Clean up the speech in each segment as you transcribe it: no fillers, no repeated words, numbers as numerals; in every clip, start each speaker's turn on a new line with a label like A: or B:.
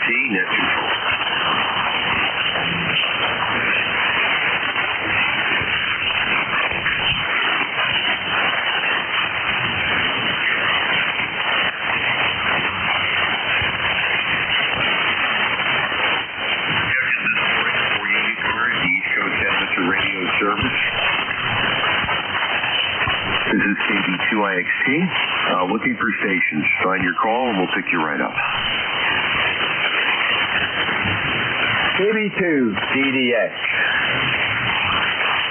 A: net control. Service. This is KB2IXT. Looking for stations. Find your call and we'll pick you right up.
B: KB2CDX.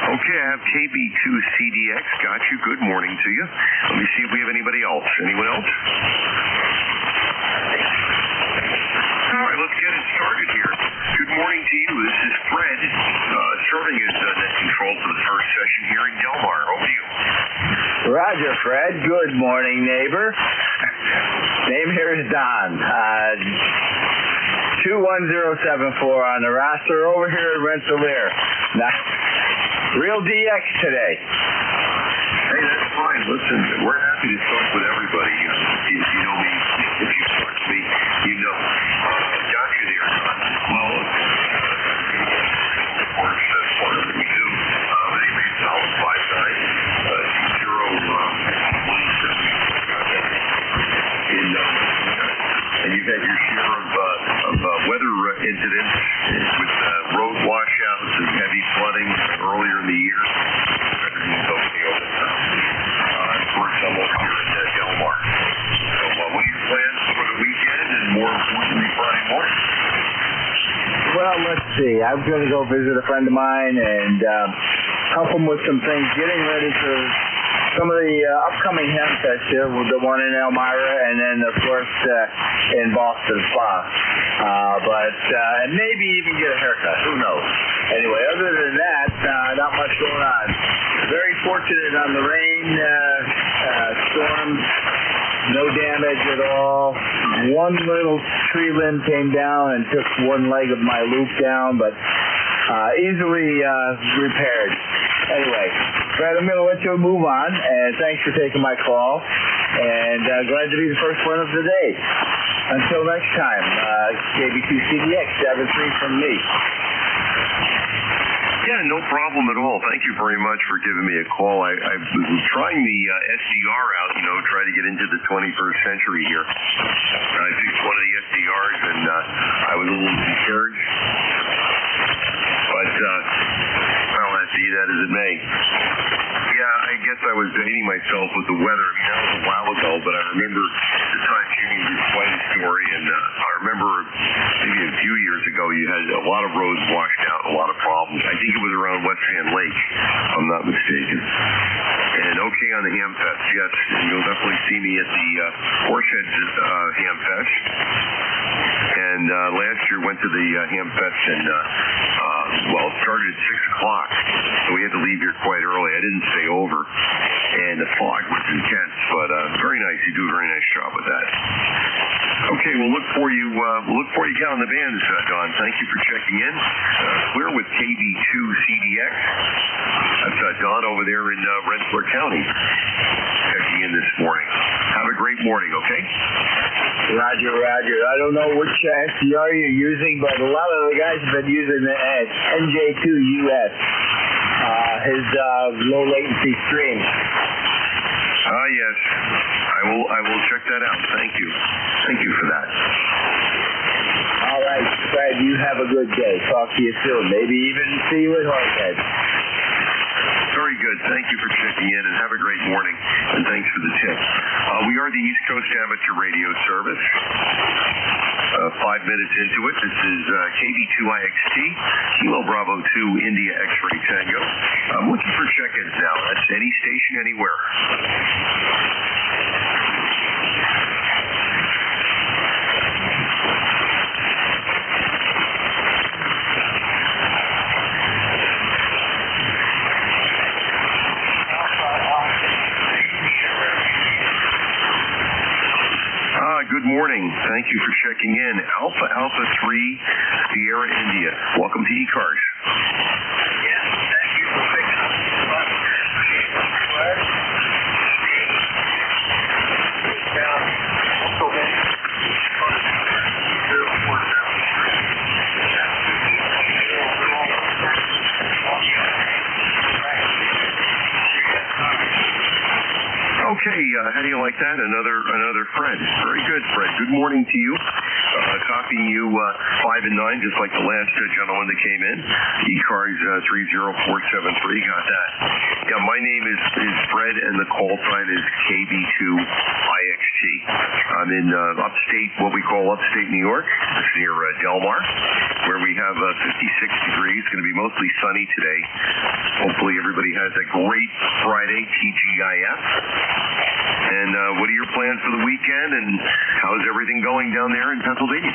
A: Okay, I have KB2CDX. Got you. Good morning to you. Let me see if we have anybody else. Anyone else? All right, let's get it started here. Good morning to you. This is Fred, serving as net control for the first session here in Delmar. Over to you.
B: Roger, Fred. Good morning, neighbor. Name here is Don. 21074 on the roster over here at Rensselaer. Now, real DX today.
A: Hey, that's fine. Listen, we're happy to talk with everybody. If you know me, if you talk to me, you know. Got you there, Don. Well, of course, that's part of what we do. Anyway, solid 5-9, 0-1-7. And you've had your share of weather incidents with road washouts and heavy flooding earlier in the year. Delmar. So what are your plans for the weekend and more importantly Friday morning?
B: Well, let's see. I'm going to go visit a friend of mine and help him with some things, getting ready for some of the upcoming Hempfest here, with the one in Elmira and then, of course, in Boston Spa. And maybe even get a haircut. Who knows? Anyway, other than that, not much going on. Very fortunate on the rain, storm, no damage at all. One little tree limb came down and took one leg of my loop down, but easily repaired. Anyway, Fred, I'm going to let you move on, and thanks for taking my call, and glad to be the first one of the day. Until next time, KB2CDX, 73 from me.
A: Yeah, no problem at all. Thank you very much for giving me a call. I was trying the SDR out, try to get into the 21st century here. I picked one of the SDRs, and I was a little concerned. But, well, be that as it may. Yeah, I guess I was dating myself with the weather. I mean, that was a while ago, but I remember the time Judy did quite a story, and I remember maybe a few years ago you had a lot of roads washed out, a lot of problems. I think it was around West Sand Lake, if I'm not mistaken. And okay on the Hamfest, yes, and you'll definitely see me at the Horseheads Hamfest. And last year went to the Hamfest, and well, it started at 6 o'clock, so we had to leave here quite early. I didn't stay over, and the fog was intense, but very nice. You do a very nice job with that. Okay, we'll look for you. We'll look for you again on the bands, Don. Thank you for checking in. Clear with KB2CDX. That's Don over there in Rensselaer County, checking in this morning. Have a great morning. Okay.
B: Roger, Roger. I don't know which SDR you're using, but a lot of the guys have been using the NJ2US, his low latency stream.
A: Yes. I will check that out. Thank you. Thank you for that.
B: All right, Fred, you have a good day. Talk to you soon. Maybe even see you at Horseheads.
A: Very good. Thank you for checking in, and have a great morning, and thanks for the tip. We are the East Coast Amateur Radio Service. 5 minutes into it, this is KB2IXT, Kilo Bravo 2, India X-Ray Tango. I'm looking for check-ins now. That's any station, anywhere. Good morning. Thank you for checking in. Alpha 3, Sierra India. Welcome to ECARS.
C: Yes, thank you for picking up the
A: like that? Another Fred. Very good, Fred. Good morning to you. Copying you 5 and 9, just like the last gentleman that came in. ECARS 30473. Got that. Yeah, my name is Fred, and the call sign is KB2IXT. I'm in upstate, what we call upstate New York. It's near Del Mar, where we have 56 degrees. It's going to be mostly sunny today. Hopefully everybody has a great Friday, TGIF. And what are your plans for the weekend, and how's everything going down there in Pennsylvania?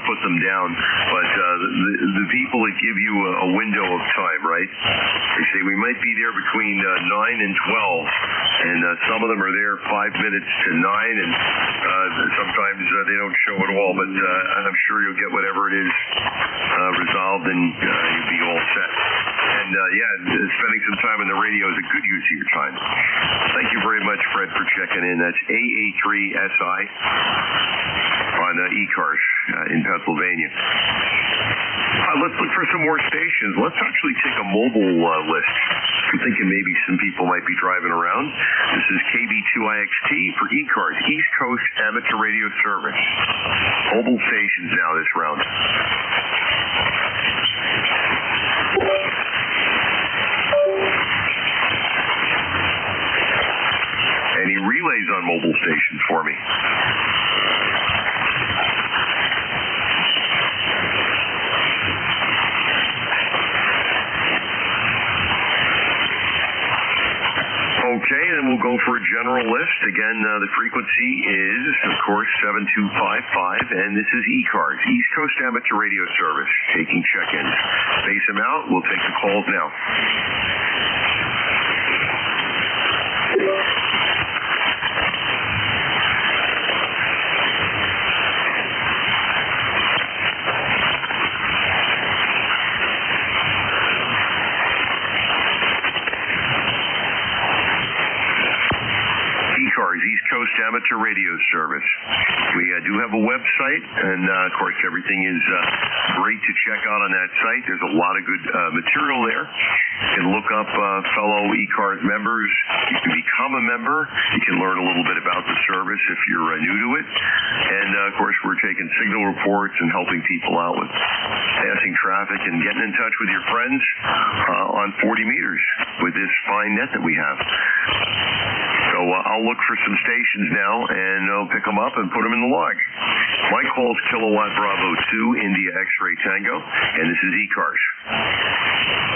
A: Put them down, but the people that give you a window of time, right? They say we might be there between 9 and 12, and some of them are there 5 minutes to 9, and sometimes they don't show at all, but I'm sure you'll get whatever it is resolved, and you'll be all set. And spending some time on the radio is a good use of your time. Thank you very much, Fred, for checking in. That's AA3SI on ECARS in Pennsylvania. Let's look for some more stations. Let's actually take a mobile list. I'm thinking maybe some people might be driving around. This is KB2IXT for ECARS, East Coast Amateur Radio Service. Mobile stations now this round. Any relays on mobile stations for me? Okay, then we'll go for a general list. Again, the frequency is, of course, 7255, and this is ECARS, East Coast Amateur Radio Service, taking check-ins. Space them out. We'll take the calls now. East Coast Amateur Radio Service. We do have a website, and of course everything is great to check out on that site. There's a lot of good material there. You can look up fellow ECARS members. You can become a member. You can learn a little bit about the service if you're new to it. And of course we're taking signal reports and helping people out with passing traffic and getting in touch with your friends on 40 meters with this fine net that we have. So I'll look for some stations now, and I'll pick them up and put them in the log. My call is Kilowatt Bravo 2, India X-Ray Tango, and this is ECARS.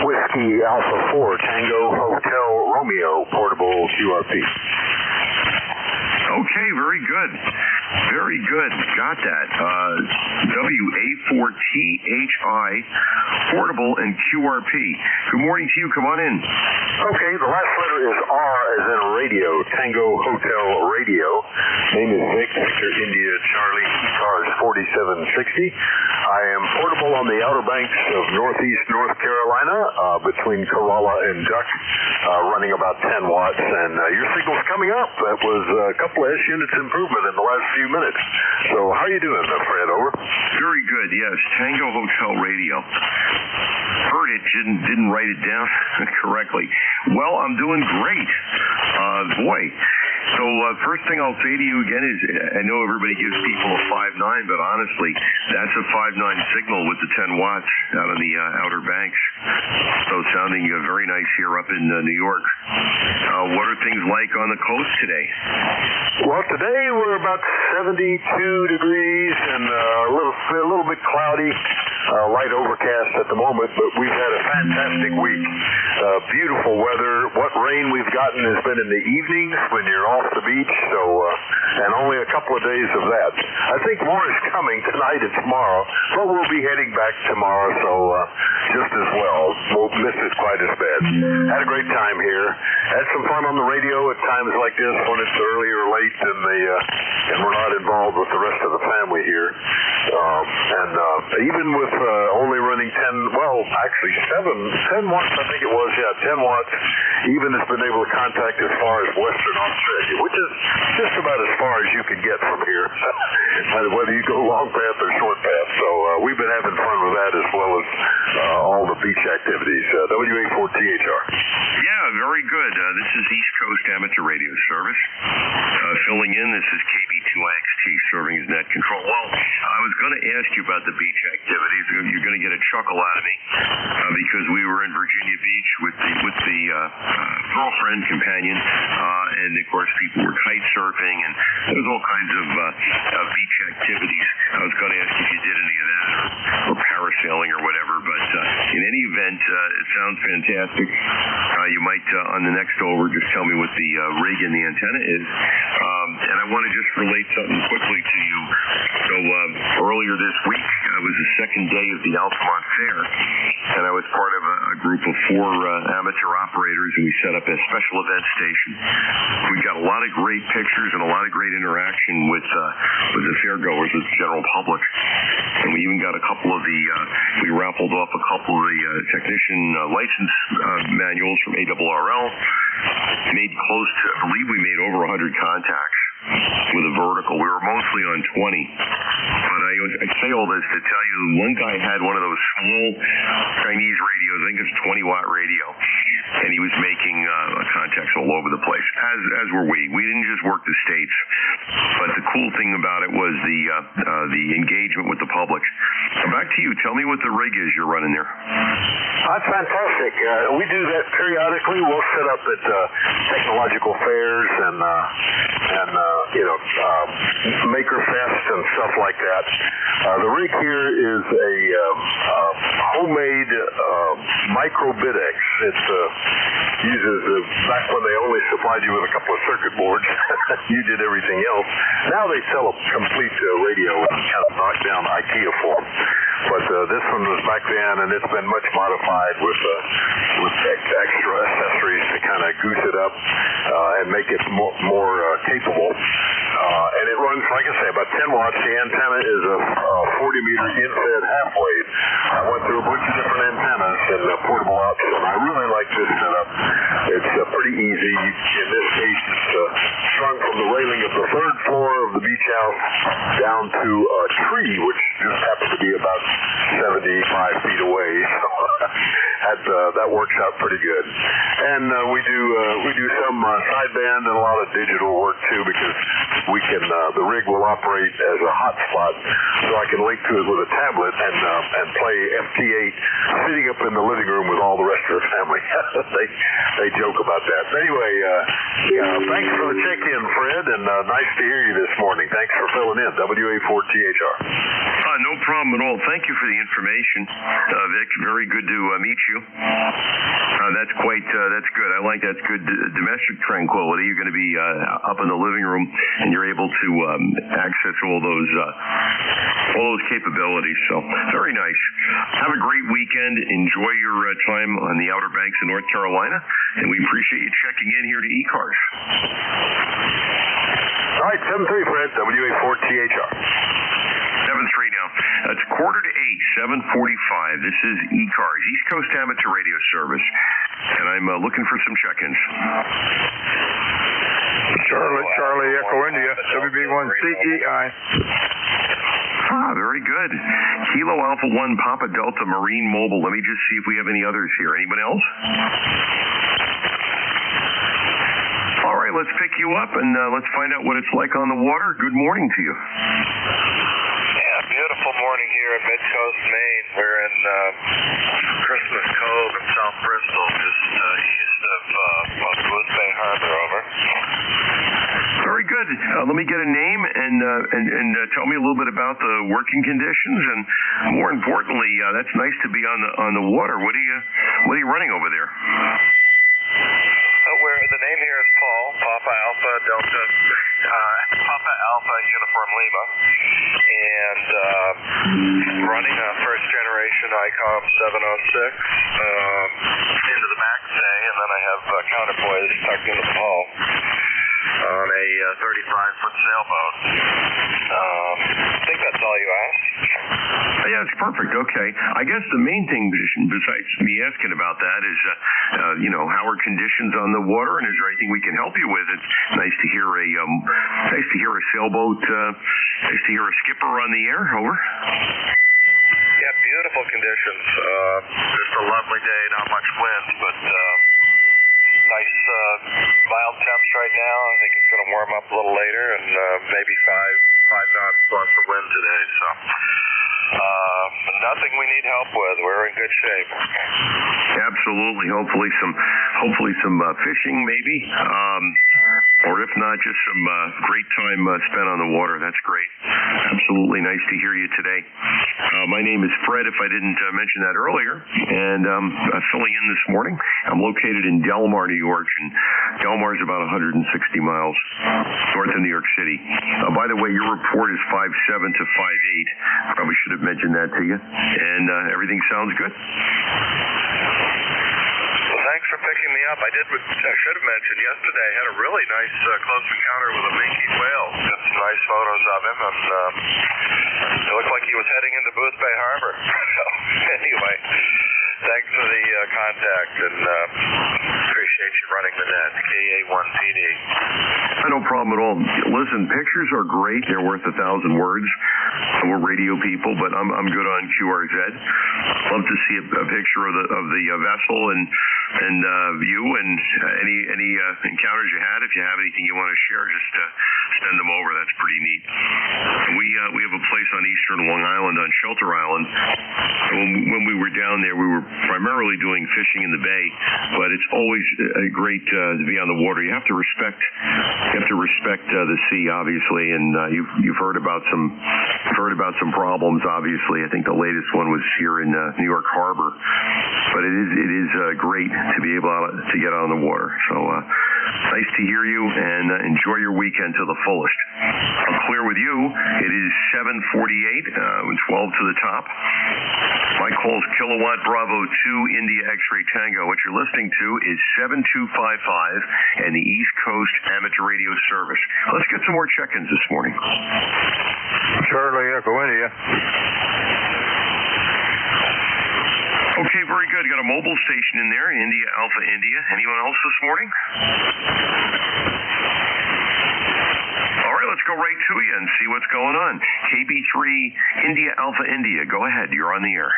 D: Whiskey Alpha 4, Tango Hotel Romeo, portable QRP.
A: Okay, very good. Very good. Got that. WA4THI, portable and QRP. Good morning to you. Come on in.
D: Okay, the last letter is R as in radio, Tango Hotel Radio. Name is Vic, Victor India Charlie, ECARS 4760. I am portable on the Outer Banks of northeast North Carolina, between Corolla and Duck, running about 10 watts, and your signal's coming up. That was a couple of S-units improvement in the last few minutes. So how are you doing, Fred? Over.
A: Very good, yes. Tango Hotel Radio. Heard it, didn't write it down correctly. Well, I'm doing great. Boy. So first thing I'll say to you again is, I know everybody gives people a 5.9, but honestly, that's a 5.9 signal with the 10 watts out on the Outer Banks. So sounding very nice here up in New York. What are things like on the coast today?
D: Well, today we're about 72 degrees and a little bit cloudy, light overcast at the moment, but we've had a fantastic week. Beautiful weather. What rain we've gotten has been in the evenings when you're off the beach, so and only a couple of days of that. I think more is coming tonight and tomorrow, but we'll be heading back tomorrow, so just as well. Won't miss it quite as bad. Had a great time here. Had some fun on the radio at times like this when it's early or late and we're not involved with the rest of the family here. And even with only running 10 watts, I think it was, 10 watts, even has been able to contact as far as Western Australia, which is just about as far as you can get from here, whether you go long path or short path. So we've been having fun with that as well as all the beach activities. WA4THR.
A: Yeah, very good. This is East Coast Amateur Radio Service. Filling in, this is KB2IXT serving as net control. Well, I was going to ask you about the beach activities. You're going to get a chuckle out of me because we were in Virginia Beach with the girlfriend, companion, and of course people were kite surfing, and there was all kinds of beach activities. I was going to ask if you did any of that or parasailing or whatever, but in any event, it sounds fantastic. You might, on the next over, just tell me what the rig and the antenna is. And I want to just relate something quickly to you. So earlier this week was the second day of the Altamont Fair, and I was part of a group of 4 amateur operators, and we set up a special event station. We got a lot of great pictures and a lot of great interaction with the fairgoers, with the general public. And we even got a couple of we raffled off a couple of the technician license manuals from ARRL. Made close to, I believe we made over 100 contacts with a vertical. We were mostly on 20. But I say all this to tell you, one guy had one of those small Chinese radios, I think it's a 20-watt radio, and he was making contacts all over the place, as were we. We didn't just work the States, but the cool thing about it was the engagement with the public. So back to you. Tell me what the rig is you're running there.
D: That's fantastic. We do that periodically. We'll set up at technological fairs and Maker Fest and stuff like that. The rig here is a homemade micro bidex. It uses back when they only supplied you with a couple of circuit boards. You did everything else. Now they sell a complete radio in kind of knocked down IKEA form. But this one was back then, and it's been much modified with extra accessories to kind of goose it up and make it more capable. And it runs, like I say, about 10 watts. The antenna is a 40-meter in-fed half-wave. I went through a bunch of different antennas and portable outfits, and I really like this setup. It's pretty easy. In this case, it's strung from the railing of the 3rd floor of the beach house down to a tree, which just happens to be about 75 feet away. So that works out pretty good. And we do some sideband and a lot of digital work too, because we can the rig will operate as a hotspot, so I can link to it with a tablet and play FT8 sitting up in the living room with all the rest of the family. they joke about that. But anyway, thanks for the check-in, Fred, and nice to hear you this morning. Thanks for filling in. WA4THR.
A: No problem at all. Thank you for the information, Vic. Very good to meet you. That's good. I like that's good domestic tranquility. You're going to be up in the living room, and you're able to access all those capabilities. So very nice. Have a great weekend. Enjoy your time on the Outer Banks of North Carolina, and we appreciate you checking in here to ECARS.
D: All right, 7-3, Fred. WA4THR.
A: 7-3 now. It's 7:45. This is ECARS, East Coast Amateur Radio Service, and I'm looking for some check-ins.
E: Charlie Echo India, WB1CEI.
A: Very good. Kilo Alpha 1 Papa Delta Marine Mobile. Let me just see if we have any others here. Anybody else? All right, let's pick you up and let's find out what it's like on the water. Good morning to you.
C: Beautiful morning here at Mid-Coast, Maine. We're in Christmas Cove in South Bristol, just east of Goose Bay Harbor, over.
A: Very good. Let me get a name and tell me a little bit about the working conditions, and more importantly, that's nice to be on the water. What are you running over there?
C: The name here is Paul, Papa Alpha Delta, Papa Papa Alpha Uniform Lima, and running a first generation ICOM 706 into the back today, and then I have counterpoise tucked into the hull on a 35-foot sailboat. I think that's all you asked.
A: Yeah, it's perfect. Okay. I guess the main thing, besides me asking about that, is, how are conditions on the water, and is there anything we can help you with? It's nice to hear a sailboat. Nice to hear a skipper on the air. Over.
C: Yeah, beautiful conditions. Just a lovely day. Not much wind, but nice mild temps right now. I think it's going to warm up a little later, and maybe five knots plus of wind today. So nothing we need help with. We're in good shape.
A: Absolutely. Hopefully some fishing, maybe, or if not, just some great time spent on the water. That's great. Absolutely nice to hear you today. My name is Fred, if I didn't mention that earlier, and I'm filling in this morning. I'm located in Delmar, New York, and Delmar is about 160 miles north of New York City. By the way, your report is 5'7" to 5'8". Probably should have mentioned that to you. And everything sounds good.
C: Well, thanks for picking me up. I should have mentioned yesterday I had a really nice close encounter with a minke whale. Got some nice photos of him, and it looked like he was heading into Booth Bay Harbor. So anyway, thanks for the contact, and appreciate you running the net. KA1PD.
A: No problem at all. Listen, pictures are great. They're worth 1,000 words. We're radio people, but I'm good on QRZ. Love to see a picture of the vessel and you and any encounters you had. If you have anything you want to share, just send them over. That's pretty neat. And we have a place on eastern Long Island, on Shelter Island. When we were down there, we were primarily doing fishing in the bay, but it's always great to be on the water. You have to respect the sea, obviously, and you've heard about some problems. Obviously, I think the latest one was here in New York Harbor, but it is great to be able to get out on the water. So nice to hear you, and enjoy your weekend to the fullest. I'll clear with you. It is 7:48, 12 to the top. My call's Kilowatt Bravo 2 India X-Ray Tango. What you're listening to is 7255 and the East Coast Amateur Radio Service. Let's get some more check-ins this morning.
E: Charlie Echo India.
A: Okay, very good. Got a mobile station in there, India Alpha India. Anyone else this morning? All right, let's go right to you and see what's going on. KB3 India Alpha India. Go ahead. You're on the air.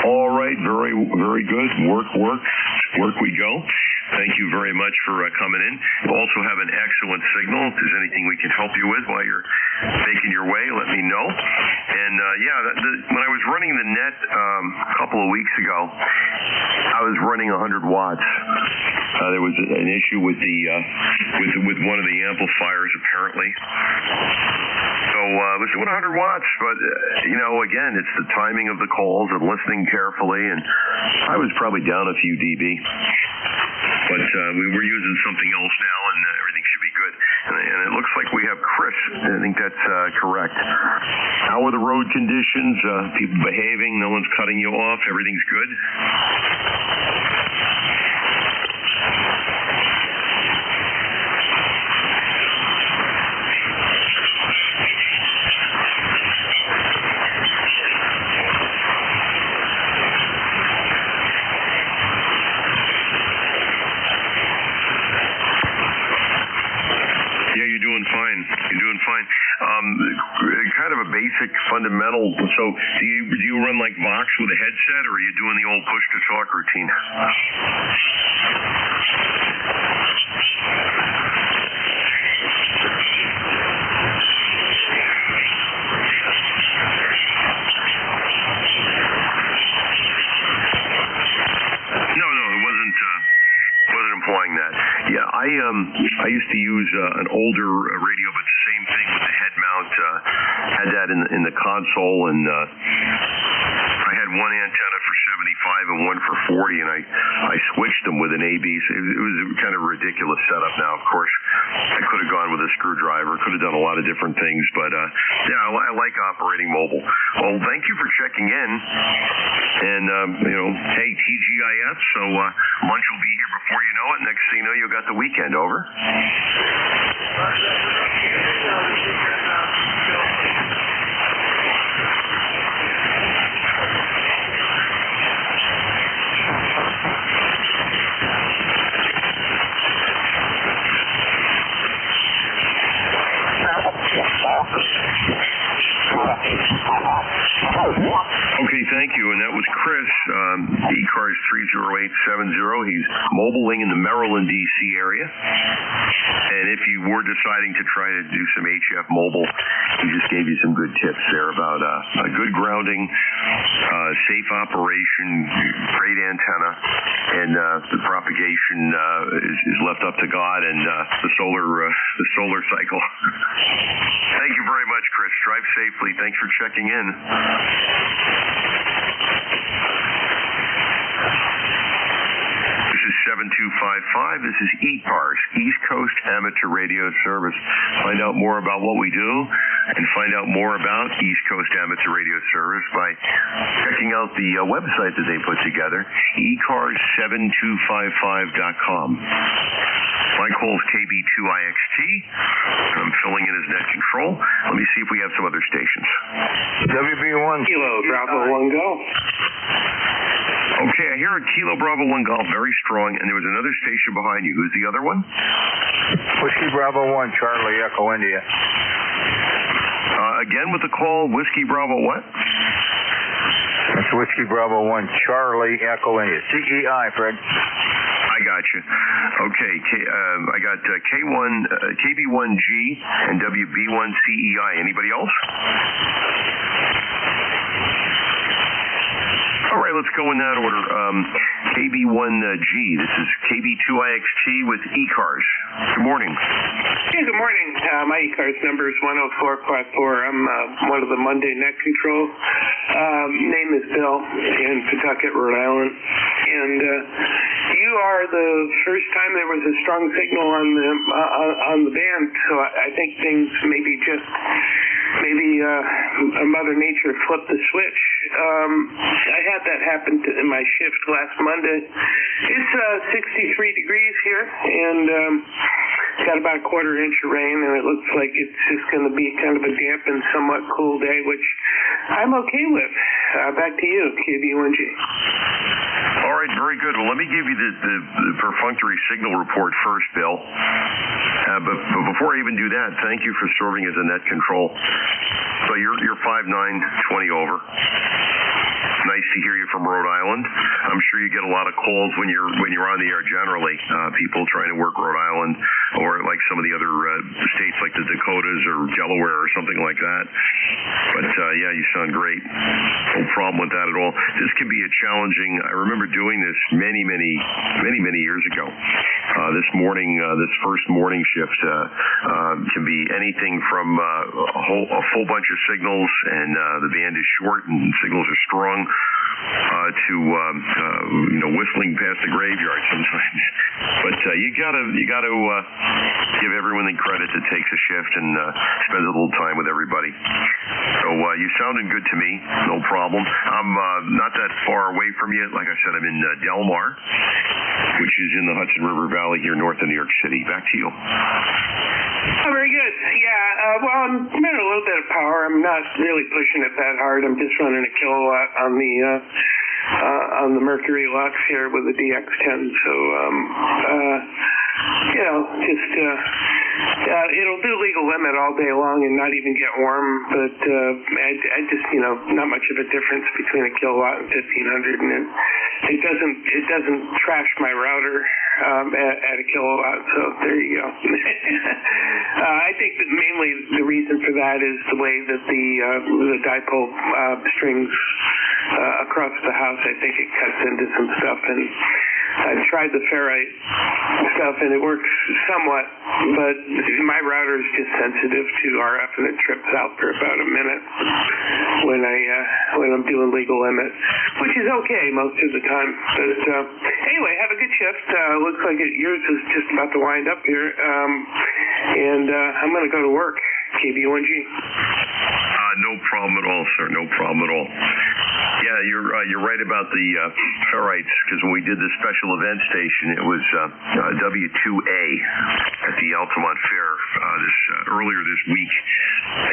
A: All right, very good. Work we go. Thank you very much for coming in. You also have an excellent signal. If there's anything we can help you with while you're making your way, let me know. And when I was running the net a couple of weeks ago, I was running 100 watts. There was an issue with with one of the amplifiers, apparently. So it was 100 watts, but again, it's the timing of the calls and listening carefully, and I was probably down a few dB. But we're using something else now, and everything should be good. And it looks like we have Chris. I think that's correct. How are the road conditions? People behaving? No one's cutting you off? Everything's good? You're doing fine. Kind of a basic fundamental. So do you run like Vox with a headset, or are you doing the old push to talk routine? No, it wasn't I used to use an older radio, but the same thing with the head mount. Had that in the console, and I had one antenna for 75 and one for 40, and I switched them with an AB. So it was kind of a ridiculous setup. Now, of course, I could have gone with a screwdriver, could have done a lot of different things, but yeah, I like operating mobile. Well, thank you for checking in, and hey, TGIF. So lunch will be here before you know it. Next thing you know, you got the weekend. Over. Okay, thank you. And that was Chris, ECARS 30870. He's mobiling in the Maryland, D.C. area. And if you were deciding to try to do some HF mobile, he just gave you some good tips there about a good grounding, safe operation, great antenna, and the propagation is left up to God and the solar cycle. Thank you very much, Chris. Drive safely. Thanks for checking in. This is 7255. This is ECARS, East Coast Amateur Radio Service. Find out more about what we do and find out more about East Coast Amateur Radio Service by checking out the website that they put together, ECARS7255.com. My call is KB2IXT. I'm filling in as net control. Let me see if we have some other stations.
E: WB1
F: Kilo Bravo 1 Golf.
A: Okay, I hear a Kilo Bravo 1 Golf, very strong, and there was another station behind you. Who's the other one?
E: Whiskey Bravo 1 Charlie Echo India.
A: Again with the call, Whiskey Bravo what?
E: That's Whiskey Bravo 1 Charlie Echo India. CEI, Fred.
A: I got you. Okay, I got K1, KB1G, and WB1CEI. Anybody else? All right, let's go in that order. KB1G, this is KB2IXT with ECARS. Good morning.
F: Hey, good morning. My ECARS number is 10454. I'm one of the Monday net control. Name is Bill in Pawtucket, Rhode Island. And you are the first time there was a strong signal on the band, so I think things maybe Mother Nature flipped the switch. I had that happen in my shift last Monday. It's 63 degrees here, and got about a quarter inch of rain, and it looks like it's just going to be kind of a damp and somewhat cool day, which I'm okay with. Back to you, KB1G.
A: All right, very good. Well, let me give you the perfunctory signal report first, Bill. But before I even do that, thank you for serving as a net control. So you're 5'9", 20 over. Nice to hear you from Rhode Island. I'm sure you get a lot of calls when you're on the air generally. People trying to work Rhode Island or like some of the other states like the Dakotas or Delaware or something like that. But yeah, you sound great. No problem with that at all. This can be a challenging. I remember doing this many years ago. This morning, this first morning shift can be anything from a full bunch of signals and the band is short and signals are strong to whistling past the graveyard sometimes. But you gotta give everyone the credit that takes a shift and spends a little time with everybody. So you sounded good to me, no problem. I'm not that far away from you. Like I said, I'm in Del Mar, which is in the Hudson River Valley here north of New York City. Back to you.
F: Oh, very good. Yeah, well, I'm running a little bit of power. I'm not really pushing it that hard. I'm just running a kilowatt on the Mercury Lux here with the DX10. So, it'll do legal limit all day long and not even get warm. But I just, not much of a difference between a kilowatt and 1500, and it doesn't trash my router at a kilowatt. So there you go. I think that mainly the reason for that is the way that the dipole strings across the house. I think it cuts into some stuff, and I've tried the ferrite stuff, and it works somewhat, but my router is just sensitive to RF, and it trips out for about a minute when I'm doing legal limit, which is okay most of the time. But anyway, have a good shift. Looks like yours is just about to wind up here, and I'm going to go to work. KB1G.
A: No problem at all, sir. No problem at all. Yeah, you're right about the ferrites, because when we did the special event station, it was W2A at the Altamont Fair earlier this week,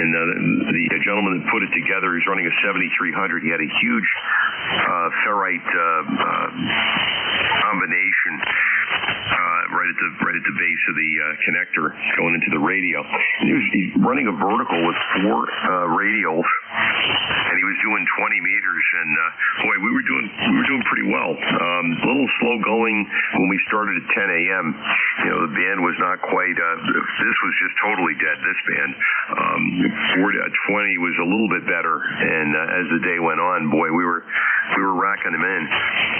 A: and the gentleman that put it together, he's running a 7300. He had a huge ferrite combination right at the base of the connector going into the radio. And he's running a vertical with 4 radials, and he was doing 20 meters. And boy, we were doing pretty well. A little slow going when we started at 10 a.m. The band was not quite. This was just totally dead. This band. 20 was a little bit better, and as the day went on, boy, we were racking them in.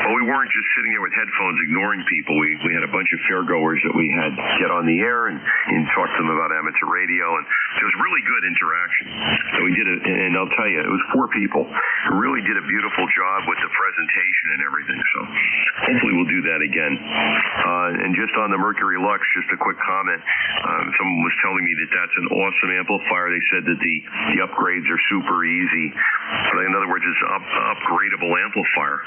A: But we weren't just sitting there with headphones ignoring people. We had a bunch of fairgoers that we had get on the air and talk to them about amateur radio, and it was really good interaction. So we did it, and I'll tell you, it was 4 people. We really did a beautiful job with the presentation and everything. So hopefully we'll do that again. And just on the Mercury Lux, just a quick comment. Someone was telling me that that's an awesome amplifier. They said that the upgrades are super easy. In other words, it's an upgradable amplifier.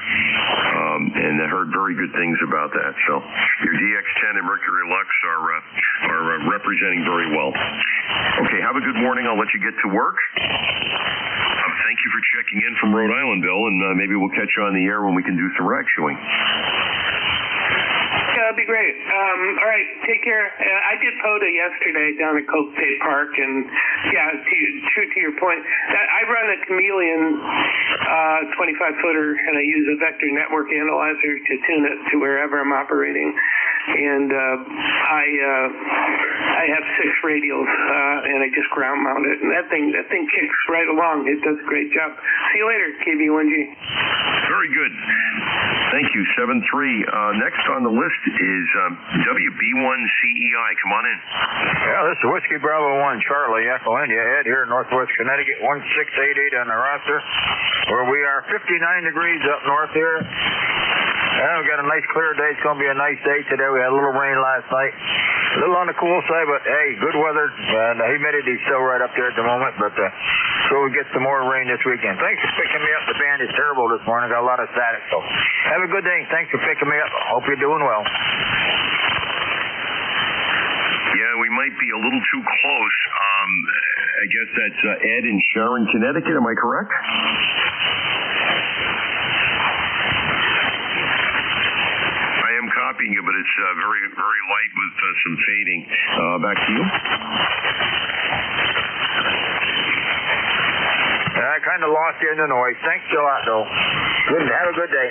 A: And I heard very good things about that. So your DX10 and Mercury Lux are representing very well. Okay, have a good morning. I'll let you get to work. Thank you for checking in from Rhode Island, Bill, and maybe we'll catch you on the air when we can do some radioing.
F: Yeah, that'd be great. All right, take care. I did POTA yesterday down at Coke State Park, and yeah, true to your point, I run a Chameleon 25-footer, and I use a vector network analyzer to tune it to wherever I'm operating. And I have 6 radials, and I just ground mount it, and that thing kicks right along. It does a great job. See you later, KB1G.
A: Very good. Thank you, 7-3. Next on the list is WB1CEI. Come on in.
E: Yeah, this is Whiskey Bravo 1, Charlie, Echo India, Ed here in Northwest Connecticut, 1688 on the roster, where we are 59 degrees up north here. Yeah, we got a nice clear day. It's going to be a nice day today. We had a little rain last night. A little on the cool side, but hey, good weather. And the humidity's still right up there at the moment, but so we get some more rain this weekend. Thanks for picking me up. The band is terrible this morning. Got a lot of static, so have a good day. Thanks for picking me up. Hope you're doing well.
A: Yeah, we might be a little too close. I guess that's Ed in Sharon, Connecticut. Am I correct? Copying you, but it's very, very light with some fading. Back to you.
E: I kind of lost you in the noise. Thanks a lot, though. Good. Have a good day.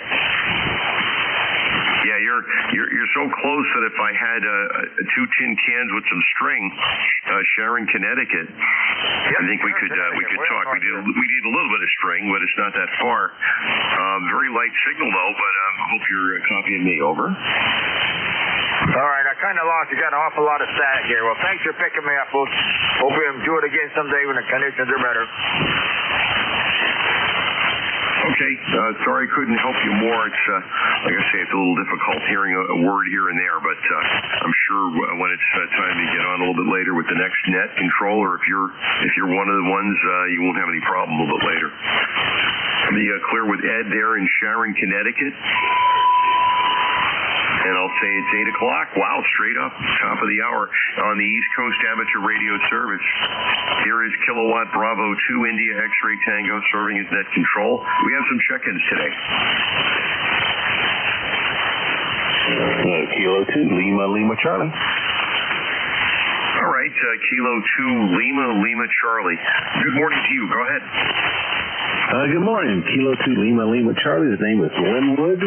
A: Yeah, you're so close that if I had 2 tin cans with some string, Sharon, Connecticut, I think we could talk. We need a little bit of string, but it's not that far. Very light signal though, but I hope you're copying me. Over.
E: All right, I kind of lost you. Got an awful lot of static here. Well, thanks for picking me up, folks. Hope we do it again someday when the conditions are better.
A: Okay, sorry I couldn't help you more. It's, like I say, it's a little difficult hearing a word here and there, but I'm sure when it's time to get on a little bit later with the next net controller, if you're one of the ones, you won't have any problem a little bit later. Let me clear with Ed there in Sharon, Connecticut. And I'll say it's 8 o'clock. Wow, straight up, top of the hour on the East Coast Amateur Radio Service. Here is Kilowatt Bravo 2 India X-Ray Tango serving as net control. We have some check-ins today.
G: Kilo 2, Lima, Charlie.
A: All right, Kilo 2, Lima, Charlie. Good morning to you. Go ahead.
G: Good morning. Kilo 2, Lima, Charlie. His name is Linwood.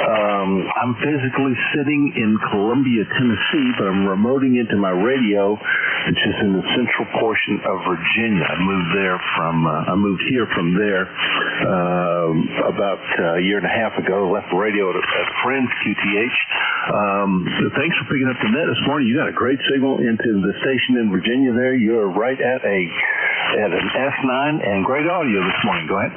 G: I'm physically sitting in Columbia, Tennessee, but I'm remoting into my radio, which is in the central portion of Virginia. I moved here from there about a year and a half ago. Left the radio at Friends QTH. So thanks for picking up the net this morning. You got a great signal into the station in Virginia there. You're right at an S9 and great audio this morning. Go ahead.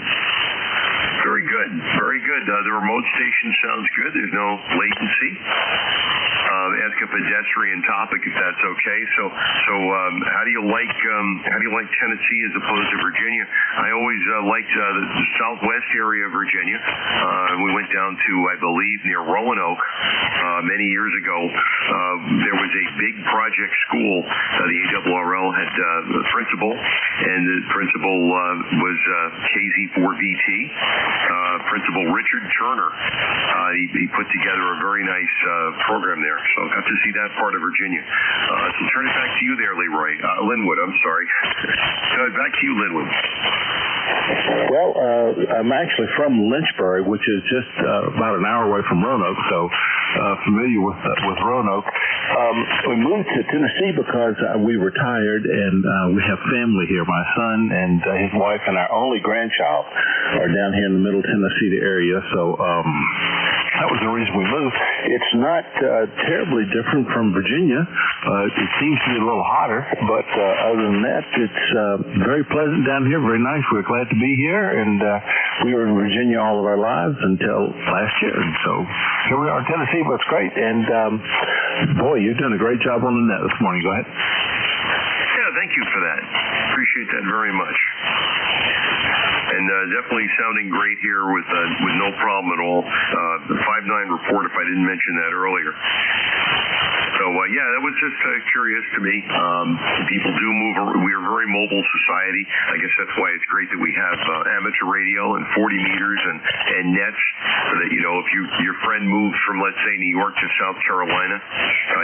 A: Very good, very good. The remote station sounds good. There's no latency. Ask a pedestrian topic if that's okay. So how do you like Tennessee as opposed to Virginia? I always liked the southwest area of Virginia. We went down to, I believe, near Roanoke many years ago. There was a big project school. The ARRL had a principal, and the principal was KZ4VT. Principal Richard Turner. He put together a very nice program there. So got to see that part of Virginia. So turn it back to you there, Leroy. Linwood, I'm sorry. Back to you, Linwood.
G: Well, I'm actually from Lynchburg, which is just about an hour away from Roanoke, so familiar with Roanoke. We moved to Tennessee because we retired and we have family here. My son and his wife and our only grandchild are down here in the Middle Tennessee area, so that was the reason we moved. It's not terribly different from Virginia. It seems to be a little hotter, but other than that, it's very pleasant down here, very nice. We're glad to be here, and we were in Virginia all of our lives until last year. And so here we are in Tennessee, but it's great. And boy, you've done a great job on the net this morning. Go ahead.
A: Yeah, thank you for that. Appreciate that very much. And definitely sounding great here with no problem at all. The 5.9 report, if I didn't mention that earlier. So, yeah, that was just curious to me. People do move. We are a very mobile society. I guess that's why it's great that we have amateur radio and 40 meters and nets so that, you know, if your friend moves from, let's say, New York to South Carolina,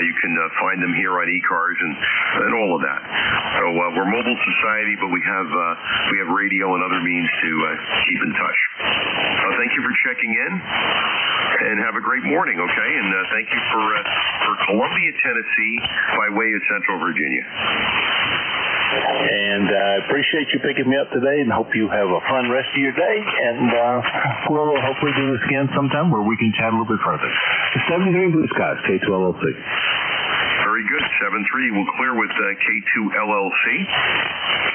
A: you can find them here on ECARS and all of that. So we're a mobile society, but we have radio and other means to keep in touch. Thank you for checking in, and have a great morning, okay? And thank you for Columbia, Tennessee, by way of Central Virginia.
G: And I appreciate you picking me up today, and hope you have a fun rest of your day. And we'll hopefully do this again sometime where we can chat a little bit further. 73 Blue Skies, K2LLC.
A: Very good. 7-3 will clear with K2LLC.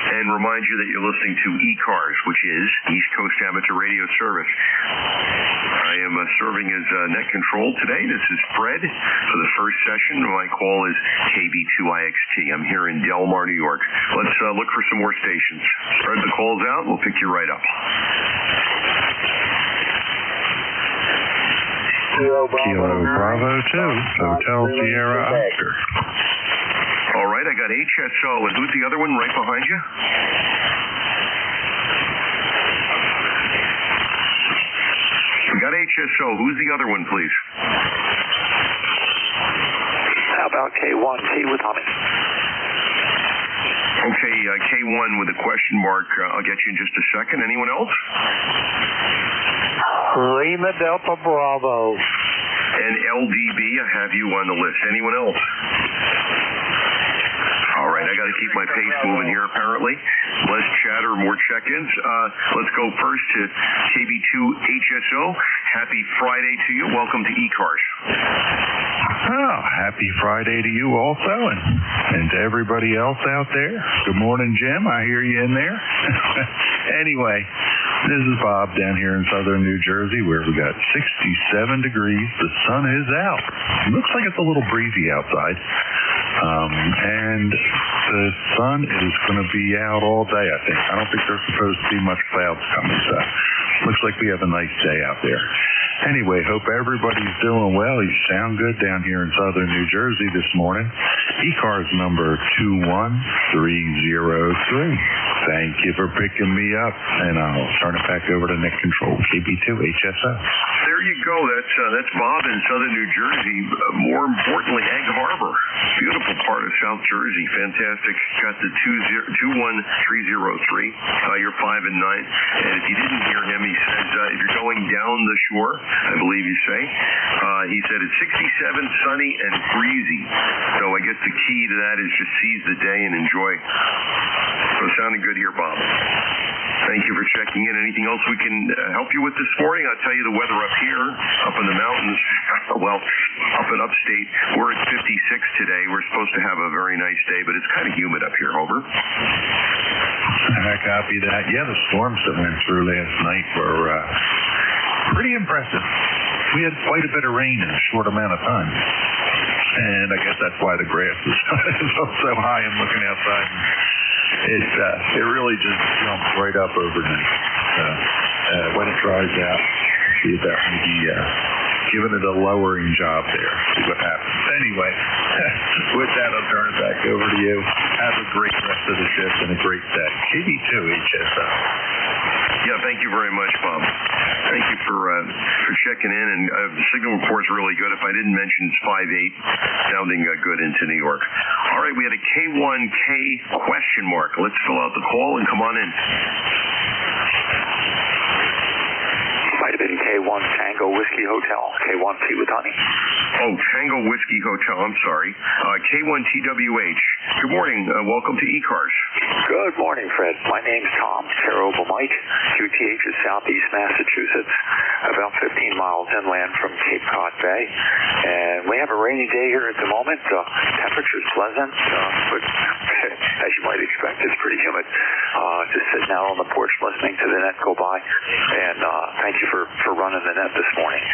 A: And remind you that you're listening to ECARS, which is East Coast Amateur Radio Service. I am serving as net control today. This is Fred for the first session. My call is KB2IXT. I'm here in Del Mar, New York. Let's look for some more stations. Spread the calls out. We'll pick you right up.
H: Kilo Bravo 2, Hotel Sierra Oscar.
A: All right, I got HSO. And who's the other one right behind you? We got HSO. Who's the other one, please?
I: How about K1T with Tommy?
A: Okay, K1 with a question mark. I'll get you in just a second. Anyone else?
I: Lima Delta Bravo.
A: And LDB, I have you on the list. Anyone else? All right, I got to keep my pace moving here, apparently. Less chatter, more check-ins. Let's go first to KB2HSO. Happy Friday to you. Welcome to ECARS.
H: Oh, happy Friday to you also, and to everybody else out there. Good morning, Jim. I hear you in there. Anyway, this is Bob down here in southern New Jersey, where we got 67 degrees. The sun is out. It looks like it's a little breezy outside. And the sun is going to be out all day, I think. I don't think there's supposed to be much clouds coming, so looks like we have a nice day out there. Anyway, hope everybody's doing well. You sound good down here in southern New Jersey this morning. ECARS number 21303. Thank you for picking me up, and I'll turn it back over to Net Control, KB2HSO.
A: There you go. That's Bob in southern New Jersey. More importantly, Egg Harbor. Beautiful part of South Jersey. Fantastic. Got the 21303. You're 5 and 9. And if you didn't hear him, he says if you're going down the shore, I believe you say, he said it's 67, sunny, and breezy. So I guess the key to that is just seize the day and enjoy. So sounding good here, Bob. Thank you for checking in. Anything else we can help you with this morning? I'll tell you the weather up here, up in the mountains, well, up in upstate, we're at 56 today. We're supposed to have a very nice day, but it's kind of humid up here. Over.
H: I copy that. Yeah, the storms that went through last night were pretty impressive. We had quite a bit of rain in a short amount of time. And I guess that's why the grass is so high. I'm looking outside. It really just jumps right up overnight. When it dries out, see if that may be giving it a lowering job there. See what happens. Anyway, with that, I'll turn it back over to you. Have a great rest of the shift and a great day. KB2HSO.
A: Yeah, thank you very much, Bob. Thank you for checking in, and the signal report's really good. If I didn't mention, it's 5-8, sounding good into New York. All right, we had a K1K question mark. Let's fill out the call and come on in.
I: Might have been K1 Tango Whiskey Hotel, K1T with honey.
A: Oh, Tango Whiskey Hotel, I'm sorry. K1TWH. Good morning. Welcome to ECARS.
I: Good morning, Fred. My name's Tom, Terrible Mike. QTH is southeast Massachusetts, about 15 miles inland from Cape Cod Bay. And we have a rainy day here at the moment. Temperature's pleasant, but as you might expect, it's pretty humid. Just sitting out on the porch listening to the net go by. And thank you for running the net this morning.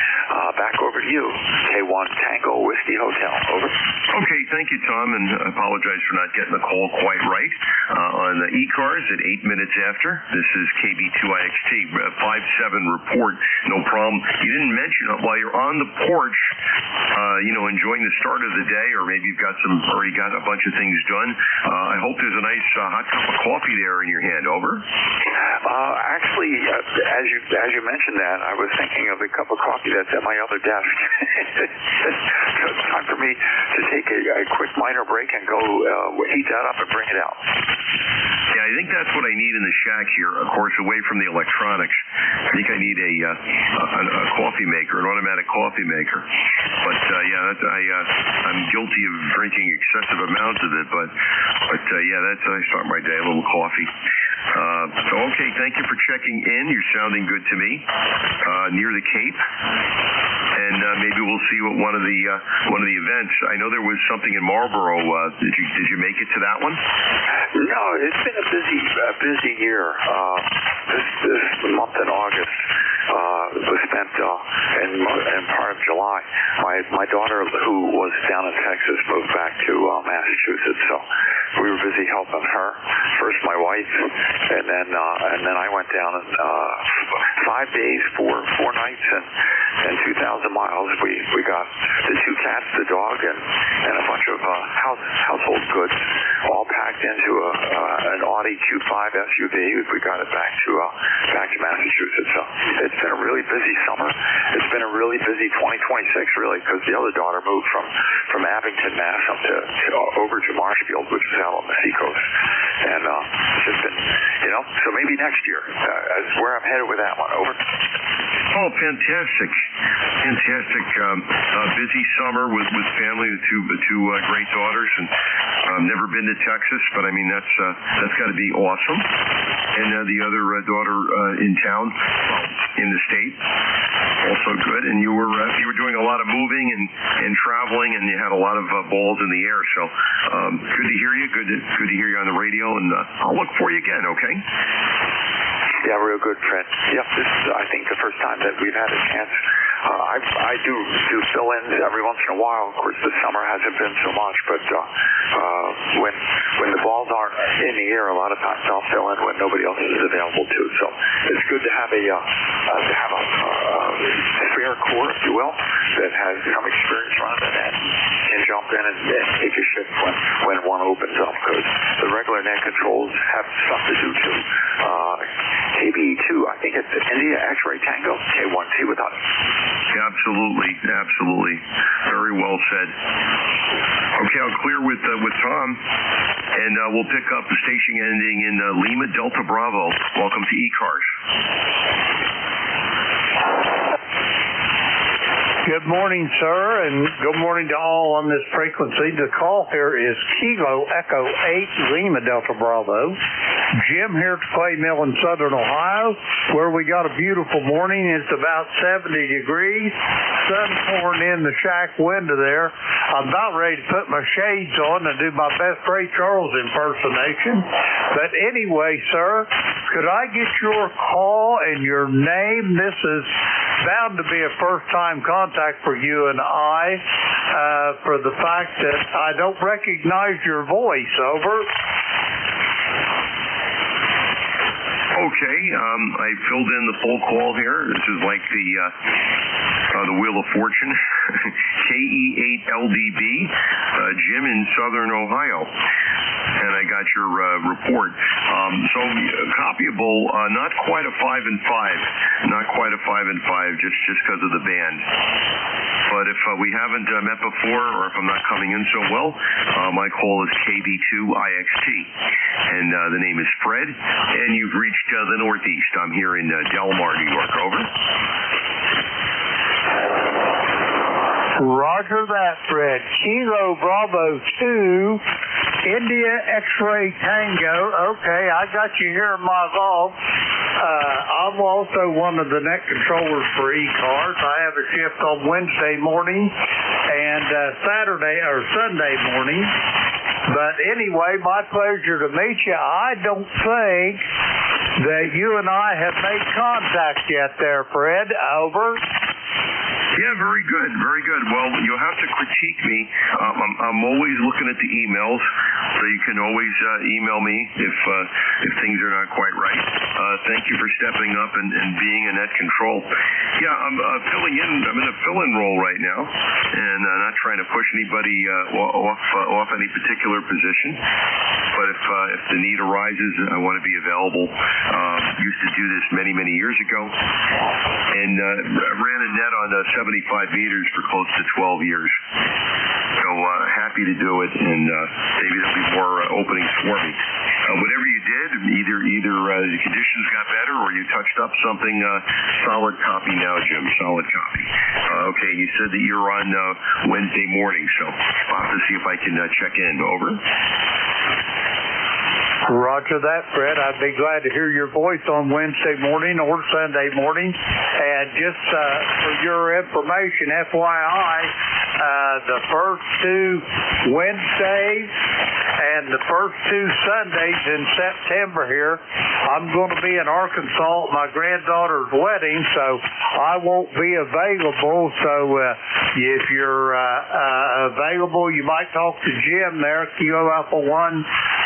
I: Back over to you, K1 Tango Whiskey Hotel. Over.
A: Okay, thank you, Tom, and I apologize for not getting the call quite right. On the ECARS at 8 minutes after, this is KB2IXT, 5-7 report, no problem. You didn't mention it while you're on the porch, enjoying the start of the day, or maybe you've already got a bunch of things done. I hope there's a nice hot cup of coffee there in your hand. Over.
I: Actually, as you mentioned that, I was thinking of the cup of coffee that's at my other desk. So it's time for me to take a quick minor break and go heat that up and bring it out.
A: Yeah, I think that's what I need in the shack here, of course, away from the electronics. I think I need a coffee maker, an automatic coffee maker. But I'm guilty of drinking excessive amounts of it. But that's how I start my day, a little coffee. Okay, thank you for checking in. You're sounding good to me. Near the Cape, and maybe we'll see what one of the events. I know there was something in Marlboro. Did you make it to that one?
I: No, it's been a busy year. This month in August was spent in part of July. My daughter, who was down in Texas, moved back to Massachusetts, so we were busy helping her. First, my wife, and then I went down 5 days, four nights, and 2,000 miles. We got the 2 cats, the dog, and a bunch of household goods, all packed into an Audi Q5 SUV. We got it back to Massachusetts. So it's been a really busy summer. It's been a really busy 2026, really, because the other daughter moved from Abington, Mass, up to over to Marshfield, which is out on the seacoast, and it's just been, so maybe next year is where I'm headed with that one. Over.
A: Oh, fantastic. Busy summer with family, the two great daughters, and never been to Texas, but I mean that's got to be awesome. And the other daughter in town, in the state, also good. And you were doing a lot of moving and traveling, and you had a lot of balls in the air. So good to hear you. Good to hear you on the radio, and I'll look for you again. Okay.
I: Yeah, real good, Fred. Yep, this is, I think, the first time that we've had a chance. I do fill in every once in a while. Of course, this summer hasn't been so much, but when the balls aren't in the air, a lot of times I'll fill in when nobody else is available to. So it's good to have a spare core, if you will, that has some experience running it and can jump in and take a shift when one opens up, because the regular net controls have stuff to do too. KB2, I think it's India X-Ray Tango, K1T with us.
A: Absolutely. Very well said. Okay, I'll clear with Tom, and we'll pick up the station ending in Lima Delta Bravo. Welcome to ECARS.
J: Good morning, sir, and good morning to all on this frequency. The call here is Kilo Echo 8 Lima Delta Bravo. Jim here at Clay Mill in Southern Ohio, where we got a beautiful morning. It's about 70 degrees. Sun pouring in the shack window there. I'm about ready to put my shades on and do my best Ray Charles impersonation. But anyway, sir, could I get your call and your name? This is bound to be a first-time contact for you and I, for the fact that I don't recognize your voice. Over.
A: Okay, I filled in the full call here. This is like the Wheel of Fortune, KE8LDB, Jim in Southern Ohio. And I got your report. So copyable, not quite a 5 and 5, not quite a 5 and 5, just because of the band. But if we haven't met before, or if I'm not coming in so well, my call is KB2IXT, and the name is Fred, and you've reached the Northeast. I'm here in Del Mar, New York. Over.
J: Roger that, Fred. Kilo Bravo 2, India X-Ray Tango. Okay, I got you here in my vault. I'm also one of the net controllers for ECARS. I have a shift on Wednesday morning and Saturday or Sunday morning. But anyway, my pleasure to meet you. I don't think that you and I have made contact yet there, Fred. Over.
A: Yeah, very good, very good. Well, you'll have to critique me. I'm always looking at the emails, so you can always email me if things are not quite right. Thank you for stepping up and being in net control. Yeah, I'm filling in. I'm in a fill-in role right now, and not trying to push anybody off any particular position. But if the need arises, I want to be available. Used to do this many years ago, and ran a net on 75 meters for close to 12 years. So happy to do it, and maybe there'll be more openings for me. Whatever you did, either the conditions got better or you touched up something, solid copy now, Jim, solid copy. Okay, you said that you're on Wednesday morning, so I'll have to see if I can check in. Over.
J: Roger that, Fred. I'd be glad to hear your voice on Wednesday morning or Sunday morning. And just for your information, FYI, the first 2 Wednesdays and the first 2 Sundays in September here, I'm going to be in Arkansas at my granddaughter's wedding, so I won't be available. So if you're available, you might talk to Jim there, Kilo Alpha 1,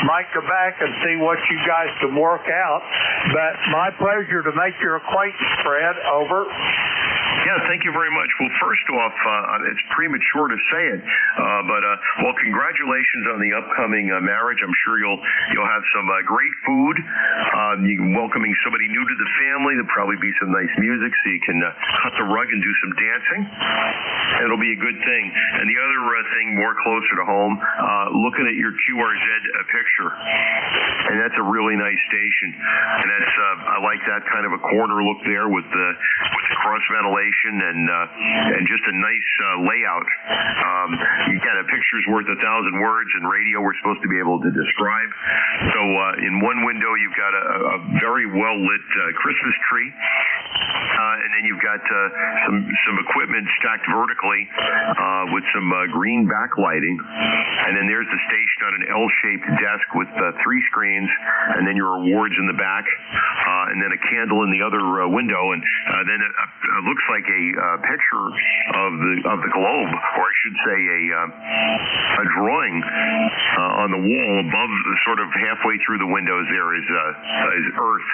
J: might go back and see what you guys can work out. But my pleasure to make your acquaintance, Fred. Over.
A: Yeah, thank you very much. Well, first off, it's premature to say it, but well, congratulations on the upcoming marriage. I'm sure you'll have some great food. You're welcoming somebody new to the family. There'll probably be some nice music, so you can cut the rug and do some dancing. It'll be a good thing. And the other thing, more closer to home, looking at your QRZ picture, and that's a really nice station. And that's I like that kind of a corner look there with the cross ventilation and just a nice layout. Again, a picture's worth 1,000 words, and radio we're supposed to be able to describe. So in one window you've got a very well lit Christmas tree, and then you've got some equipment stacked vertically with some green backlighting, and then there's the station on an L-shaped desk with 3 screens, and then your awards in the back, and then a candle in the other window, and then it looks like a picture of the globe, or I should say a drawing on the wall above, sort of halfway through the windows. There is Earth,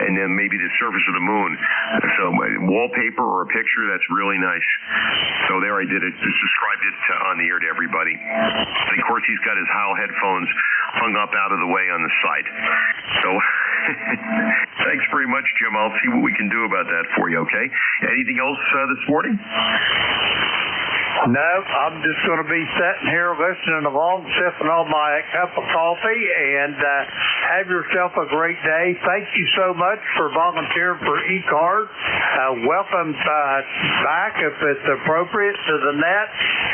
A: and then maybe the surface of the moon. So wallpaper or a picture, that's really nice. So there I did it, just described it on the air to everybody. And of course he's got his Heil headphones hung up out of the way on the side. So thanks very much, Jim. I'll see what we can do about that for you, okay? Anything else this morning?
J: No, I'm just going to be sitting here listening along, sipping on my cup of coffee, and have yourself a great day. Thank you so much for volunteering for ECARS. Welcome back, if it's appropriate, to the net,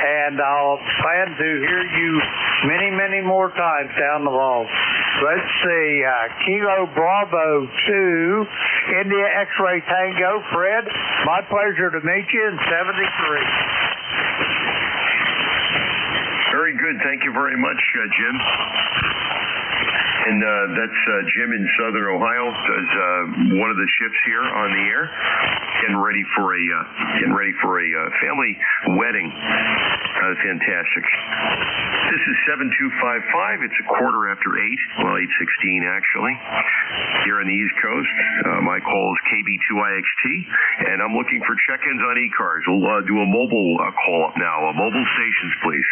J: and I'll plan to hear you many, many more times down the line. Let's see, Kilo Bravo 2, India X-Ray Tango. Fred, my pleasure to meet you in 73.
A: Very good. Thank you very much, Jim. And that's Jim in Southern Ohio. Does one of the shifts here on the air, getting ready for a family wedding. Fantastic. This is 7255. It's a quarter after 8. Well, 8:16 actually. Here on the East Coast. My call is KB2IXT, and I'm looking for check-ins on ECARS. We'll do a mobile call up now. Mobile stations, please.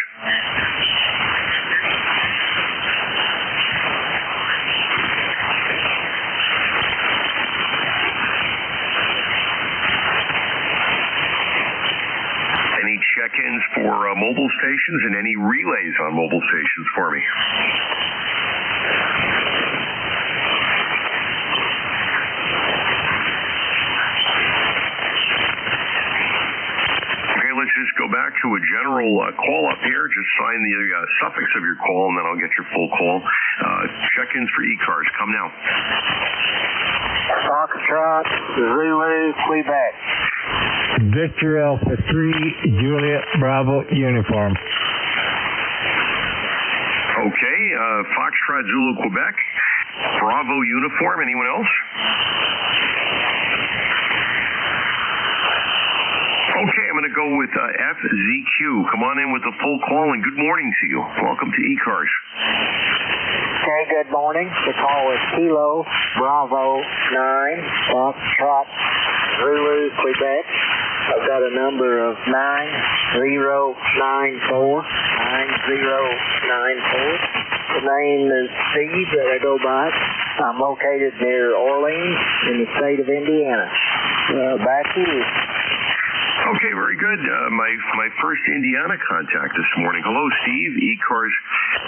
A: Any check-ins for mobile stations and any relays on mobile stations for me? Let's just go back to a general call up here. Just sign the suffix of your call, and then I'll get your full call. Check-ins for ECARS. Come now.
B: Foxtrot, Zulu, Quebec.
K: Victor Alpha 3, Juliet Bravo Uniform.
A: Okay, Foxtrot, Zulu, Quebec. Bravo Uniform. Anyone else? Okay, I'm going to go with FZQ. Come on in with the full call, and good morning to you. Welcome to ECARS.
B: Okay, good morning. The call is Kilo Bravo 9, Foxtrot, Zulu, Quebec. I've got a number of 9094. The name is Steve that I go by. I'm located near Orleans in the state of Indiana. Back to you.
A: Okay, very good. My first Indiana contact this morning. Hello, Steve. ECARS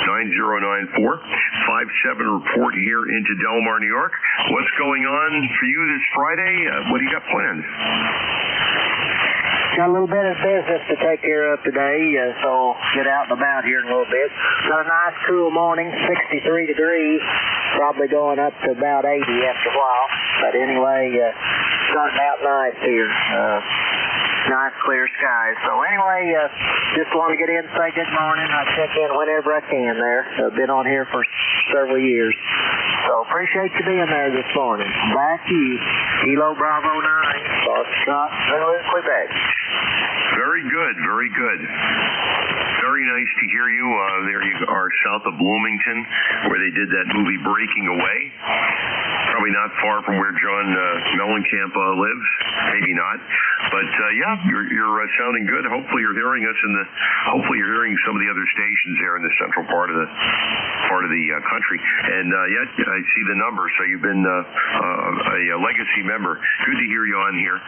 A: 9094. 57 report here into Delmar, New York. What's going on for you this Friday? What do you got planned?
B: Got a little bit of business to take care of today, so I'll get out and about here in a little bit. Got a nice cool morning, 63 degrees, probably going up to about 80 after a while. But anyway, starting out nice here. Nice clear skies. So anyway, just want to get in and say good morning. I check in whenever I can there. I've been on here for several years. So appreciate you being there this morning. Back to you. Kilo Bravo 9, Foxtrot, Quebec.
A: Very good, very good. Very nice to hear you. There you are, south of Bloomington, where they did that movie Breaking Away. Probably not far from where John Mellencamp lives. Maybe not. But yeah, you're sounding good. Hopefully you're hearing us hopefully you're hearing some of the other stations there in the central part of the country. And yeah, I see the numbers. So you've been a legacy member. Good to hear you on here.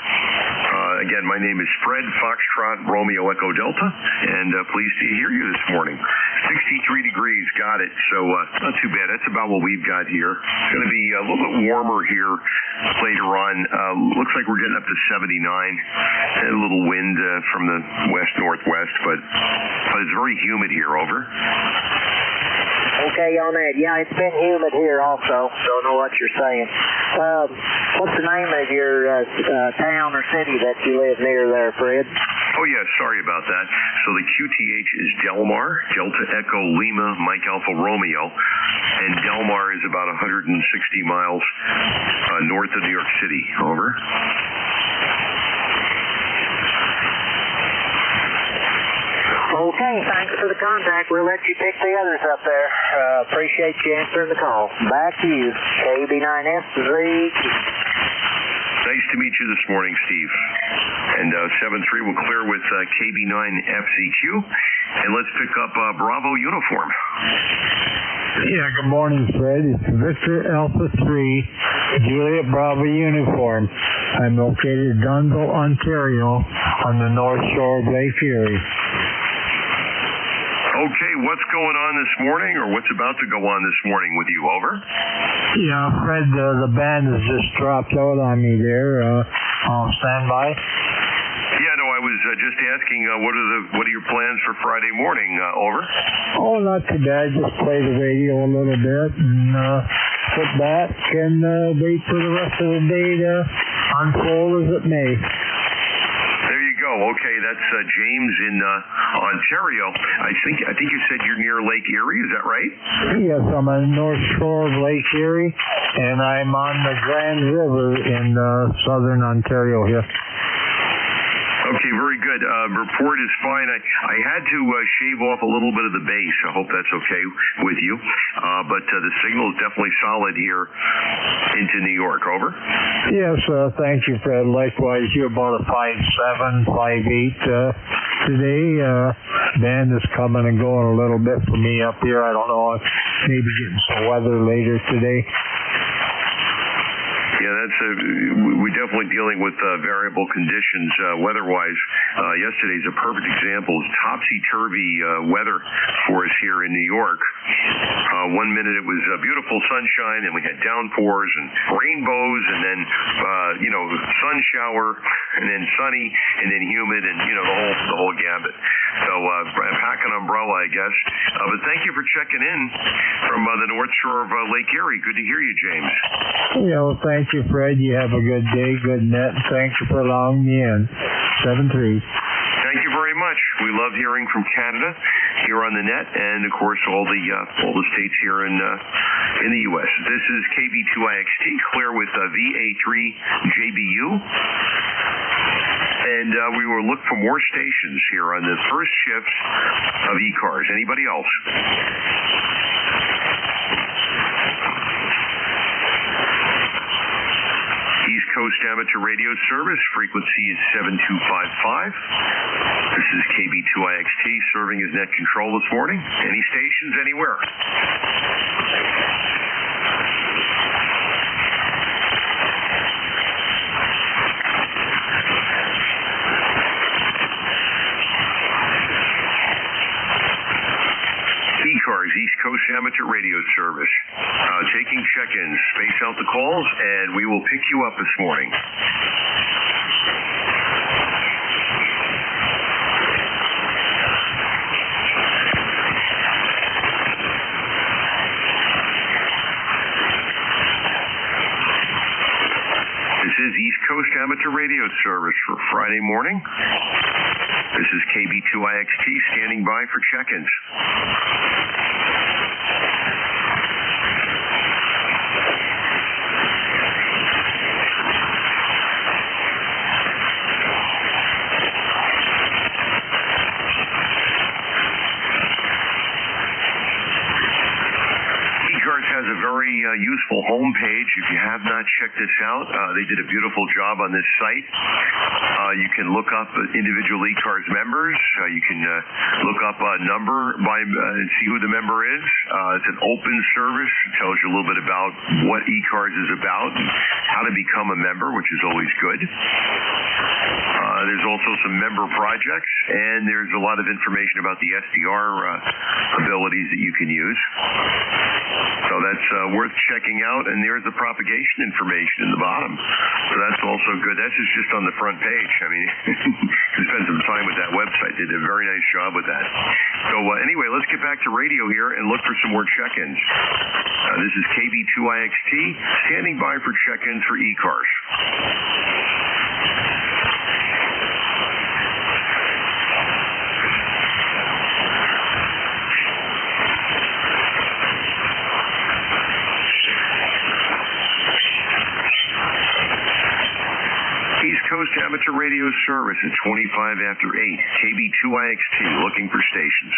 A: Again, my name is Fred, Foxtrot, Romeo Echo Delta, and pleased to hear you this morning. 63 degrees, got it. So not too bad. That's about what we've got here. It's going to be a little bit warmer here later on. Looks like we're getting up to 79. And a little wind from the west-northwest, but it's very humid here. Over.
B: Okay on that. Yeah, it's been humid here also. Don't know what you're saying. What's the name of your town or city that you live near there, Fred?
A: Oh, yeah, sorry about that. So the QTH is Delmar, Delta Echo Lima, Mike Alpha Romeo, and Delmar is about 160 miles north of New York City. Over.
B: Okay, thanks for the contact. We'll let you pick the others up there. Appreciate you answering the call. Back to you, KB9SZ.
A: Nice to meet you this morning, Steve. And 7-3 will clear with KB9FCQ. And let's pick up Bravo uniform.
K: Yeah, good morning, Fred. It's Victor Alpha 3, Juliet Bravo uniform. I'm located in Dunnville, Ontario, on the north shore of Lake Erie.
A: Okay, what's going on this morning, or what's about to go on this morning with you? Over?
K: Yeah, Fred, the band has just dropped out on me there. Stand by.
A: Yeah, no, I was just asking, what are your plans for Friday morning? Over?
K: Oh, not too bad. Just play the radio a little bit and sit back and wait for the rest of the day to unfold as it may.
A: There you go. Okay, that's James in Ontario. I think you said you're near Lake Erie. Is that right?
K: Yes, I'm on the north shore of Lake Erie, and I'm on the Grand River in southern Ontario here.
A: Okay, very good. Report is fine. I had to shave off a little bit of the bass. I hope that's okay with you. But the signal is definitely solid here into New York. Over?
K: Yes, thank you, Fred. Likewise, you're about a 5.7, 5.8 today. Band is coming and going a little bit for me up here. I don't know, maybe getting some weather later today.
A: Yeah, we're definitely dealing with variable conditions weather-wise. Yesterday's a perfect example. It's topsy-turvy weather for us here in New York. 1 minute it was beautiful sunshine, and we had downpours and rainbows, and then sun shower, and then sunny, and then humid, and the whole gambit. So pack an umbrella, I guess. But thank you for checking in from the North Shore of Lake Erie. Good to hear you, James.
K: Yeah, well, thank you, Fred. You have a good day, good net, and thank you for allowing me in. 7-3.
A: Thank you very much. We love hearing from Canada here on the net, and of course all the states here in the U.S. This is KB2IXT, clear with VA3JBU, and we will look for more stations here on the first shift of ECARS. Anybody else? East Coast Amateur Radio Service, frequency is 7255. This is KB2IXT serving as net control this morning. Any stations anywhere? ECARS, East Coast Amateur Radio Service. Taking check-ins. Space out the calls, and we will pick you up this morning. This is East Coast Amateur Radio Service for Friday morning. This is KB2IXT standing by for check-ins. Has a very useful homepage. If you have not checked this out, they did a beautiful job on this site. You can look up individual ECARS members. You can look up a number and see who the member is. It's an open service. It tells you a little bit about what ECARS is about and how to become a member, which is always good. There's also some member projects, and there's a lot of information about the SDR abilities that you can use. So that's worth checking out, and there's the propagation information in the bottom. So that's also good. That's just on the front page. I mean, you spend some time with that website. They did a very nice job with that. So anyway, let's get back to radio here and look for some more check-ins. This is KB2IXT, standing by for check-ins for ECARS. East Coast Amateur Radio Service at 25 after 8. KB2IXT looking for stations.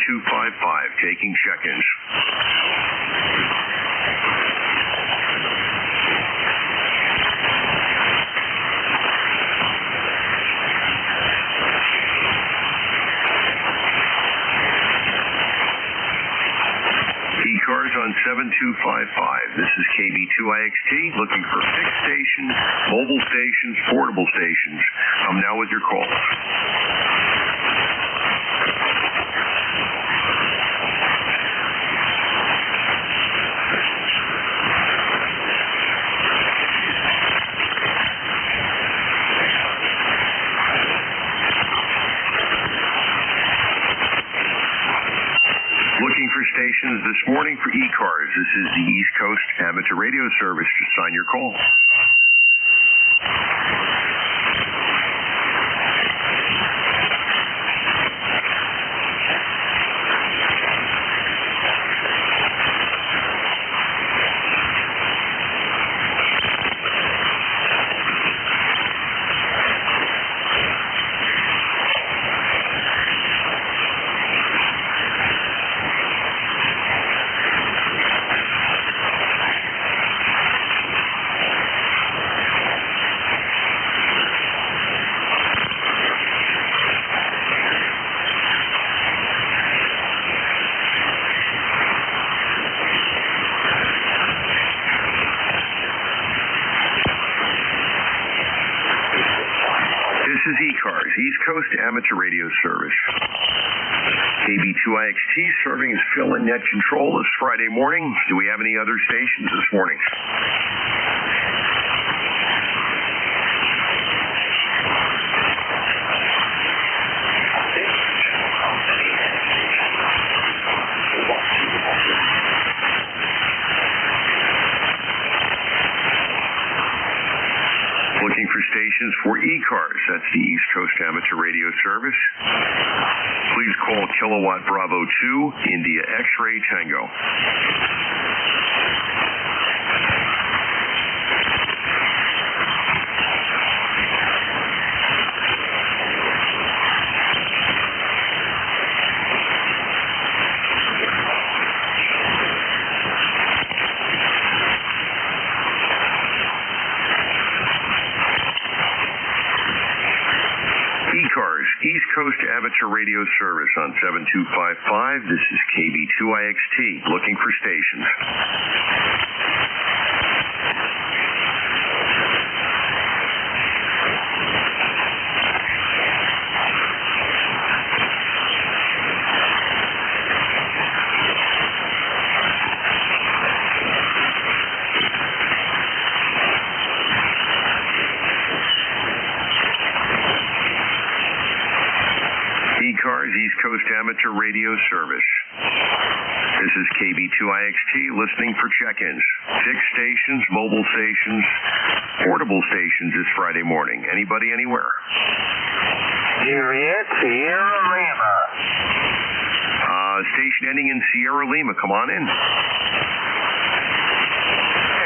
A: 7255, taking check-ins. ECARS on 7255. This is KB2IXT, looking for fixed stations, mobile stations, portable stations. I'm now with your calls. Looking for stations this morning for ECARS. This is the East Coast Amateur Radio Service. Just sign your call. This is ECARS, East Coast Amateur Radio Service. KB2IXT serving as fill-in net control this Friday morning. Do we have any other stations this morning? Looking for stations for ECARS. That's the East Coast Amateur Radio Service. Please call Kilowatt Bravo 2, India X-Ray Tango. ECARS, East Coast Amateur Radio Service on 7255. This is KB2IXT, looking for stations. ECARS, East Coast Amateur Radio Service. This is KB2IXT, listening for check-ins. Fixed stations, mobile stations, portable stations this Friday morning. Anybody, anywhere?
L: Juliet, Sierra Lima.
A: Station ending in Sierra Lima. Come on in.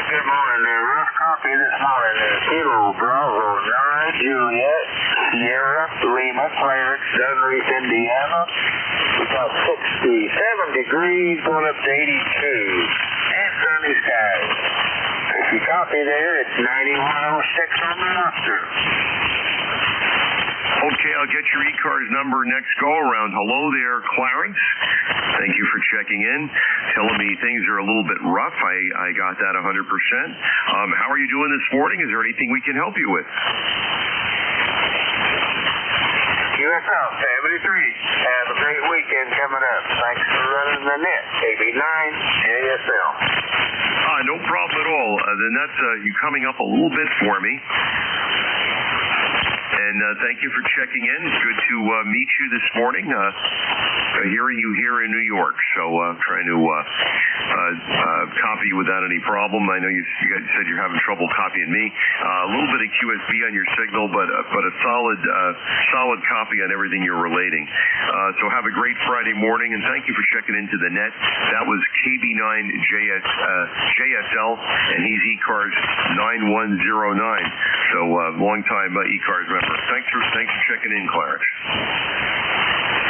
L: Good morning there. Rough copy this morning there. Kilo Bravo 9, Juliet, Sierra Lima, Clarence, Dunreef, Indiana. We got 67 degrees going up to 82. And sunny skies. If you copy there, it's 9106 on the roster.
A: Okay, I'll get your ECARS number next go-around. Hello there, Clarence. Thank you for checking in. Telling me things are a little bit rough. I got that 100%. How are you doing this morning? Is there anything we can help you with?
L: USL 73. Have a great weekend coming up. Thanks for running the net. KB9 ASL.
A: No problem at all. The net's you coming up a little bit for me. And thank you for checking in. It's good to meet you this morning. Hearing you here in New York, so trying to copy you without any problem. I know you guys said you're having trouble copying me. A little bit of QSB on your signal, but a solid copy on everything you're relating. So have a great Friday morning, and thank you for checking into the net. That was KB9JSL, and he's ECARS 9109. So long time ECARS member. Thanks for checking in, Clarence.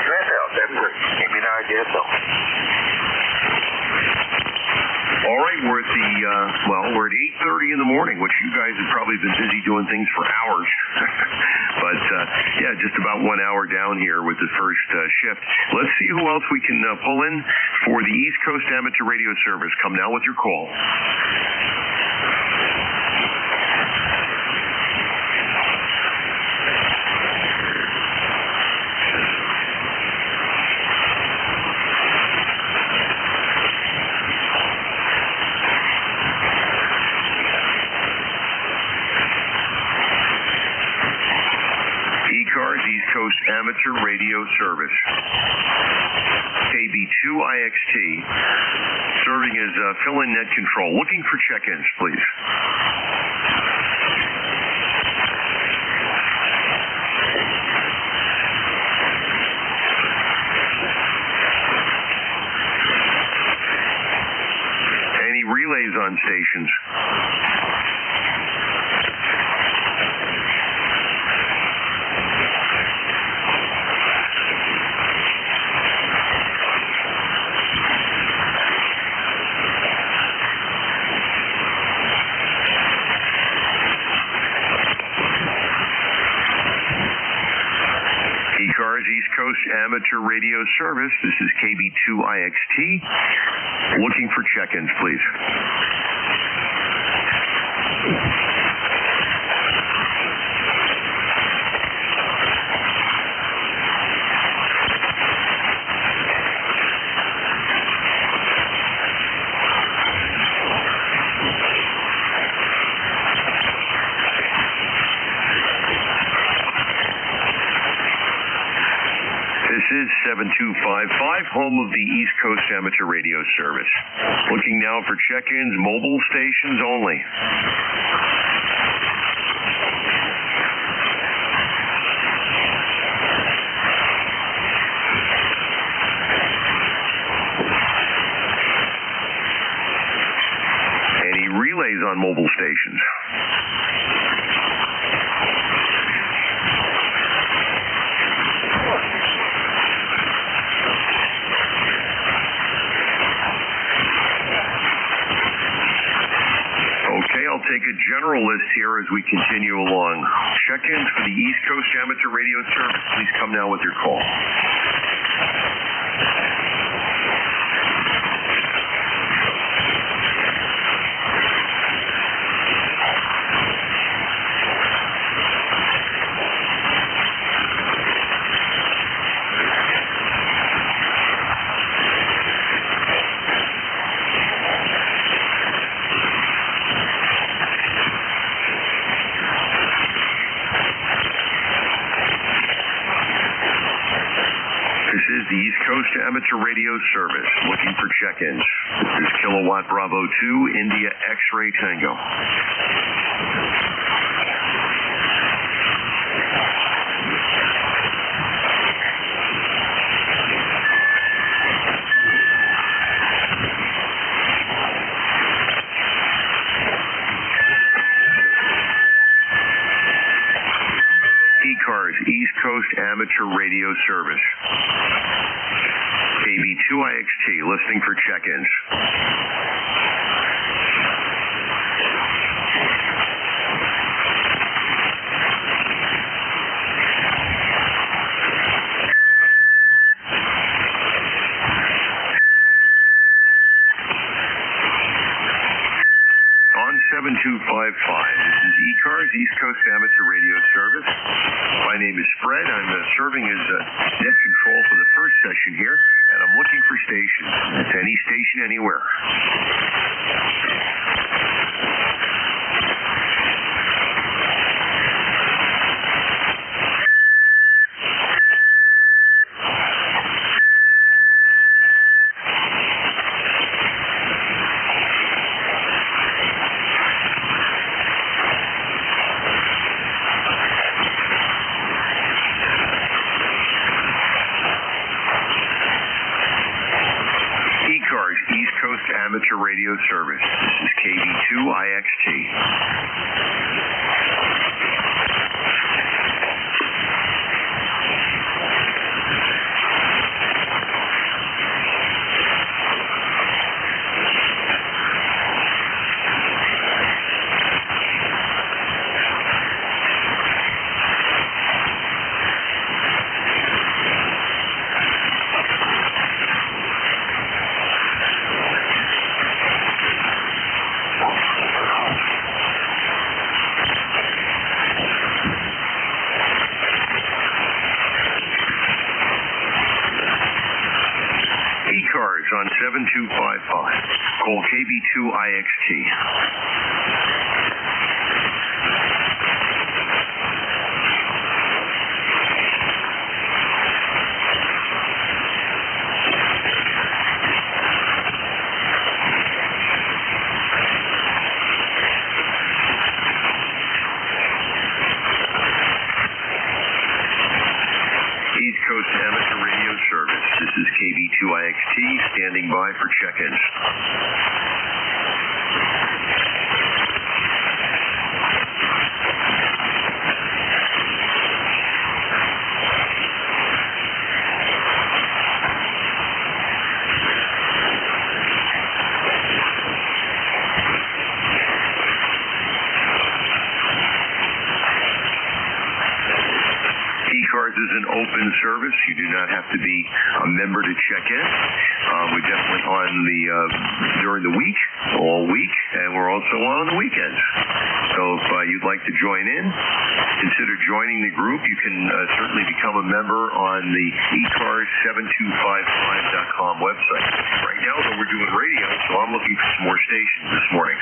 L: USL Maybe not yet, though.
A: All right, we're at we're at 8:30 in the morning, which you guys have probably been busy doing things for hours. But, just about 1 hour down here with the first shift. Let's see who else we can pull in for the East Coast Amateur Radio Service. Come now with your call. ECARS, East Coast Amateur Radio Service. KB2IXT, serving as fill-in net control. Looking for check-ins, please. Any relays on stations? ECARS, East Coast Amateur Radio Service. This is KB2IXT. Looking for check-ins, please. This is 7255, home of the East Coast Amateur Radio Service. Looking now for check-ins, mobile stations only. Any relays on mobile stations? I'll take a general list here as we continue along. Check-ins for the East Coast Amateur Radio Service. Please come now with your call. This is the East Coast Amateur Radio Service. Looking for check-ins. This is Kilowatt Bravo 2, India X-Ray Tango. ECARS, East Coast Amateur Radio Service. KB2IXT, listening for check-ins. On 7255, this is ECARS, East Coast Amateur Radio Service. My name is Fred. I'm serving as net control for the first session here, and I'm looking for stations. It's any station anywhere. ECARS, East Coast Amateur Radio Service. This is KB2IXT. 7255. Call KB2IXT. East Coast Amateur Radio Service. This is KB2IXT, standing by for check-ins. ECARS is an open service. You do not have to be a member to check in. We're definitely on during the week, all week, and we're also on the weekends. So if you'd like to join in, consider joining the group. You can certainly become a member on the ECARS7255.com website. Right now, though, we're doing radio, so I'm looking for some more stations this morning.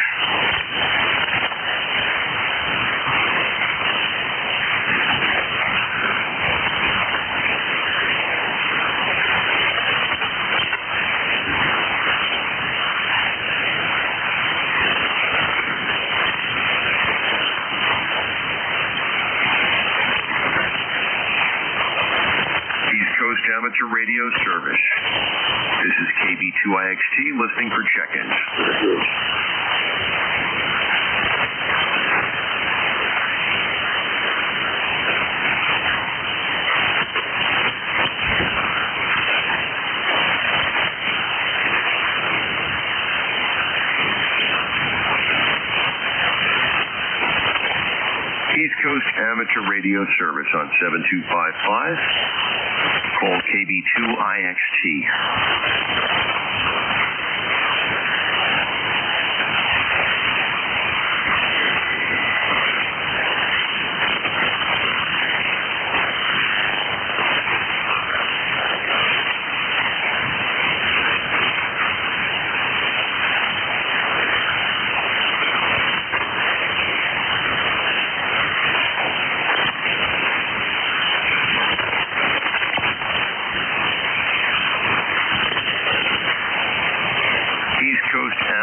A: Amateur Radio Service. This is KB2IXT, listening for check-ins. East Coast Amateur Radio Service on 7255. Call KB2IXT.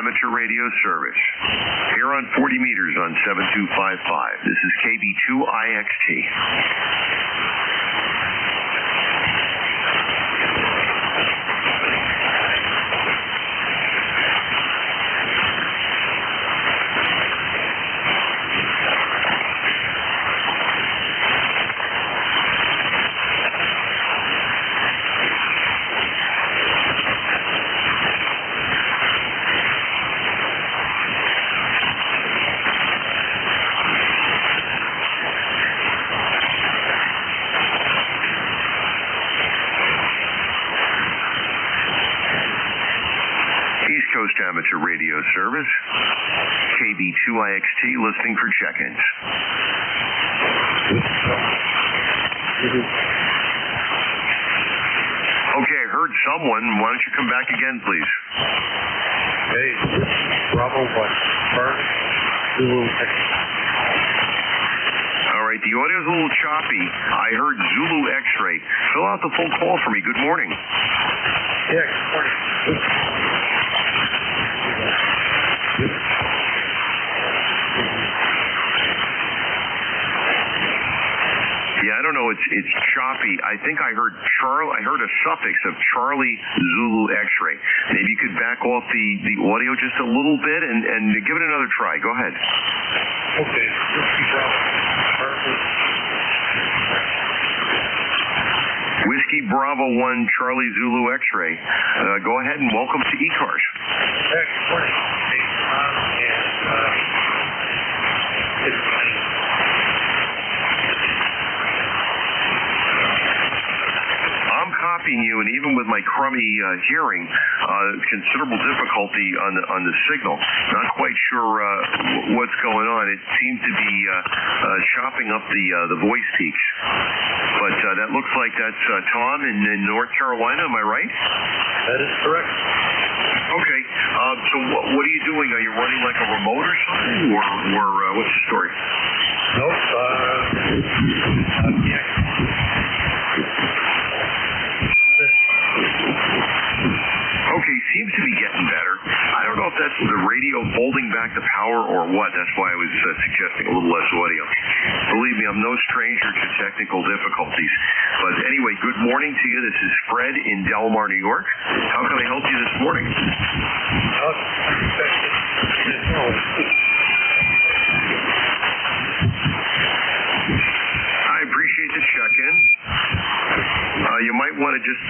A: Amateur Radio Service. Here on 40 meters on 7255. This is KB2IXT. Coast Amateur Radio Service, KB2IXT, listening for check-ins. Okay, I heard someone. Why don't you come back again, please?
M: Hey, Bravo 1, Burn, Zulu X-ray.
A: All right, the audio's a little choppy. I heard Zulu X-ray. Fill out the full call for me. Good morning.
M: Yeah, good morning.
A: Yeah, I don't know. It's choppy. I think I heard a suffix of Charlie Zulu X-ray. Maybe you could back off the audio just a little bit and give it another try. Go ahead.
M: Okay.
A: Whiskey Bravo 1, Charlie Zulu X-ray. Go ahead and welcome to ECARS.
M: Hey, good morning. Hey,
A: I'm copying you, and even with my crummy hearing, considerable difficulty on the signal. Not quite sure what's going on. It seems to be chopping up the voice peaks. But that looks like that's Tom in North Carolina. Am I right?
M: That is correct.
A: So what are you doing? Are you running like a remote or something, or what's the story?
M: Nope. Yeah.
A: Okay, seems to be getting better. I don't know if that's the radio holding back the power or what. That's why I was suggesting a little less audio. Believe me, I'm no stranger to technical difficulties. But anyway, good morning to you. This is Fred in Delmar, New York. How can I help you this morning? I appreciate the check-in. You might want to just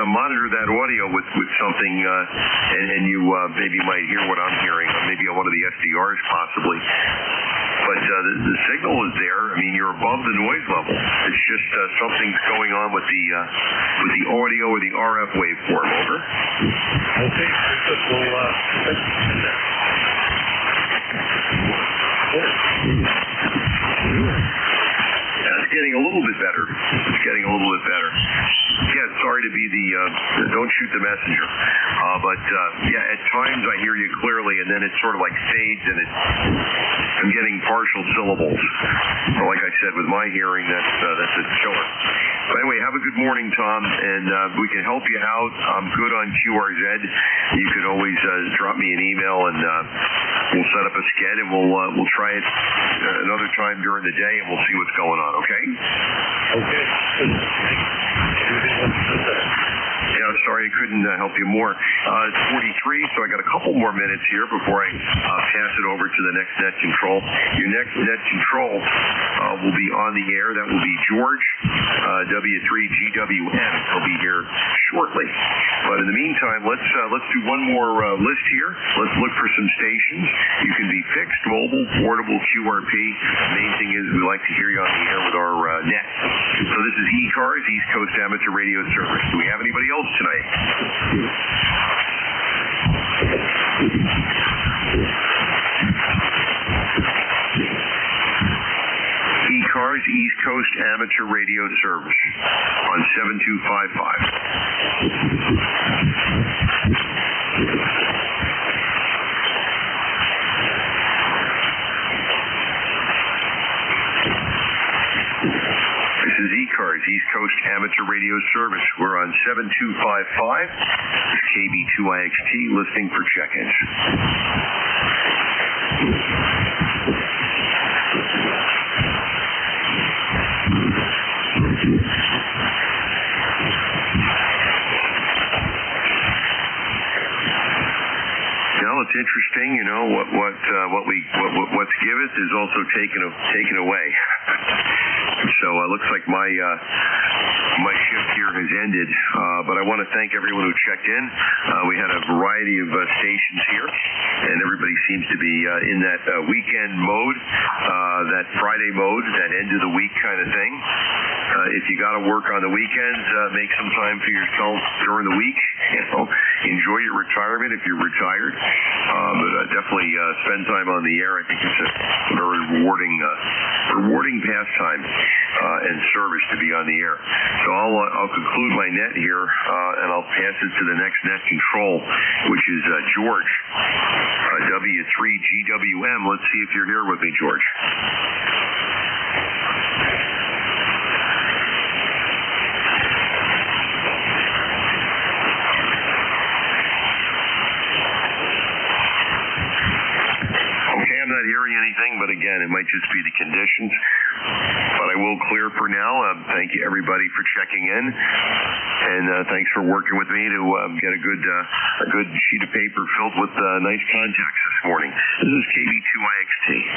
A: monitor that audio with something, and you maybe might hear what I'm hearing, or maybe on one of the SDRs possibly. But the signal is there. I mean, you're above the noise level. It's just something's going on with the audio or the RF waveform. Over.
M: Okay,
A: It's getting a little bit better. It's getting a little bit better. Yeah, sorry to be the don't shoot the messenger. But yeah, at times I hear you clearly, and then it sort of like fades, and I'm getting partial syllables. So like I said, with my hearing, that's a killer. But anyway, have a good morning, Tom, and we can help you out. I'm good on QRZ. You can always drop me an email, and we'll set up a sked, and we'll try it another time during the day, and we'll see what's going on. Okay?
M: Okay.
A: Yeah, I'm sorry I couldn't help you more. It's 43, so I got a couple more minutes here before I pass it over to the next net control. Your next net control will be on the air. That will be George, W3GWM. He'll be here shortly. But in the meantime, let's do one more list here. Let's look for some stations. You can be fixed, mobile, portable, QRP. The main thing is we like to hear you on the air with our net. So this is ECARS, East Coast Amateur Radio Service. Do we have anybody else tonight? ECARS, East Coast Amateur Radio Service on 7255. This is ECARS, East Coast Amateur Radio Service. We're on 7255. This is KB2IXT, listening for check-ins. Well, it's interesting, you know, what's given is also taken away. So it looks like my shift here has ended, but I want to thank everyone who checked in. We had a variety of stations here, and everybody seems to be in that weekend mode, that Friday mode, that end of the week kind of thing. If you got to work on the weekends, make some time for yourself during the week. You know, enjoy your retirement if you're retired, but definitely spend time on the air. I think it's a very rewarding pastime and service to be on the air. So I'll conclude my net here, and I'll pass it to the next net control, which is George, W3GWM. Let's see if you're here with me, George. I'm not hearing anything, but again, it might just be the conditions. But I will clear for now. Thank you, everybody, for checking in, and thanks for working with me to get a good sheet of paper filled with nice contacts this morning. This is KB2IXT.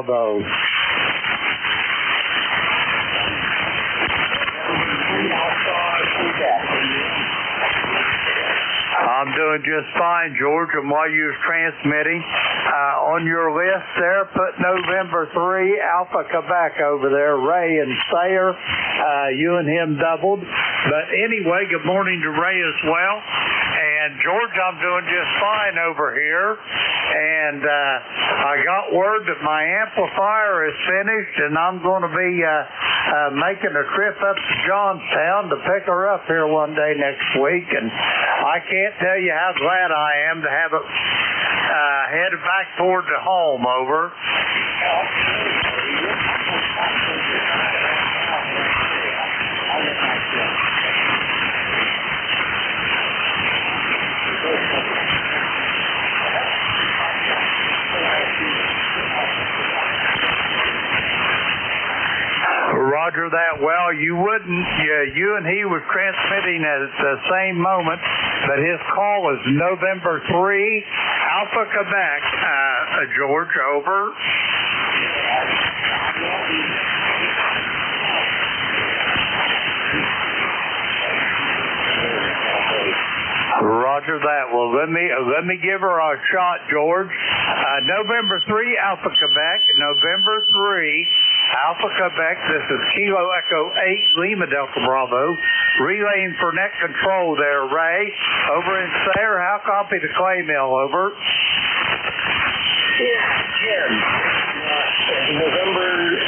J: Bravo. I'm doing just fine, George, and while you was transmitting, on your list there, put November 3, Alpha Quebec over there, Ray and Sayer, you and him doubled. But anyway, good morning to Ray as well. And George, I'm doing just fine over here. And I got word that my amplifier is finished, and I'm going to be making a trip up to Johnstown to pick her up here one day next week. And I can't tell you how glad I am to have it headed back toward the home, over. Roger that. Well, you and he was transmitting at the same moment, but his call is November 3, Alpha Quebec, George, over. Roger that. Well, let me give her a shot, George. November 3, Alpha Quebec. November 3, Alpha Quebec. This is Kilo Echo 8, Lima Delta Bravo. Relaying for net control there, Ray. Over in Sayre, how copy the clay mill, over?
L: Yeah, Jim. November 3,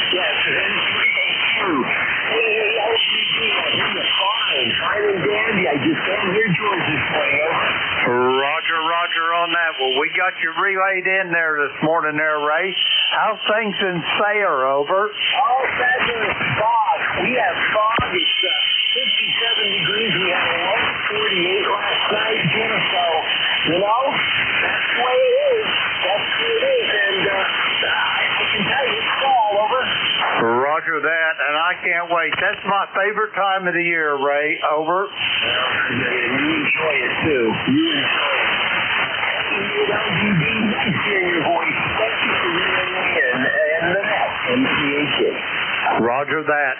L: fine and dandy. I just can't hear George this morning, over.
J: Roger on that. Well, we got you relayed in there this morning there, Ray. How's things in Sayre, over?
L: Oh, fabulous fog. We have fog. It's 57 degrees. We had a low of 48 last night, Jim. So, you know, that's the way it is. That's the way it is. And I can tell you, it's fall, over.
J: Roger that, and I can't wait. That's my favorite time of the year, Ray, over.
L: And you enjoy it, too. You enjoy it. You know, nice hearing your voice. Thank you for relaying in and the net and the
J: Roger that.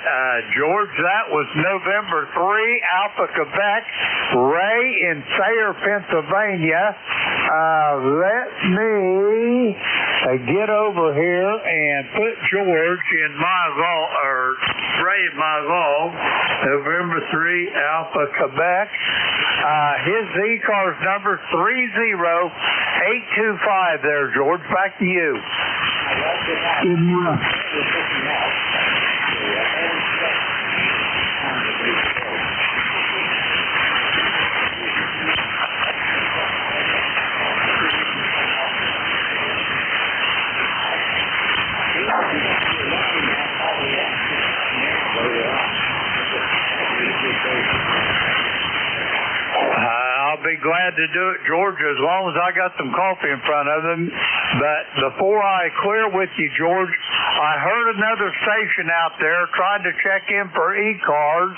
J: George, that was November 3, Alpha Quebec, Ray in Sayre, Pennsylvania. Let me get over here and put George in my vault, or Ray in my vault. November 3, Alpha Quebec. His ECARS number 30825 there, George. Back to you. I'll be glad to do it, George, as long as I got some coffee in front of him. But before I clear with you, George, I heard another station out there trying to check in for ECARS.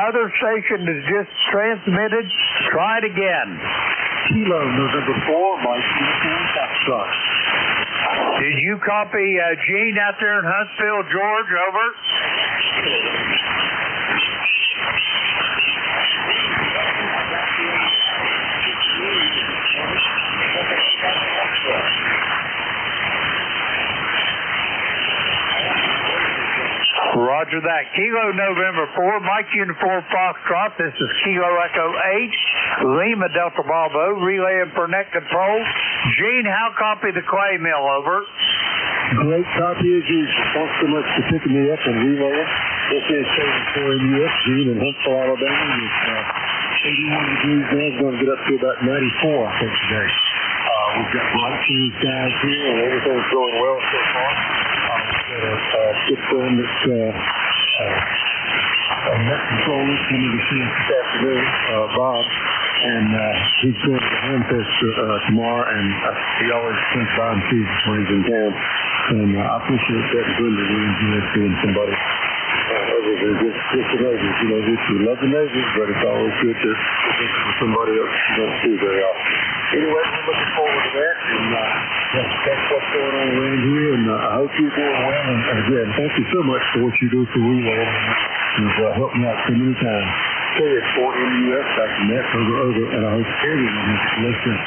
J: Other station is just transmitted. Try it again.
G: Kilo, November 4, Mike, Foxtrot.
J: Did you copy Gene out there in Huntsville, George? Over. Roger that. Kilo November 4, Mike Uniform Foxtrot. This is Kilo Echo 8, Lima Delta Bravo, relaying for net control. Gene, how copy the clay mill, over?
G: Great copy as usual. Thanks so much for picking me up and relaying. This is 74NUS, Gene in Huntsville, Alabama. It's 81 degrees now. It's going to get up to about 94, I think, today. We've got light change guys here, and everything's going well so far. We've got a good friend that's a net controller coming to see us this afternoon, Bob, and he's going to the Hamfest tomorrow, and he always comes by and sees us when he's in town. And I appreciate that. It's really, really enjoy seeing somebody other than just the neighbors. You know, we love the neighbors, but it's always good to visit with somebody else you don't see very often.
B: anyway, we're looking forward to that, and that's what's going on around here, and I hope you're doing well. And again, thank you so much for what you do for Relay. You've helped me out so many times. Okay, it's for NJ2US, Dr. Metz, over, and I hope everyone is listening.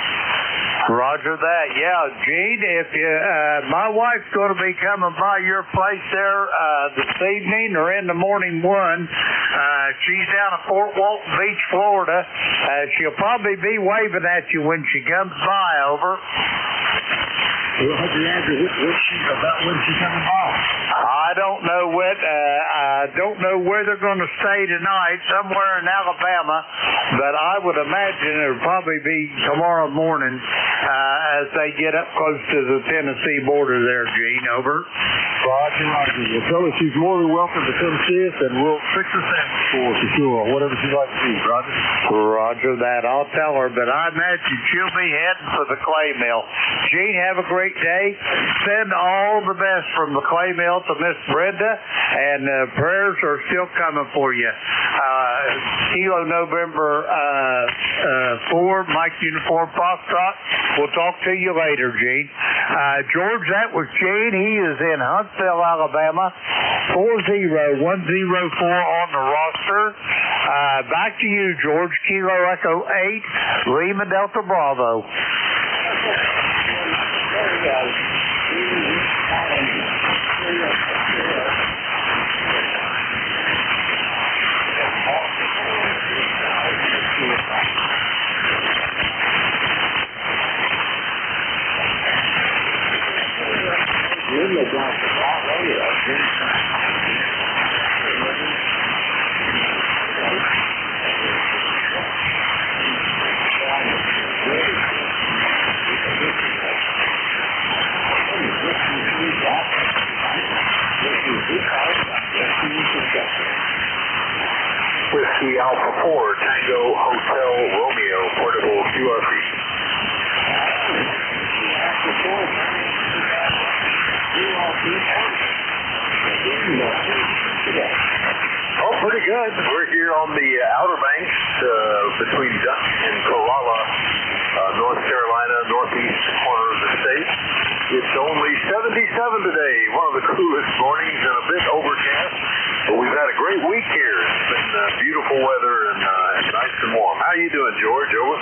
J: Roger that. Yeah, Gene, if you, my wife's going to be coming by your place there this evening or in the morning one. She's down at Fort Walton Beach, Florida. She'll probably be waving at you when she comes by, over.
B: Well, about when she's coming by?
J: I don't know what. I don't know where they're going to stay tonight. Somewhere in Alabama, but I would imagine it'll probably be tomorrow morning as they get up close to the Tennessee border. There, Gene. Over.
B: Roger. Well, tell her she's more than welcome to come see us, and we'll fix her sandwich for her for sure. Whatever she likes to eat. Roger.
J: Roger that. I'll tell her, but I imagine she'll be heading for the clay mill. Gene, have a great day. Send all the best from the clay mill to Miss Brenda, and prayers are still coming for you. Kilo November 4, Mike Uniform Foxtrot. We'll talk to you later, Gene. George, that was Gene. He is in Huntsville, Alabama. 40104 on the roster. Back to you, George. Kilo Echo 8, Lima Delta Bravo.
D: Whiskey Alpha 4, Tango Hotel Romeo, portable QRP. Oh, pretty good. We're here on the Outer Banks between Duck and Corolla, North Carolina, northeast corner of the state. It's only 77 today, one of the coolest mornings and a bit overcast. But we've had a great week here. It's been beautiful weather and nice and warm. How you doing, George? Over.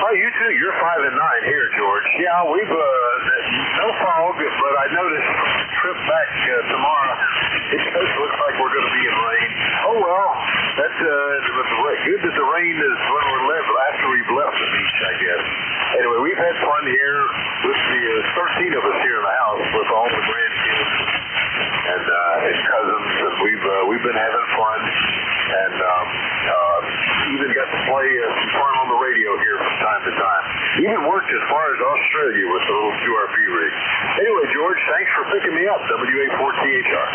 D: Oh, you too. You're 5 and 9 here, George. Yeah, we've no fog, but I noticed from the trip back tomorrow, it does look like we're going to be in rain. Oh well, that's good that the rain is when we're after we've left the beach, I guess. Anyway, we've had fun here with the 13 of us here in the house with all the grandkids and cousins, and we've been having fun, and even got to play some fun on the radio here from time to time. Even worked as far as Australia with the little QRP rig. Anyway, George, thanks for picking me up. WA4THR.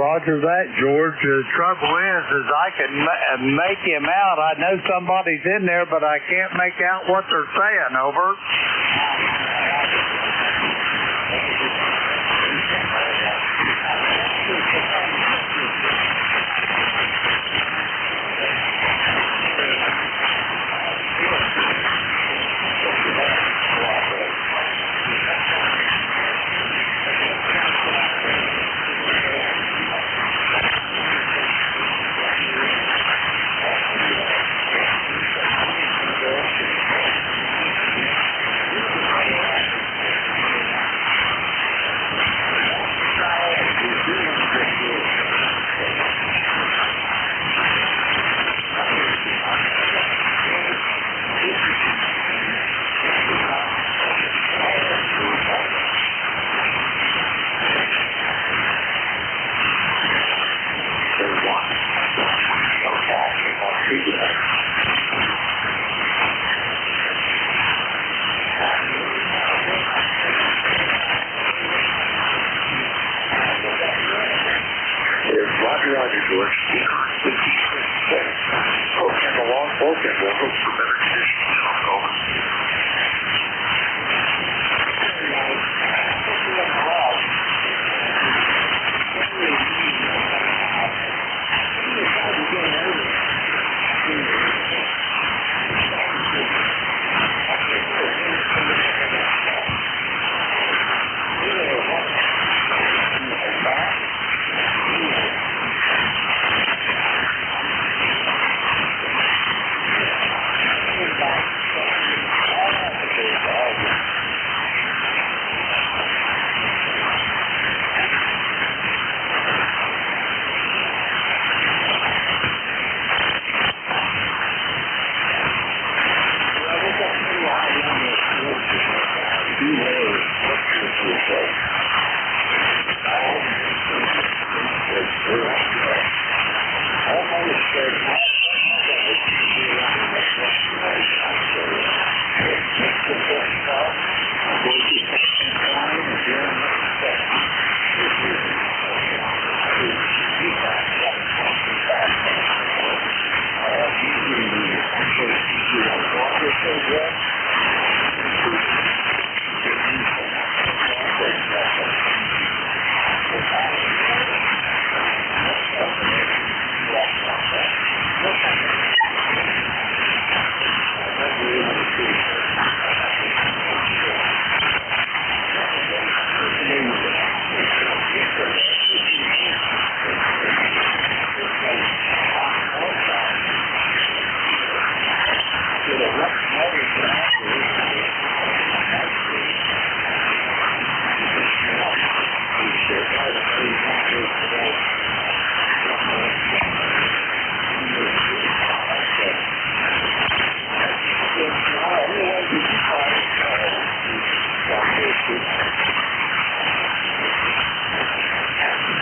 J: Roger that, George. The trouble is I can make him out. I know somebody's in there, but I can't make out what they're saying. Over.
L: Roger, George. Okay, the long focus. We'll hope for better conditions. Over.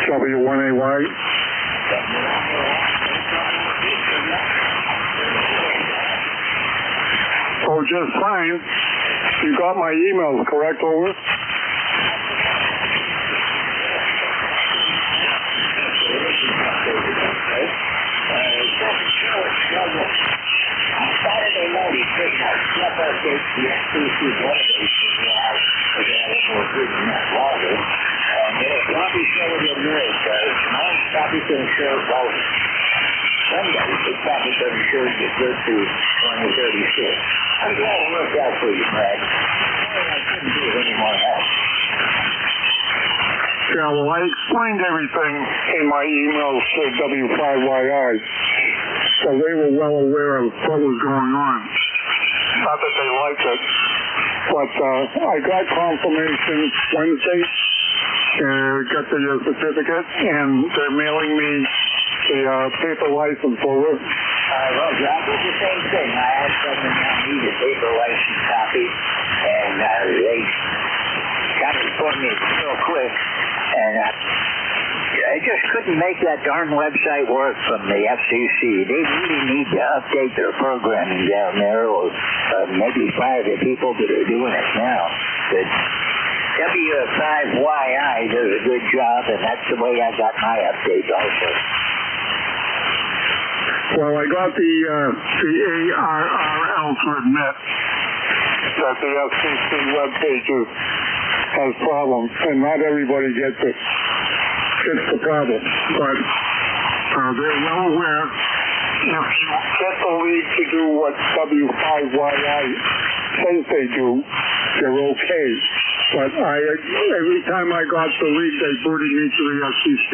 N: W1AY. Oh, just fine. You got my emails, correct, over?
L: Saturday night, he said, step up against the SPC database we have available in that logger. And it'll probably show it in there, so tomorrow's probably going to show both. Sunday, it's probably going to show you good through 2036. I'm glad it worked out for you, Brad. I couldn't do it any more help.
N: Yeah, well, I explained everything in my emails to W5YI, so they were well aware of what was going on. Not that they liked it, but I got confirmation Wednesday, got the certificate, and they're mailing me the paper license over.
L: Well, John, did the same thing. I asked them and I need a paper license copy, and they got it for me real quick, and I just couldn't make that darn website work from the FCC. They really need to update their programming down there, or maybe fire the people that are doing it now. The W5YI does a good job, and that's the way I got my update also.
N: Well, I got the ARRL to admit that the FCC webpage has problems, and not everybody gets it. It's the problem, but they're well aware. If you get the league to do what W5YI says they do, they're okay. But every time I got the league, they booted me to the FCC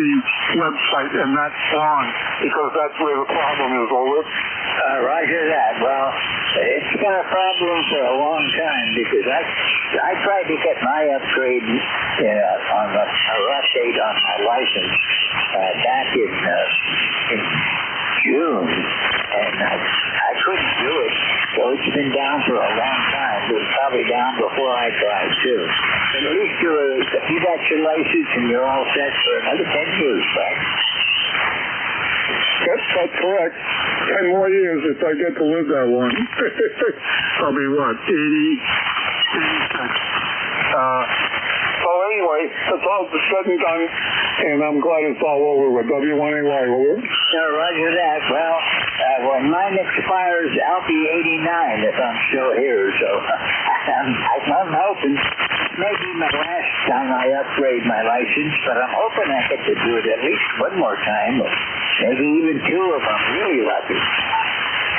N: website, and that's wrong, because that's where the problem is, over.
L: Roger that. Well, it's been a problem for a long time, because I tried to get my upgrade on a update on my license back in June, and I couldn't do it. So it's been down for a long time. It was probably down before I tried too. But at least you got your license and you're all set for another 10 years, right?
N: That's correct. 10 more years if I get to live that long. I'll be what, 86. So anyway, it's all said and done, and I'm glad it's all over with W1AY, over.
L: Roger that. Well, when mine expires, I'll be 89 if I'm still here, so I'm hoping maybe my last time I upgrade my license, but I'm hoping I get to do it at least one more time, or maybe even two if I'm really lucky.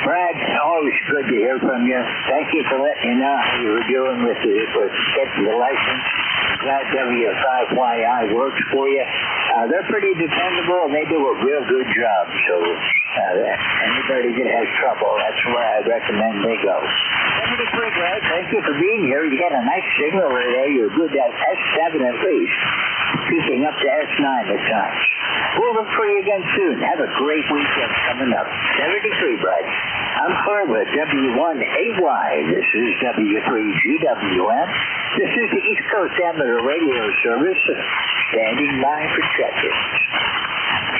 L: Brad, always good to hear from you. Thank you for letting me know how you were doing with getting the license. I'm glad W5YI works for you. They're pretty dependable, and they do a real good job. So anybody that has trouble, that's where I recommend they go. Brad, thank you for being here. You got a nice signal there. You're good at S7 at least. Peaking up to S9 at times. We'll look for you again soon. Have a great weekend coming up. 73, Brad. I'm Claire with W1AY. This is W3GWM. This is the East Coast Amateur Radio Service, standing by for check-in.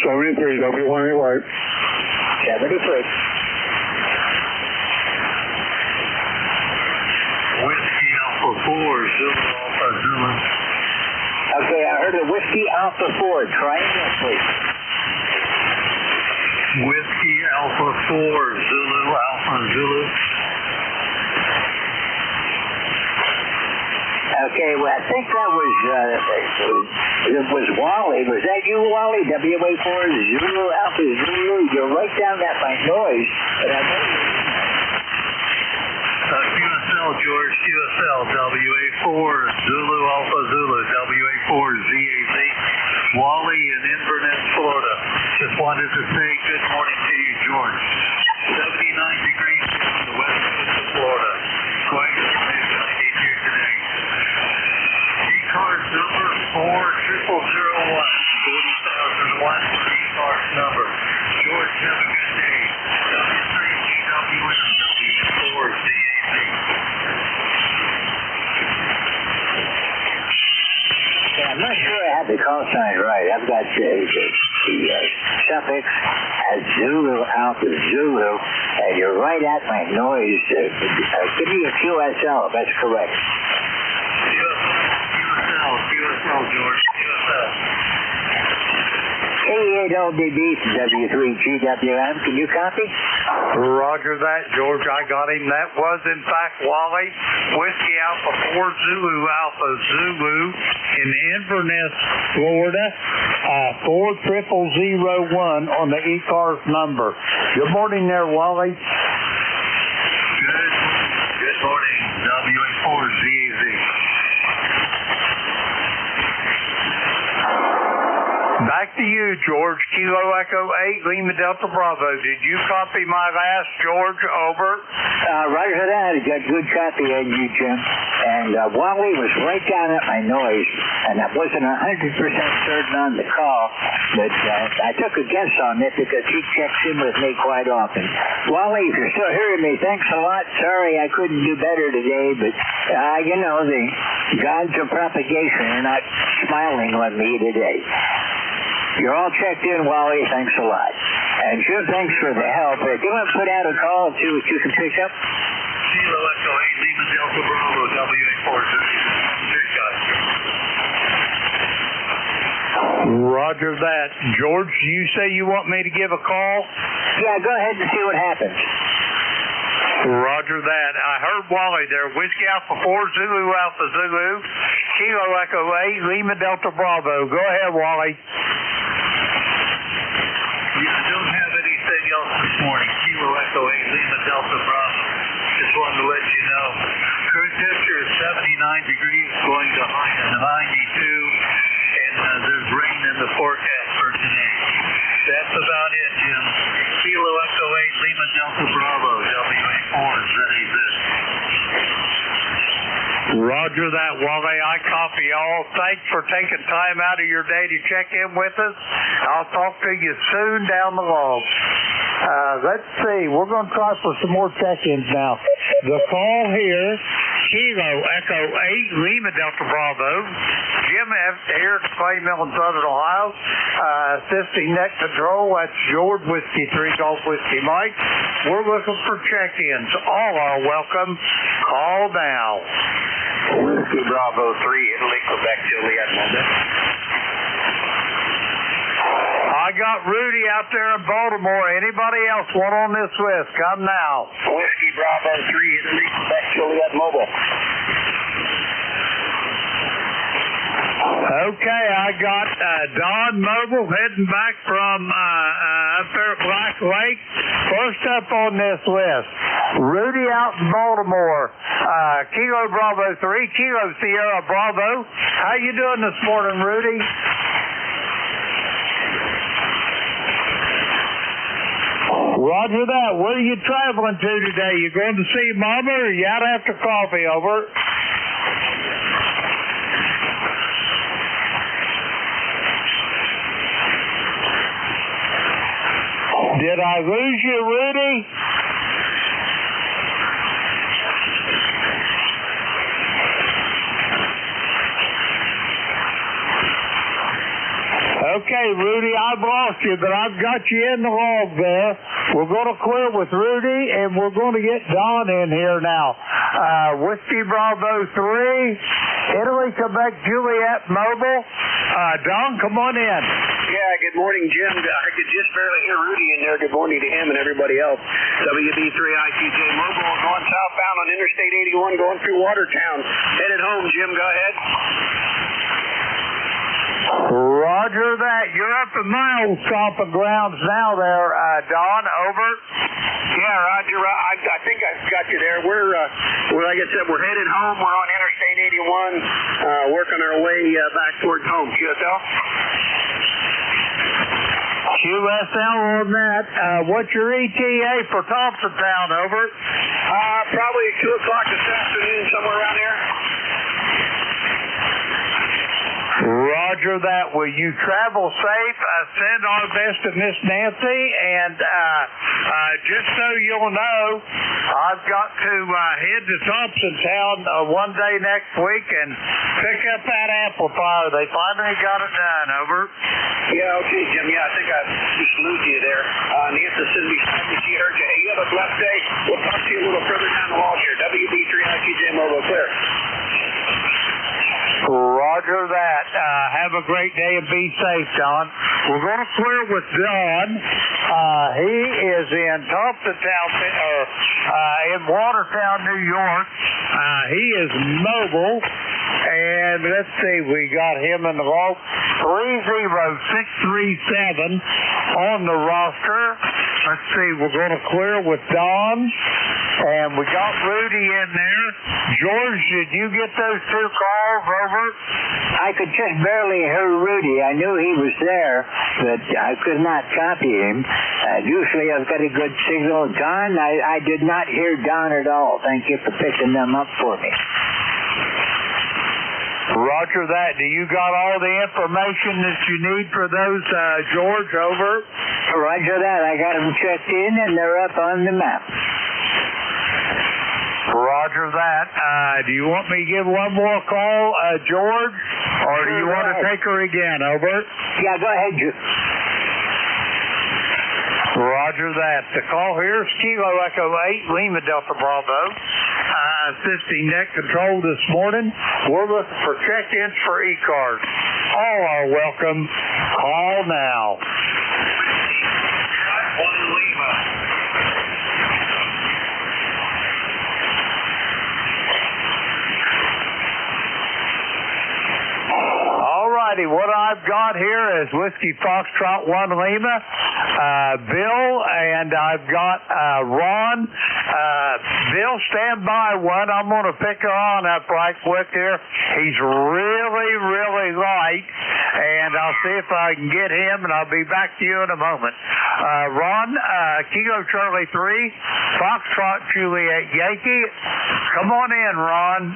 N: 73, W1AY.
L: 73. Whiskey Alpha 4, Zulu Alpha Zulu. Okay, I heard a Whiskey Alpha 4. Try again, please. Whiskey Alpha 4, Zulu Alpha Zulu. Okay, well, I think that was, it was Wally. Was that you, Wally? WA4, Zulu Alpha Zulu. You're right down at my noise, but I know you're in there. QSL, George, QSL, WA4, Zulu Alpha Zulu, WA4, ZAZ, Wally in Inverness, Florida. Just wanted to say good morning to you, George. 79 degrees on the west coast of Florida. Quite mid-90s here today. ECARS number 40001, 40,001 for the ECARS number. George, have a good day. W3GWM, W4, ZAZ. I'm not sure I have the call sign right. I've got the suffix as Zulu Alpha Zulu, and you're right at my noise. Give me a QSL, that's correct. QSL, George. QSL. K8LDB from W3GWM. Can you copy?
J: Roger that, George. I got him. That was, in fact, Wally. Whiskey Alpha 4, Zulu Alpha Zulu in Inverness, Florida. 40001 on the ECARS number. Good morning there, Wally.
L: Good morning. WA4ZAZ.
J: Back to you, George. Kilo Echo 8, Lima Delta Bravo. Did you copy my last, George? Over.
L: Right for that. I got good copy of you, Jim. And Wally was right down at my noise, and I wasn't 100% certain on the call, but I took a guess on it because he checks in with me quite often. Wally, if you're still hearing me, thanks a lot. Sorry I couldn't do better today, but, you know, the gods of propagation are not smiling on me today. You're all checked in, Wally. Thanks a lot. And Jim, thanks for the help. Do you want to put out a call and see what you can pick up? Kilo Echo 8, Lima Delta Bravo, WA4. Cheers, guys.
J: Roger that. George, you say you want me to give a call?
L: Yeah, go ahead and see what happens.
J: Roger that. I heard Wally there. Whiskey Alpha 4, Zulu Alpha Zulu, Kilo Echo 8, Lima Delta Bravo. Go ahead, Wally.
O: Yeah, I don't have anything else this morning. Kilo Echo 8, Lima Delta Bravo. Just wanted to let you know. Current temperature is 79 degrees, going to high of 92, and there's rain in the forecast for today. That's about it, Jim. Kilo Echo 8, Lima Delta Bravo, WA4 is ready to
J: Roger that, Wally. I copy all. Thanks for taking time out of your day to check in with us. I'll talk to you soon down the log. Let's see. We're going to try for some more check-ins now. The call here, Kilo Echo 8, Lima Delta Bravo. Jim here at Clay Mill in Southern Ohio. Assisting net control, that's George Whiskey 3 Golf Whiskey Mike. We're looking for check-ins. All are welcome. Call now.
L: Whiskey Bravo 3, Italy, Quebec, Juliet, Monday.
J: I got Rudy out there in Baltimore. Anybody else want on this list? Come now.
L: Whiskey Bravo 3, Italy, Quebec, Juliet, Mobile.
J: Okay, I got Don Mobile heading back from up there at Black Lake. First up on this list, Rudy out in Baltimore. Kilo Bravo 3, Kilo Sierra Bravo. How you doing this morning, Rudy? Roger that. Where are you traveling to today? You going to see Mama, or you out after coffee? Over. Did I lose you, Rudy? Okay, Rudy, I've lost you, but I've got you in the log there. We're going to clear with Rudy, and we're going to get Don in here now. Whiskey Bravo 3, Italy, Quebec, Juliet, Mobile. Don, come on in.
L: Yeah, good morning, Jim. I could just barely hear Rudy in there. Good morning to him and everybody else. WB3ITJ Mobile going southbound on Interstate 81, going through Watertown. Headed home, Jim. Go ahead.
J: Roger that. You're up at my old stomping grounds now there, Don. Over.
L: Yeah, Roger. I think I've got you there. We're like I said, we're headed home. We're on Interstate 81, working our way back towards home. QSL?
J: QSL on that. What's your ETA for Thompsontown? Over.
L: Probably 2 o'clock this afternoon, somewhere around there.
J: Roger that. Will you travel safe? Send our best to Miss Nancy, and just so you'll know, I've got to head to Thompsontown one day next week and pick up that amplifier. They finally got it done. Over.
L: Yeah, okay, Jim. Yeah, I think I just lose you there. Nancy said she heard you. Hey, you have a blessed day. We'll talk to you a little further down the wall here. WB3ITJ Mobile, clear.
J: Roger that. Have a great day and be safe, Don. We're going to clear with Don. He is in Thompsontown, in Watertown, New York. He is mobile. And let's see, we got him in the log. 30637 on the roster. Let's see, we're going to clear with Don. And we got Rudy in there. George, did you get those 2 calls? Over.
L: I could just barely hear Rudy. I knew he was there, but I could not copy him. Usually I've got a good signal. Don, I did not hear Don at all. Thank you for picking them up for me.
J: Roger that. Do you got all the information that you need for those, George? Over.
L: Roger that. I got them checked in, and they're up on the map.
J: Roger that. Do you want me to give one more call, George? Or do you want to take her again? Over.
L: Yeah, go ahead,
J: Roger that. The call here is Kilo Echo 8, Lima Delta Bravo. Assisting net control this morning. We're looking for check-ins for ECARS. All are welcome. Call now. What I've got here is Whiskey Foxtrot 1 Lima, Bill, and I've got Ron. Bill, stand by one. I'm going to pick her on up right quick here. He's really, really light, and I'll see if I can get him, and I'll be back to you in a moment. Ron, Kilo Charlie 3, Foxtrot Juliet Yankee. Come on in, Ron.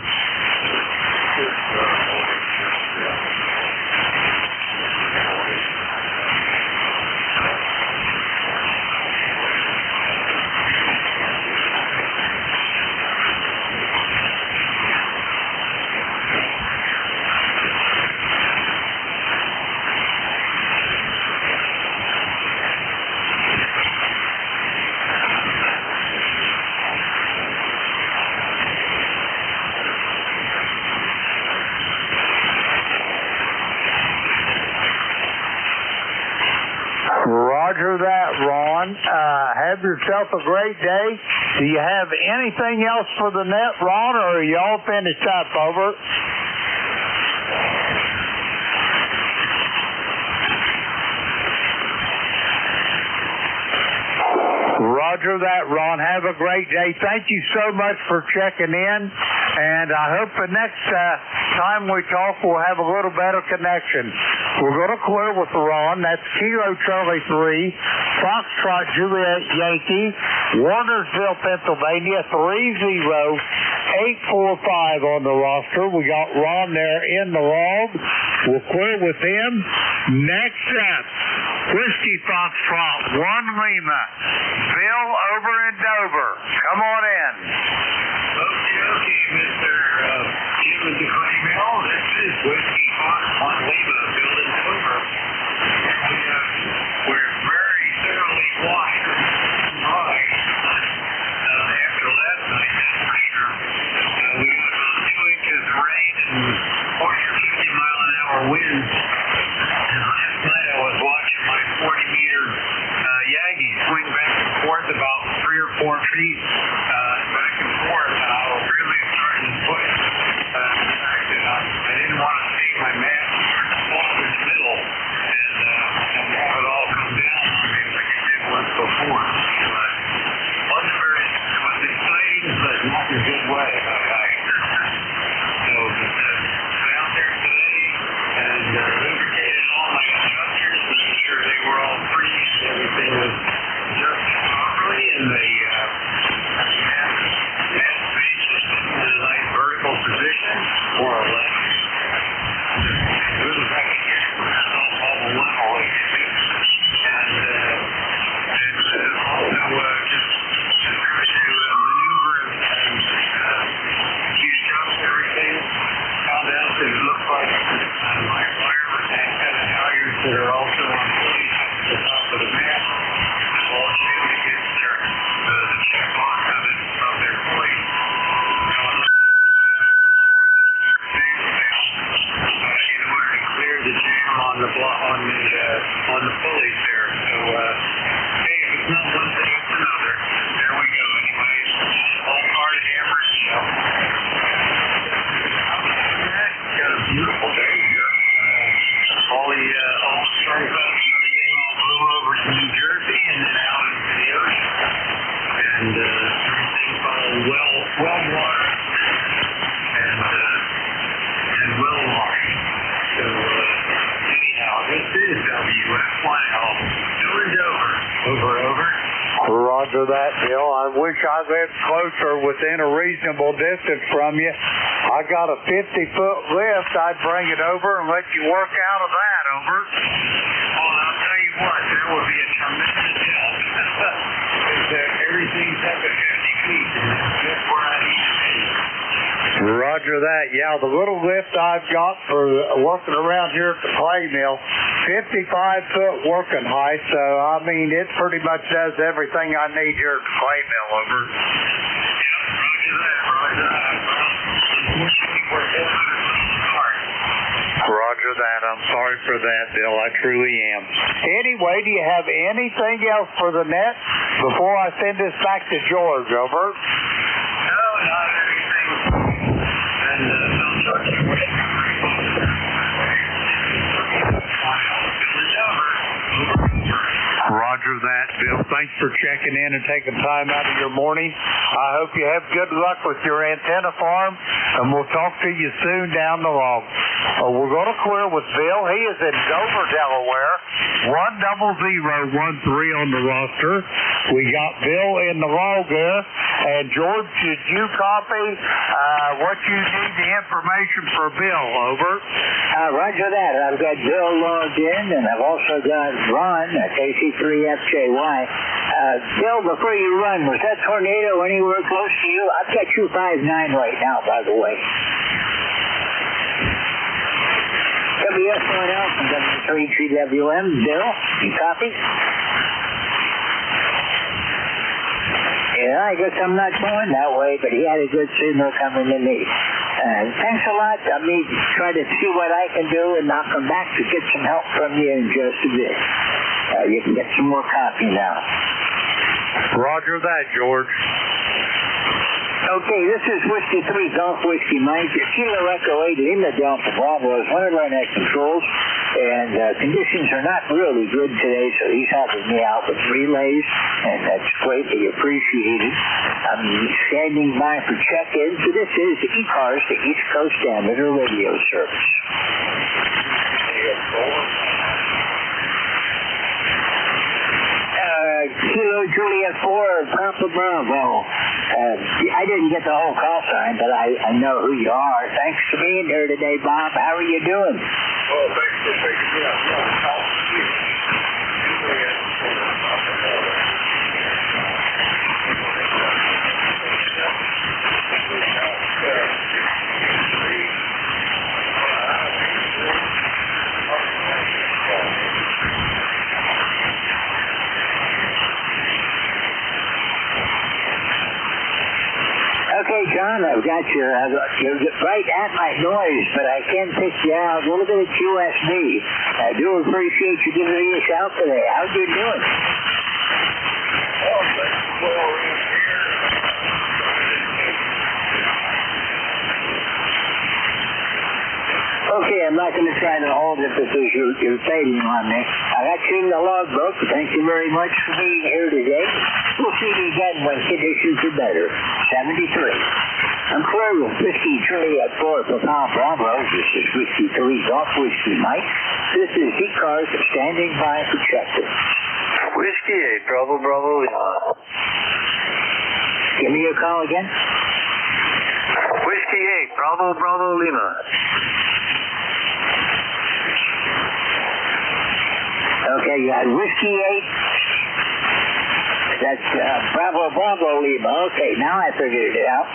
J: Roger that, Ron. Have yourself a great day. Do you have anything else for the net, Ron, or are you all finished up? Over. Roger that, Ron. Have a great day. Thank you so much for checking in, and I hope the next time we talk we'll have a little better connection. We're going to clear with Ron. That's Kilo Charlie 3, Foxtrot Juliet Yankee, Warnersville, Pennsylvania, 30845 on the roster. We got Ron there in the log. We'll clear with him. Next up, Whiskey Foxtrot 1 Lima, Bill over in Dover. Come on in.
O: Okay, Mr. Jim with the claim mill. This is Whiskey Foxtrot 1 Lima, Bill in Dover. We're very thoroughly washed and dry after last night, that's for sure. We got about 2 inches of rain and 40 or 50 mile an hour winds. And last night I was watching my 40-meter Yagi swing back and forth about 3 or 4 feet back and forth, and I was really starting to sweat. The fact that I didn't want to take my mask off in the middle and have it all come down on me like it did once before. But it was exciting, but not in a good way. So out there today and lubricated all my adjusters, making sure they were all free, everything was just properly, and the mat space is in a nice vertical position, more or less. Just as good as I can get it without all the level like it is. And also just trying to maneuver and adjust everything. Found out that it looks like my fireman antenna halyards that are also on pulleys up to the top of the mast. All shit to get the check lock of their pulleys. Now I'm going to have to lower this jam down in order to clear the jam on the pulleys there. So hey, if it's not one thing, it's another. There we go. Anyway, all hard hammer shell. Got a beautiful day here. All the sun clouds and everything all blew over to New Jersey and then out into the ocean. And everything's all well watered and well washed. So anyhow, this is WF1L. Bill in Dover. Over.
J: Roger that, Bill. I wish I lived closer within a reasonable distance from you. I got a 50-foot lift. I'd bring it over and let you work out of that. Over.
O: Well, I'll tell you what, there will be a tremendous help. Everything's up at 50 feet, and that's just where I need to be.
J: Roger that. Yeah, the little lift I've got for working around here at the clay mill, 55-foot working height, so I mean it pretty much does everything I need here at the clay mill. Over.
O: Yeah, roger that. Well, unfortunately, we're 400 miles apart.
J: Roger that. I'm sorry for that, Bill. I truly am. Anyway, do you have anything else for the net before I send this back to George? Over.
O: No, not anything. And sounds like you're waiting.
J: Roger that, Bill. Thanks for checking in and taking time out of your morning. I hope you have good luck with your antenna farm, and we'll talk to you soon down the road. We're going to clear with Bill. He is in Dover, Delaware. 10013 on the roster. We got Bill in the log there. And George, did you copy what you need, the information for Bill? Over.
B: Roger that. I've got Bill logged in, and I've also got Ron at AC3FJY. Bill, before you run, was that tornado anywhere close to you? I've got 259 right now, by the way. WS1L from W3GWM. Bill, you copy? Yeah, I guess I'm not going that way, but he had a good signal coming to me. Thanks a lot. I may try to see what I can do, and I'll come back to get some help from you in just a bit. You can get some more copy now.
J: Roger that, George.
B: Okay, this is Whiskey 3 Golf Whiskey Mike. Kilo Echo 8 Lima Delta Bravo is one of our net controls, and conditions are not really good today, so he's helping me out with relays, and that's greatly appreciated. I'm standing by for check-in. So this is ECARS, the East Coast Amateur Radio Service. Kilo Juliet 4, Papa Bravo. I didn't get the whole call sign, but I know who you are. Thanks for being here today, Bob. How are you doing?
L: Oh, thanks for taking me up.
B: Okay, John, I've got you. You're right at my noise, but I can pick you out. A little bit of QSB. I do appreciate you giving me a shout today. How you doing?
L: Oh, thanks for being here.
B: Okay, I'm not going to try to hold it because you're fading on me. I got you in the logbook. Thank you very much for being here today. We'll see you again when conditions are better. 73. I'm clear with Whiskey Charlie at 4 for Papa Bravo. This is Whiskey 3 Golf Whiskey Mike. This is ECARS standing by for check-in.
L: Whiskey 8, Bravo, Bravo, Lima.
B: Give me a call again.
L: Whiskey 8, Bravo, Bravo, Lima.
B: Okay, you had Whiskey 8. That's Bravo, Bravo, Lima. Okay, now I figured it out.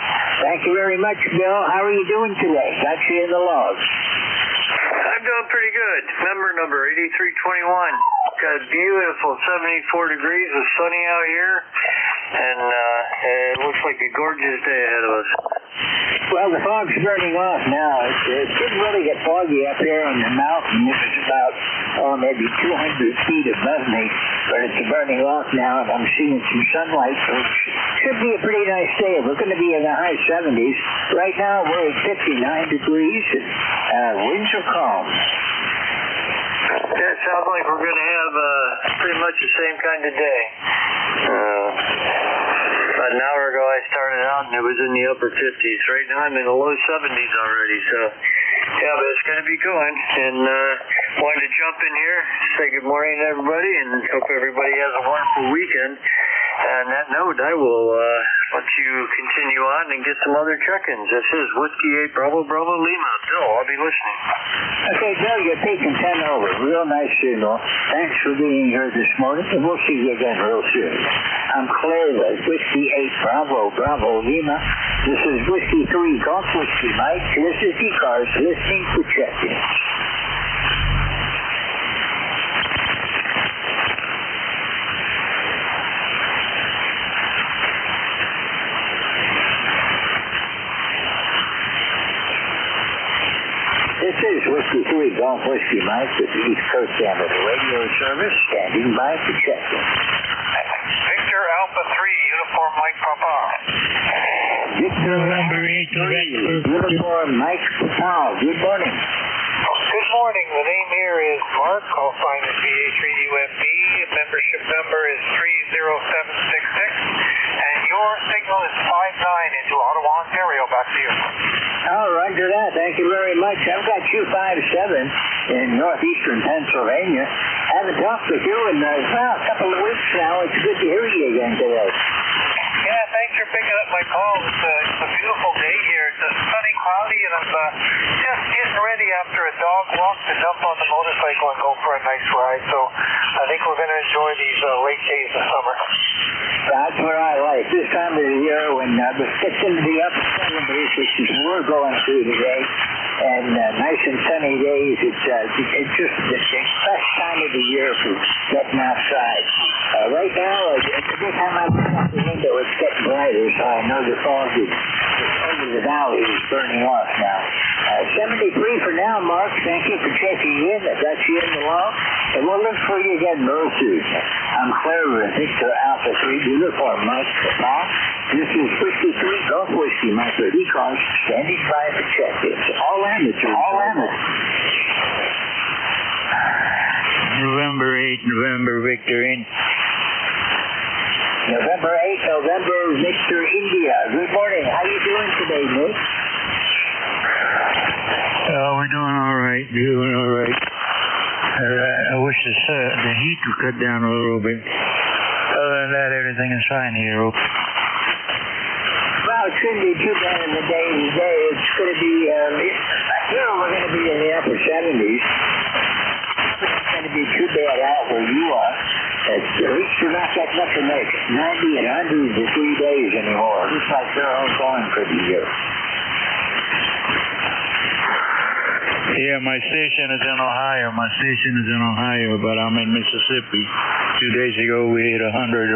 B: Thank you very much, Bill. How are you doing today? Got you in the logs.
L: I'm doing pretty good. Number 8321. Got a beautiful 74 degrees. It's sunny out here, and it looks like a gorgeous day ahead of us.
B: Well, the fog's burning off now. It didn't really get foggy up here on the mountain. It was about, maybe 200 feet above me, but it's burning off now, and I'm seeing some sunlight, so it should be a pretty nice day. We're going to be in the high 70s. Right now, we're at 59 degrees, and winds are calm.
L: Yeah, it sounds like we're going to have pretty much the same kind of day. About an hour ago I started out and it was in the upper 50s. Right now I'm in the low 70s already, so yeah, but it's going to be going. And wanted to jump in here, say good morning to everybody, and hope everybody has a wonderful weekend. And that note, I will let you continue on and get some other check-ins. This is Whiskey 8 Bravo, Bravo, Lima. Bill, I'll be listening.
B: Okay, Bill, you're taking 10 over. Real nice signal. Thanks for being here this morning, and we'll see you again real soon. I'm Claire with Whiskey 8 Bravo, Bravo, Lima. This is Whiskey 3 Golf Whiskey Mike. This is ECARS listening for check-in.
L: This is Whiskey 3 Golf Whiskey Mike with the East Coast Amateur Radio Service, standing by for check-in.
C: Victor Alpha 3, Uniform Mike Papa.
L: Victor
K: November 8th,
L: Uniform Mike Papa. Good morning.
P: Good morning. The name here is Mark. Call sign is BA3UMB. Membership number is 30766. And your signal is 59 into Ottawa, Ontario. Back to you.
L: Oh, roger that. Thank you very much. I've got 257 in northeastern Pennsylvania. Haven't talked with you in a couple of weeks now. It's good to hear you again today.
P: Yeah, thanks for picking up my call. It's a beautiful day here. It's sunny, cloudy, and I'm just getting ready after a dog walk to jump on the motorcycle and go for a nice ride. So I think we're going to enjoy these late days of summer.
L: That's what I like. This time of the year when it gets into the upper 70s, which is what we're going through today, and nice and sunny days, it's just the best time of the year for getting outside. Right now, every time I look out the window, it's getting brighter, so I know the fog is over the valley is burning off now. 73 for now, Mark. Thank you for checking in. I got you in the law, and we'll look for you again real soon. I'm Claire with Victor Alpha 3 Uniform Mike Papa. This is Whiskey 3 Golf Whiskey Mike with ECARS, standing by for check-ins. All amateurs. All amateurs.
K: November 8th, November Victor in.
L: November 8th, November Victor India. Good morning. How you doing today, Nick?
K: We're doing all right. I wish the heat would cut down a little bit. Other than that, everything is fine here.
L: Well, it shouldn't be too bad in the day today. It's going to be, here we're going to be in the upper 70s. It's not going to be too bad out where you are. At least you're not getting up in the 90 and 100s for 3 days anymore. Looks like they're all going for the year.
K: Yeah, my station is in Ohio. But I'm in Mississippi. 2 days ago we hit 101.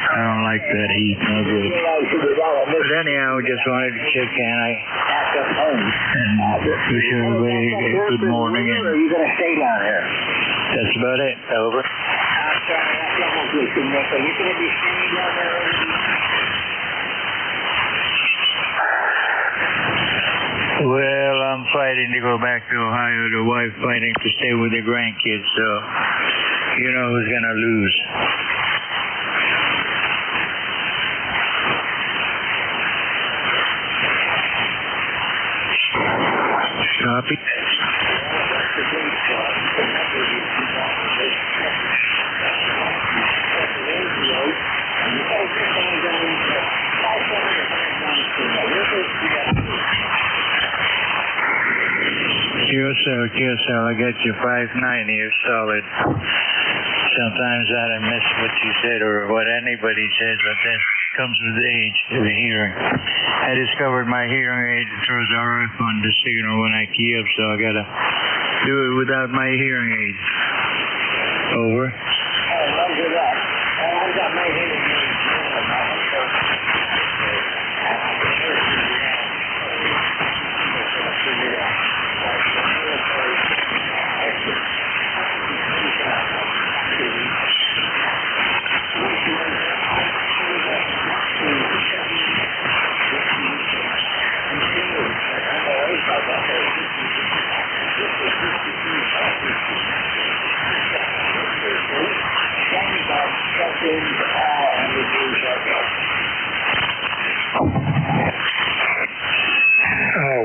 K: I don't like that heat, no good. But anyhow, just wanted to check in. And wish everybody a good morning.
L: Or are you going to stay down here?
K: That's about it. Over.
L: I'm sorry, that's almost with you, Nick. Are you going to be staying down there?
K: Well, I'm fighting to go back to Ohio. The wife fighting to stay with the grandkids, so you know who's going to lose. Copy. QSL, I got you 590, you're solid. Sometimes I miss what you said or what anybody says, but that comes with age, the hearing. I discovered my hearing aid throws RF on the signal when I key up, so I gotta do it without my hearing aid. Over.
L: Roger that. I've got my hearing aid.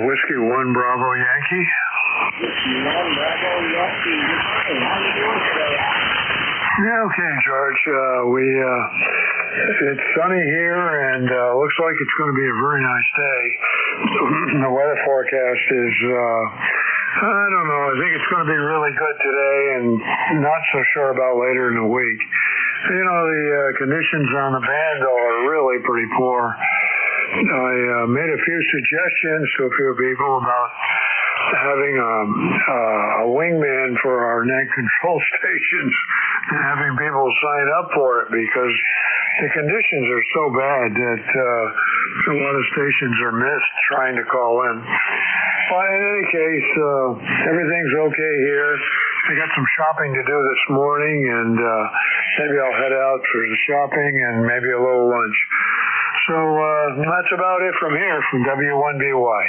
N: Whiskey 1 Bravo Yankee.
L: Whiskey 1 Bravo Yankee. Good morning. How you doing today?
N: Yeah, okay, George. It's sunny here, and looks like it's going to be a very nice day. The weather forecast is, I don't know. I think it's going to be really good today, and not so sure about later in the week. You know, the conditions on the band are really pretty poor. I made a few suggestions to a few people about having a wingman for our net control stations and having people sign up for it because the conditions are so bad that a lot of stations are missed trying to call in. Well, in any case, everything's okay here. I got some shopping to do this morning, and maybe I'll head out for the shopping and maybe a little lunch. So that's about it from here, from W1BY.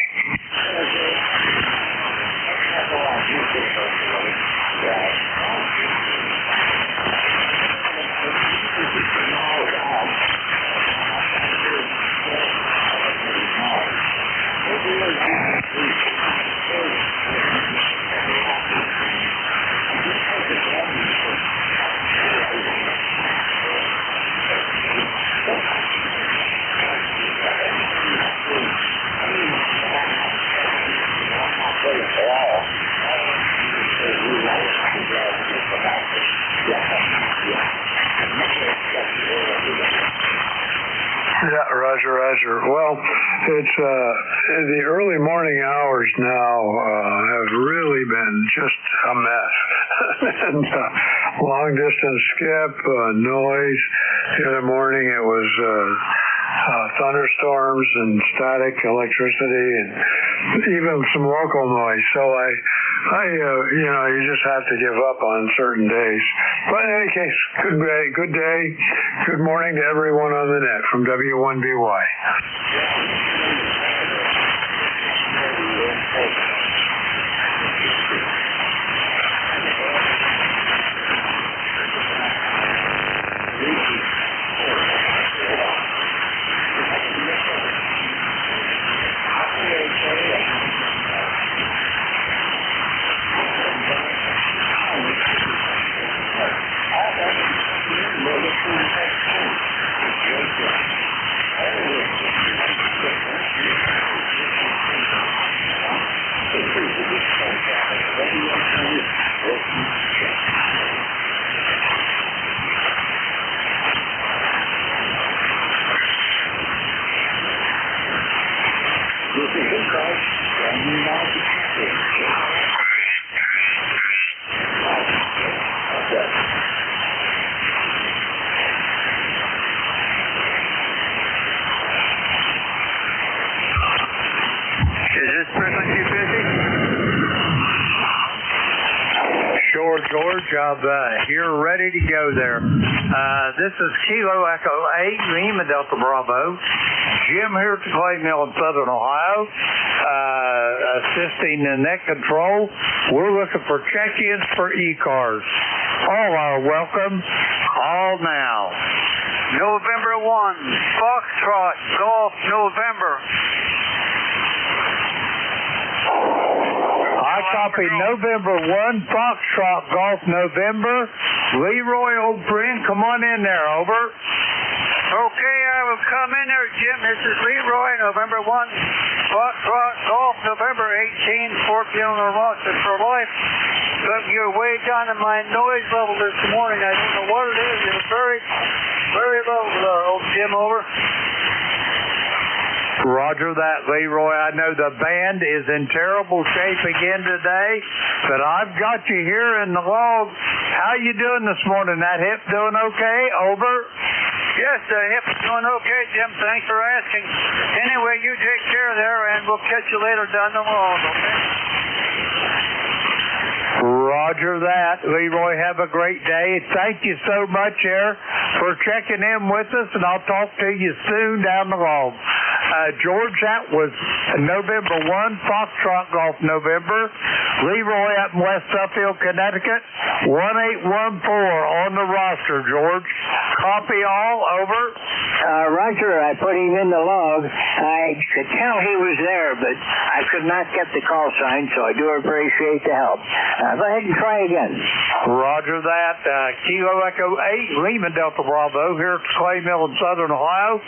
N: Yeah, Roger. Well, it's the early morning hours now have really been just a mess. And long distance skip, noise. The other morning it was thunderstorms and static electricity and even some local noise. So you just have to give up on certain days. But in any case, good day. Good morning to everyone on the net from W1BY.
J: George, I'm here ready to go there. This is Kilo Echo 8, Lima Delta Bravo. Jim here at the clay mill in Southern Ohio, assisting in net control. We're looking for check-ins for ECARS. All are welcome. Call now.
P: November 1, Foxtrot, Golf, November.
J: I copy November 1, Foxtrot, Golf, November. Leroy O'Brien, come on in there, over.
P: Okay, I will come in there, Jim. This is Leroy, November 1, Foxtrot, Golf, November 18, Fort Billon, Rochester for life. But you're way down in my noise level this morning. I don't know what it is. You're very, very low, old Jim, over.
J: Roger that, Leroy. I know the band is in terrible shape again today, but I've got you here in the log. How you doing this morning? That hip doing okay? Over.
P: Yes, the hip's doing okay, Jim. Thanks for asking. Anyway, you take care there, and we'll catch you later down the log, okay?
J: Roger that, Leroy. Have a great day. Thank you so much, there, for checking in with us, and I'll talk to you soon down the log. George, that was November 1, Foxtrot Golf, November. Leroy up in West Suffield, Connecticut, 1814 on the roster, George. Copy all, over.
Q: Roger, I put him in the log. I could tell he was there, but I could not get the call sign, so I do appreciate the help. Go ahead and try again.
J: Roger that. Kilo Echo 8, Lima Delta Bravo, here at the Clay Mill in Southern Ohio.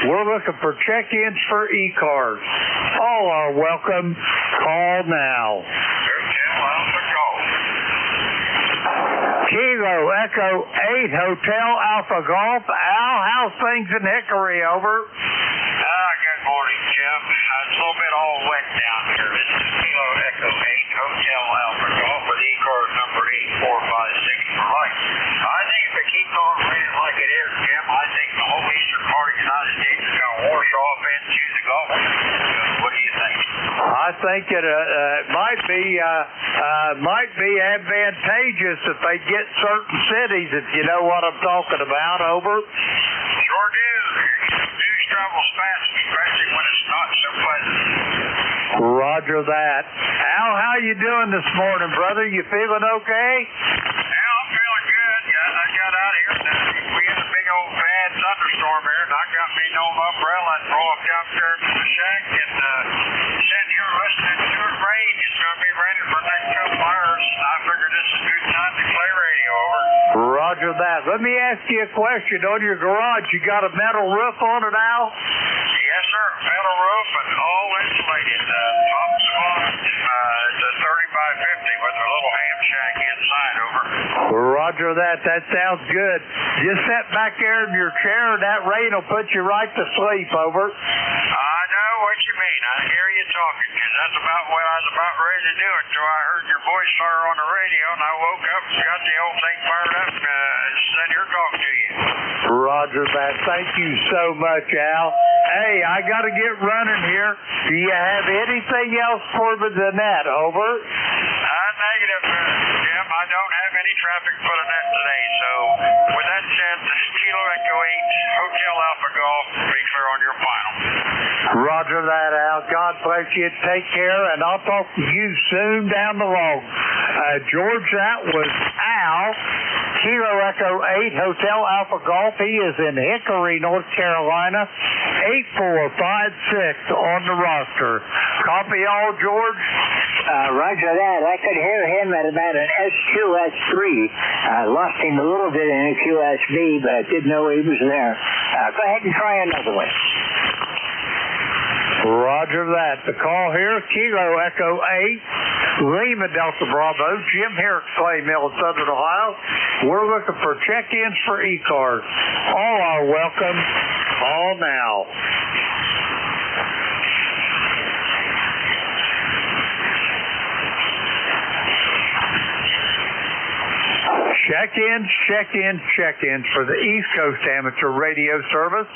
J: We're looking for check-ins for ECARS. All are welcome. Call now. Kilo Echo 8, Hotel Alpha Golf. Al, how's things in Hickory, over?
R: Good morning, Jim. It's a little bit all wet down here. This is Kilo Echo 8, Hotel Alpha Golf with ECARS number 8456 for life. I think if it keeps on raining like it is, Jim, I think the whole eastern part of the United States is going to wash off into the Gulf. What do you think?
J: I thinking it might be advantageous if they get certain cities, if you know what I'm talking about. Over.
R: Sure do. News travels fast, especially when it's not so pleasant.
J: Roger that. Al, how you doing this morning, brother? You feeling okay?
R: Yeah, I'm feeling good. I got out here and we had a big old bad thunderstorm here, and I got me an old umbrella and walked out there to the shack and sitting here listening to it rain. It's going to be raining for the next couple hours. I figured this is a good time to play radio. Over.
J: Roger that. Let me ask you a question. On your garage, you got a metal roof on it, Al?
R: Yes, sir. Metal roof and all insulated. Top to bottom. It's a 30 by 50 with a little ham shack inside. Over.
J: Roger that. That sounds good. Just sit back there in your chair, and that rain will put you right to sleep. Over.
R: I know what you mean. I hear you talking, because that's about what I was about ready to do until I heard your voice fire on the radio, and I woke up and got the whole thing fired up and sitting here talking to you.
J: Roger that. Thank you so much, Al. Hey, I got to get running here. Do you have anything else for me than that? Over.
R: Negative, Jim. I don't have any traffic for the net today, so with that said, Kilo Echo 8, Hotel Alpha Golf, be clear on your final.
J: Roger that, Al. God bless you. Take care, and I'll talk to you soon down the road. George, that was Al. Kilo Echo 8, Hotel Alpha Golf. He is in Hickory, North Carolina. 8456 on the roster. Copy all, George?
Q: Roger that. I could hear him at about an S2S3. I lost him a little bit in a QSB, but I didn't know he was there. Go ahead and try another one.
J: Roger that. The call here, Kilo Echo 8, Lima Delta Bravo, Jim here at Clay Mill in Southern Ohio. We're looking for check-ins for ECARS. All are welcome. Call now. Check-ins for the East Coast Amateur Radio Service.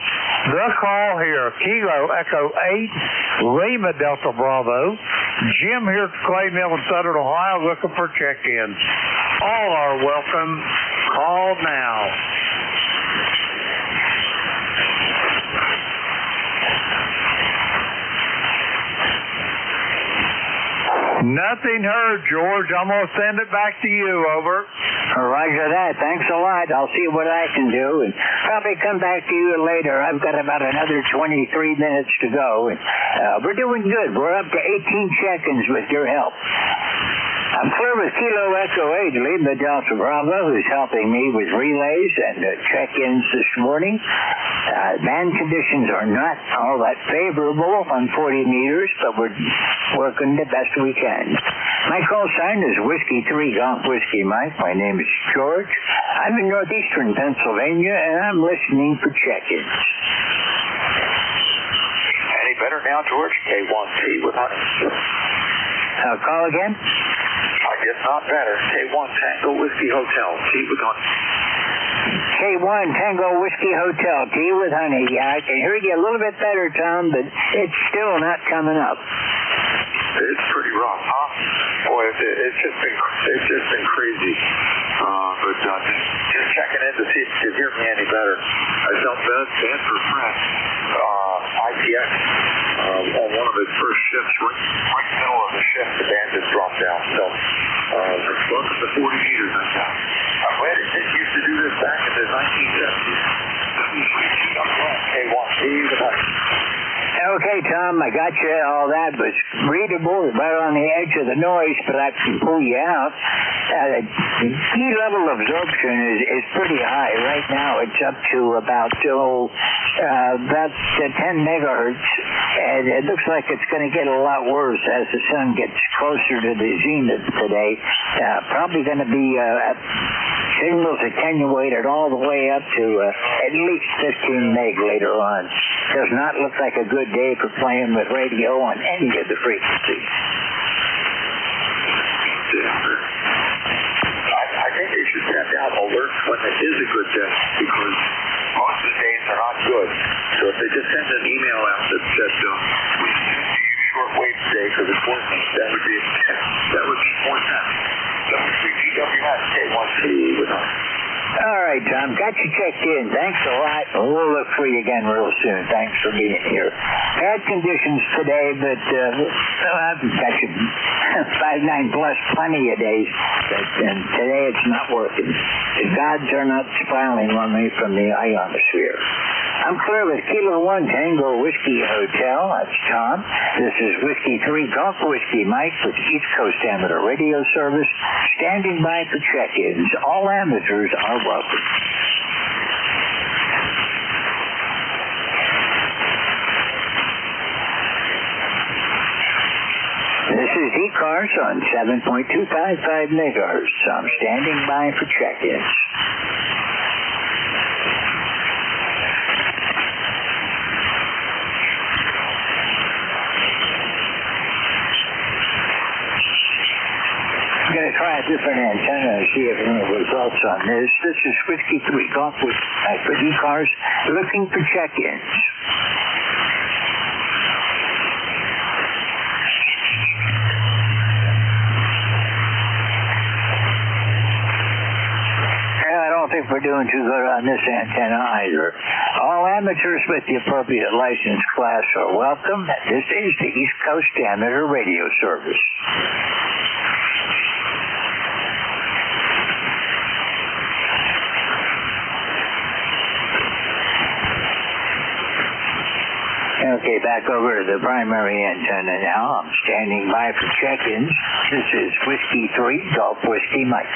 J: The call here, Kilo Echo 8, Lima Delta Bravo. Jim here at Clay Mill in Southern Ohio looking for check-ins. All are welcome. Call now. Nothing heard, George. I'm going to send it back to you. Over.
Q: Roger that. Thanks a lot. I'll see what I can do and probably come back to you later. I've got about another 23 minutes to go. And, we're doing good. We're up to 18 check-ins with your help. I'm clear with Kilo Echo 8, Lima Delta Bravo, who's helping me with relays and check-ins this morning. Band conditions are not all that favorable on 40 meters, but we're working the best we can. My call sign is Whiskey 3 Golf Whiskey Mike. My name is George. I'm in northeastern Pennsylvania, and I'm listening for check-ins.
I: Any better now, George? K1T with honey.
Q: Call again?
I: I guess not better. K1 Tango Whiskey Hotel, tea with honey.
Q: K1 Tango Whiskey Hotel, tea with honey. Yeah, I can hear you a little bit better, Tom, but it's still not coming up.
I: It's pretty rough, huh? Boy, it's just been crazy. But just checking in to see if you can hear me any better. I felt bad for Fred. ITX on one of his first shifts, right in the middle of the shift, the band just dropped out. So, welcome to 40 meters, I guess. I'm glad it used to do this back in the 1970s. K1T,
Q: Okay, Tom, I got you. All that was readable, right on the edge of the noise, but I can pull you out. The key level absorption is pretty high. Right now, it's up to about 10 megahertz, and it looks like it's going to get a lot worse as the sun gets closer to the zenith today. Probably going to be signals attenuated all the way up to at least 15 meg later on. Does not look like a good day for playing with radio on any of the frequencies.
I: I think they should send out alerts when it is a good day, because most of the days are not good. So if they just send an email out that says, we send you shortwave today,
L: today because it's working. That would be 410. GWS, stay 1 with us.
Q: All right, Tom. Got you checked in. Thanks a lot. We'll look for you again real soon. Thanks for being here. Bad conditions today, but I've got you 5-9 plus plenty of days. But today it's not working. The gods are not smiling on me from the ionosphere. I'm clear with Kilo 1 Tango Whiskey Hotel. That's Tom. This is Whiskey 3 Golf Whiskey Mike with East Coast Amateur Radio Service. Standing by for check-ins. All amateurs are welcome. This is ECARS on 7.255 megahertz. I'm standing by for check-ins. I'm going to try a different antenna and see if any results on this. This is Whiskey 3 Golf with ECARS looking for check-ins. I don't think we're doing too good on this antenna either. All amateurs with the appropriate license class are welcome. This is the East Coast Amateur Radio Service. Okay, back over to the primary antenna now. I'm standing by for check-ins. This is Whiskey 3 Golf Whiskey Mike.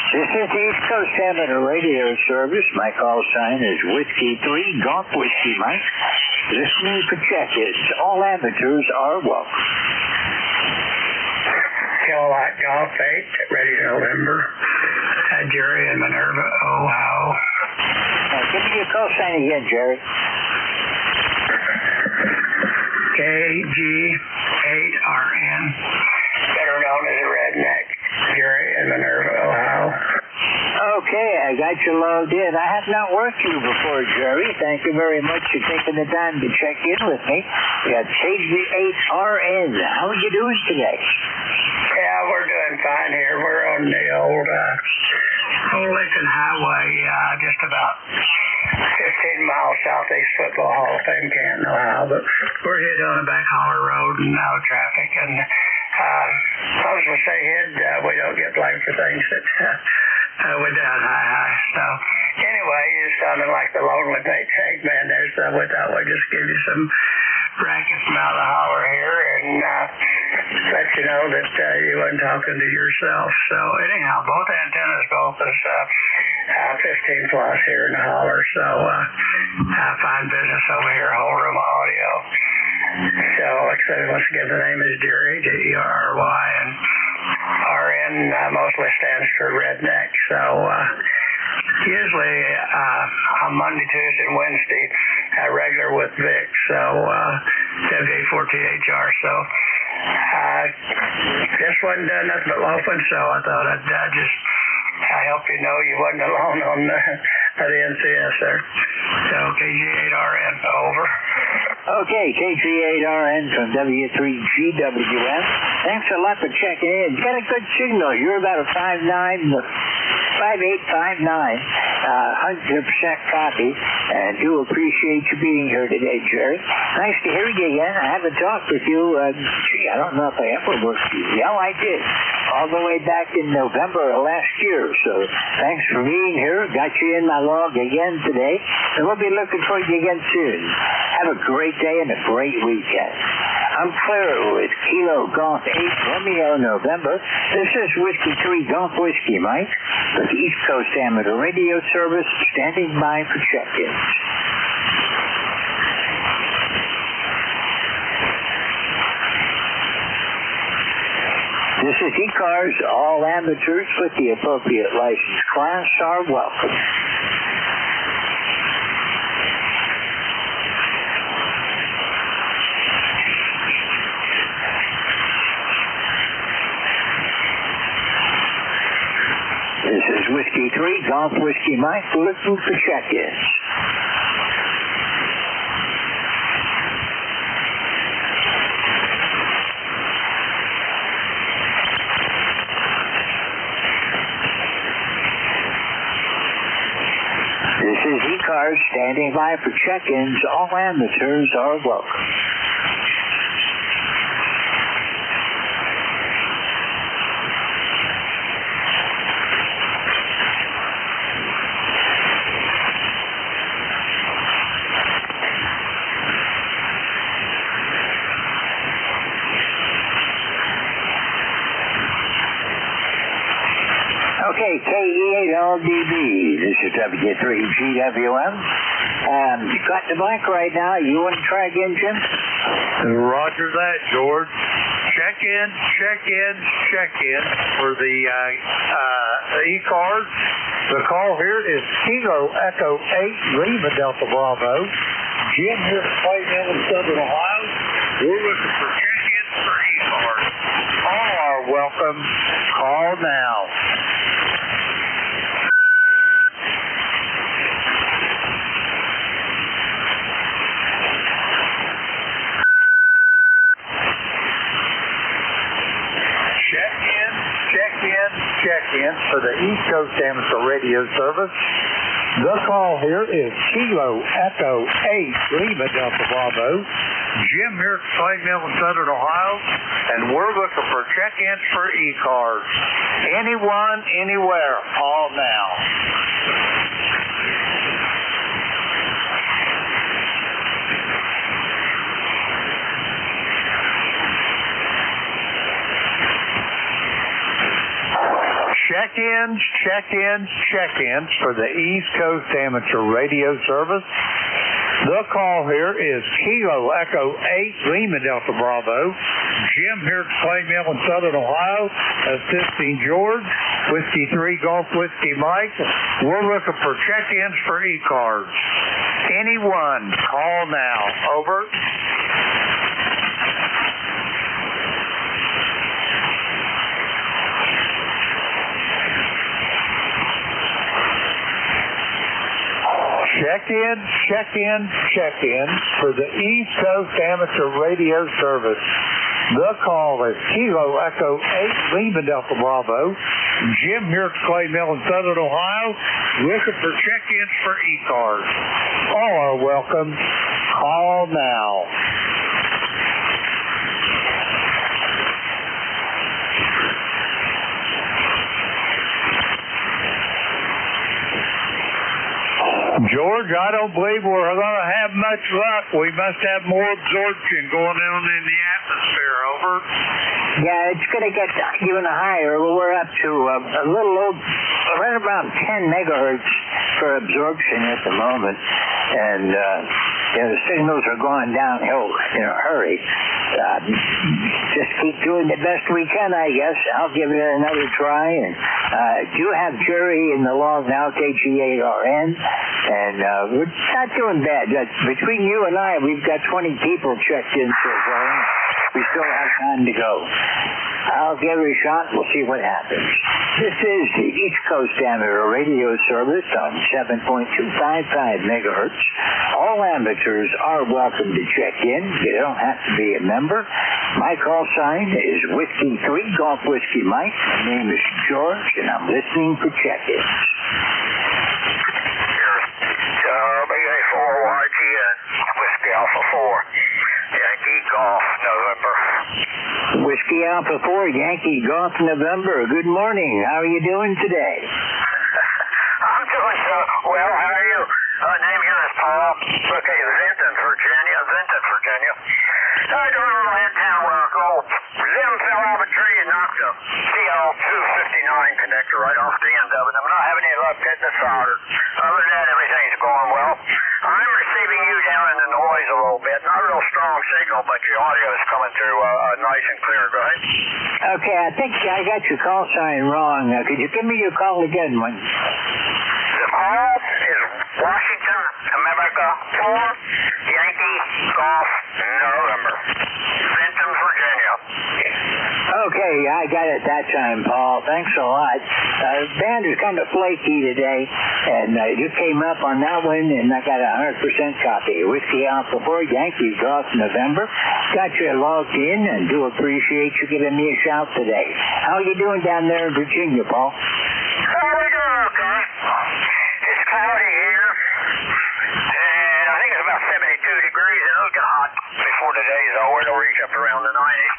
Q: This is the East Coast Amateur Radio Service. My call sign is Whiskey 3 Golf Whiskey Mike. Listening for check-ins. All amateurs are welcome.
F: Kilowatt Golf 8, ready November. Jerry in Minerva, Ohio.
Q: Give me your call sign again, Jerry.
F: KG8RN, better known as a redneck. Jerry in Minerva, Ohio.
Q: Okay, I got you logged in. I have not worked you before, Jerry. Thank you very much for taking the time to check in with me. We got KG8RN. How are you doing today?
F: Yeah, we're doing fine here. We're on the old Lincoln Highway, just about 15 miles southeast Football Hall of Fame, Canton, Ohio. But we're hit on a back holler road and no traffic. And as long as we stay hid, we don't get blamed for things that we're down high. So anyway, you're sounding like the lonely tank man there. So we thought we'd just give you some brackets from out of the holler here and let you know that you wasn't talking to yourself. So anyhow, both antennas both is 15 plus here in the holler. So fine business over here, whole room of audio. So like I said, once again, the name is Jerry, Jerry, and RN mostly stands for redneck. So usually on Monday, Tuesday, and Wednesday, regular with Vic. So WA4THR. So this one done nothing but loafing. So I thought I'd just help you know you wasn't alone on the NCS there. So KG8RN, over.
Q: Okay, KG8RN from W3GWS. Thanks a lot for checking in. You got a good signal. You're about a 5859, 100% copy, and do appreciate you being here today, Jerry. Nice to hear you again. I haven't talked with you. I don't know if I ever worked with you. Yeah, I did. All the way back in November of last year. So thanks for being here. Got you in my log again today. And we'll be looking for you again soon. Have a great day and a great weekend. I'm clear with Kilo Golf 8 Romeo November. This is Whiskey 3 Golf Whiskey Mike with East Coast Amateur Radio Service standing by for check-ins. This is ECARS. All amateurs with the appropriate license class are welcome. This is Whiskey 3, Golf Whiskey Mike, looking for check-ins. This is ECARS standing by for check-ins. All amateurs are welcome. Okay, KE8LDB, this is W3GWM. You got the mic right now. You want to try again, Jim?
J: Roger that, George. Check-in for the ECARS. The call here is Kilo Echo 8 Lima Delta Bravo. Jim here at Clay Mill in Southern Ohio. We're looking for check-ins for ECARS. All are welcome. Call now. Check-in for the East Coast Amateur Radio Service. The call here is Kilo Echo 8 Lima Delta Bravo. Jim here at Clay Mill in Southern Ohio, and we're looking for check-ins for ECARS. Anyone, anywhere, call now. Check-ins for the East Coast Amateur Radio Service. The call here is Kilo Echo 8 Lima Delta Bravo. Jim here at Clay Mill in Southern Ohio, assisting George. Whiskey 3 Golf Whiskey Mike. We're looking for check-ins for ECARS. Anyone, call now. Over. Check-in for the East Coast Amateur Radio Service. The call is Kilo Echo 8 Lima Delta Bravo. Jim here at Clay Mill in Southern Ohio, looking for check-ins for ECARS. All are welcome. Call now. George, I don't believe we're going to have much luck. We must have more absorption going on in the atmosphere. Over.
Q: Yeah, it's going to get even higher. We're up to a little over, right around 10 megahertz for absorption at the moment. And the signals are going downhill in a hurry. Just keep doing the best we can, I guess. I'll give it another try. And do have Jerry in the log now, KG8RN. And we're not doing bad. Between you and I, we've got 20 people checked in so far. We still have time to go. I'll give it a shot. We'll see what happens. This is the East Coast Amateur Radio Service on 7.255 megahertz. All amateurs are welcome to check in. You don't have to be a member. My call sign is Whiskey 3 Golf Whiskey Mike. My name is George, and I'm listening for check-ins.
R: BA4YTN, Whiskey Alpha 4, Yankee Golf, November.
Q: Whiskey Alpha 4, Yankee Golf, November. Good morning. How are you doing today?
R: I'm doing well. How are you? Name here is Paul. Okay, Vinton, Virginia. I do a little head-down golf. Zim fell out of a tree and knocked a CL259 connector right off the end of it. I'm not having any luck getting it soldered. Other than that, everything's going well. I'm receiving you down in the noise a little bit. Not a real strong signal, but your audio is coming coming through nice and clear. Go ahead.
Q: Okay, I think I got your call sign wrong. Could you give me your call again?
R: The call is Washington, America 4, Yankee Golf, November. Benton, Virginia.
Q: Okay, I got it that time, Paul. Thanks a lot. Band is kind of flaky today, and you came up on that one, and I got a 100% copy. Whiskey Alpha 4, Yankee Golf, November. Got you logged in, and do appreciate you giving me a shout today. How are you doing down there in Virginia, Paul?
R: We're doing okay. It's cloudy here, and I think it's about 72 degrees, and it'll get hot before today's over. It'll reach up around the 90s.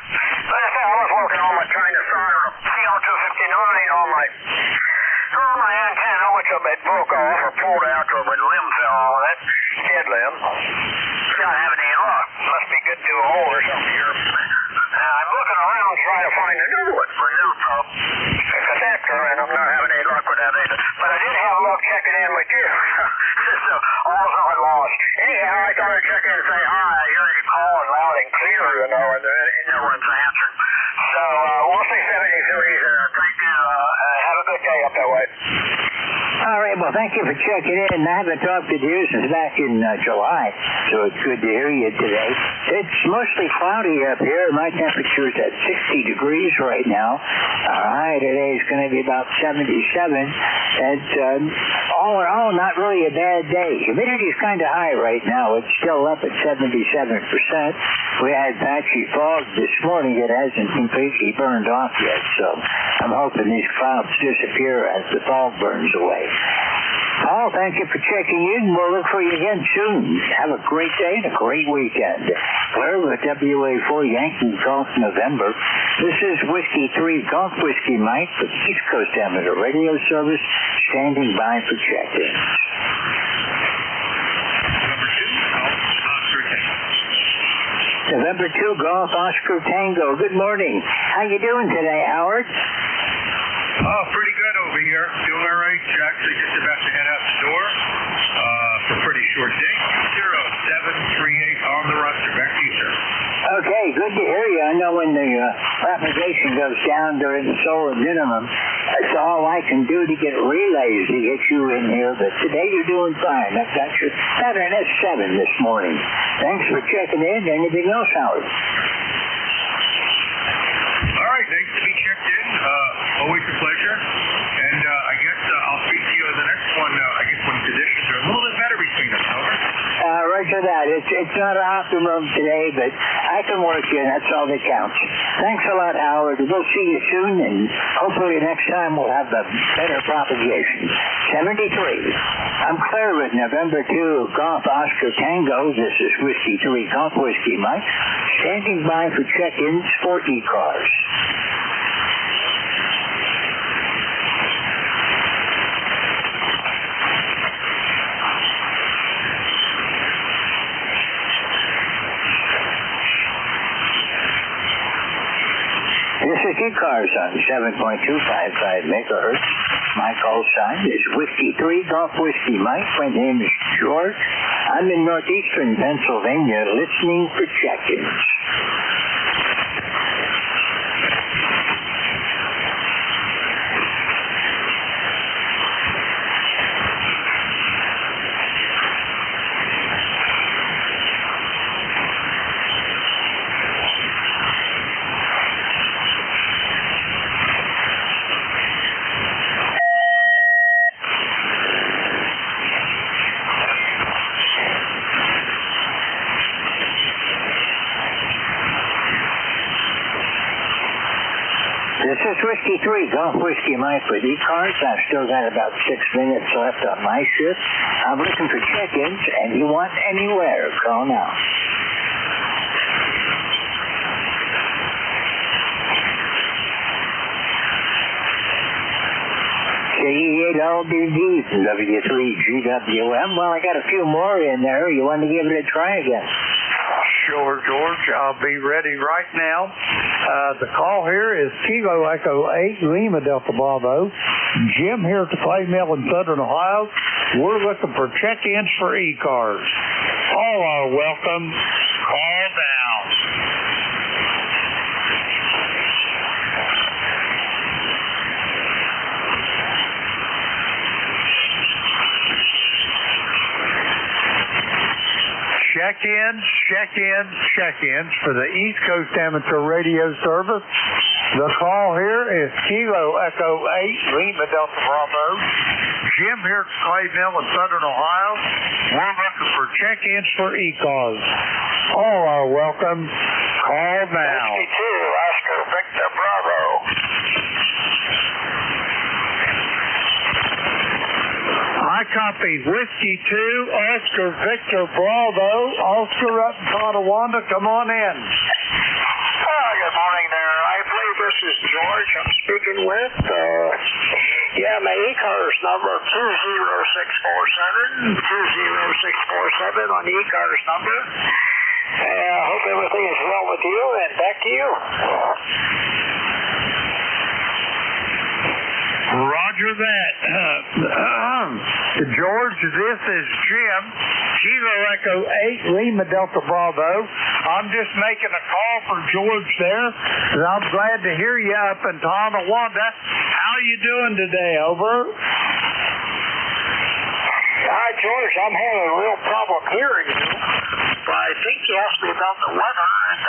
R: But I said I was working on my China solder CO259 on my antenna, which I broke off or pulled out or my limb fell on it, head limb. Not having any luck. Must be good to a hole or something here. I'm looking around trying to find a new one for a new connector, and I'm not having any luck with that either. But I did have luck checking in with you. So all's not lost. Anyhow, I thought I'd check in and say hi. I hear you calling loud and clear, and no one's answering. So we'll say 73s there. Thank you. Have a good day up that way.
Q: All right, well, thank you for checking in. I haven't talked to you since back in July, so it's good to hear you today. It's mostly cloudy up here. My temperature's at 60 degrees right now. Our high today is going to be about 77. And all in all, not really a bad day. Humidity's kind of high right now. It's still up at 77%. We had patchy fog this morning. It hasn't completely burned off yet, so I'm hoping these clouds disappear as the fog burns away. Paul, thank you for checking in. We'll look for you again soon. Have a great day and a great weekend. Claire with WA4 Yankee Golf, November. This is Whiskey 3 Golf Whiskey Mike with East Coast Amateur Radio Service, standing by for check-in. November 2 Golf Oscar Tango. Good morning. How you doing today, Howard?
O: Oh, pretty good over here. Doing all right. Actually just about to head out the door for a pretty short day. 0738 on the roster. Back to you, sir.
Q: Okay, good to hear you. I know when the propagation goes down during the solar minimum, that's all I can do to get relays to get you in here, but today you're doing fine. I've got you at an S7 this morning. Thanks for checking in. Anything else, Howard?
O: All right, nice to be checked in. Always a pleasure. And I guess I'll speak to you in the next one, I guess when conditions are a little bit better between us, over.
Q: Roger that. It's not an optimum today, but I can work you, and that's all that counts. Thanks a lot, Howard. We'll see you soon, and hopefully next time we'll have the better propagation. 73. I'm Claire with November 2 Golf Oscar Tango. This is Whiskey 3 Golf Whiskey Mike, standing by for check-ins for ECARS. This is ECARS on 7.255 megahertz. My call sign is Whiskey 3 Golf Whiskey Mike. My name is George. I'm in northeastern Pennsylvania listening for check-ins. This is Whiskey 3 Golf Whiskey Mike with ECARS. I've still got about 6 minutes left on my shift. I'm looking for check-ins, and you want anywhere, call now. KE8LDD from W3GWM. Well, I got a few more in there. You want to give it a try again?
J: Sure, George. I'll be ready right now. The call here is Kilo Echo 8 Lima Delta Bravo. Jim here at the Clay Mill in Southern Ohio. We're looking for check-ins for ECARS. All are welcome. Call down. check-ins for the East Coast Amateur Radio Service. The call here is Kilo Echo 8, Lima Delta Bravo. Jim here at Clay Mill in Southern Ohio. We're looking for check-ins for ECARS. All are welcome. Call now.
L: NJ2, Oscar Victor Bravo.
J: I copy Whiskey 2, Oscar Victor Bravo. Oscar up in Tonawanda, come on in.
L: Good morning there. I believe this is George I'm speaking with. My ECARS number 20647 on the ECARS number. I hope everything is well with you, and back to you.
J: Roger that. George, this is Jim, Kilo Echo 8, Lima Delta Bravo. I'm just making a call for George there, and I'm glad to hear you up in Tonawanda. How you doing today, over?
L: Hi, George. I'm having a real problem hearing you. I think you asked me about the weather, and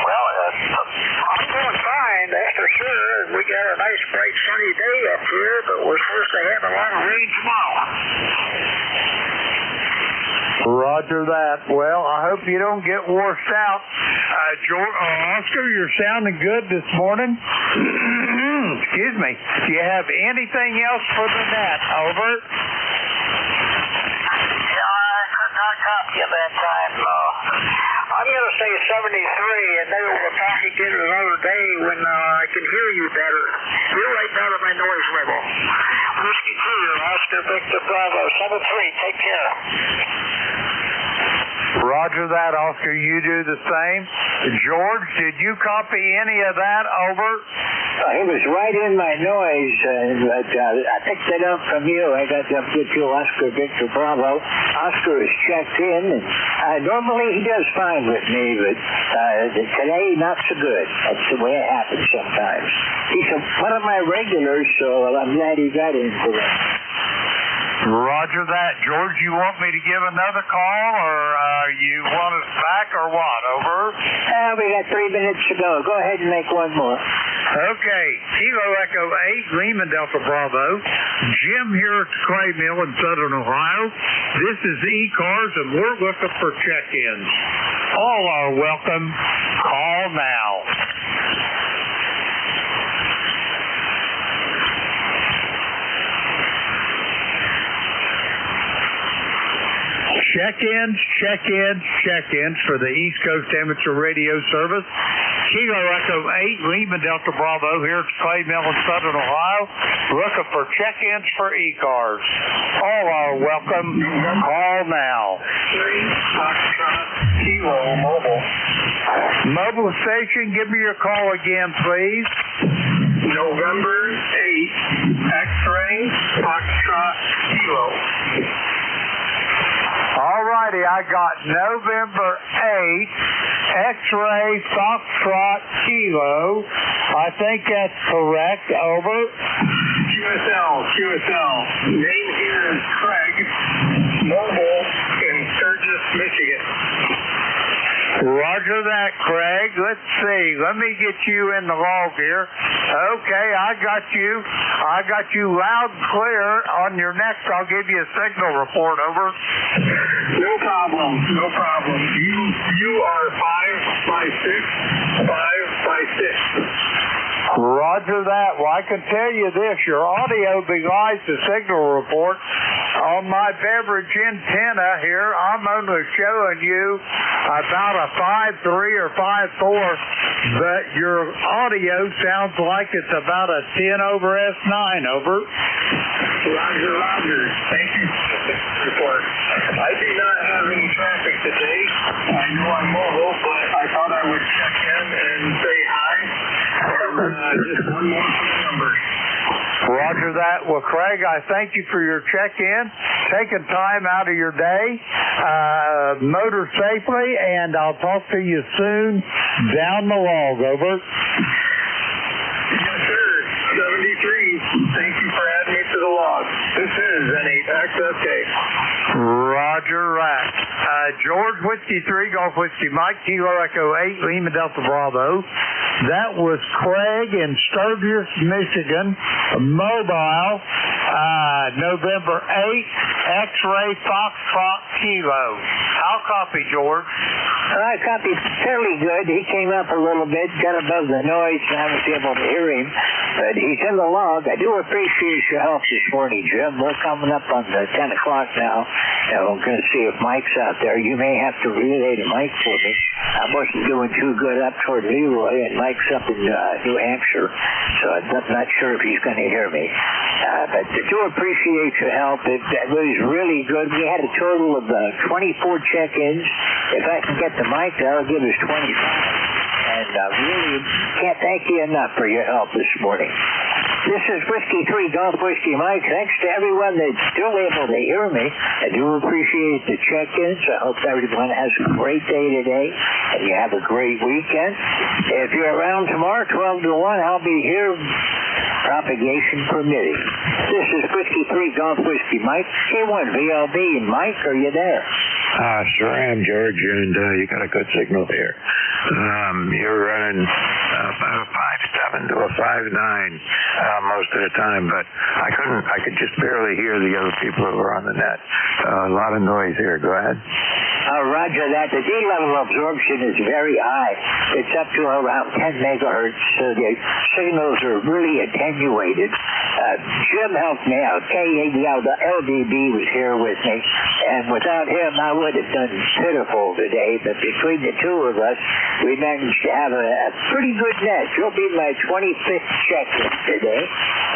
L: I'm doing fine, that's for sure. We got a nice, bright, sunny day up here, but we're supposed to have a lot of rain tomorrow.
J: Roger that. Well, I hope you don't get washed out. Oscar, you're sounding good this morning. Excuse me. Do you have anything else for the net? Over.
L: I could not copy at that time. I'm going to say 73, and then we'll talk again another day when I can hear you better. You're right down at my noise level. Whiskey 2, Oscar Victor Bravo, 73. Take care.
J: Roger that, Oscar. You do the same. George, did you copy any of that? Over.
Q: It was right in my noise, but I picked it up from you. I got up with you, Oscar Victor Bravo. Oscar is checked in, and normally he does fine with me, but today not so good. That's the way it happens sometimes. He's one of my regulars, so I'm glad he got in for that.
J: Roger that. George, you want me to give another call, or you want us back, or what? Over.
Q: We got 3 minutes to go. Go ahead and make one more.
J: Okay. Kilo Echo 8, Lima Delta Bravo. Jim here at the Clay Mill in Southern Ohio. This is ECARS, and we're looking for check-ins. All are welcome. Call now. Check-ins for the East Coast Amateur Radio Service. Kilo Echo 8, Lima Delta Bravo here at Clay Mill in Southern Ohio. Looking for check-ins for ECARS. All are welcome. Call now.
L: Kilo Mobile.
J: Mobile station, give me your call again, please.
L: November 8, X-Ray, Foxtrot, Kilo.
J: All righty, I got November 8, X-Ray, Foxtrot, Kilo. I think that's correct. Over.
L: QSL. Name here is Craig. Mobile in Sturgis, Michigan.
J: Roger that, Craig. Let's see. Let me get you in the log here. Okay, I got you. I got you loud and clear. On your next, I'll give you a signal report. Over.
L: No problem. You are 5 by 6. 5 by 6.
J: Roger that. Well, I can tell you this. Your audio belies the signal report. On my beverage antenna here, I'm only showing you about a 5.3 or 5.4, but your audio sounds like it's about a 10 over S9. Over.
L: Roger. Thank you for the report. I do not have any traffic today. I know I'm mobile, but I thought I would check in and say hi. And just one more for the numbers.
J: Roger that. Well, Craig, I thank you for your check-in, taking time out of your day. Motor safely, and I'll talk to you soon down the log. Over.
L: Yes, sir. 73. Thank you for adding me to the log. This is N8XSK.
J: Roger that. George, Whiskey 3, Golf Whiskey Mike, Kilo Echo 8, Lima Delta Bravo. That was Craig in Sturgis, Michigan, Mobile, November 8th, X-Ray Foxtrot Kilo. How copy, George?
Q: I copied fairly good. He came up a little bit, got above the noise, and I was able to hear him. But he's in the log. I do appreciate your help this morning, Jim. We're coming up on the 10 o'clock now, and we're going to see if Mike's out there. You may have to relay to Mike for me. I wasn't doing too good up toward Leroy, and Mike's up in New Hampshire, so I'm not sure if he's going to hear me. But I do appreciate your help. It was really good. We had a total of 24 check-ins. If I can get the mic, that'll give us 25. And really can't thank you enough for your help this morning. This is Whiskey 3, Golf Whiskey Mike. Thanks to everyone that's still able to hear me. I do appreciate the check-ins. I hope everyone has a great day today, and you have a great weekend. If you're around tomorrow, 12 to 1, I'll be here, propagation permitting. This is Whiskey 3, Golf Whiskey Mike. K1 VLB. Mike, are you there?
E: Sure am, George, and you got a good signal here. You're running about a 5.7 to a 5.9 most of the time, but I could just barely hear the other people who were on the net. A lot of noise here. Go ahead.
Q: Roger that. The D-level absorption is very high. It's up to around 10 megahertz, so the signals are really attenuated. Jim helped me out. The LDB was here with me, and without him, I would have done pitiful today, but between the two of us, we managed to have a pretty good net. You'll be my 25th check-in today,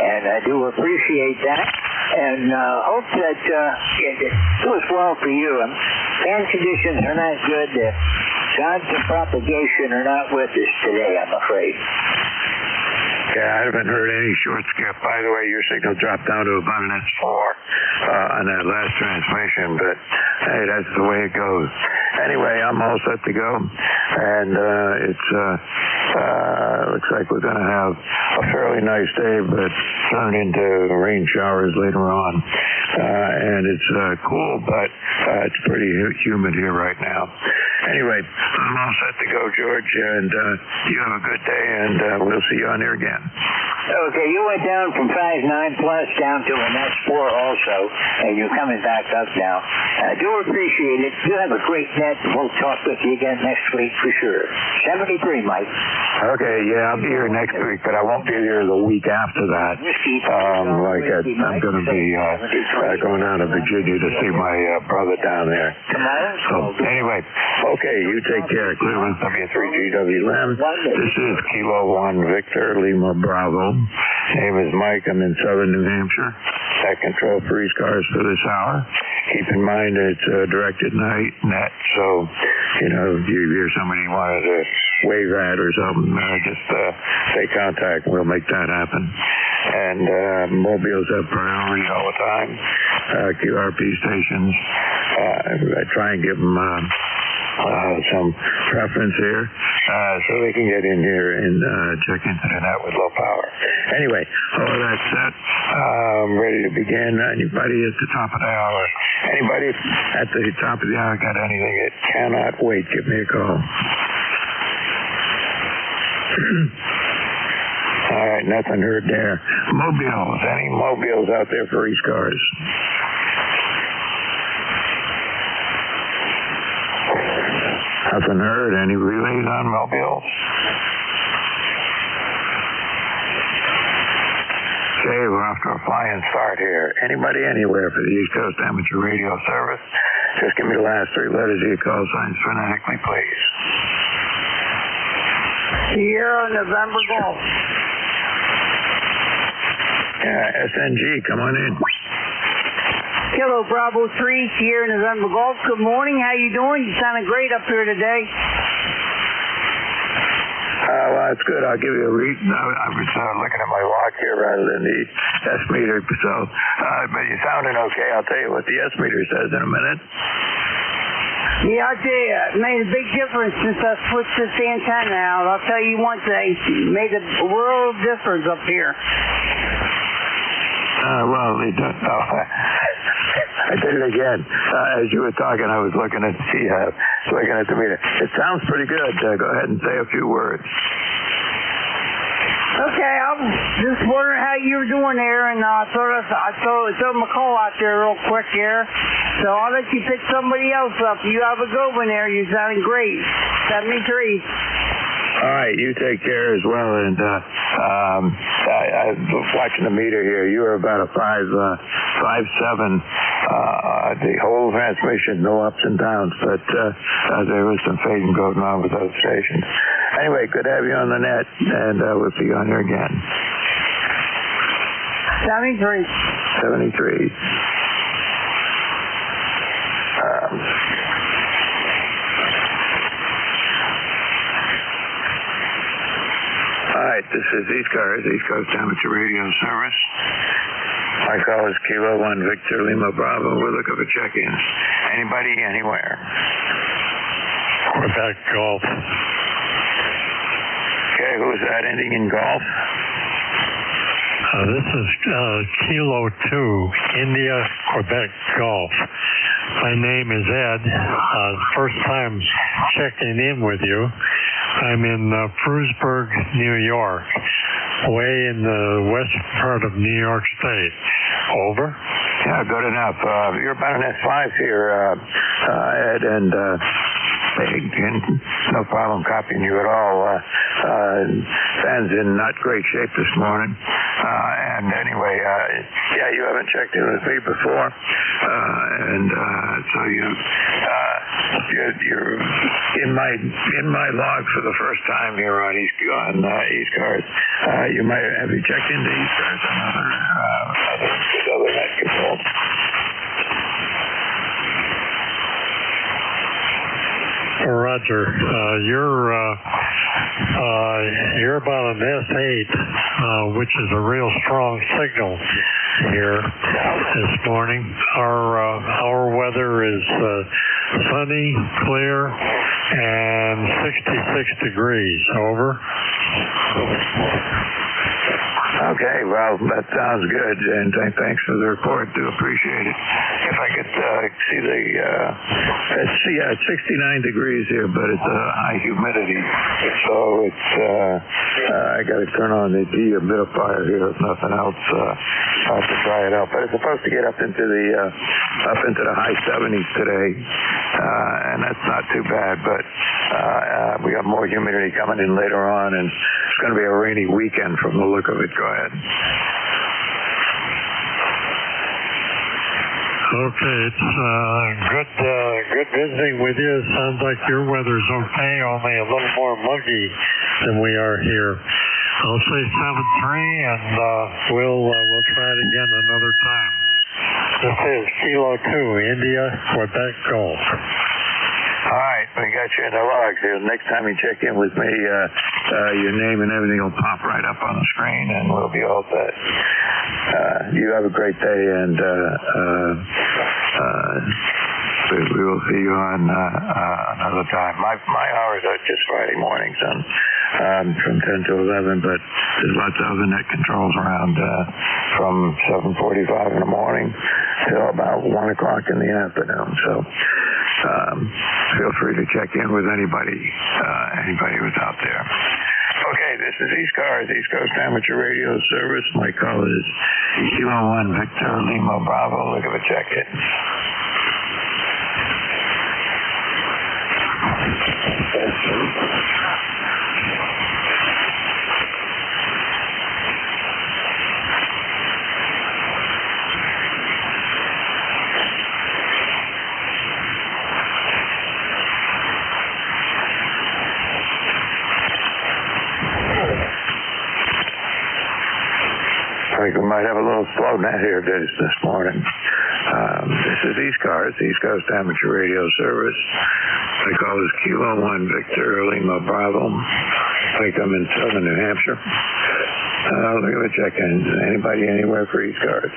Q: and I do appreciate that, and hope that it goes well for you. Fan conditions are not good. Gods of propagation are not with us today, I'm afraid.
E: Yeah, I haven't heard any short skip. By the way, your signal dropped down to about an S4 on that last transmission, but hey, that's the way it goes. Anyway, I'm all set to go, and it's looks like we're going to have a fairly nice day, but turn into rain showers later on. And it's cool, but it's pretty humid here right now. Anyway, I'm all set to go, George, and you have a good day, and we'll see you on here again.
Q: Okay, you went down from 5.9 plus down to an S4 also, and you're coming back up now. I do appreciate it. You have a great net, and we'll talk with you again next week for sure. 73, Mike.
E: Okay, yeah, I'll be here next week, but I won't be here the week after that. I'm going to be going down to Virginia to see my brother down there. So anyway, okay, you take care. Cleveland W3GWM. This is Kilo 1 Victor Lima Bravo. Name is Mike. I'm in southern New Hampshire. I control for ECARS for this hour. Keep in mind it's directed net, so if you hear somebody wanted to wave at or something, just say contact and we'll make that happen. And mobiles have priority all the time. QRP stations, I try and give them some preference here so they can get in here and check into the net with low power. Anyway, all that said, I'm ready to begin. Anybody at the top of the hour? Anybody at the top of the hour got anything that cannot wait? Give me a call. All right, nothing heard there. Mobiles. Any mobiles out there for ECARS? Nothing heard. Any relays on mobiles? Okay, we're off to a flying start here. Anybody anywhere for the East Coast Amateur Radio Service? Just give me the last three letters of your call signs phonetically, please.
S: Sierra November Golf.
E: Yeah, SNG, come on in.
S: Kilo Bravo 3, Sierra November Golf. Good morning. How you doing? You sounded great up here today.
E: Well, that's good. I'll give you a read. I was looking at my watch here rather than the S meter. So, but you sounded okay. I'll tell you what the S meter says in a minute.
S: Yeah, I tell you, it made a big difference since I switched this antenna out. I'll tell you one thing, it made a world of difference up here.
E: Well, they don't know. I did it again. As you were talking, I was looking at the meter. It sounds pretty good. Go ahead and say a few words.
S: Okay, I was just wondering how you were doing there, and I throw my call out there real quick here. So I'll let you pick somebody else up. You have a good one there. You're sounding great. 73.
E: All right, you take care as well. And I was watching the meter here. You were about a 5.7. The whole transmission, no ups and downs, but there was some fading going on with those stations. Anyway, good to have you on the net, and we'll see you on here again.
S: 73.
E: 73. All right, this is ECARS, East Coast Amateur Radio Service. My call is Kilo 1 Victor Lima Bravo. We're looking for check-ins. Anybody, anywhere?
M: Quebec Golf.
E: Okay, who's that ending in golf?
M: This is Kilo 2, India, Quebec Golf. My name is Ed. First time checking in with you. I'm in Frewsburg, New York, way in the west part of New York State. Over?
E: Yeah, good enough. You're about an S5 here, Ed, and no problem copying you at all. Fan's in not great shape this morning. And anyway, yeah, you haven't checked in with me before. And so you're in my log for the first time here on ECARS. You might have you checked into ECARS on other net controls.
M: Roger. You're about an S8, which is a real strong signal here this morning. Our weather is sunny, clear, and 66 degrees. Over.
E: Okay, well, that sounds good, and thanks for the report. Do appreciate it. If I could see it's 69 degrees here, but it's a high humidity, so it's I got to turn on the dehumidifier here, if nothing else, to dry it out. But it's supposed to get up into the high 70s today, and that's not too bad. But we got more humidity coming in later on, and it's going to be a rainy weekend from the look of it. Go ahead.
M: Okay, it's good visiting with you. It sounds like your weather's okay, only a little more muggy than we are here. I'll say 7-3, and we'll try it again another time. This is Kilo 2, India, Quebec Golf.
E: All right, we got you in the logs here. Next time you check in with me, your name and everything will pop right up on the screen, and we'll be all set. You have a great day, and we will see you on another time. My hours are just Friday mornings from 10 to 11, but there's lots of other net controls around from 7:45 in the morning till about 1 o'clock in the afternoon. So feel free to check in with anybody who's out there. Okay, this is ECARS, East Coast Amateur Radio Service. My call is Kilo 1 Victor Lima Bravo. Look at the check-in. I think we might have a little slow net here this morning. This is ECARS, East Coast Amateur Radio Service. My call is Kilo 1 Victor Lima Bravo. I think I'm in southern New Hampshire. Look at the check-ins. Anybody anywhere for ECARS?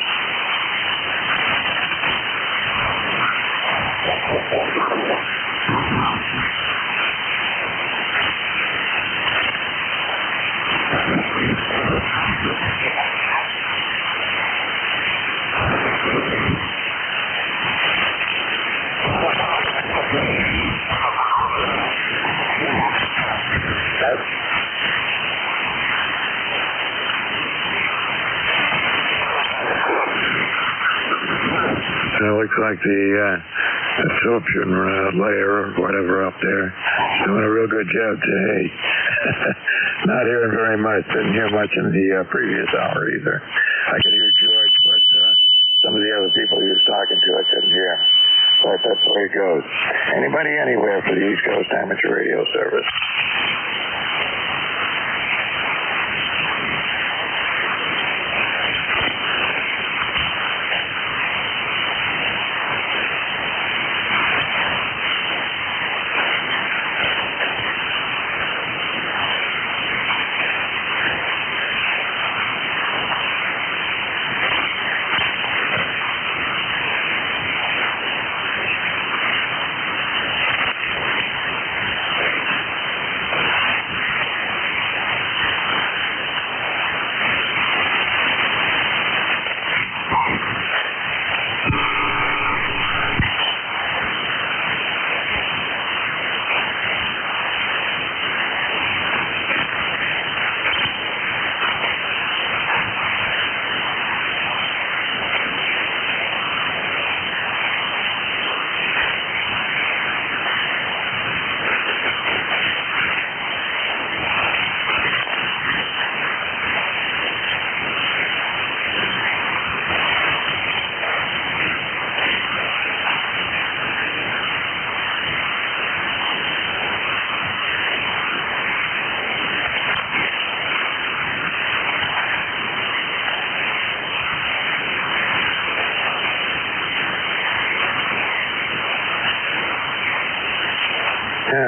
E: looks like the absorption layer or whatever up there is doing a real good job today. Not hearing very much. Didn't hear much in the previous hour either. I could hear George, but some of the other people he was talking to I couldn't hear. But that's the way it goes. Anybody anywhere for the East Coast Amateur Radio Service?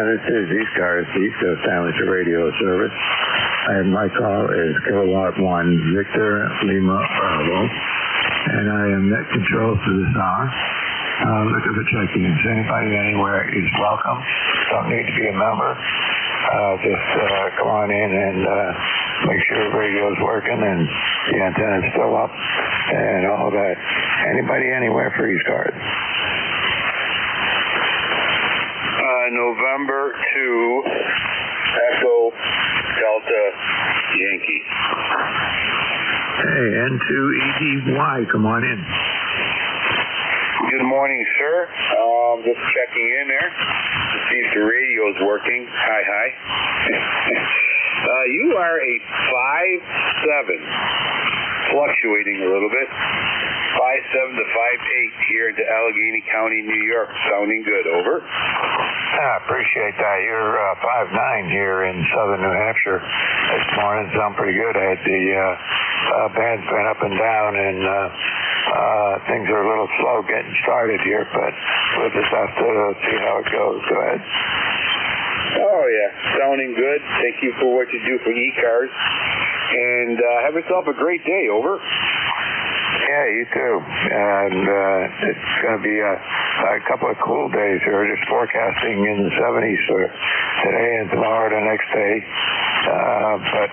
E: This is ECARS, the East Coast Amateur Radio Service. And my call is Kilowatt 1 Victor Lima Bravo. And I am net control for this hour. Looking for check-ins. Anybody anywhere is welcome. Don't need to be a member. Just come on in and make sure the radio's working and the antenna's still up and all that. Anybody anywhere for ECARS?
T: November 2, Echo Delta Yankee.
E: Hey, N2EDY, come on in.
T: Good morning, sir. Just checking in there to see if the radio's working. Hi. You are a 5'7", fluctuating a little bit. 5'7" to 5'8" here into Allegheny County, New York. Sounding good. Over.
E: I appreciate that. You're 5'9" here in southern New Hampshire this morning. Sound pretty good. I had the band's been up and down, and things are a little slow getting started here, but we'll just have to see how it goes. Go ahead.
T: Oh, yeah. Sounding good. Thank you for what you do for ECARS. And have yourself a great day. Over.
E: Yeah, you too. And it's going to be a couple of cool days here. Just forecasting in the 70s for today and tomorrow, the next day. But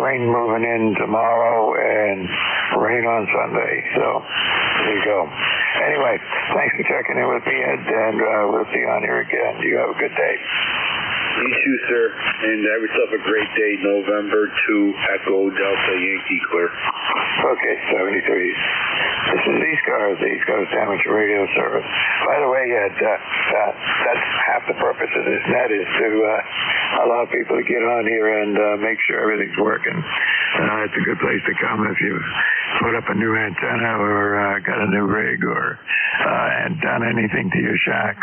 E: rain moving in tomorrow and rain on Sunday. So there you go. Anyway, thanks for checking in with me, Ed, and we'll see you on here again. You have a good day.
T: You too, sir. And have yourself a great day. November 2, Echo Delta Yankee, clear.
E: Okay, 73. This is ECARS, the East Coast Amateur Radio Service. By the way, Ed, that's half the purpose of this net is to allow people to get on here and make sure everything's working. It's a good place to come if you've put up a new antenna or got a new rig or done anything to your shack.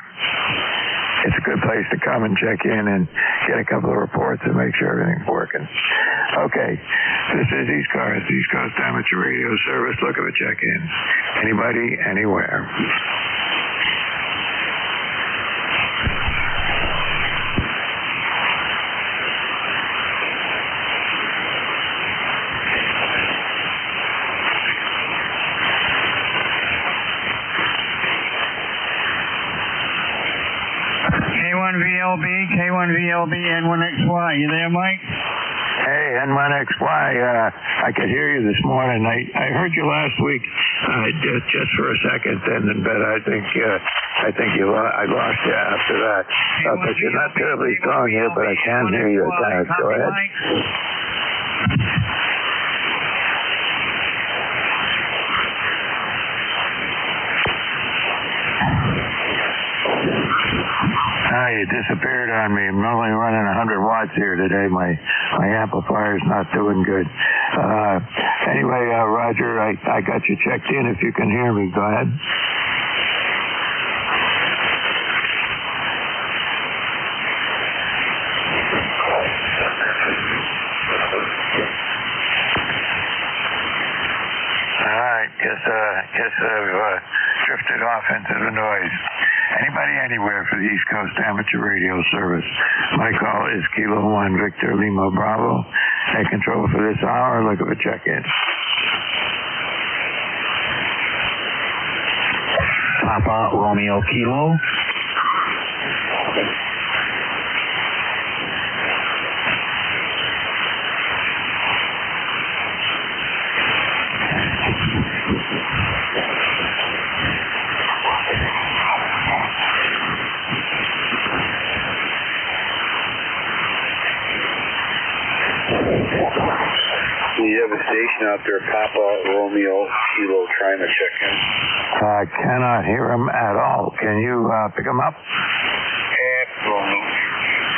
E: It's a good place to come and check in and get a couple of reports and make sure everything's working. Okay, this is ECARS, the East Coast Amateur Radio Service. Look at the check-ins. Anybody, anywhere.
U: K1VLB, N1XY. You there, Mike?
E: Hey, N1XY. I could hear you this morning. I heard you last week just for a second, but I lost you after that. But you're not terribly strong here, but I can hear you. Go ahead. you disappeared on me. I'm only running 100 watts here today. My amplifier's not doing good. Anyway, Roger, I got you checked in. If you can hear me, go ahead. Guess I've drifted off into the noise. Anybody anywhere for the East Coast Amateur Radio Service. My call is Kilo 1 Victor Lima Bravo. Head control for this hour. Look at the check-in.
H: Papa Romeo Kilo.
T: You have a station out there, Papa Romeo Kilo, trying to check in.
E: I cannot hear him at all. Can you pick him up?
T: Absolutely.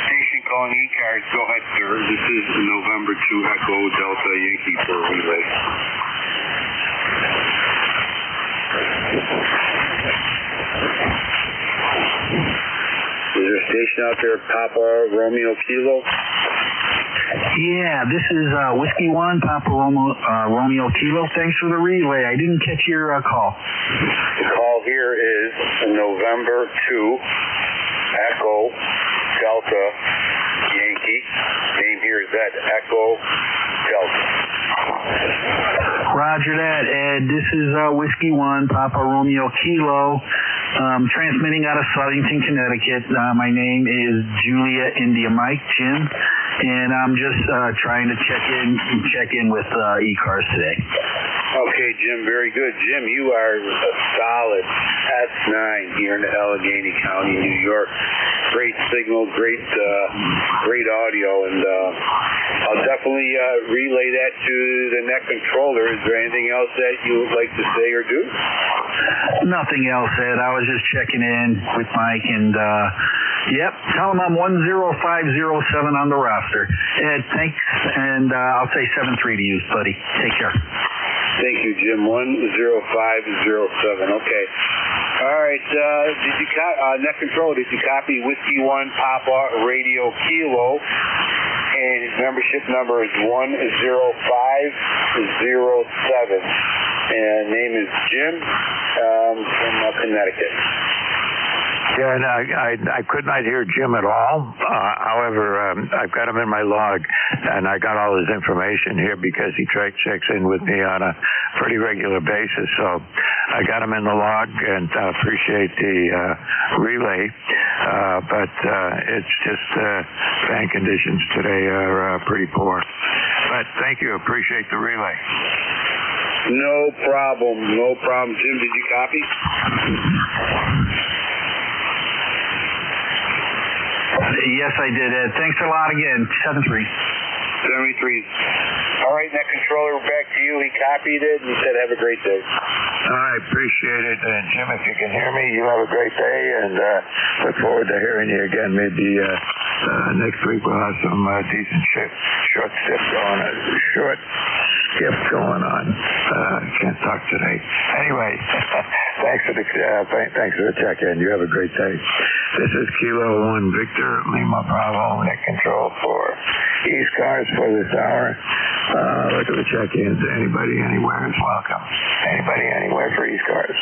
T: Station calling ECARS. Go ahead, sir. This is November 2 Echo Delta Yankee for relay. Is there a station out there, Papa Romeo Kilo?
H: Yeah, this is Whiskey 1, Papa Romeo Kilo. Thanks for the relay. I didn't catch your call.
T: The call here is November 2, Echo, Delta, Yankee. Name here is Ed, Echo, Delta.
H: Roger that, Ed. This is Whiskey 1, Papa Romeo Kilo. Transmitting out of Southington, Connecticut. My name is Julia India Mike, Jim. And I'm just trying to check in with ECARS today.
T: Okay, Jim, very good. Jim, you are a solid S9 here in Allegheny County, New York. Great signal, great audio, and I'll definitely relay that to the net controller. Is there anything else that you would like to say or do?
H: Nothing else, Ed. I was just checking in with Mike, and yep, tell him I'm 10507 on the roster. Ed, thanks, and I'll say 73 to you, buddy. Take care.
T: Thank you, Jim. 10507. Okay. All right. Did you net control? Did you copy Whiskey 1 Papa Radio Kilo? And his membership number is 10507. And name is Jim from Connecticut.
E: Yeah, and I could not hear Jim at all. However, I've got him in my log, and I got all his information here because he checks in with me on a pretty regular basis. So I got him in the log, and I appreciate the relay. But it's just fan conditions today are pretty poor. But thank you. Appreciate the relay.
T: No problem. No problem. Jim, did you copy?
H: Yes, I did, Ed. Thanks a lot again. 73.
T: 73. All right, net controller, back to you. He copied it and he said, have a great day.
E: I appreciate it. And Jim, if you can hear me, you have a great day, and look forward to hearing you again. Maybe next week we'll have some decent short skip going on. Can't talk today. Anyway, thanks for the check-in. You have a great day. This is Kilo 1 Victor Lima Bravo, net control for ECARS for this hour. Look at the check-ins. Anybody anywhere is welcome. Anybody anywhere for ECARS.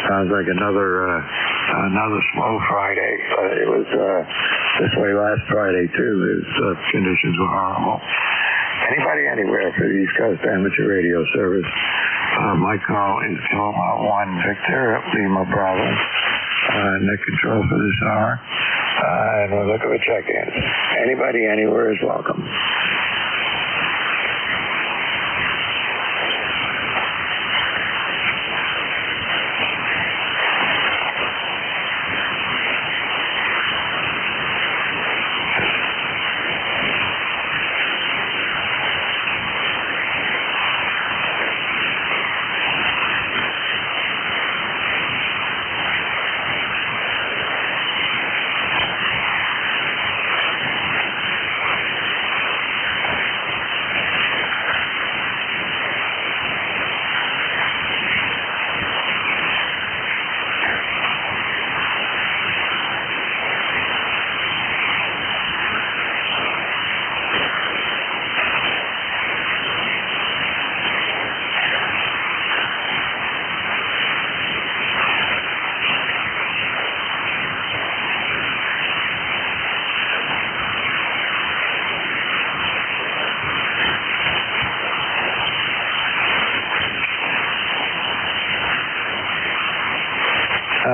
E: Sounds like another slow Friday. It was this way last Friday, too. The conditions were horrible. Anybody anywhere for the East Coast Amateur Radio Service? My call is Kilowatt 1 Victor Lima Bravo. Net control for this hour. And we'll look at the check-ins. Anybody anywhere is welcome.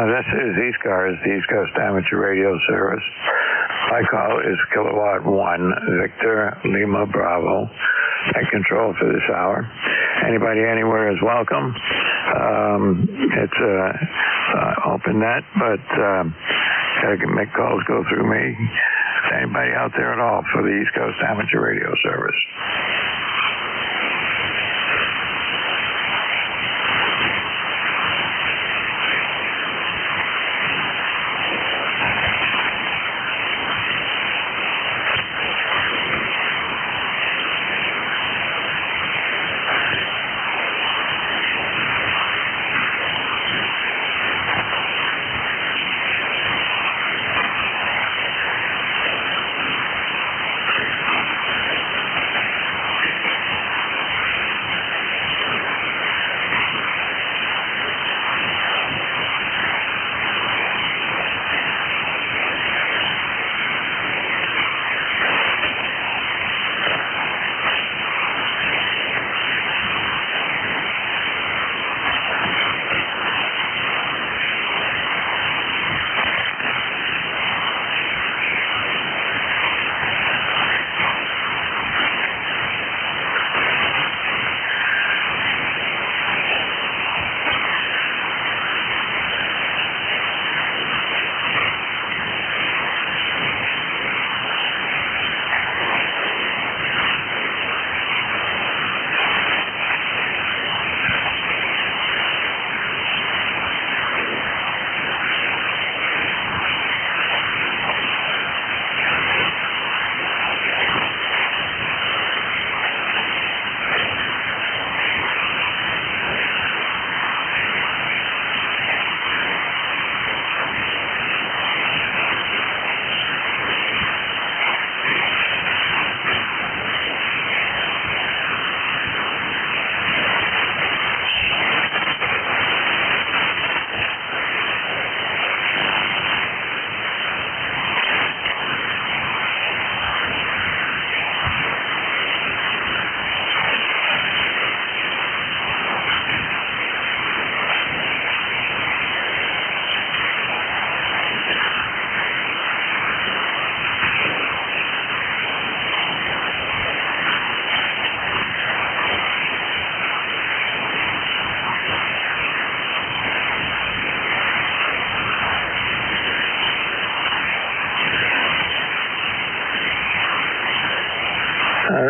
E: This is ECARS, the East Coast Amateur Radio Service. My call is Kilowatt 1 Victor Lima Bravo. Net control for this hour. Anybody anywhere is welcome. It's open net, but gotta make calls go through me. Anybody out there at all for the East Coast Amateur Radio Service?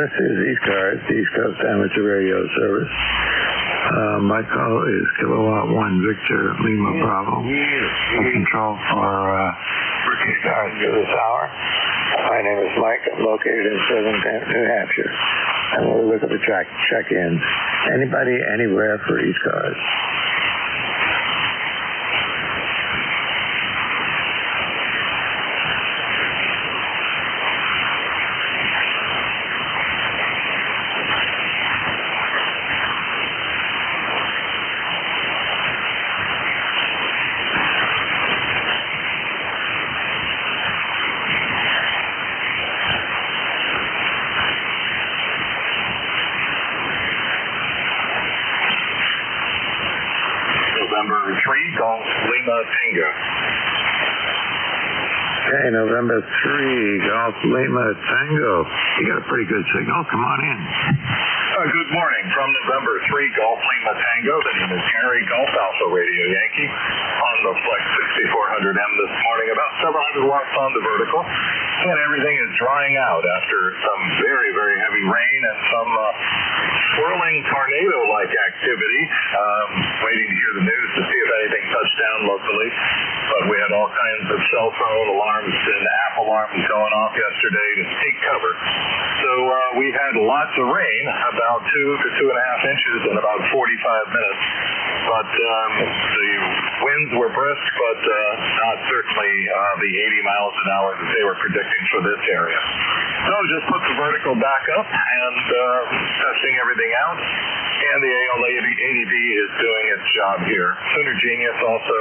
E: This is ECARS, the East Coast Amateur Radio Service. My call is Kilowatt 1 Victor Lima Bravo. I'm control for ECARS for this hour. My name is Mike. I'm located in southern New Hampshire. And we'll look at the check-ins. Anybody, anywhere for ECARS?
D: Lima Tango.
E: Okay, November 3, Golf Lima Tango. You got a pretty good signal. Come on in.
D: Good morning. From November 3, Golf Lima Tango. The name is Harry, Golf Alpha Radio Yankee. On the Flex 6400M this morning, about 700 watts on the vertical. And everything is drying out after some very, very heavy rain and some swirling tornado-like activity. Waiting to hear the news to see if anything touched down locally. But we had all kinds of cell phone alarms and app alarms going off yesterday to take cover. So we had lots of rain, about 2 to 2.5 inches in about 45 minutes. But the winds were brisk, but not certainly the 80 miles an hour that they were predicting for this area. So just put the vertical back up and testing everything out. And the AZI-Loop is doing its job here. Sooner Genius also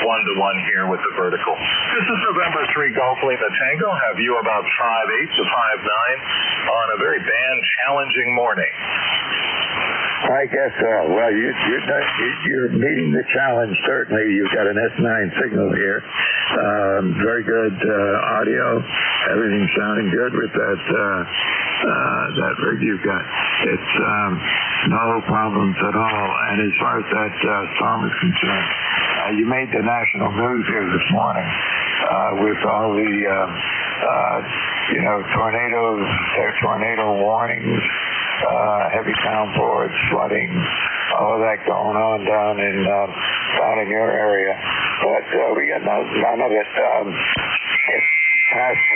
D: 1-to-1 here with the vertical. This is November 3 Golf Lima Tango. Have you about 5'8" to 5'9" on a very band-challenging morning.
E: I guess so. Well, you're meeting the challenge, certainly. You've got an S9 signal here. Very good audio. Everything's sounding good with that rig you've got. It's no problems at all. And as far as that storm is concerned, you made the national news here this morning with all the tornadoes, tornado warnings, heavy downpours, flooding, all of that going on down in your area. But we got none of it. It passed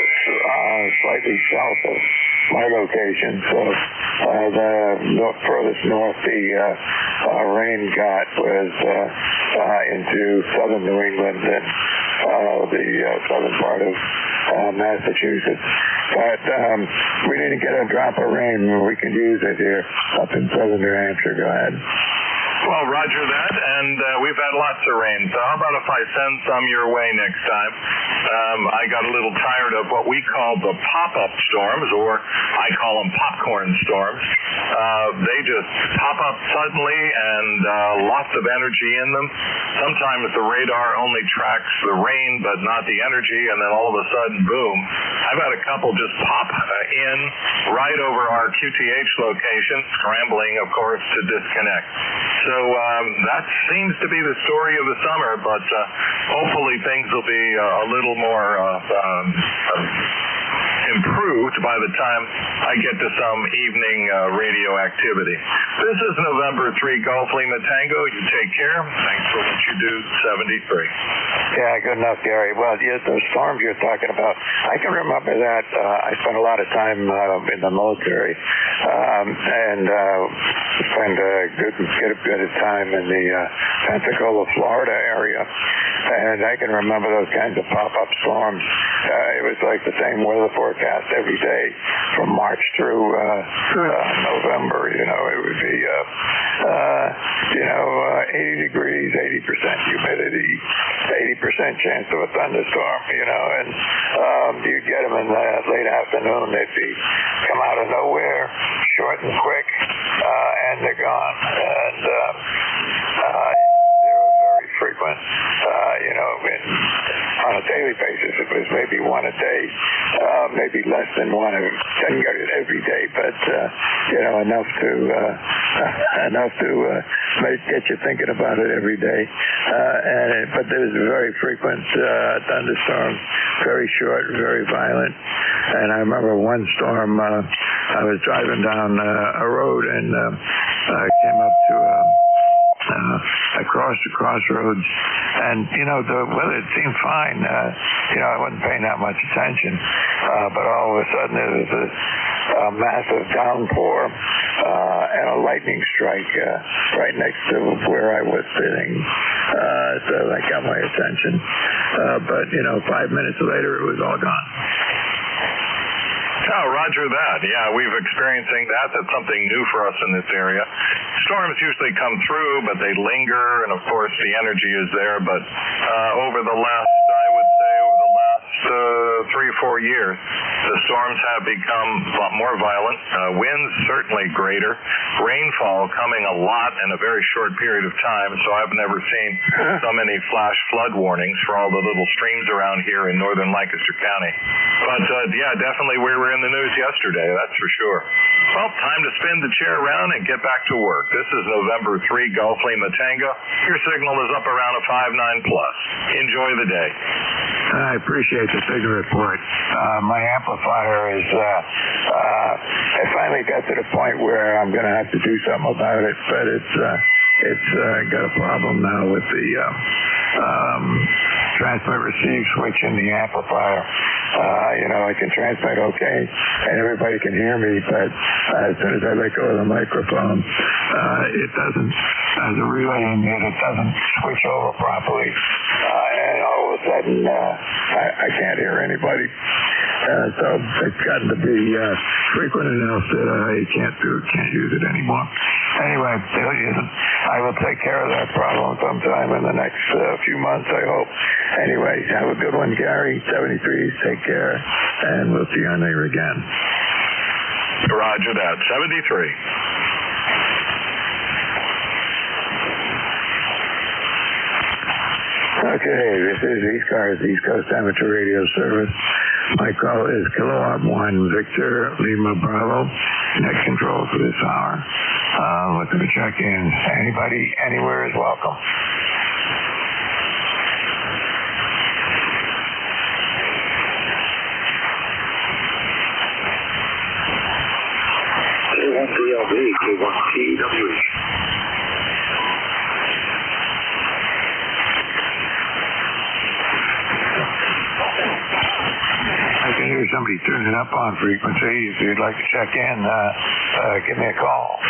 E: slightly south of my location, so the furthest north the rain got was into southern New England and the southern part of Massachusetts. But we didn't get a drop of rain. We can use it here up in southern New Hampshire. Go ahead.
D: Well, roger that, and we've had lots of rain, so how about if I send some your way next time? I got a little tired of what we call the pop-up storms, or I call them popcorn storms. They just pop up suddenly and lots of energy in them. Sometimes the radar only tracks the rain but not the energy, and then all of a sudden, boom. I've had a couple just pop in right over our QTH location, scrambling, of course, to disconnect. So that seems to be the story of the summer, but hopefully things will be a little more improved by the time I get to some evening radio activity. This is November 3 Golf Lima Tango. You take care. Thanks for what you do, 73.
E: Yeah, good enough, Gary. Well, the storms you're talking about, I can remember that. I spent a lot of time in the military and spent a good bit of time in the Pensacola, Florida area. And I can remember those kinds of pop-up storms. It was like the same weather forecast every day from March through November. It would be 80 degrees, 80% humidity, 80% chance of a thunderstorm, and you'd get them in the late afternoon. They'd come out of nowhere, short and quick, and they're gone. And they were very frequent, on a daily basis. It was maybe one a day, maybe less than one. I didn't get it every day, but enough to get you thinking about it every day. But there was very frequent thunderstorms, very short, very violent. And I remember one storm. I was driving down a road and I came up to across the crossroads, and the weather seemed fine. I wasn't paying that much attention, but all of a sudden there was a massive downpour and a lightning strike right next to where I was sitting. So that got my attention. But 5 minutes later, it was all gone.
D: Oh, roger that. Yeah, we've experiencing that. That's something new for us in this area. Storms usually come through, but they linger, and of course the energy is there. But over the last
C: 3 or 4 years. The storms have become a lot more violent, winds certainly greater, rainfall coming a lot in a very short period of time, so I've never seen so many flash flood warnings for all the little streams around here in northern Lancaster County. But yeah, definitely we were in the news yesterday, that's for sure. Well, time to spin the chair around and get back to work. This is November 3 Gulf Lima Tango. Your signal is up around a 5-9 plus. Enjoy the day.
E: I appreciate the figure report. My amplifier is, I finally got to the point where I'm going to have to do something about it, but it's got a problem now with the transmit receive switch in the amplifier. I can transmit okay, and everybody can hear me, but as soon as I let go of the microphone, it doesn't, as a relaying it doesn't switch over properly. And all of a sudden, I can't hear anybody. So it's gotten to be frequent enough that I can't use it anymore. Anyway, I will take care of that problem sometime in the next few months, I hope. Anyway, have a good one, Gary. 73, take care, and we'll see you on there again.
C: Roger that. 73.
E: Okay, this is ECARS, East Coast Amateur Radio Service. My call is Kilowatt 1 Victor Lima Bravo. Net control for this hour. Looking to check in. Anybody, anywhere is welcome.
D: K1BLB, K1TWE.
E: I can hear somebody turning up on frequency. If you'd like to check in, give me a call.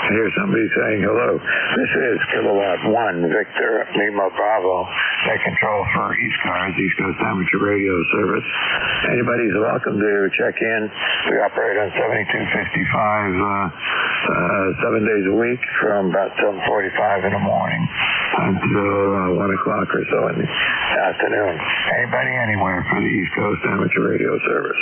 E: I hear somebody saying hello. This is Kilowatt 1 Victor Lima Bravo. Net control for ECARS, East Coast Amateur Radio Service. Anybody's welcome to check in. We operate on 7255 7 days a week from about 7:45 in the morning until 1 o'clock or so in the afternoon. Anybody, anywhere for the East Coast Amateur Radio Service.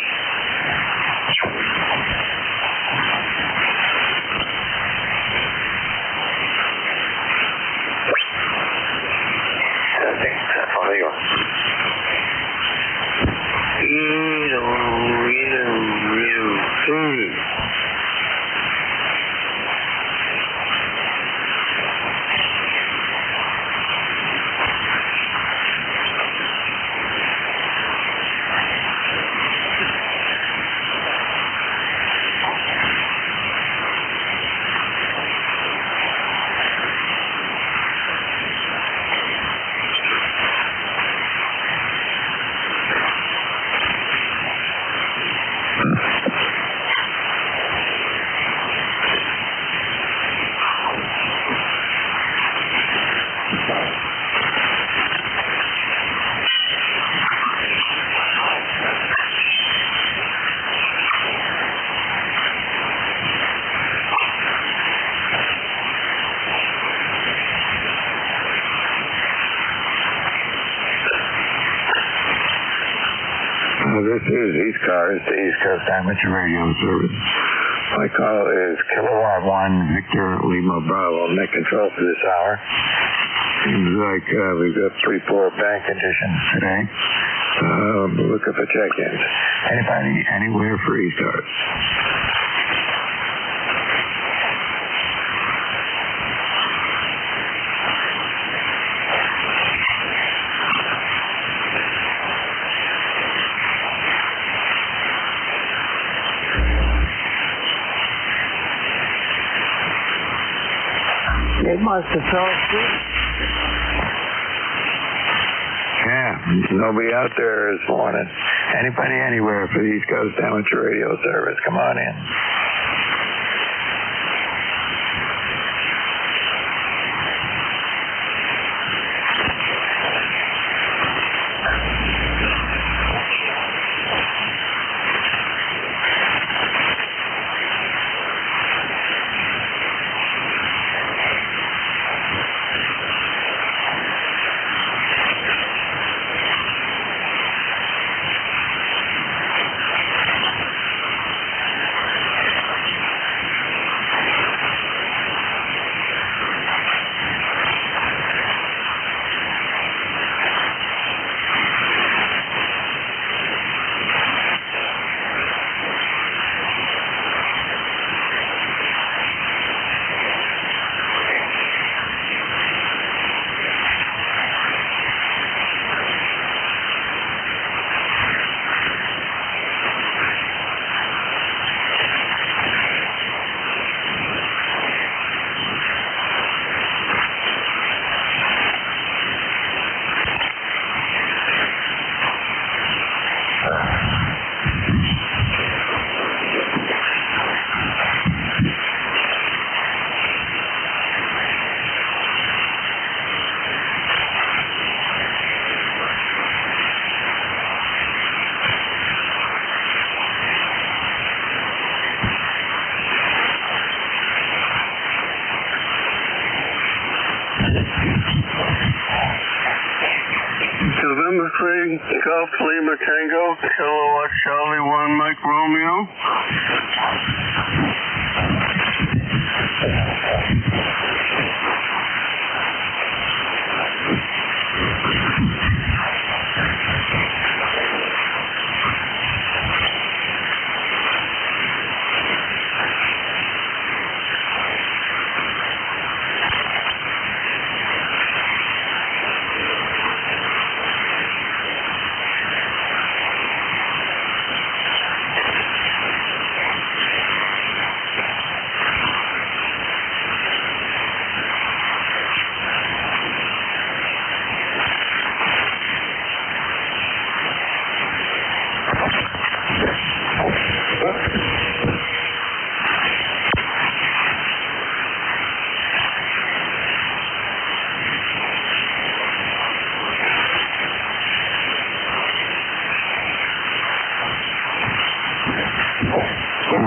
E: This is ECARS, the East Coast Amateur Radio Service. My call is Kilowatt 1 Victor Lima Bravo, net control for this hour. Seems like we've got pretty poor bank conditions today. Looking for check-ins. Anybody, anywhere for ECARS?
S: It must have fell asleep.
E: Yeah, nobody out there this morning. Anybody, anywhere for the East Coast Amateur Radio Service, come on in.
N: November 3, Golf Lima Tango, Kilowatt Charlie 1 Mike Romeo.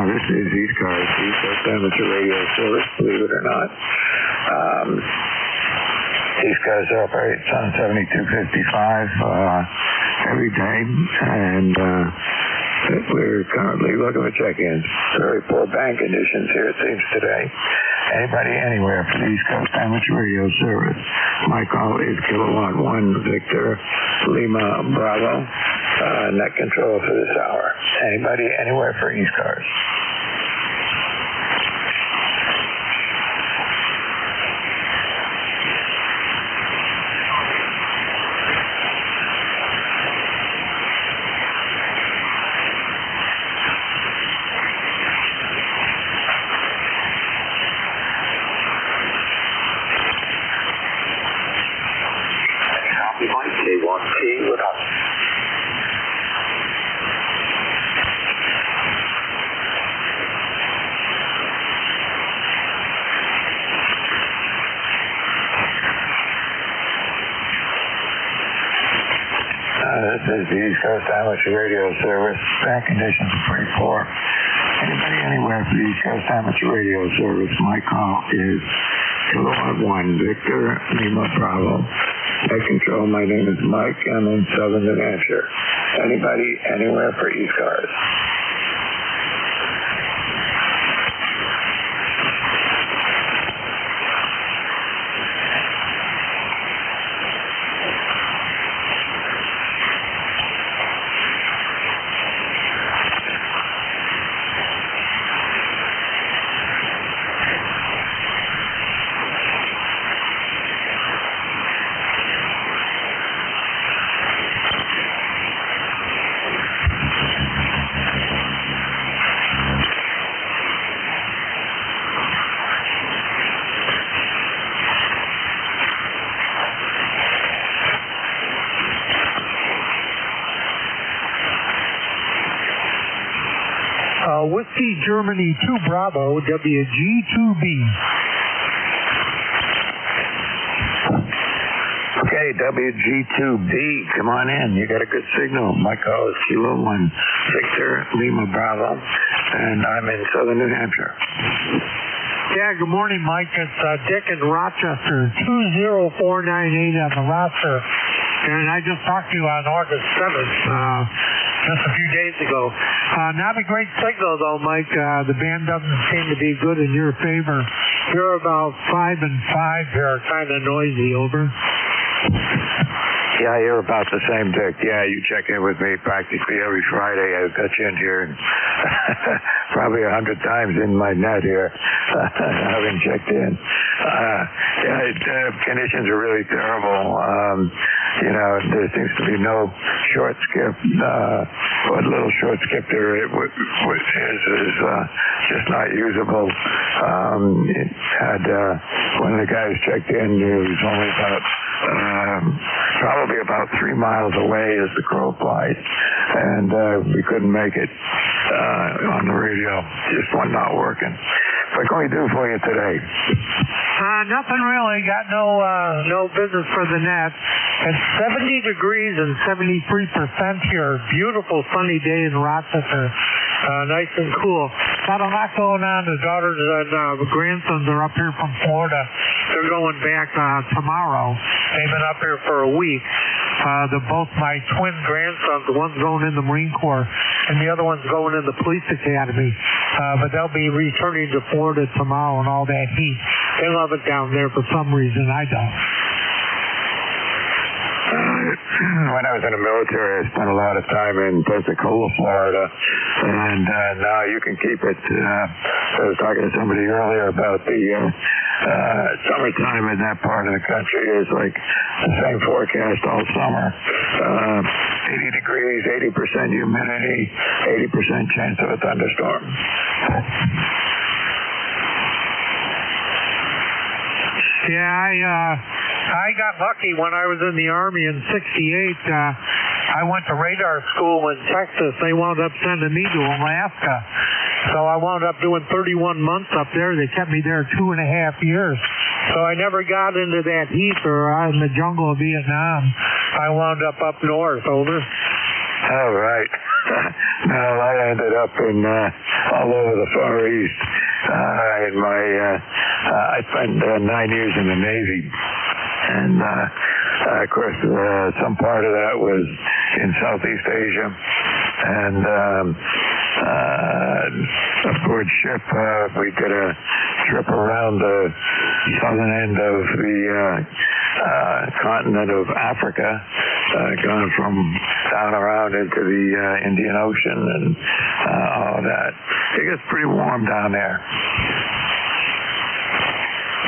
E: This is ECARS, East Coast Amateur Radio Service, believe it or not. ECARS operates on 7255 every day, and we're currently looking for check-ins. Very poor bank conditions here, it seems, today. Anybody, anywhere for the East Coast Amateur Radio Service. My call is Kilowatt 1 Victor Lima Bravo, net control for this hour. Anybody, anywhere for ECARS.
L: K1T with us.
E: This is the East Coast Amateur Radio Service. Bank conditions are pretty poor. Anybody, anywhere for the East Coast Amateur Radio Service, my call is Kilowatt 1 Victor Lima Bravo,
L: Net Control, my name is Mike. I'm in southern New Hampshire. Anybody, anywhere for ECARS?
J: Whiskey Germany 2 Bravo, WG2B.
E: Okay, WG2B, come on in. You got a good signal. My call is Kilo 1 Victor Lima Bravo, and I'm in southern New Hampshire.
J: Yeah, good morning, Mike. It's Dick in Rochester, 20498 on the roster. And I just talked to you on August 7th, just a few days ago. Not a great signal, though, Mike. The band doesn't seem to be good in your favor. You're about 5 and 5 here, kind of noisy, over.
E: Yeah, you're about the same, Dick. Yeah, you check in with me practically every Friday. I've got you in here and probably 100 times in my net here, having checked in. Conditions are really terrible. There seems to be no short skip. What little short skip there is just not usable. One of the guys checked in, he was only about probably about 3 miles away as the crow flies, and we couldn't make it on the radio. Just one not working. What can we do for you today?
J: Nothing really. Got no business for the net. It's 70 degrees and 73% here. Beautiful sunny day in Rochester. Nice and cool. Got a lot going on. The daughters and grandsons are up here from Florida. They're going back tomorrow. They've been up here for a week. Both my twin grandsons, one's going in the Marine Corps and the other one's going in the police academy. But they'll be returning to Florida tomorrow and all that heat. They love it down there for some reason. I don't.
E: When I was in the military, I spent a lot of time in Pensacola, Florida, and now you can keep it. I was talking to somebody earlier about the summertime in that part of the country is like the same forecast all summer. 80 degrees, 80% humidity, 80% chance of a thunderstorm.
J: Yeah, I got lucky when I was in the Army in '68. I went to radar school in Texas. They wound up sending me to Alaska. So I wound up doing 31 months up there. They kept me there 2.5 years. So I never got into that heat or out in the jungle of Vietnam. I wound up north, over.
E: All right. No, I ended up in all over the Far East. I spent 9 years in the Navy, and of course, some part of that was in Southeast Asia, and aboard ship, we did a trip around the southern end of the continent of Africa, going from down around into the Indian Ocean and all that. It gets pretty warm down there.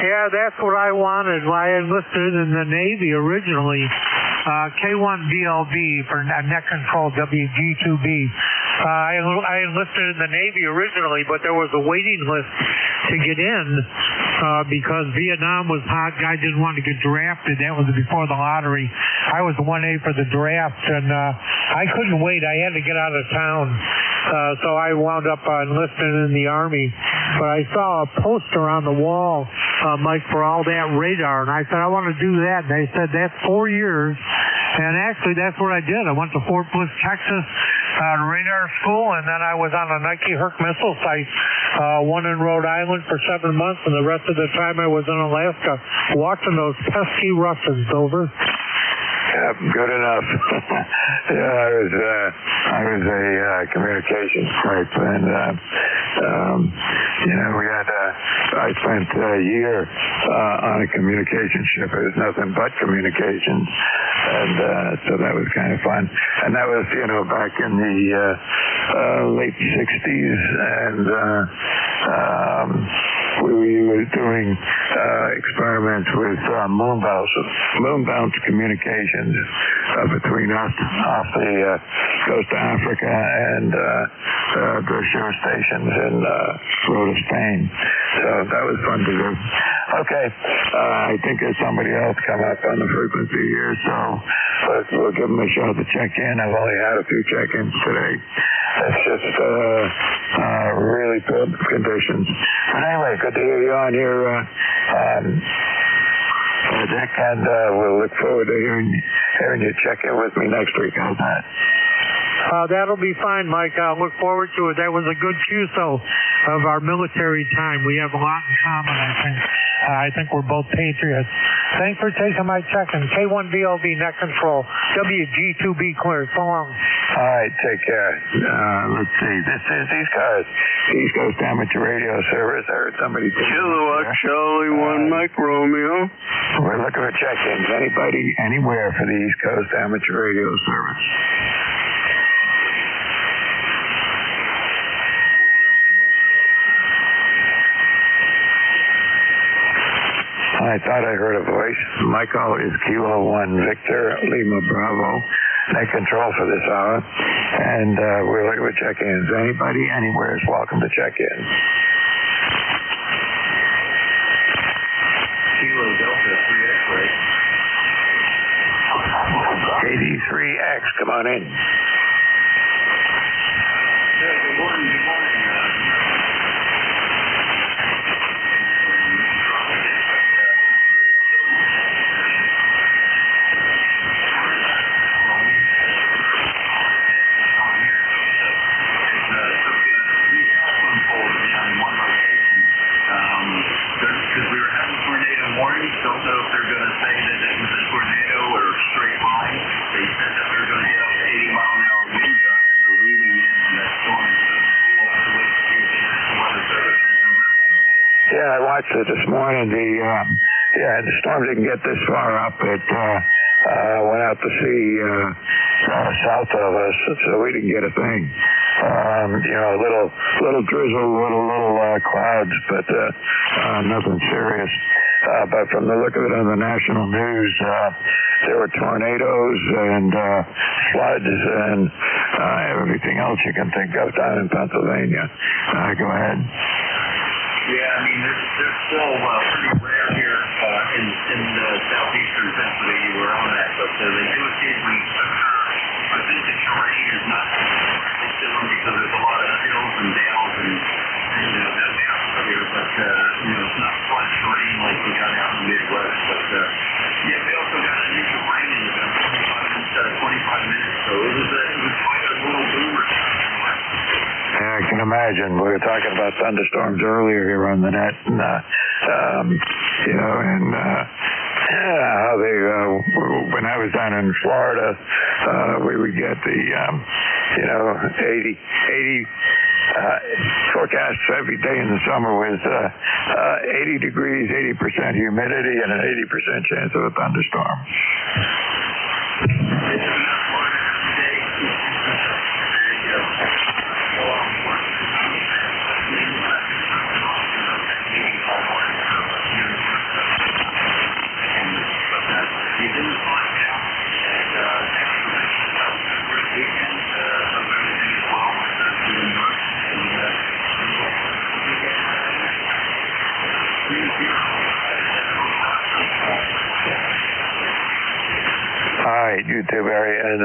J: Yeah, that's what I wanted. I enlisted in the Navy originally. K1BLB for net control, WG2B. I enlisted in the Navy originally, but there was a waiting list to get in because Vietnam was hot. Guy didn't want to get drafted. That was before the lottery. I was 1A for the draft, and I couldn't wait. I had to get out of town. So I wound up enlisted in the Army. But I saw a poster on the wall, Mike, for all that radar, and I said, I want to do that. And they said, that's 4 years. And actually, that's what I did. I went to Fort Bliss, Texas, radar school, and then I was on a Nike Herc missile site, one in Rhode Island for 7 months, and the rest of the time I was in Alaska watching those pesky Russians, over.
E: Yep, good enough. Yeah, I was a communications type, and I spent a year on a communications ship. It was nothing but communications, and so that was kind of fun. And that was, back in the late 60s, and we were doing experiments with moon-bound communications between us off the coast of Africa and the shore stations in Rota, Spain. So that was fun to do. Okay, I think there's somebody else come up on the frequency here, so we'll give them a shot to check in. I've only had a few check-ins today. It's just really good conditions. But anyway, good to hear you on here, Dick, and we'll look forward to hearing you check in with me next week. How's that?
A: That'll be fine, Mike. I'll look forward to it. That was a good CUSO of our military time. We have a lot in common, I think. I think we're both patriots. Thanks for taking my check-in. K1BLB, net control. WG2B clear. So long.
E: All right, take care. Let's see. This is ECARS, East Coast Amateur Radio Service. I heard somebody...
V: Kilowatt Charlie 1 Mike Romeo.
E: We're looking for check-ins. Anybody, anywhere for the East Coast Amateur Radio Service. I thought I heard a voice. Michael is Kilo 1 Victor Lima Bravo. Net control for this hour. And we're looking for check-ins. Anybody, anywhere is welcome to check in.
V: Kilo Delta 3X, right?
E: KD3X, come on in.
V: Yeah, good morning.
O: Don't know if they're going to say that it was a tornado or a straight line. They said that we were going to get up to 80-mile-an-hour wind gusts as we're leading into that storm. So hopefully we'll see if the National Weather Service can remember.
E: Yeah, I watched it this morning. The storm didn't get this far up. It went out to sea south of us, so we didn't get a thing. Little drizzle, little clouds, but nothing serious. But from the look of it on the national news, there were tornadoes and floods and everything else you can think of down in Pennsylvania. Go ahead.
O: Yeah, I mean, they're still pretty rare here in the southeastern Pennsylvania where I'm at, but they do occasionally occur. I think the terrain is not friendly to them because there's a lot of hills and dales and that down here, but it's not flat terrain like we got out in the Midwest. But yeah, we also got an inch of rain in about 25 minutes, so it was quite a little boomer.
E: Yeah, I can imagine. We were talking about thunderstorms earlier here on the net, and how they, when I was down in Florida, we would get the, 80 forecasts every day in the summer was 80 degrees, 80% humidity, and an 80% chance of a thunderstorm. All right, you too, Barry. And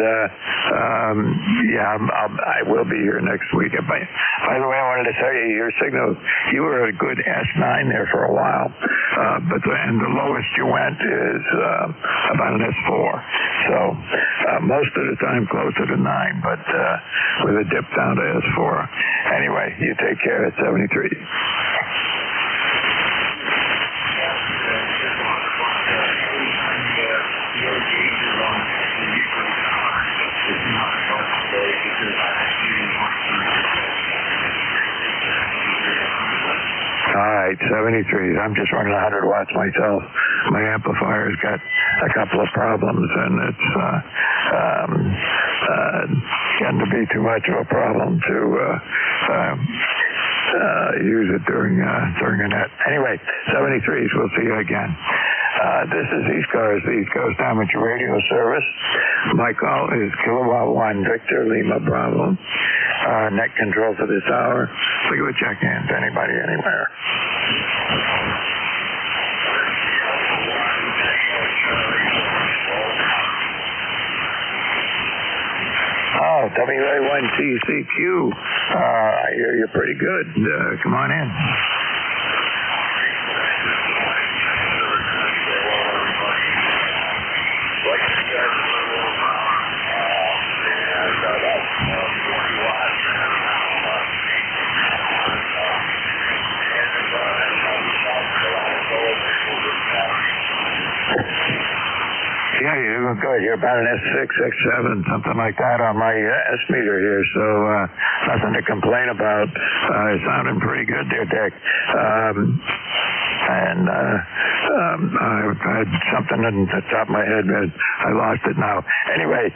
E: I will be here next week. By the way, I wanted to tell you, your signal, you were a good S9 there for a while, but the lowest you went is about an S4. So most of the time closer to 9, but with a dip down to S4. Anyway, you take care at 73. right, 73s. I'm just running 100 watts myself. My amplifier's got a couple of problems, and it's getting to be too much of a problem to use it during a net. Anyway, 73s. We'll see you again. This is ECARS, the East Coast Amateur Radio Service. My call is Kilowatt 1 Victor Lima Bravo. Net control for this hour. We go check in to anybody anywhere. Oh, WA1TCQ. I hear you're pretty good. Come on in. Yeah, you're good. You're about an S6, X7, something like that on my S meter here, so nothing to complain about. Sounding pretty good there, Dick. I've had something in the top of my head, but I lost it now. Anyway,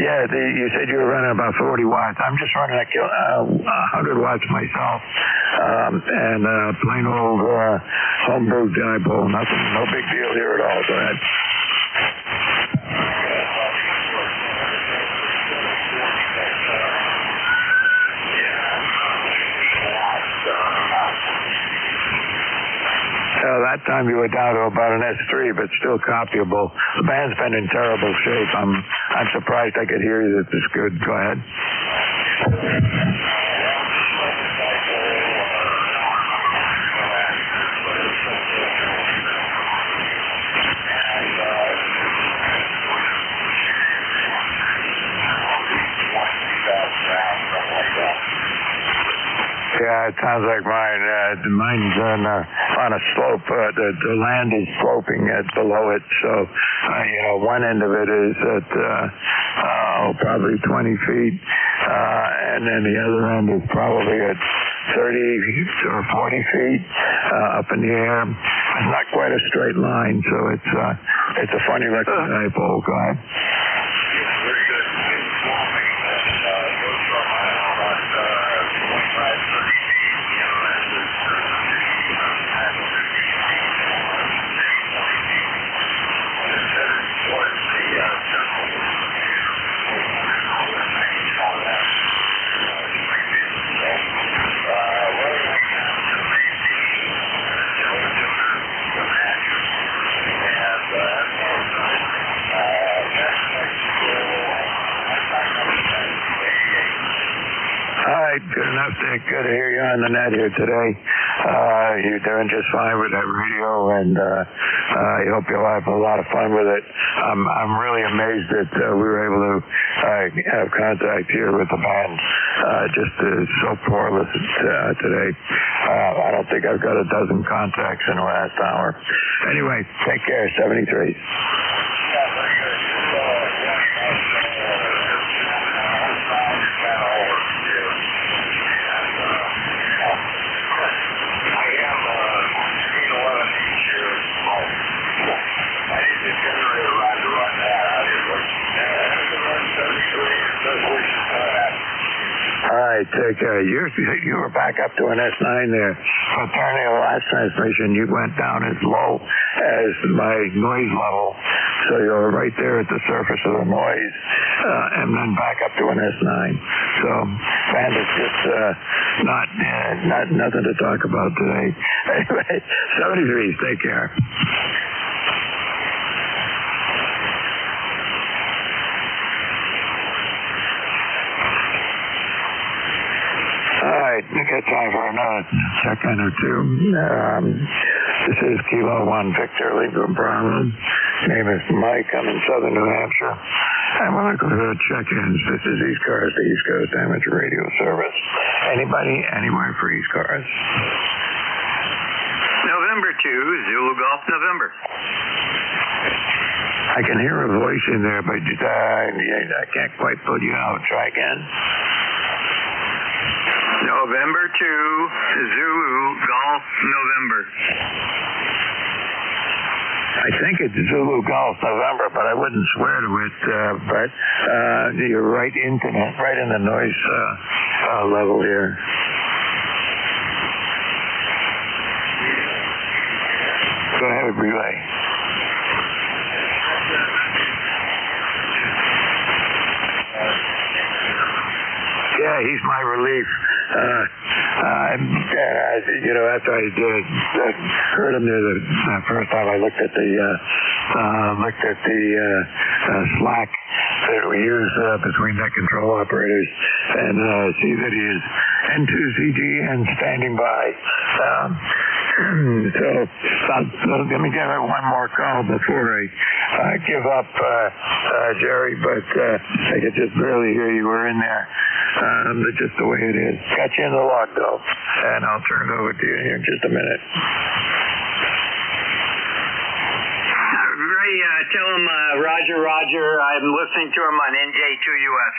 E: you said you were running about 40 watts. I'm just running 100 watts myself, and plain old homebrew dipole. Nothing, no big deal here at all. Go ahead. That time you were down to about an S3, but still copyable. The band's been in terrible shape. I'm surprised I could hear you this good. Go ahead. Yeah, it sounds like mine. Mine's on a slope. The land is sloping below it, so one end of it is at probably 20 feet, and then the other end is probably at 30 or 40 feet up in the air. It's not quite a straight line, so it's a funny looking dipole. Go ahead. Good enough, Dick. Good to hear you on the net here today. You're doing just fine with that radio, and I hope you'll have a lot of fun with it. I'm really amazed that we were able to have contact here with the band. Just so poreless today. I don't think I've got a dozen contacts in the last hour. Anyway, take care. 73. You were back up to an S9 there. But during the last transmission, you went down as low as my noise level. So you're right there at the surface of the noise, and then back up to an S9. So, band is just nothing to talk about today. Anyway, 73s, take care. We got time for another check-in or two. This is Kilo 1 Victor Lima Bravo. Name is Mike. I'm in southern New Hampshire. And we're looking for check-ins. This is ECARS, the East Coast Amateur Radio Service. Anybody, anywhere for ECARS?
B: November 2, Zulu Golf, November.
E: I can hear a voice in there, but I can't quite put you out. Try again.
B: November 2, Zulu, Golf, November.
E: I think it's Zulu Golf November, but I wouldn't swear to it. But you're right in the noise level here. Go ahead, relay. Yeah, he's my relief. After I heard him there the first time, I looked at the slack that we use between net control operators, and see that he is N2CGN standing by. So let me give it one more call before I give up, Jerry, but I could just barely hear you were in there. Just the way it is. Got you in the log, though, and I'll turn it over to you here in just a minute.
B: Ray, tell him, Roger, I'm listening to him on NJ2US.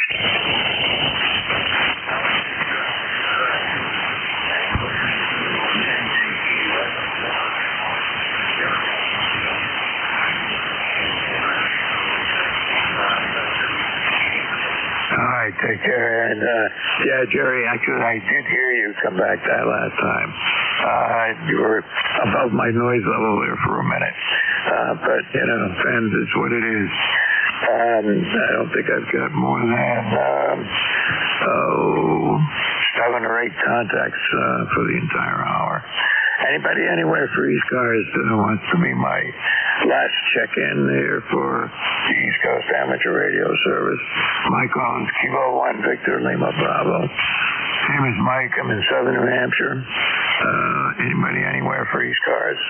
E: All right, take care. And yeah, Jerry, actually, I did hear you come back that last time. You were above my noise level there for a minute. But, fans, it's what it is. I don't think I've got more than 7 or 8 contacts for the entire hour. Anybody anywhere for ECARS wants to be my last check-in here for the East Coast Amateur Radio Service? My call is Kilo 1 Victor Lima Bravo. Name is Mike. I'm in southern New Hampshire. Anybody anywhere for ECARS?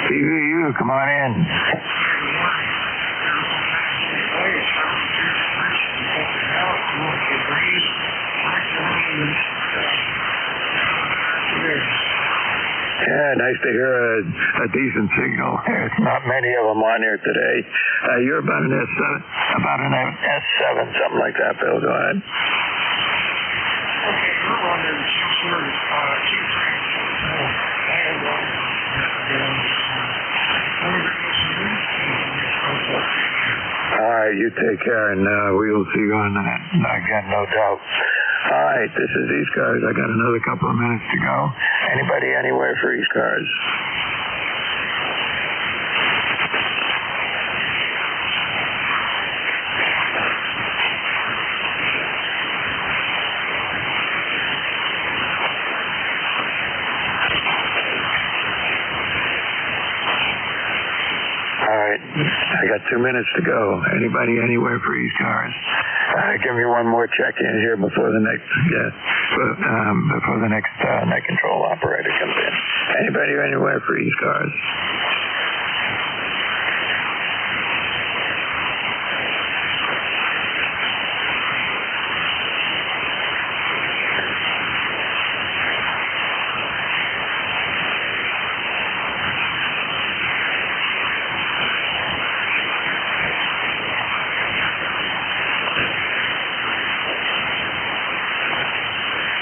E: PVU, come on in. Yeah, nice to hear a decent signal. There's not many of them on here today. You're about an S7, something like that, Bill. Go ahead.
G: Okay, we're on the
E: All right, you take care, and we will see you on that again, no doubt. All right, this is ECARS. I got another couple of minutes to go. Anybody anywhere for ECARS? All right, I got 2 minutes to go. Anybody anywhere for ECARS? Give me one more check-in here before the next net control operator comes in. Anybody anywhere for ECARS?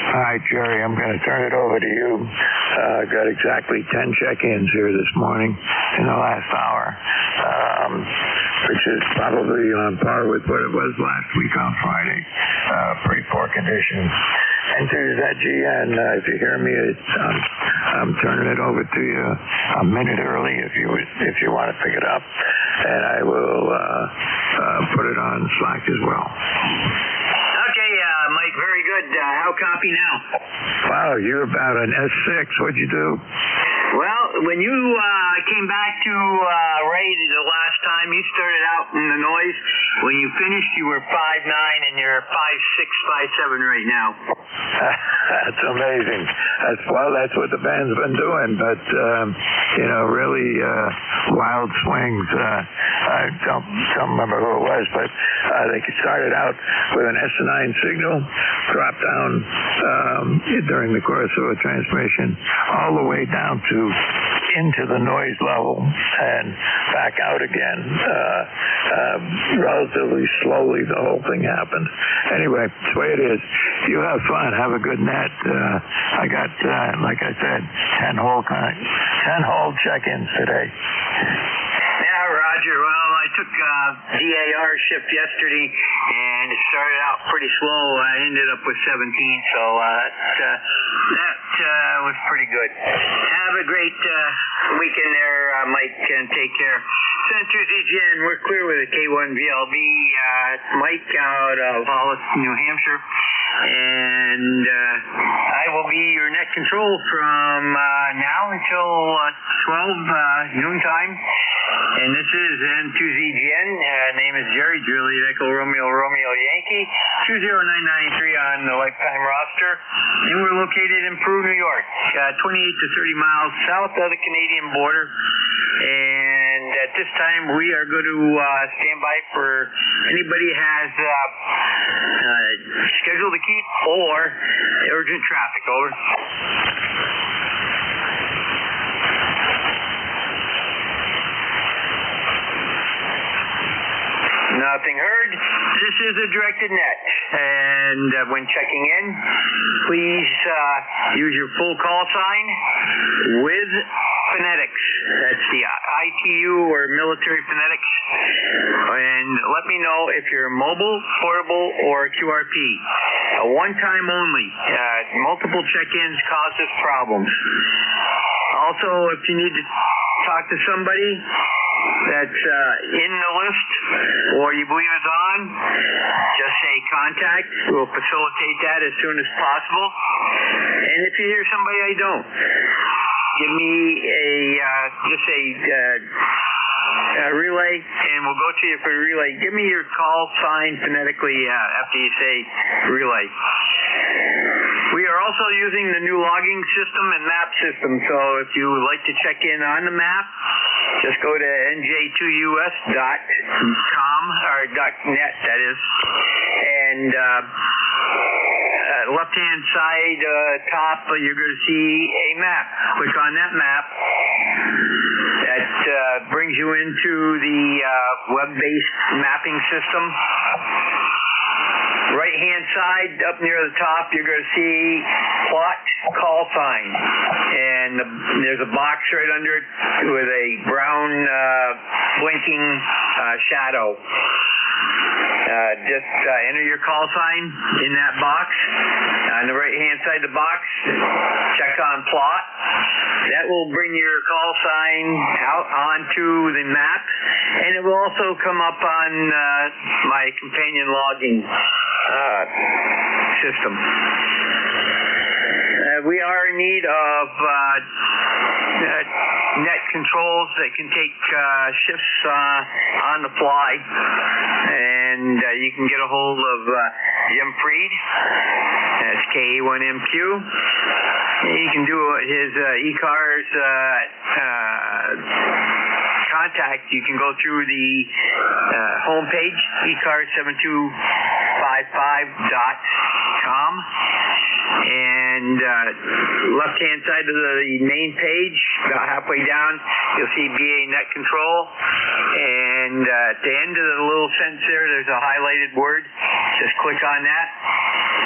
E: All right, Jerry, I'm going to turn it over to you. Got exactly 10 check-ins here this morning in the last hour, which is probably on par with what it was last week on Friday. Pretty poor conditions. N2ZGN, if you hear me, I'm turning it over to you a minute early if you want to pick it up, and I will put it on Slack as well.
B: Mike, very good. How copy now?
E: Wow, you're about an S6. What'd you do?
B: Well, when you came back to Ray the last time, you started out in the noise. When you finished, you were 5.9, and you're 5.6, 5.7 right now.
E: That's amazing. That's what the band's been doing, but really wild swings. I don't remember who it was, but they started out with an S9 signal, dropped down during the course of a transmission, all the way down to
G: into the noise level and back out again. Relatively slowly, the whole thing happened. Anyway, it's the way it is. You have fun. Have a good net. I got, like I said, 10 hole check-ins today.
B: Yeah, Roger. Well, I took DAR shift yesterday, and it started out pretty slow. I ended up with 17, so that was pretty good. Have a great weekend there, Mike, and take care. Center ZGN, we're clear with a K1VLB. Mike out of Hollis, New Hampshire. And I will be your net control from now until 12 noon time. And this is N2ZGN. Name is Jerry, Juliet Echo Romeo Yankee, 20993 on the lifetime roster. And we're located in Peru, New York, 28 to 30 miles south of the Canadian border. And at this time, we are going to stand by for anybody has schedule to keep or urgent traffic. Over. Nothing heard. This is a directed net, and when checking in, please use your full call sign with phonetics. That's the ITU or military phonetics, and let me know if you're mobile, portable, or QRP. One time only. Multiple check-ins causes problems. Also, if you need to talk to somebody that's in the list or you believe is on, just say contact. We'll facilitate that as soon as possible. And if you hear somebody I don't, give me a relay, and we'll go to you for a relay. Give me your call sign phonetically after you say relay. We are also using the new logging system and map system, so if you would like to check in on the map, just go to NJ2US.com, or .net, that is, and left-hand side top, you're going to see a map. Click on that map. That brings you into the web-based mapping system. Right-hand side, up near the top, you're going to see plot call sign. And there's a box right under it with a brown blinking shadow. Just enter your call sign in that box. On the right-hand side of the box, check on plot. That will bring your call sign out onto the map, and it will also come up on my companion logging system. We are in need of net controls that can take shifts on the fly, and you can get a hold of Jim Freed. That's KA1MQ. You can do his ECARS contact. You can go through the homepage, ECARS7255.com. And left-hand side of the main page, about halfway down, you'll see BA Net Control. And at the end of the little sentence there's a highlighted word. Just click on that.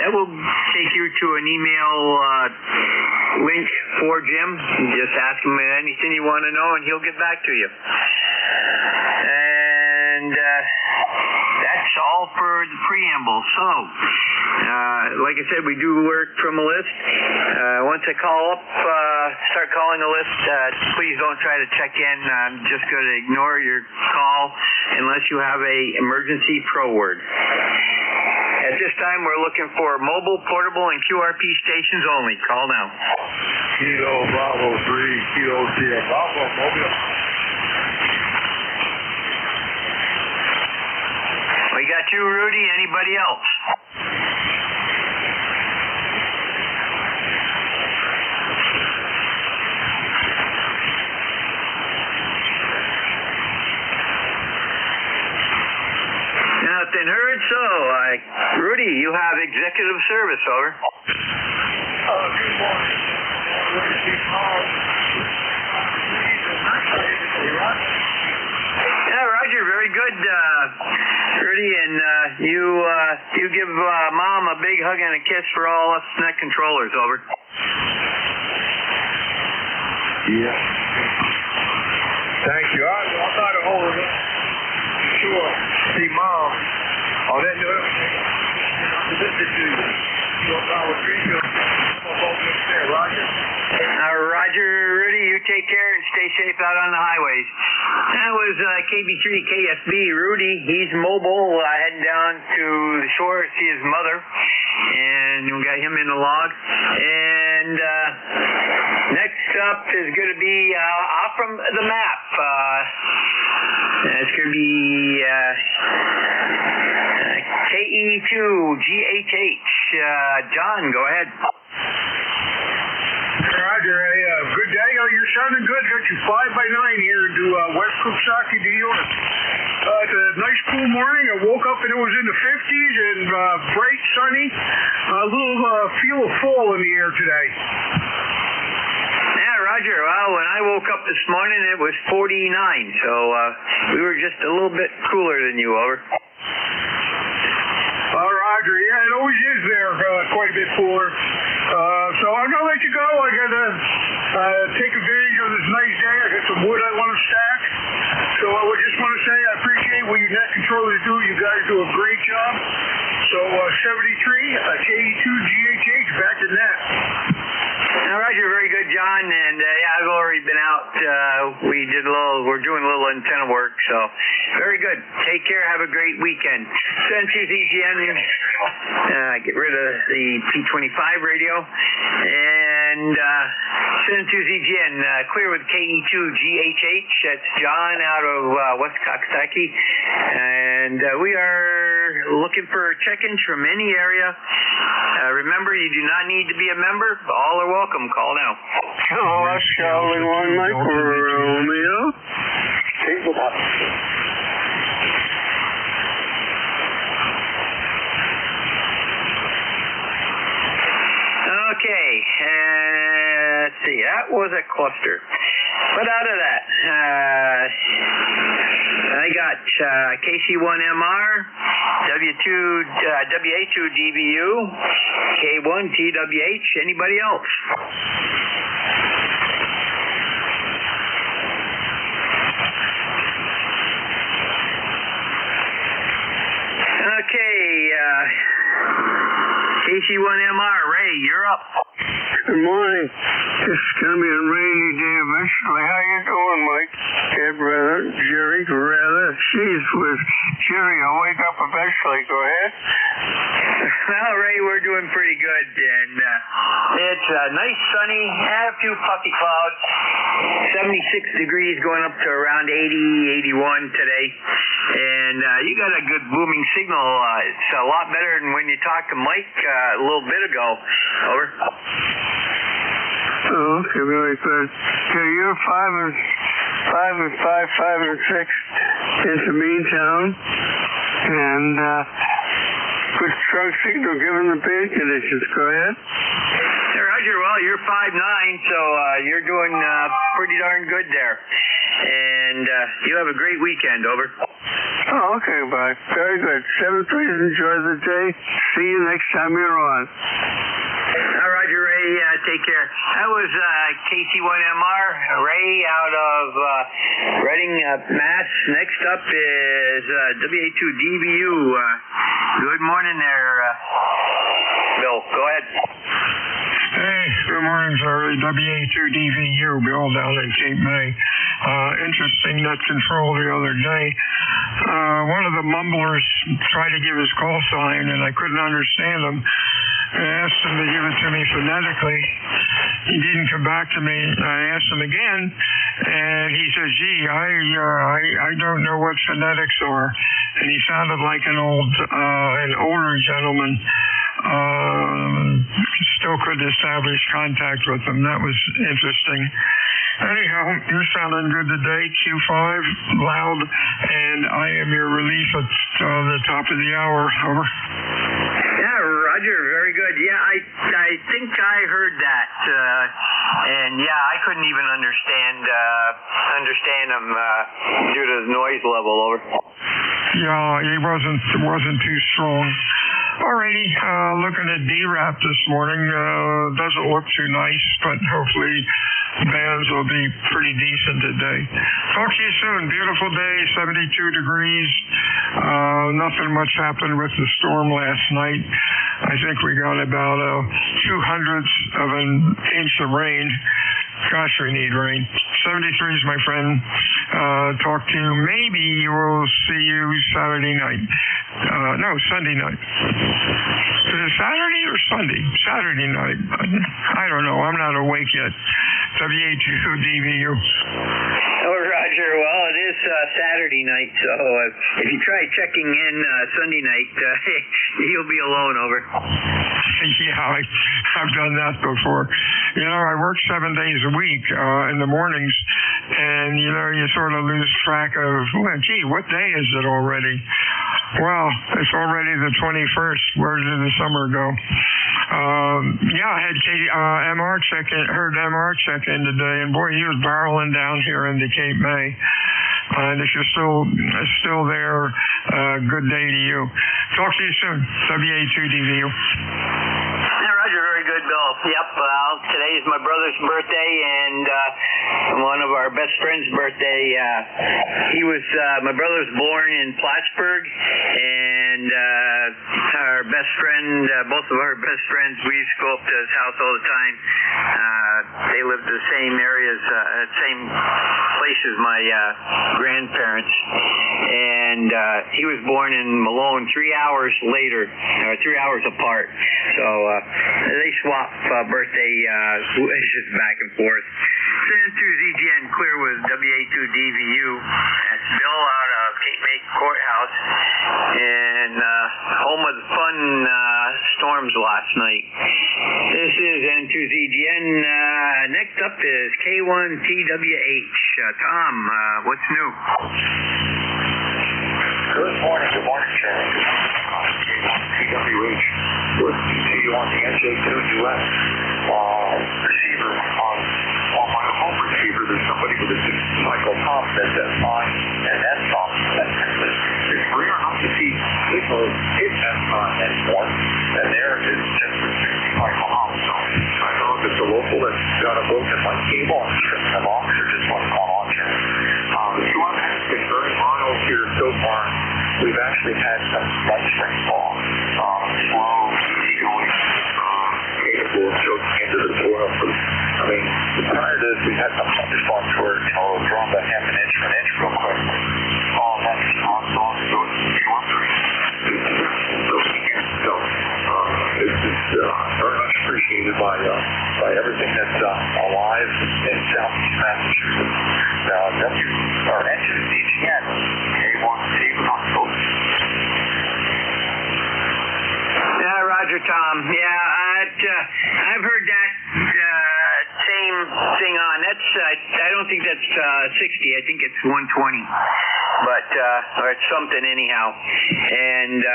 B: That will take you to an email link for Jim. Just ask him anything you want to know, and he'll get back to you. And that's all for the preamble. So, like I said, we do work from a list. Once I call up, start calling a list, please don't try to check in. I'm just going to ignore your call unless you have a emergency pro word. At this time, we're looking for mobile, portable, and QRP stations only. Call now.
C: Kilo Bravo 3, Kilo Sierra Bravo, mobile.
B: We got you, Rudy. Anybody else? Nothing heard, so Rudy, you have executive service, over.
C: Good morning.
B: You give Mom a big hug and a kiss for all us net controllers, over.
C: Yeah. Thank you. I'll try to hold it. Sure. See, Mom. On that note, I'm listening to you. You'll follow you. Roger.
B: Roger, Rudy, you take care and stay safe out on the highways. That was KB3 KFB, Rudy. He's mobile, heading down to the shore to see his mother. And we got him in the log. And next up is going to be off from the map. It's going to be KE2GHH. John, go ahead.
N: Roger, good day. You're sounding good. Got you 5x9 here to West Coxsackie, New York. It's a nice cool morning. I woke up and it was in the 50s and bright, sunny. A little feel of fall in the air today.
B: Yeah, Roger. Well, when I woke up this morning, it was 49, so we were just a little bit cooler than you, over.
N: Roger, yeah, it always is there, quite a bit cooler. So I'm going to let you go. I got to take advantage of this nice day. I got some wood I want to stack. So I just want to say I appreciate what you net controllers do. You guys do a great job. So 73, KE2GHH, back to net.
B: Roger, very good, John. And yeah, I've already been out. We're doing a little antenna work. So very good. Take care. Have a great weekend. Send to ZGN. Get rid of the P25 radio. And send to ZGN. Clear with KE2GHH. That's John out of West Coxsackie. And we are looking for check-ins from any area. Remember, you do not need to be a member. All are welcome. Call now.
N: That's Charlie 1 Mike Romeo.
B: Okay, let's see, that was a cluster. But out of that, I got KC1MR, WA2DBU, K1TWH, anybody else? Okay, KC1MR, Ray, you're up.
N: Good morning. It's going to be a rainy day eventually. How you doing, Mike? Ed, rather, Jerry, rather. Jeez, with Jerry, I'll wake up eventually. Go ahead.
B: Well, Ray, we're doing pretty good, and it's nice, sunny, and a few puffy clouds. 76 degrees, going up to around 80, 81 today. And you got a good booming signal. It's a lot better than when you talked to Mike a little bit ago. Over.
N: Oh, okay, very good. Okay, you're 5 and 6 into Meantown, and good strong signal given the band conditions. Go ahead.
B: Hey, Roger, well, you're 5'9", so you're doing pretty darn good there. And you have a great weekend, over.
N: Oh, okay, bye. Very good. 7-3, enjoy the day. See you next time you're on.
B: Roger, Ray, take care. That was KC1MR, Ray out of Reading, Mass. Next up is WA2DBU. Good morning there, Bill. Go ahead.
K: Hey, good morning, Charlie. WA2DVU, Bill down in Cape May. Interesting net control the other day. One of the mumblers tried to give his call sign, and I couldn't understand him. I asked him to give it to me phonetically. He didn't come back to me. I asked him again, and he said, gee, I don't know what phonetics are. And he sounded like an older gentleman. Still couldn't establish contact with him. That was interesting. Anyhow, you're sounding good today, Q5, loud, and I am your relief at the top of the hour. Over.
B: Yeah, Roger, very good. Yeah, I think I heard that, and yeah, I couldn't even understand him due to the noise level. Over.
K: Yeah, he wasn't too strong. Alrighty, looking at D-Rap this morning. Doesn't look too nice, but hopefully bands will be pretty decent today. Talk to you soon. Beautiful day, 72 degrees. Nothing much happened with the storm last night. I think we got about 2/100ths of an inch of rain. Gosh, we need rain. 73s, my friend. Talk to you. Maybe we'll see you Saturday night. No, Sunday night. Is it Saturday or Sunday? Saturday night. I don't know. I'm not awake yet. WA2DVU.
B: Oh, Roger. Well, it is Saturday night, so if you try checking in Sunday night, you'll be alone, over.
K: Yeah, I've done that before. You know, I work 7 days a week in the mornings, and, you know, you sort of lose track of, well, gee, what day is it already? Well, it's already the 21st. Where did the summer go? Yeah, I had MR MR check in today, and boy, he was barreling down here into Cape May. And if you're still there, good day to you. Talk to you soon. WA2DVU.
B: Yeah, Roger, very good, Bill. Yep, today is my brother's birthday and one of our best friends' birthday. My brother was born in Plattsburgh, and our best friend, both of our best friends, we used to go up to his house all the time. They lived in the same areas, same place as my grandparents, and he was born in Malone 3 hours later, 3 hours apart. So they swap birthday wishes back and forth. Send to ZGN Clear with WA2DVU. That's Bill out of Cape May Courthouse, and home of the fun storms last night. This is N2ZGN. Next up is K1TWH. Tom, what's new?
L: Good morning, Chairman. K1TWH. Listening to you on the NJ2US receiver. On my home receiver, there's somebody with a 6-cycle pump that's at 5 and S pump. It's rare enough to see people hit S anymore, and there is just a 60-cycle pump. So I don't know if it's a local that's got a broken light cable and stripping them off, or just what's going on here. The storm has been very mild here so far. We've actually had some light rainfall, slow, easygoing, capable of choking into the soil. I mean, prior to this, we've had some thunderstorms where, you know, it'll drop a half an inch or an inch real quick. All that's on so it's very much appreciated by everything that's alive in southeast Massachusetts. Our NJ2US, K1T,
B: Yeah, Roger, Tom. Yeah, I've heard that same thing on. I don't think that's 60. I think it's 120. But or it's something anyhow. And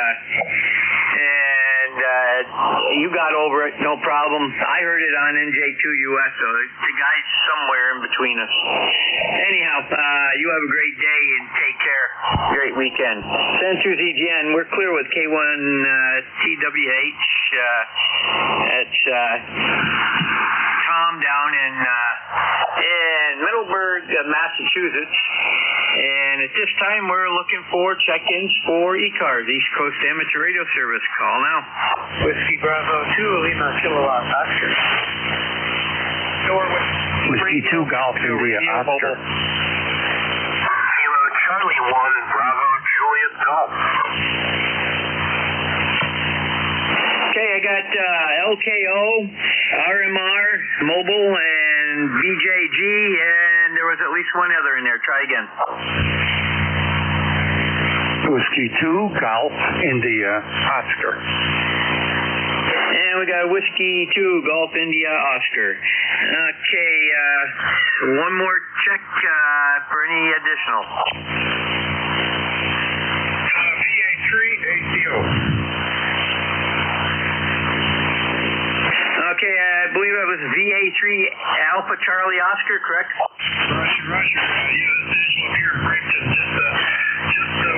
B: you got over it, no problem. I heard it on NJ2US, so the guy's somewhere in between us. Anyhow, you have a great day and take care. Great weekend. Centers EGN, we're clear with K1TWH. That's Tom down in Middleburg, Massachusetts. And at this time, we're looking for check-ins for ECARS, East Coast Amateur Radio Service. Call now.
O: Whiskey Bravo 2, Lima Kilowatt Oscar.
I: Whiskey 2, Golf India Oscar.
L: Kilo Charlie 1, Bravo Juliet Golf.
B: Okay, I got LKO, RMR, Mobile, and BJG, and there was at least one other in there. Try again.
I: Whiskey 2, Golf India Oscar.
B: And we got Whiskey 2, Golf India Oscar. Okay, one more check for any additional.
L: VA3 ACO.
B: Okay, I believe it was VA3 Alpha Charlie Oscar, correct?
L: Roger. Yeah, this is up here in Brampton, just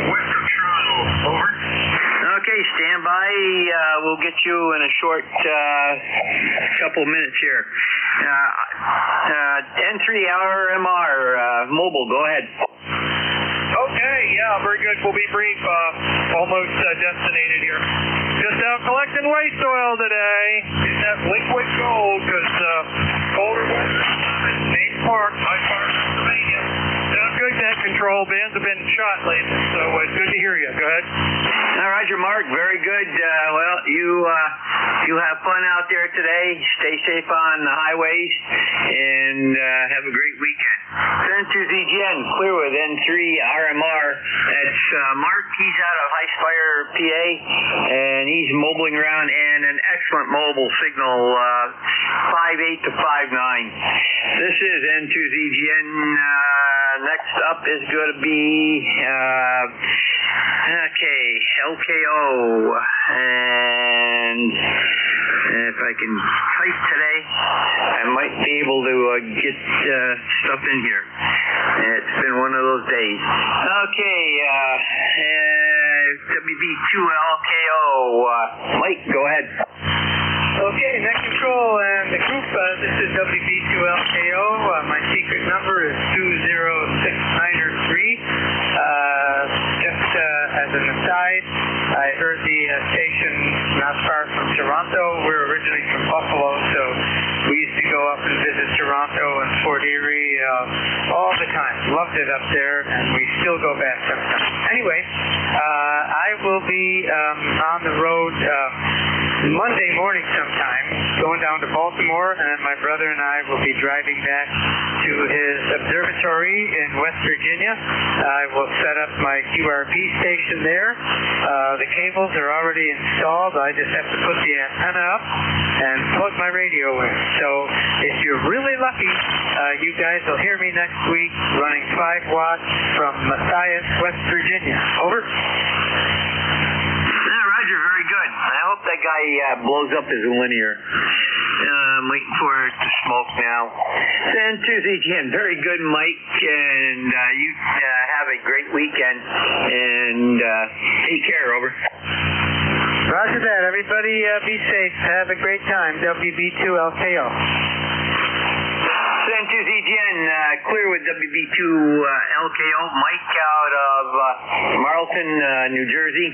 L: west of Toronto.
B: Okay, stand by. We'll get you in a short couple minutes here. N3 RMR mobile, go ahead.
F: Okay, yeah, very good. We'll be brief. Almost destinated here. Just out collecting waste oil today. Getting that liquid gold because colder weather. Main Park, High Park, Pennsylvania. Sounds good, net control. Bands have been shot lately, so it's good to hear you. Go ahead.
B: Roger, Mark. Very good. Well, you have fun out there today. Stay safe on the highways, and have a great weekend. N2ZGN, clear with N3 RMR. That's Mark. He's out of High Spire, PA, and he's mobiling around in an excellent mobile signal, 5.8 to 5.9. This is N2ZGN. Next up is going to be LKO, and if I can type today, I might be able to get stuff in here. It's been one of those days. Okay, WB2LKO. Mike, go ahead.
F: Okay, net control and the group. This is WB2LKO. My secret number is 20693. Just as an aside, I heard the station not far from Toronto. We're originally from Buffalo, so we used to go up and visit Toronto and Fort Erie all the time. Loved it up there, and we still go back sometimes. Anyway, I will be on the road Monday morning sometime, going down to Baltimore, and my brother and I will be driving back to his observatory in West Virginia. I will set up my QRP station there. The cables are already installed. I just have to put the antenna up and plug my radio in. So if you're really lucky, you guys will hear me next week running 5 watts from Matthias, West Virginia. Over.
B: Roger, very good. I hope that guy blows up his linear. I'm waiting for it to smoke now. N2ZGN, very good, Mike, and you have a great weekend, and take care, over.
F: Roger that. Everybody be safe. Have a great time. WB2LKO.
B: N2ZGN, clear with WB2LKO. Mike out of Marlton, New Jersey.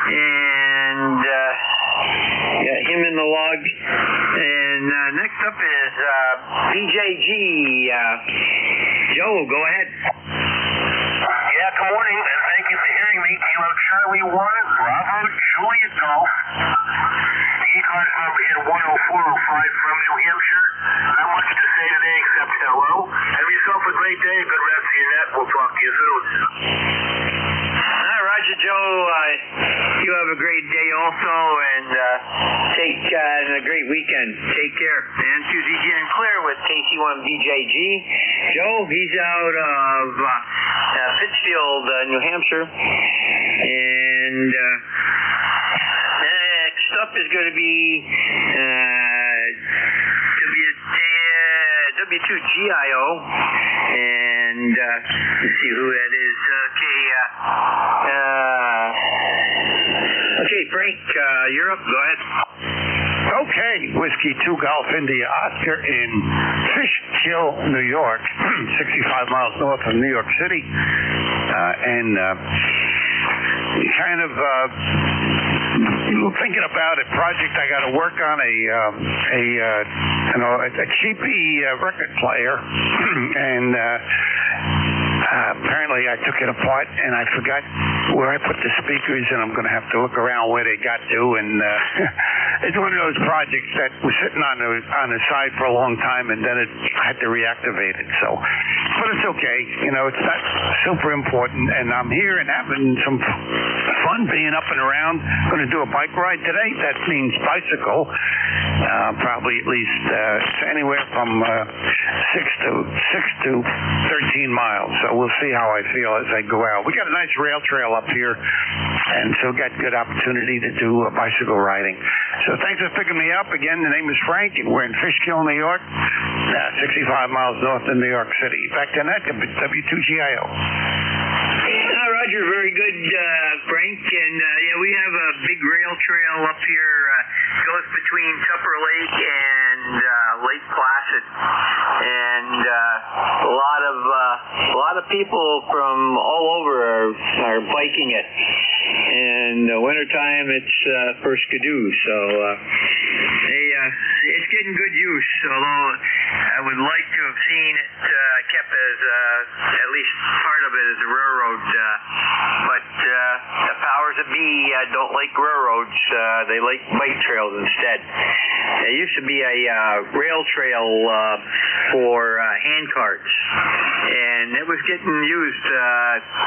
B: And got him in the log. And next up is BJG. Joe, go ahead.
L: Yeah, good morning, and thank you for hearing me. Kilo Charlie 1, Bravo, Juliet Golf. The ECARS number in 10405 from New Hampshire. Not much to say today except hello. Have yourself a great day. Good rest of your net. We'll talk to you soon.
B: Roger, Joe. You have a great day also, and and a great weekend. Take care. And N2ZGN clear with KC1 BJG. Joe, he's out of Pittsfield, New Hampshire. And next up is going to be W2GIO. And let's see who that is. Okay, Frank, you're up. Go ahead.
I: Okay, Whiskey 2 Golf India Oscar in Fishkill, New York, 65 miles north of New York City. And kind of thinking about a project I got to work on, a cheapy record player, and apparently I took it apart and I forgot where I put the speakers, and I'm going to have to look around where they got to. And it's one of those projects that was sitting on the side for a long time, and then I had to reactivate it. So, but it's okay. You know, it's not super important. And I'm here and having some fun being up and around. Going to do a bike ride today. That means bicycle. Probably at least anywhere from 6 to 13 miles. So we'll see how I feel as I go out. We got a nice rail trail up here, and so got good opportunity to do bicycle riding. So thanks for picking me up. Again, the name is Frank, and we're in Fishkill, New York, 65 miles north of New York City. Back to that, W2GIO.
B: All Roger. Very good, Frank. And yeah, we have a big rail trail up here. Goes between Tupper Lake and Lake Placid, and a lot of people from all over are biking it. And wintertime, it's for skidoo. So it's getting good use. Although I would like to have seen it kept as at least part of it as a railroad. But the powers that be don't like railroads. They like bike trails instead. There used to be a rail trail for hand carts, and it was getting used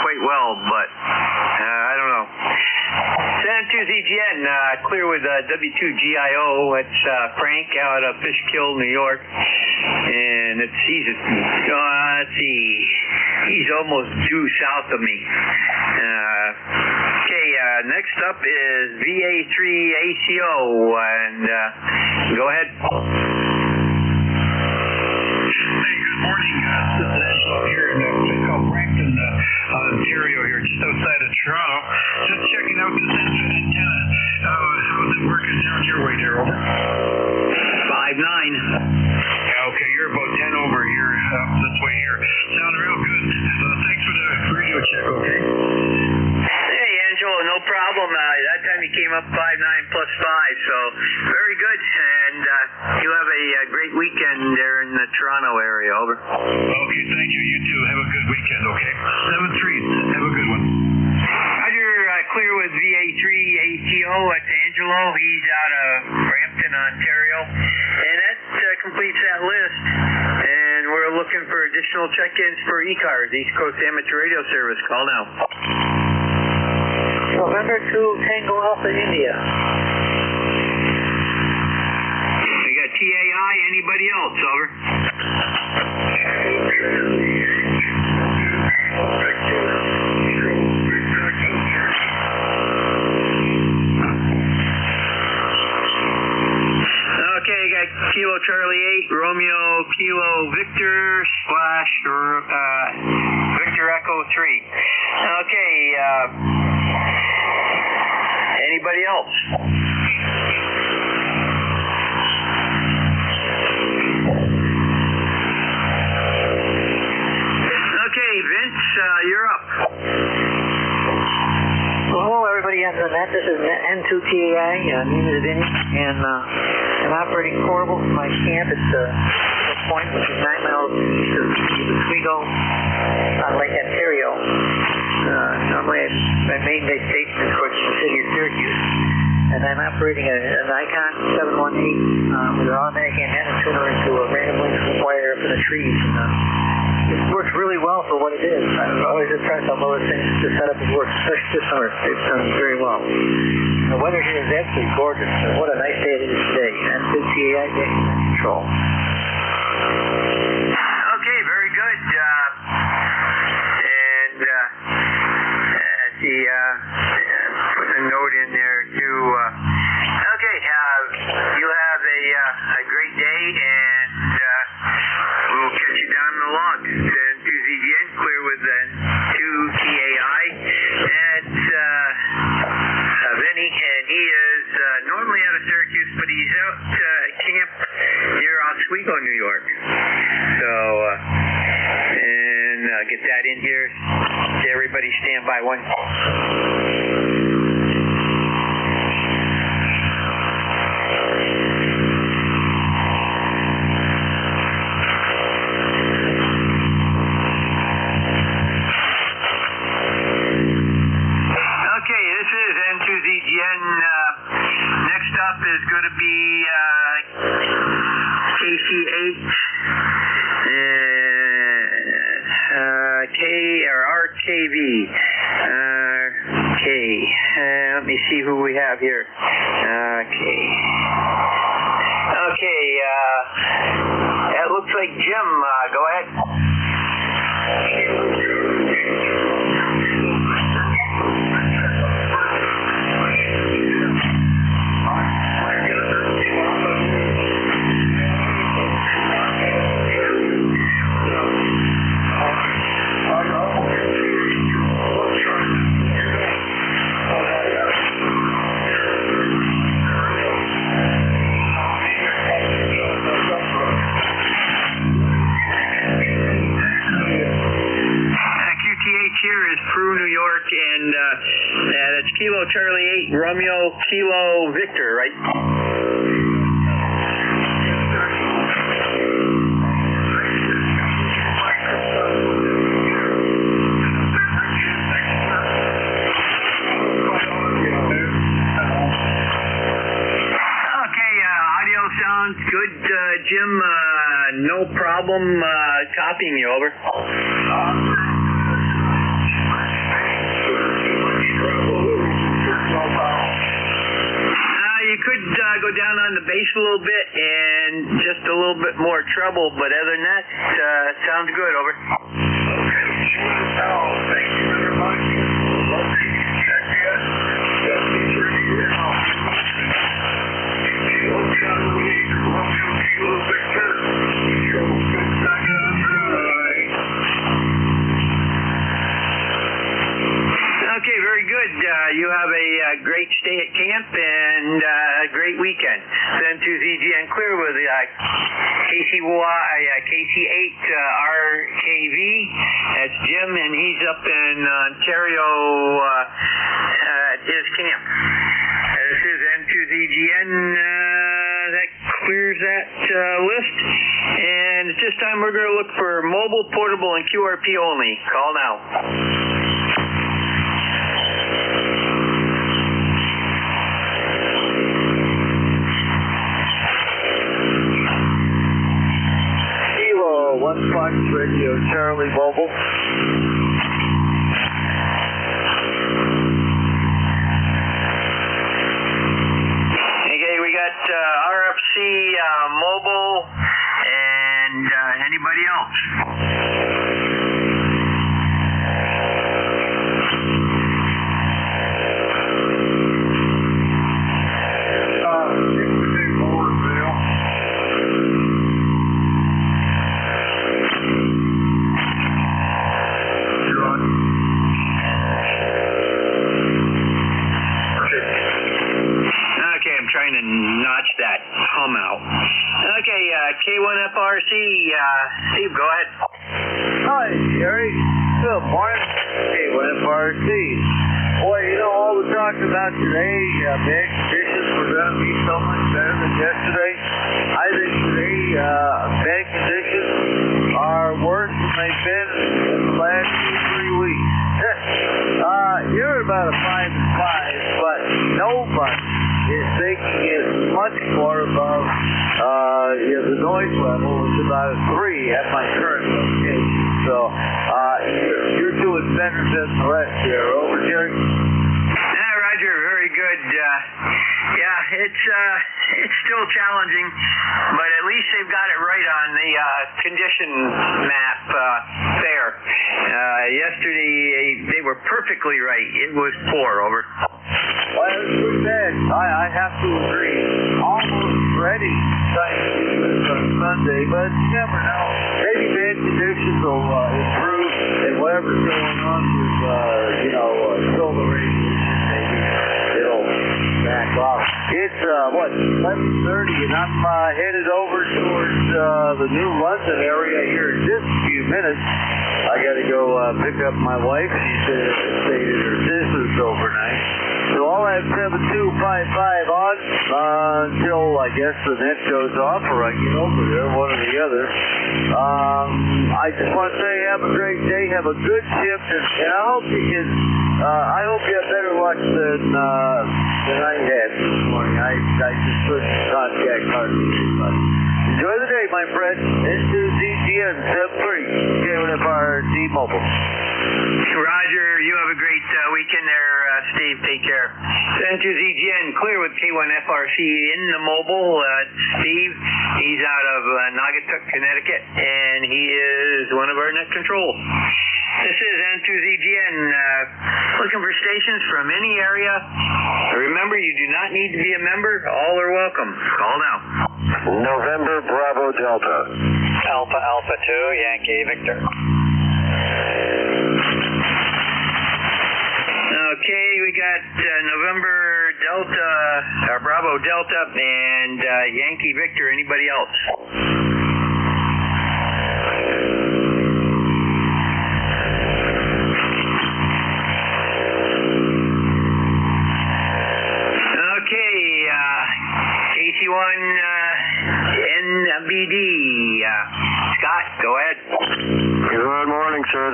B: quite well, but I don't know. San Antuzigien, clear with W2GIO. It's Frank out of Fishkill, New York, and let's see, he's almost due south of me. Okay, next up is VA3ACO, and go ahead.
V: Hey, good morning. This is Angelo here in a place called Brampton, Ontario, here just outside of Toronto. Just checking out this antenna. How's it working down your way there, over?
B: 5'9".
V: Yeah, okay, you're about 10 over here, this way here. Sound real good. Thanks for the radio check, okay?
B: Hey, Angelo, no problem. That time you came up 5'9" plus 5, so very good. And you have a great weekend there in the Toronto area, over.
V: Okay, thank you. You too. Have a good weekend, okay? 7-3. Have a good one.
B: Roger, clear with VA3ACO. That's Angelo. He's out of Brampton, Ontario. And that completes that list. And we're looking for additional check-ins for ECARS, East Coast Amateur Radio Service. Call now.
P: November 2, Tango Alpha, India.
B: We got TAI. Anybody else? Over. Okay, got Kilo Charlie 8, Romeo Kilo Victor / Victor Echo 3. Okay, anybody else? Okay, Vince, you're up.
P: Well, hello, everybody on the net. This is N2TAI, name is Vinny, and I'm operating Corbel from my camp at the Point, which is 9 miles east of Oswego on Lake Ontario. Normally, my main base station is, of course, in the city of Syracuse, and I'm operating an Icon 718 with an automatic antenna tuner into a random length wire up in the trees. And, it works really well for what it is. I'm always impressed how well the setup has worked, especially this summer. It's done very well. The weather here is absolutely gorgeous. What a nice day it is today. And good TAI day control.
B: Okay, very good. Put a note in there too. Okay, you have a great day, and we'll catch you down the log. Then Tuesday clear with 2TAI. That's Vinny, and he is normally out of Syracuse, but he's out at camp near Oswego, New York. So, and get that in here. Everybody stand by one. Okay, this is N2ZGN. Next up is going to be KC8. RKV. Let me see who we have here. Okay, that looks like Jim. Go ahead. Peru, New York, and that's Kilo Charlie 8, Romeo Kilo Victor, right? Sounds good, Jim. No problem copying you, over. You could go down on the bass a little bit and just a little bit more treble, but other than that, sounds good, over.
K: Okay, thank you very much. Check in.
B: Okay, very good. You have a great stay at camp and a great weekend. Then to ZGN Clear with KC8RKV. That's Jim, and he's up in Ontario at his camp. This is N2ZGN. That clears that list. And at this time, we're going to look for mobile, portable, and QRP only. Call now.
L: Kilo 1 Fox Radio, Charlie Mobile.
B: RFC Mobile and anybody else? Trying to notch that hum out. Okay, K1FRC, Steve, go ahead.
L: Hi, Jerry. Good morning. K1FRC. Boy, you know, all the talk about today, bad conditions were going to be so much better than yesterday. I think today, bad conditions are worse than they've been in the last 2-3 weeks. You're about a 5 and 5, but nobody is thinking it much more above the noise level, which is about a 3 at my current location. So you're doing better than the rest here. Over, Jerry.
B: Roger, very good. It's still challenging, but at least they've got it right on the condition map there. Yesterday, they were perfectly right. It was poor, over.
L: Well, it was pretty bad. I have to agree. Almost ready on Sunday, but you never know. Maybe bad conditions will improve, and whatever's going on with, solar radiation, maybe it'll back off. It's, 11:30, and I'm headed over towards the New London area here in just a few minutes. I got to go pick up my wife. She stayed at her sister's overnight. So I'll have 7255 on until, I guess, the net goes off or I get over there, one or the other. I just want to say have a great day, have a good shift, and I hope you can, I hope you have better luck than I had this morning. I just couldn't contact hardly anybody. Enjoy the day, my friend. N2ZGN 73, K1FRC Mobile.
B: Roger, you have a great weekend there, Steve. Take care. N2ZGN clear with K1FRC in the mobile. Steve, he's out of Naugatuck, Connecticut, and he is one of our net controls. This is N2ZGN looking for stations from any area. Remember, you do not need to be a member. All are welcome. Call now.
D: November Bravo Delta.
Q: Alpha Alpha 2, Yankee Victor.
B: Okay, we got November Delta, Bravo Delta, and Yankee Victor. Anybody else?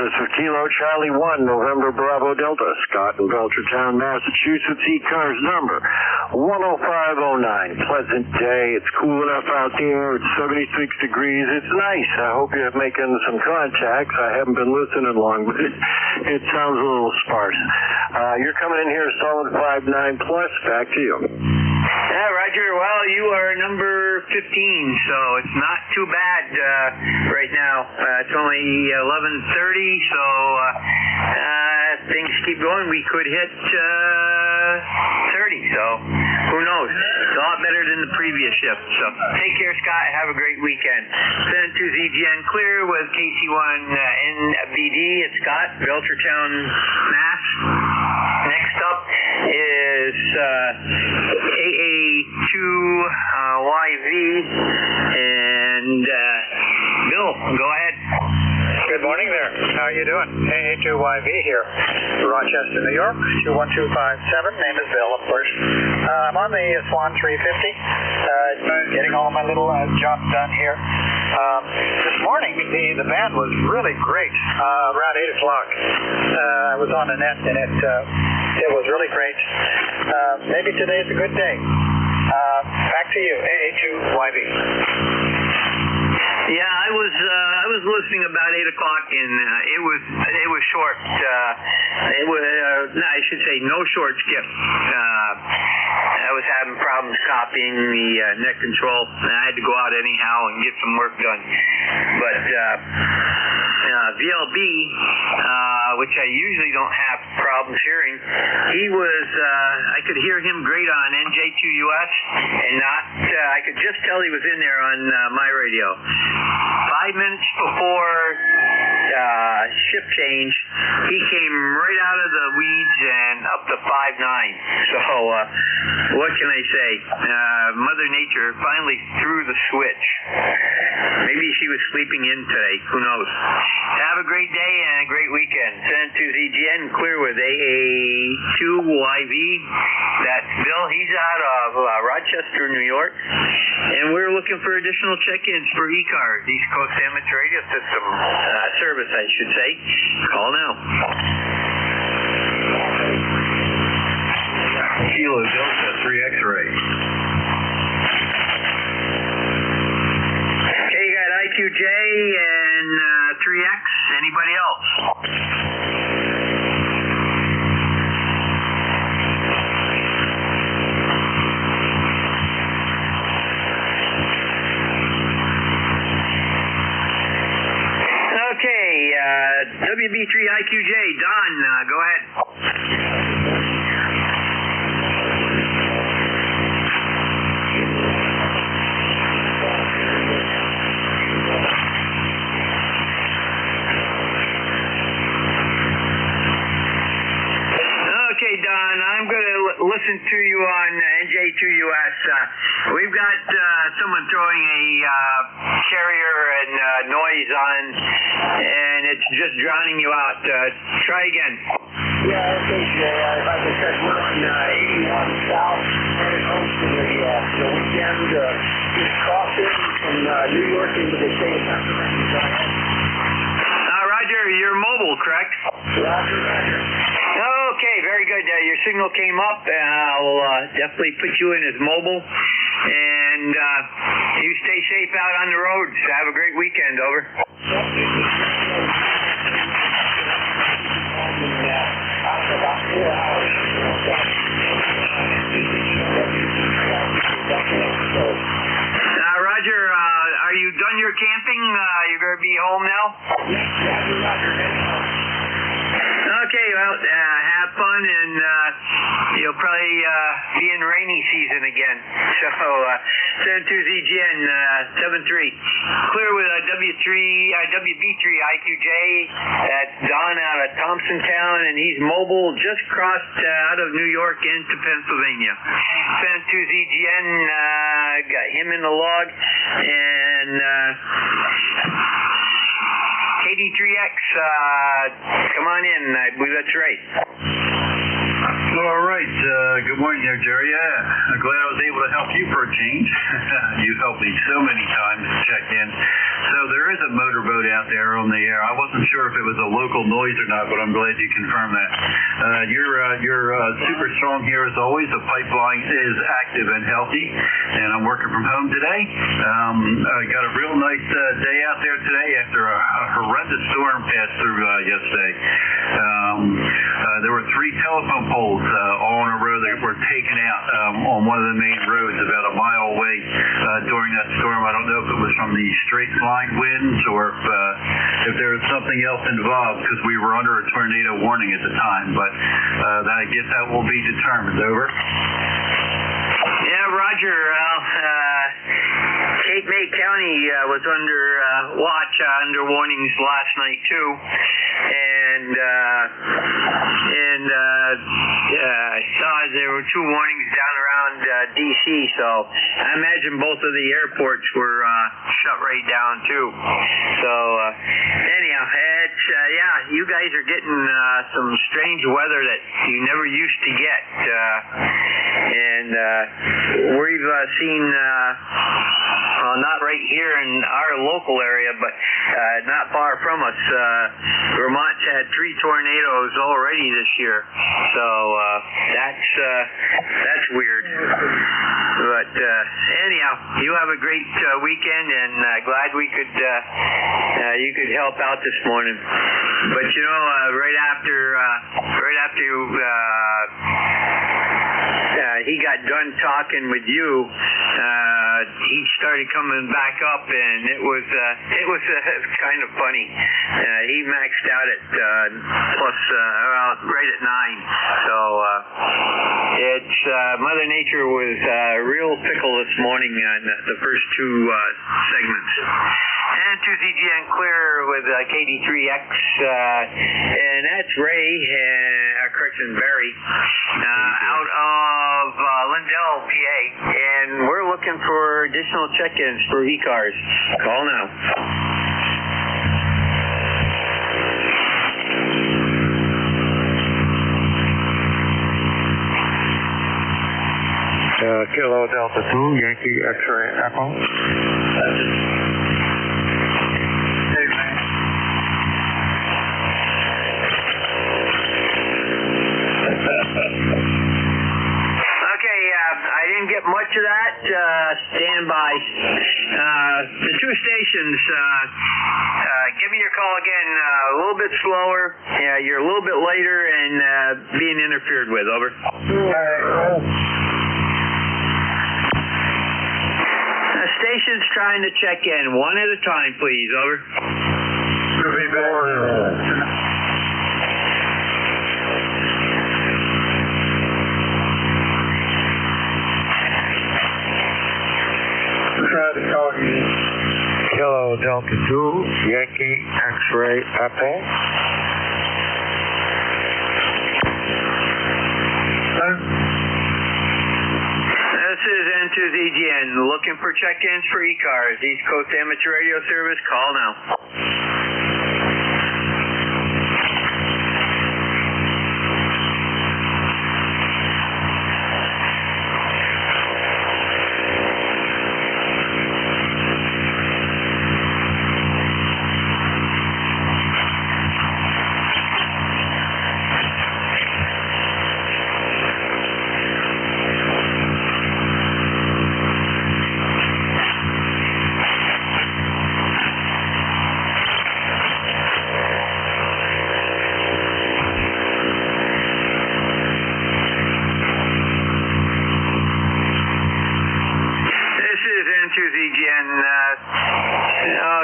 M: US of Kilo Charlie 1, November Bravo Delta, Scott in Belchertown, Massachusetts, ECARS number 10509. Pleasant day. It's cool enough out there. It's 76 degrees. It's nice. I hope you're making some contacts. I haven't been listening long, but it sounds a little sparse. You're coming in here solid 5.9 plus. Back to you.
B: Yeah, Roger. Well, you are number 15, so it's not too bad right now. It's only 11:30, so things keep going. We could hit 30, so who knows? It's a lot better than the previous shift. So take care, Scott. Have a great weekend. Send to ZGN Clear with KT1 NBD. It's Scott, Belchertown, Mass. Next up is AA2YV, and Bill, go ahead.
R: Good morning there. How are you doing? AA2YV here, Rochester, New York, 21257. Name is Bill, of course. I'm on the Swan 350, getting all my little jobs done here. This morning, the band was really great. Around 8 o'clock, I was on the net, and it was really great. Maybe today's a good day. Back to you, AA2YV.
B: Yeah, I was listening about 8 o'clock, and it was short. No, I should say no short skip. I was having problems copying the net control, and I had to go out anyhow and get some work done. But VLB, which I usually don't have problems hearing, I could hear him great on NJ2US, and I could just tell he was in there on my radio. 5 minutes before shift change, he came right out of the weeds and up to 5.9. So what can I say? Mother Nature finally threw the switch. Maybe she was sleeping in today. Who knows? Have a great day and a great weekend. Send to ZGN Clear with AA2YV. That's Bill. He's out of Rochester, New York. And we're looking for additional check-ins for ECARS, East Coast Amateur Radio System service, I should say. Call now.
V: Kilo Delta 3 X-ray.
B: Okay, you got IQJ and 3X. Anybody else? Okay, WB3IQJ, Don, go ahead. Okay, Don, I'm going to listen to you on NJ2US. We've got someone throwing a carrier and noise on, and it's just drowning you out. Try again.
L: Yeah, okay, Jay. Like I said, we're on 81 South, headed home to the weekend. Just crossing from New York into the state.
B: Roger, you're mobile, correct?
L: Roger.
B: Okay, very good. Your signal came up. I'll definitely put you in as mobile. And you stay safe out on the roads. Have a great weekend. Over. Roger, are you done your camping? You're going to be home now? Okay, well, have fun, and you'll probably be in rainy season again. So, send to ZGN 73. Clear with WB3 IQJ. That's Don out of Thompsontown, and he's mobile, just crossed out of New York into Pennsylvania. Send to ZGN, got him in the log, and KD3X, come on in. I believe that's right.
V: All right. Good morning there, Jerry. I'm glad I was able to help you for a change. You've helped me so many times to check in. So there is a motorboat out there on the air. I wasn't sure if it was a local noise or not, but I'm glad you confirmed that. You're super strong here as always. The pipeline is active and healthy, and I'm working from home today. I got a real nice day out there today after a horrendous storm passed through yesterday. There were 3 telephone poles all in a row that were taken out on one of the main roads about a mile away during that storm. I don't know if it was from the straight line winds or if there was something else involved, because we were under a tornado warning at the time, but I guess that will be determined. Over.
B: Yeah, Roger. Cape May County was under watch, under warnings last night too, and I saw there were 2 warnings down around D.C. So I imagine both of the airports were shut right down too. So anyhow, it's you guys are getting some strange weather that you never used to get, and we've seen. Not right here in our local area, but not far from us. Vermont's had 3 tornadoes already this year, so that's weird. But anyhow, you have a great weekend, and glad we could you could help out this morning. But you know, right after he got done talking with you, he started coming back up, and it was kind of funny. He maxed out at plus right at 9. So it's Mother Nature was real fickle this morning on the first 2 segments. And to ZGN Clear with KD3X, and that's Ray, Barry, out of Lindell, PA, and we're looking for additional check-ins for ECARS. Call now.
E: Kilo Delta 2, Yankee X-ray Echo.
B: I didn't get much of that. Stand by. The 2 stations, give me your call again a little bit slower. You're a little bit later and being interfered with. Over. Stations trying to check in. One at a time, please. Over.
E: Kilo Delta 2, Yankee X-ray Echo.
B: This is N2ZGN, looking for check-ins for ECARS, East Coast Amateur Radio Service. Call now.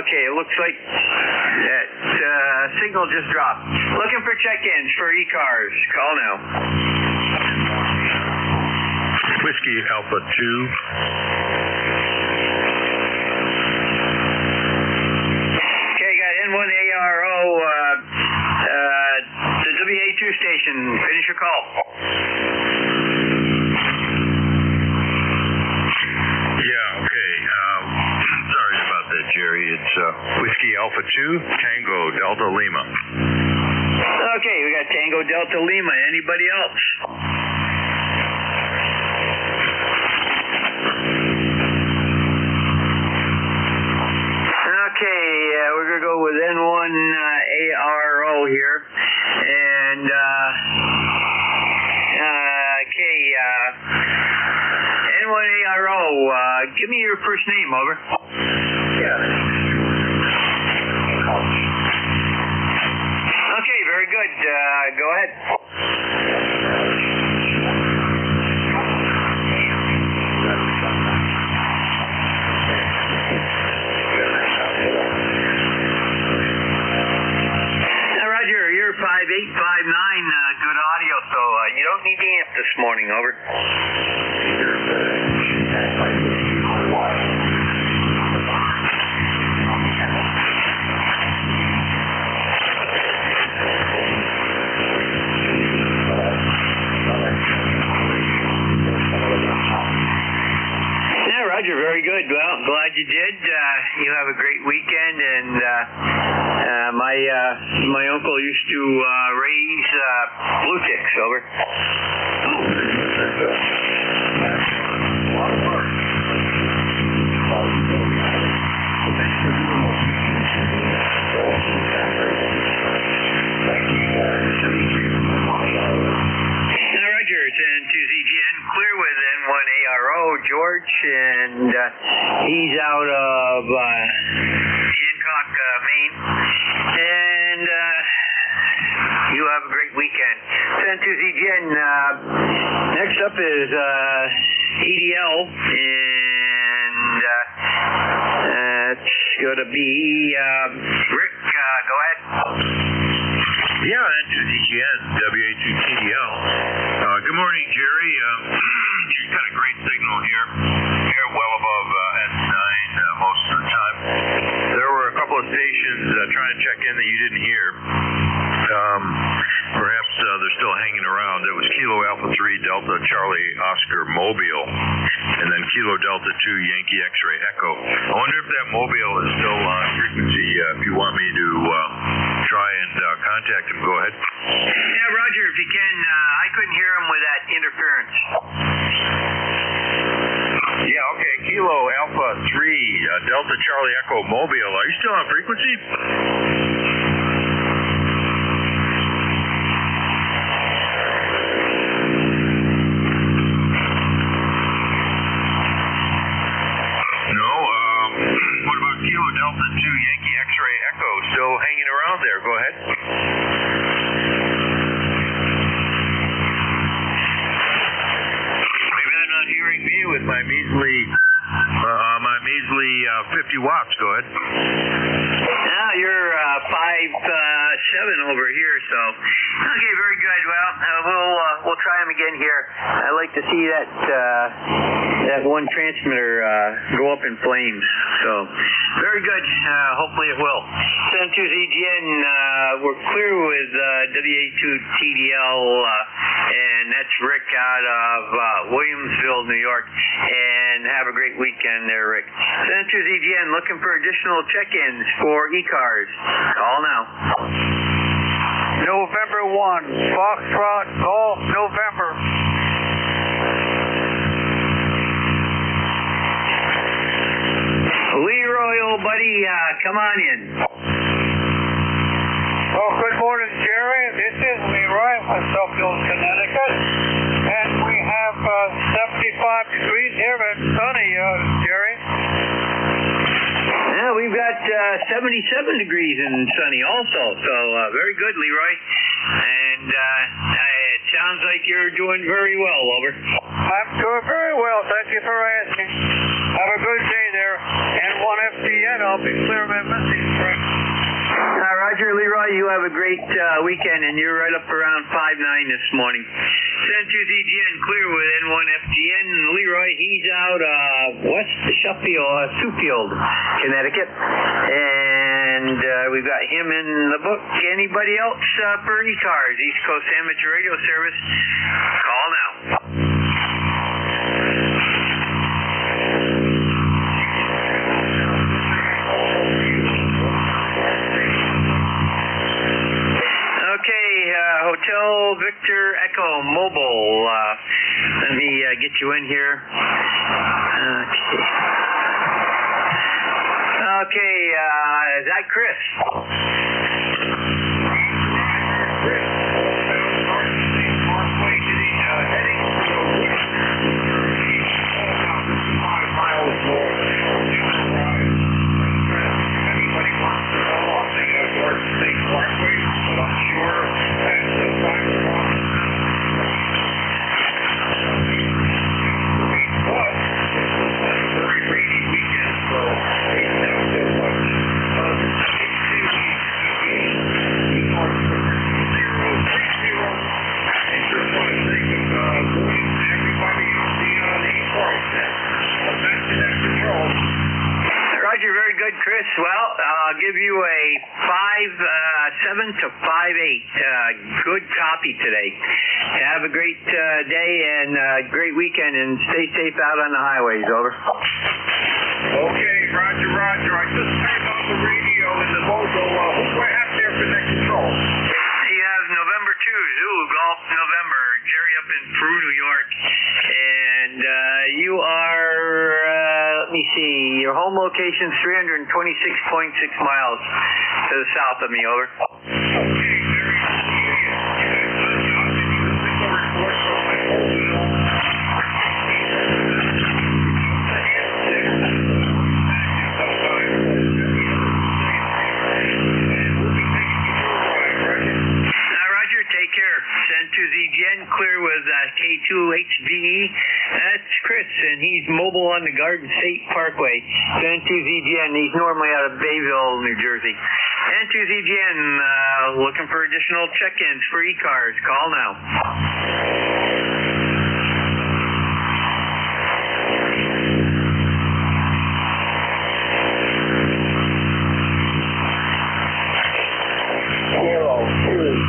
B: Okay, it looks like that signal just dropped. Looking for check-ins for ECARS. Call now.
H: Whiskey Alpha 2.
B: Okay, got N1ARO, the WA2 station. Finish your call.
H: Jerry, it's Whiskey Alpha 2, Tango Delta Lima.
B: Okay, we got Tango Delta Lima. Anybody else? Okay, And, N1ARO, give me your first name, over. Okay, very good. Go ahead. Now, Roger, you're 5'8", 5'9", good audio, so you don't need the amp this morning, over. Yeah, Roger, very good. Well, glad you did. You have a great weekend, and my uncle used to raise blue ticks, over. Now, Roger, it's N2ZGN, clear with N1ARO, George, and he's out of Hancock, Maine. And you have a great weekend. N2ZGN, next up is EDL, and it's going to be Rick. Go ahead.
H: Yeah, N2ZGN, WA2TDL. Good morning, Jerry. You've got a great signal here. Here, well above S9 most of the time. There were a couple of stations trying to check in that you didn't hear. Perhaps they're still hanging around. It was Kilo Alpha 3 Delta Charlie Oscar Mobile, and then Kilo Delta 2 Yankee X-Ray Echo. I wonder if that Mobile is still on frequency. If you want me to try and contact him, go ahead.
B: Yeah, Roger, if you can. I couldn't hear him with that interference.
H: Yeah, okay. Kilo Alpha 3 Delta Charlie Echo Mobile. Are you still on frequency? What about Kilo Delta 2 Yankee X-Ray Echo? Still hanging around there. Go ahead. Maybe they're not hearing me with my measly 50 watts. Go ahead.
B: Now you're 5'7" over here, so okay, very good. Well, we'll try them again here. I like to see that one transmitter go up in flames. So very good. Hopefully it will. N2ZGN, we're clear with WA2TDL, and that's Rick out of Williamsville, New York. And have a great weekend there, Rick. N2ZGN, looking for additional check-ins for ECARS. Call now.
F: November 1, Foxtrot, Golf, November.
B: Leroy, old buddy, come on in.
F: Oh, good morning, Jerry. This is Leroy from Suffield, Connecticut. And we have 75 degrees here and sunny, Jerry.
B: Yeah, we've got 77 degrees and sunny also, so very good, Leroy. And it sounds like you're doing very well, over.
F: I'm doing very well. Thank you for asking. Have a good day there. And 1FDN, I'll be clear my message, Rick.
B: Roger, Leroy, you have a great weekend, and you're right up around 5'9" this morning. N2ZGN, clear with N1FGN. Leroy, he's out West Sheffield, Connecticut. And we've got him in the book. Anybody else for ECARS, East Coast Amateur Radio Service? Call now. Hotel Victor Echo Mobile. Let me get you in here. Okay, is that Chris? 5.7 to 5.8. Good copy today. Have a great day and great weekend, and stay safe out on the highways. Over.
H: Okay, Roger, Roger. I just turned on the radio in the moto. Who do I have there for next control?
B: You have November 2, Zulu Golf November, Jerry up in Peru, New York. And you are, let me see, your home location is 326.6 miles to the south of me. Over.
H: Okay,
B: take care. Send to ZGN, clear with K2HVE. That's Chris, and he's mobile on the Garden State Parkway. Send to ZGN. He's normally out of Bayville, New Jersey. And to ZGN, looking for additional check-ins for ECARS. Call now.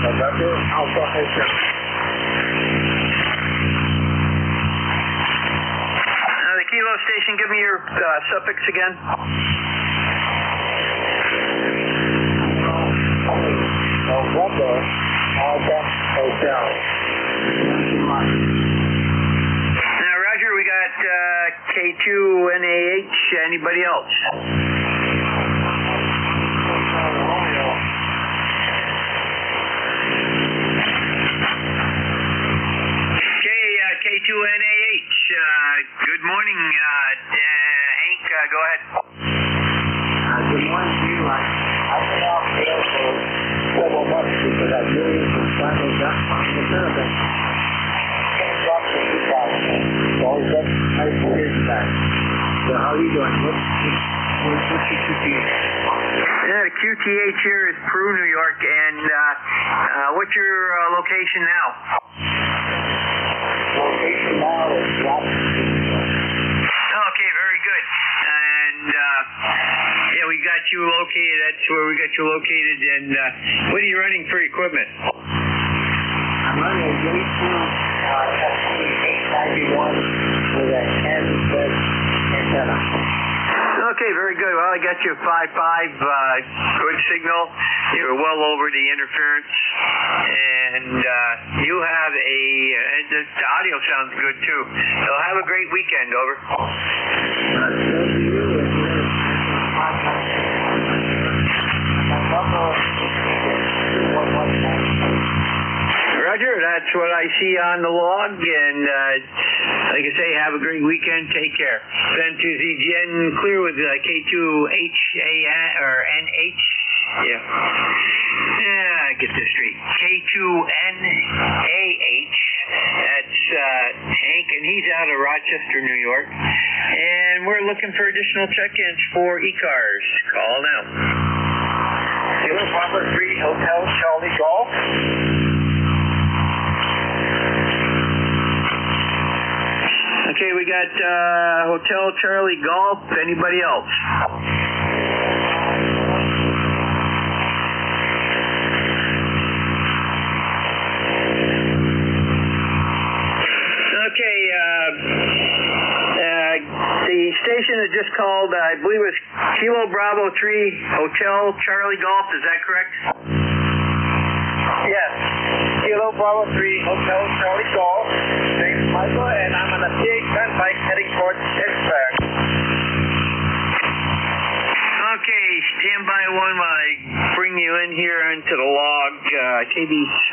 L: November Alpha Hotel.
B: The Kilo station, give me your suffix again.
L: November Alpha Hotel.
B: Now, Roger, we got K2NAH. Anybody else? K2NAH. Good morning, Hank. Go ahead.
L: Good morning to you. I've been out there for several months because I really finally got the service. Dropped the 2,000. Always got nice to hear you guys. So how are you doing? What's your QTH?
B: Yeah, the QTH here is Peru, New York. And what's your location now?
L: Location now is
B: Okay, very good. And yeah, we got you located. That's where we got you located. And what are you running for equipment?
L: I'm running a J2 891 with a 10-foot antenna.
B: Okay, very good. Well, I got you 5.5, good signal. You're well over the interference, and you have and the audio sounds good too. So have a great weekend. Over. Roger, that's what I see on the log, and like I say, have a great weekend. Take care. Send to ZGN, clear with K2HAN or NH. Yeah, get this straight. K2NAH. That's Hank, and he's out of Rochester, New York. And we're looking for additional check-ins for ECARS. Call now.
L: Kilo Bravo 3 Hotel Charlie Golf.
B: Okay, we got Hotel Charlie Golf. Anybody else? Okay, the station is just called, I believe it was Kilo Bravo 3 Hotel Charlie Golf. Is that correct?
L: Yes. Kilo Bravo 3 Hotel Charlie Golf. Name's Michael, and I'm on the PA Turnpike heading towards Pittsburgh.
B: Okay, stand by one while I bring you in here into the log, KB3.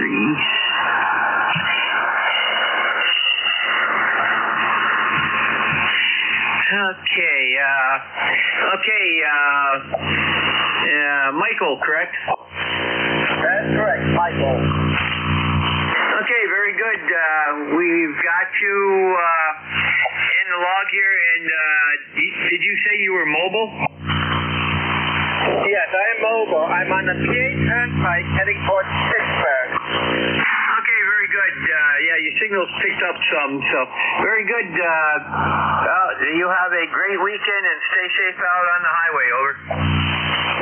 B: Michael, correct?
L: That's correct, Michael.
B: Okay, very good. We've got you in the log here, and did you say you were mobile?
L: Yes, I am mobile. I'm on the PA Turnpike heading towards Pittsburgh.
B: Okay, very good. Yeah, your signal's picked up some, so very good. You have a great weekend and stay safe out on the highway. Over.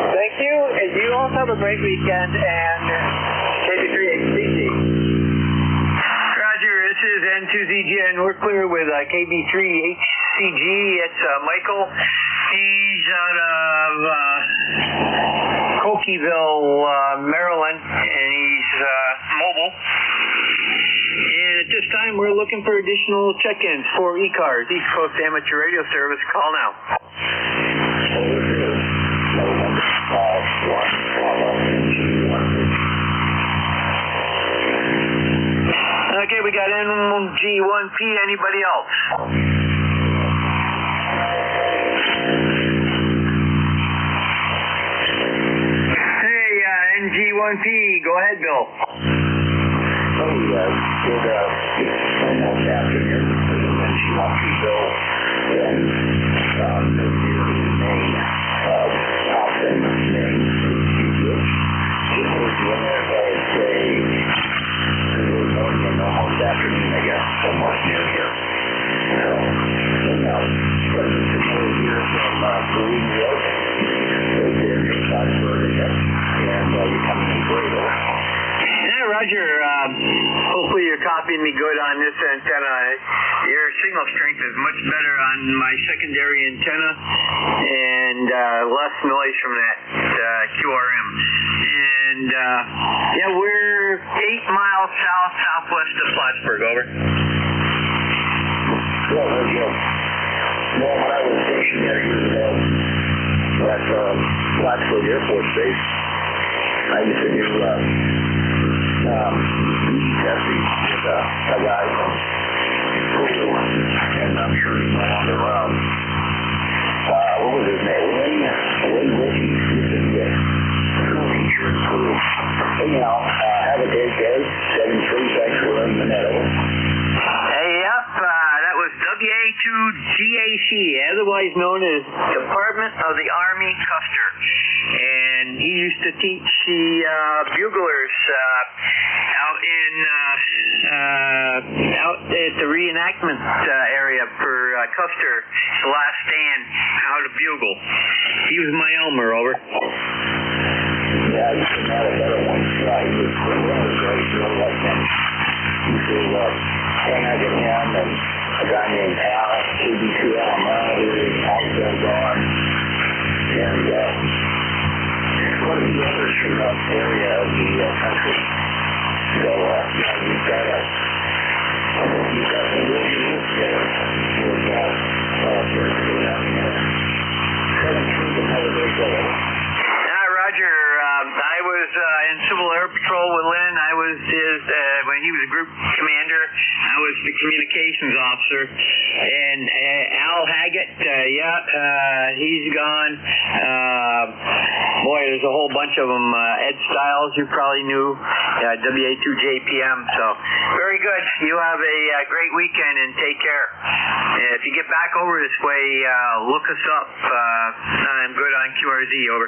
R: Thank you, and you also have a great weekend, and KB3HCG.
B: Roger, this is N2ZGN. We're clear with KB3HCG. It's Michael. He's out of Cokieville, Maryland, and he's mobile. And at this time, we're looking for additional check-ins for ECARS, East Coast Amateur Radio Service. Call now. Okay, we got NJ1P. Anybody else? Hey, NJ1P. Go ahead, Bill.
L: Good almost afternoon. NJ1P Bill. And the main Austin main just was in there by say good morning and almost afternoon, I guess, somewhat near here. So now present tomorrow here from Green Road. Right there near Plattsburgh, I guess. And you're coming in great over.
B: Yeah, Roger. Hopefully you're copying me good on this antenna. Your signal strength is much better on my secondary antenna and less noise from that QRM. And yeah, we're 8 miles southwest of Plattsburgh. Over.
L: Well, when I was stationed there years ago at Plattsburgh Air Force Base, I used to do testing with a guy from Peru, and I'm sure he's no longer around. What was his name? Wayne Ritchie. He used to be a school teacher in Peru. Anyhow, have a great day. 7-3, thanks for running the net over.
B: Hey, yep, that was WA2GAC, otherwise known as Department of the Army Custer. And he used to teach the buglers out at the reenactment area for Custer, the last stand, how to bugle. He was my Elmer, over.
L: Yeah, I used to know a better one. He was really great, really like him. He used to hang out with him and a guy named Al, KB2L, also gone. And one of the others from that area of the country. So, yeah, you've got some really good there with very good out there. 7-3 to have a great day.
B: Roger. I was in Civil Air Patrol with Lynn. I was his, when he was a group commander, I was the communications officer. And Al Haggett, he's gone. Boy, there's a whole bunch of them. Ed Stiles, you probably knew, WA2JPM. So, very good. You have a great weekend and take care. If you get back over this way, look us up. I'm good on QRZ, over.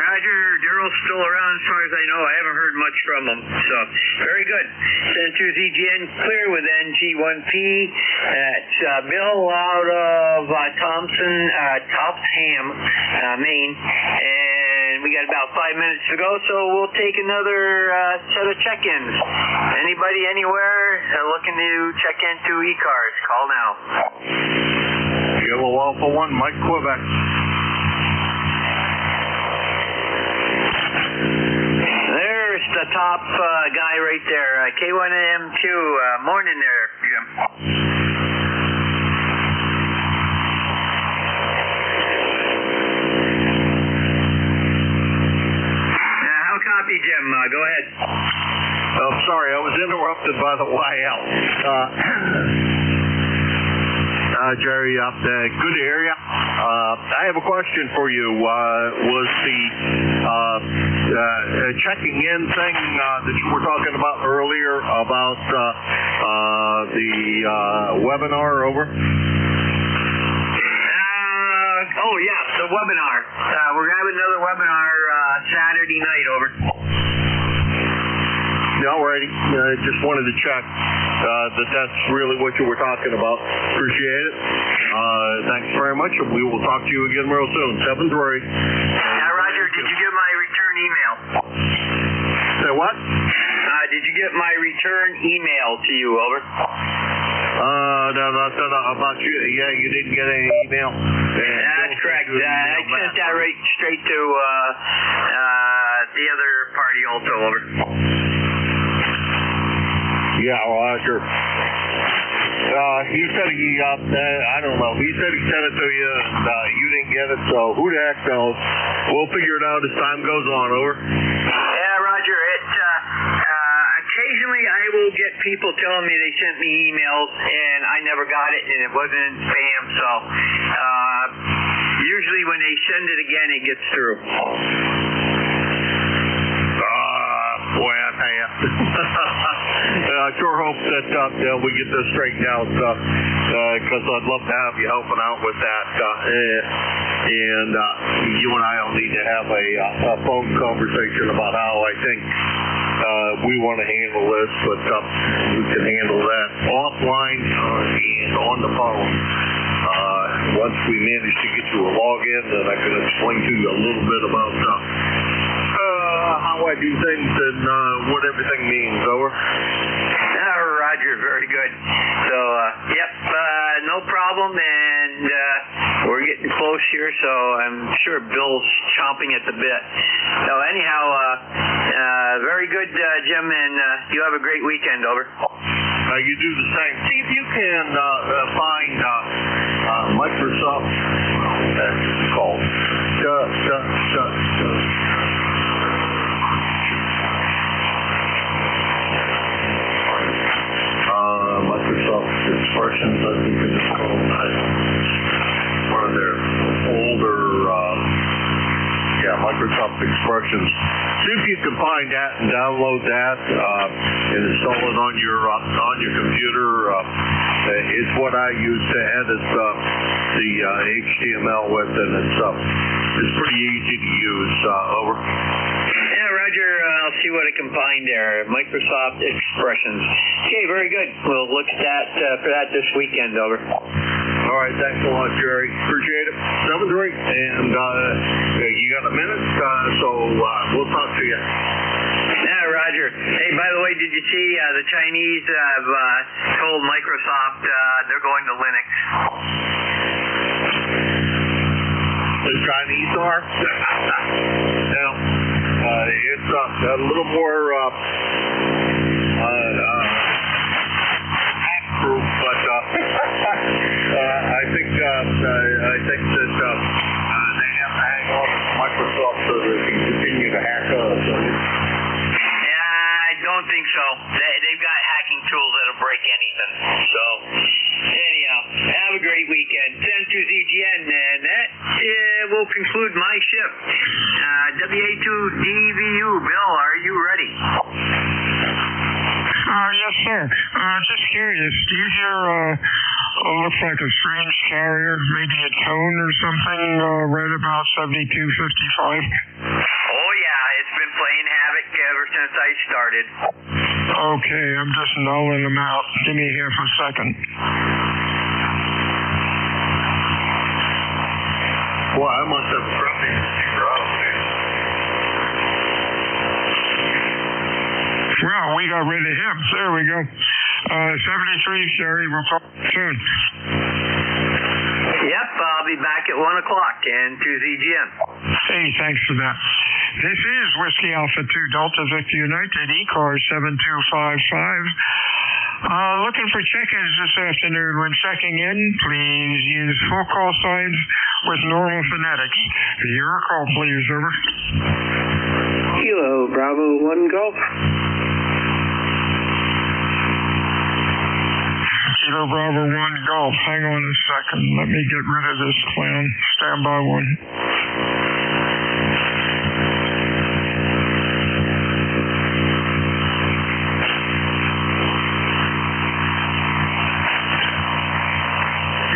B: Roger, Daryl's still around as far as I know. I haven't heard much from him. So, very good. N2ZGN clear with NJ1P. It's Bill out of Topham, Maine. And we got about 5 minutes to go, so we'll take another set of check-ins. Anybody anywhere looking to check into ECARS, call now.
T: Yellow Alpha 1, Mike Quebec.
B: There's the top guy right there, K1M2. Morning there, Jim. How copy, Jim? Go ahead.
T: Oh, sorry, I was interrupted by the YL. Jerry, good to hear you. I have a question for you. Was the checking in thing that you were talking about earlier about the webinar, over?
B: Oh, yeah, the webinar. We're going to have another webinar Saturday night, over.
T: Alrighty. Just wanted to check that that's really what you were talking about. Appreciate it. Thanks very much. We will talk to you again real soon. 7-3.
B: Yeah, Roger, did you get my return email?
T: Say what?
B: Did you get my return email to you, over?
T: No, about you. Yeah, you didn't get any email.
B: That's correct. I sent that right straight to the other party also, over.
T: Yeah, Roger. He said I don't know. He said he sent it to you and you didn't get it, so who the heck knows? We'll figure it out as time goes on, over.
B: Yeah, Roger. Occasionally I will get people telling me they sent me emails and I never got it and it wasn't in spam, so usually when they send it again, it gets through.
T: Boy, I tell you. I sure hope that we get this straightened out because I'd love to have you helping out with that. And you and I will need to have a phone conversation about how I think we want to handle this, but we can handle that offline and on the phone. Once we manage to get you a login, then I can explain to you a little bit about how I do things and what everything means, over.
B: Roger, very good. So, yep, no problem, and we're getting close here, so I'm sure Bill's chomping at the bit. So anyhow, very good, Jim, and you have a great weekend, over.
T: You do the same. See if you can find Microsoft, that's what it's called. Microsoft expressions, I think it's called. One of their older, Microsoft expressions. See if you can find that and download that and install it on your computer. It's what I use to edit the HTML with, and it's pretty easy to use. Over.
B: Yeah, Roger, I'll see what I can find there. Microsoft Expressions. Okay, very good. We'll look at that for that this weekend, over.
T: All right, thanks a lot, Jerry. Appreciate it. 7-3, and you got a minute, so we'll talk to you.
B: Yeah, Roger. Hey, by the way, did you see the Chinese have told Microsoft they're going to Linux?
T: The Chinese are? Now, it's a little more hack-proof, but I think that they have to hang on to Microsoft so they can continue to hack us.
B: I don't think so. They've got hacking tools that'll break anything. So, anyhow, have a great weekend. Send to ZGN, and that will conclude my shift. WA2DVU, Bill, are you ready?
K: Yes, sir. Just curious, do you hear looks like a strange carrier, maybe a tone or something, right about 7255?
B: Oh, yeah, it's been playing havoc ever since I started.
K: Okay, I'm just nulling them out. Give me half a second.
T: Well, I must have corrupted your out.
K: Well, we got rid of him. There we go. 73, Sherry. We'll talk soon.
B: Yep, I'll be back at 1 o'clock and to ZGM.
K: Hey, thanks for that. This is Whiskey Alpha 2 Delta Victor United, ECARS 7255. Looking for check-ins this afternoon. When checking in, please use full call signs with normal phonetics. Your call, please, over.
F: Kilo Bravo 1 Golf.
K: Kilo Bravo 1 Golf. Hang on a second. Let me get rid of this clown. Stand by one.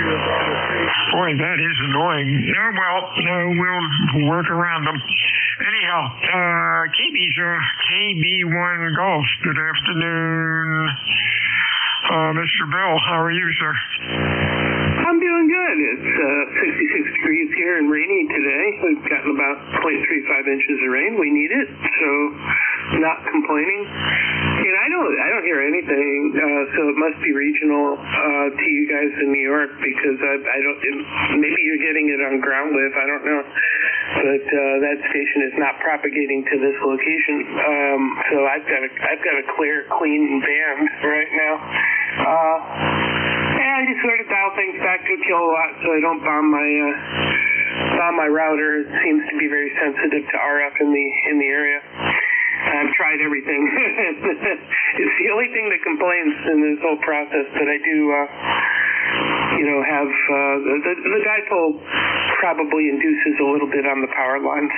K: Boy, that is annoying. No, well, we'll work around them. Anyhow, KB1 Golf, good afternoon. Mr. Bill, how are you, sir?
S: I'm doing good. It's 66 degrees here and rainy today. We've gotten about 0.35 inches of rain. We need it, so not complaining. And I don't hear anything, so it must be regional to you guys in New York, because I don't. Maybe you're getting it on ground wave. I don't know, but that station is not propagating to this location. So I've got a clear, clean band right now. And I just sort of dial things back to a kilowatt so I don't bomb my router. It seems to be very sensitive to RF in the area. I've tried everything. It's the only thing that complains in this whole process, but I do have the dipole probably induces a little bit on the power lines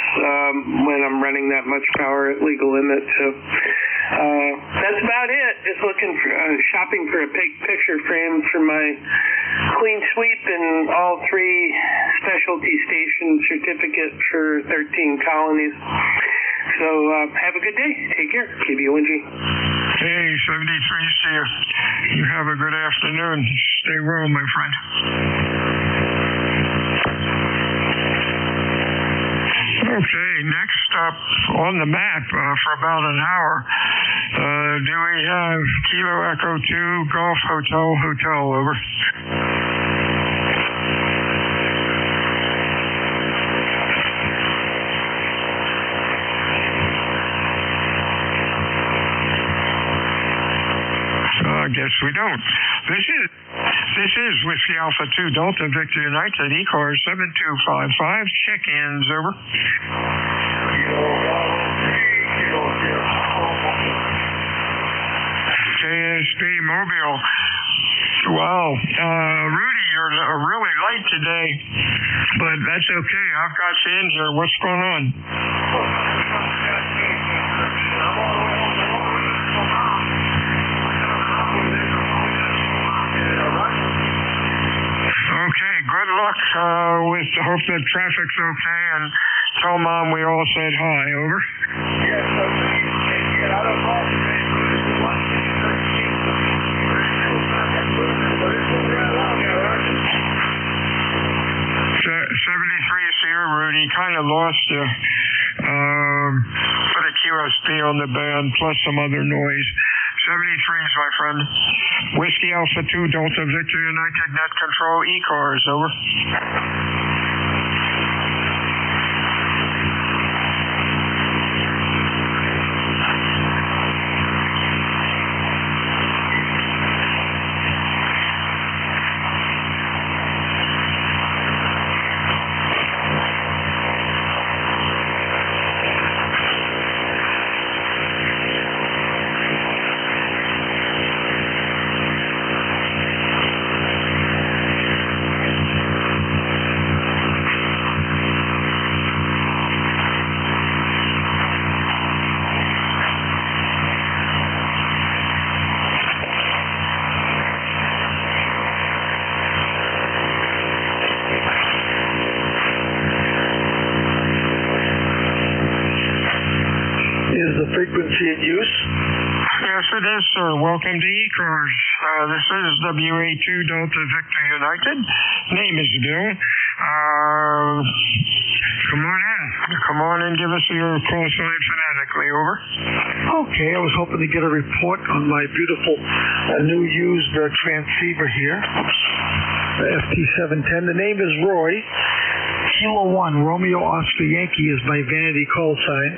S: when I'm running that much power at legal limit. So that's about it. Just looking for shopping for a picture frame for my clean sweep and all 3 specialty station certificate for 13 colonies. So have a good day. Take care. KBONG.
K: Hey, 73, see you. You have a good afternoon. Stay well, my friend. Okay, next up on the map for about an hour, do we have Kilo Echo 2 Golf Hotel, over. I guess we don't. This is Whiskey Alpha 2 Delta Victor United ECARS 7255. Check-ins, over. KSB Mobile. Wow, Rudy, you're really late today, but that's okay. I've got you in here. What's going on? Okay, good luck with the hope that traffic's okay, and tell Mom we all said hi, over.
L: Yes, get out of Boston.
K: 73 Sierra, Rudy, kind of lost you. Put a QSP on the band, plus some other noise. 73s, my friend. Whiskey Alpha 2 Delta Victor United Net Control ECARS, over.
U: Frequency in use?
K: Yes, it is, sir. Welcome to ECARS. This is WA2 Delta Victor United. Name is Bill. Come on in. Come on and give us your call sign phonetically, over.
U: Okay, I was hoping to get a report on my beautiful new used transceiver here, the FT710. The name is Roy. Kilo 1, Romeo Oscar Yankee is my vanity call sign.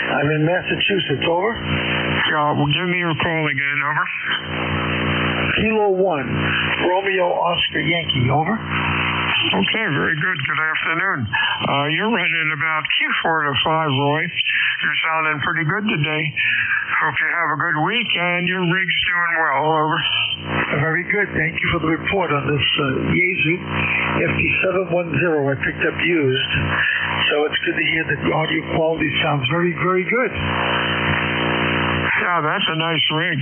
U: I'm in Massachusetts, over.
K: Well, give me your call again, over.
U: Kilo 1, Romeo Oscar Yankee, over.
K: Okay, very good. Good afternoon. You're running about Q4 to 5, Roy. You're sounding pretty good today. Hope you have a good week and your rig's doing well, over.
U: Very good. Thank you for the report on this Yaesu FT710 I picked up used. So it's good to hear that the audio quality sounds very, very good.
K: Yeah, that's a nice rig.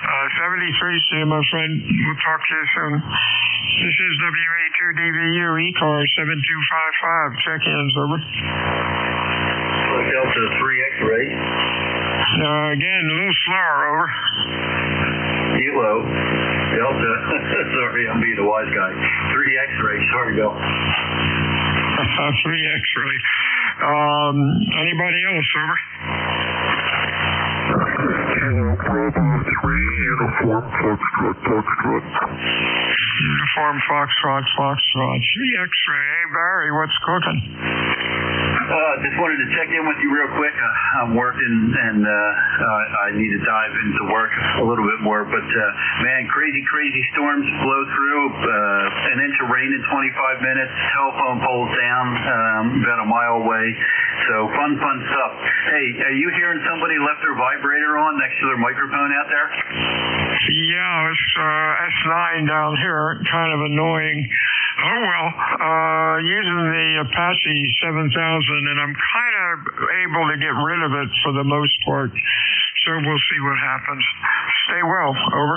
K: 73, see you, my friend. We'll talk to you soon. This is WA2DVU, ECARS 7255. Check-ins, over.
B: Delta 3 X-ray.
K: Again, a little slower, over.
B: Kilo. Delta. Sorry, I'm being a wise guy. 3 X-ray. Sorry, Bill.
K: 3 X-ray. Anybody else, over? Uniform Foxtrot. 3 X-ray. Hey, Barry, what's cooking?
B: Just wanted to check in with you real quick. I'm working and I need to dive into work a little bit more, but man, crazy storms blow through, an inch of rain in 25 minutes, telephone poles down about a mile away, so fun stuff. Hey, are you hearing somebody left their vibrator on next to their microphone out there?
K: Yeah, it's S9 down here, kind of annoying. Oh well, using the Apache 7000, and I'm kind of able to get rid of it for the most part. So we'll see what happens. Stay well. Over.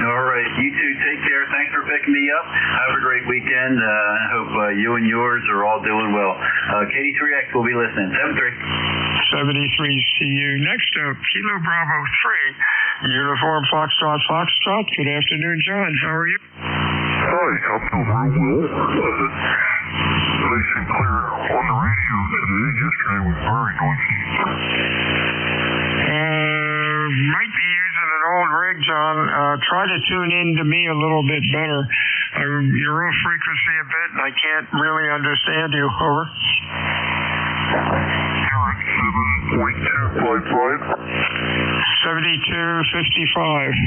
B: All right. You too. Take care. Thanks for picking me up. Have a great weekend. I hope you and yours are all doing well. KD3X will be listening.
K: 73. See you. Next up, Kilo Bravo 3. Uniform Foxtrot. Good afternoon, John. How are you?
N: Hi, I'm doing real well. Nice and clear on the radio today. Yesterday was very noisy.
K: Might be using an old rig, John. Try to tune in to me a little bit better. You're off frequency a bit, and I can't really understand you. Over.
N: You're at 7.255.
K: 7255.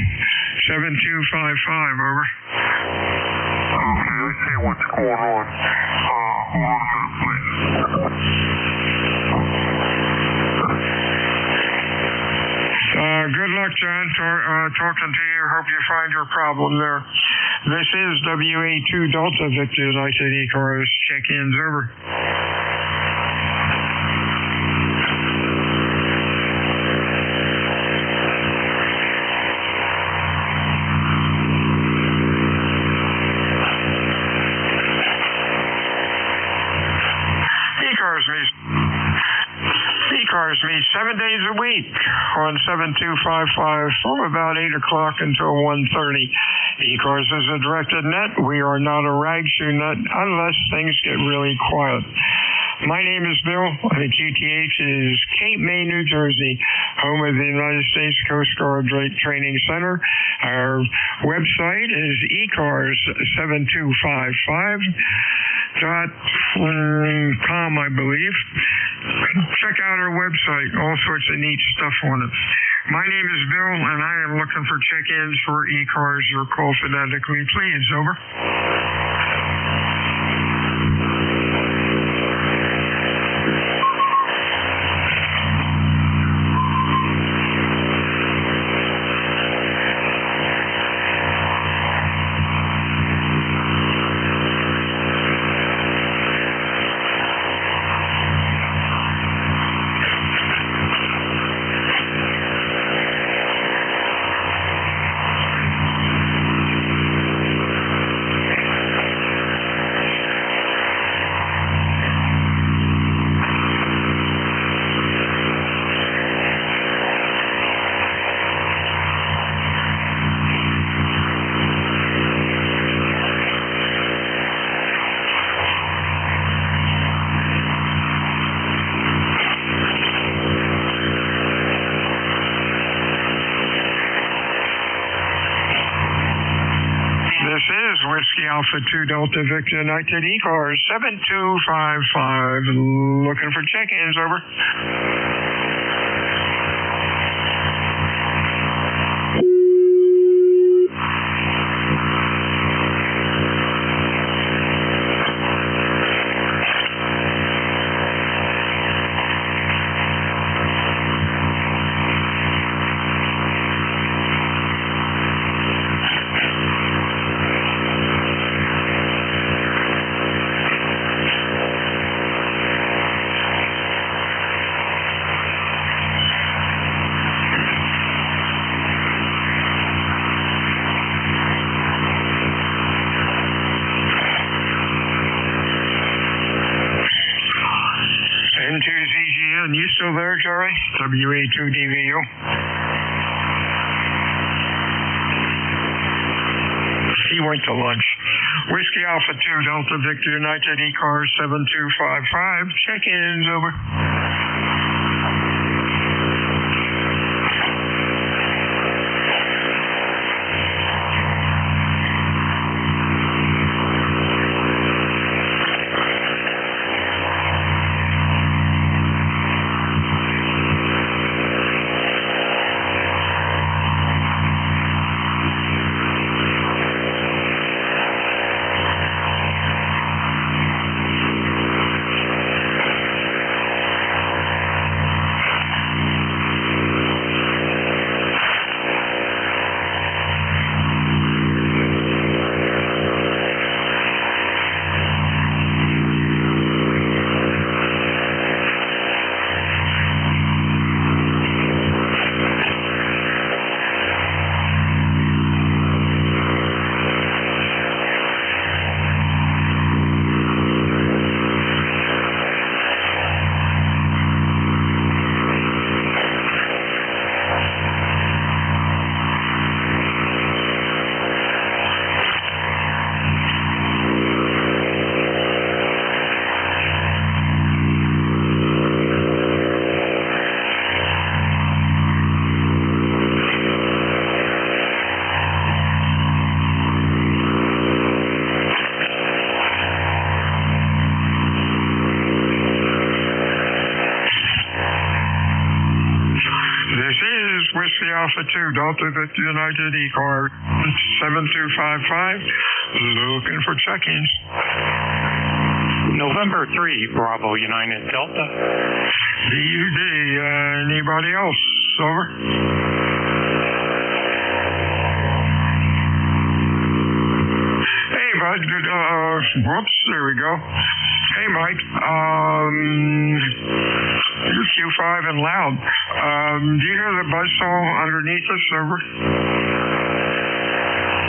K: 7255, over.
N: Okay, I see what's going on. Hold on a minute, please.
K: Good luck, John. Talking to you. Hope you find your problem there. This is WA2 Delta Victor United ECARS. Check-ins, over. ECARS meets 7 days a week on 7255 from about 8 o'clock until 1:30. ECARS is a directed net. We are not a rag shoe net unless things get really quiet. My name is Bill, and QTH is Cape May, New Jersey, home of the United States Coast Guard Training Center. Our website is ECARS7255.com, I believe. Check out our website, all sorts of neat stuff on it. My name is Bill, and I am looking for check-ins for ECARS or call phonetically, please. Over. Whiskey Alpha 2 Delta Victor United ECARS 7255. Looking for check-ins, over. still there, Jerry? WA2DVU. He went to lunch. Whiskey Alpha 2, Delta Victor United, ECARS 7255. Check-ins, over. Whiskey Alpha 2, Delta Victor United, ECARS 7255, looking for check-ins.
A: November 3, Bravo United Delta.
K: DUD, anybody else? Over. Hey, bud, good, whoops, there we go. Hey, Mike, you're Q5 and loud. Do you hear the buzzsaw underneath us, over?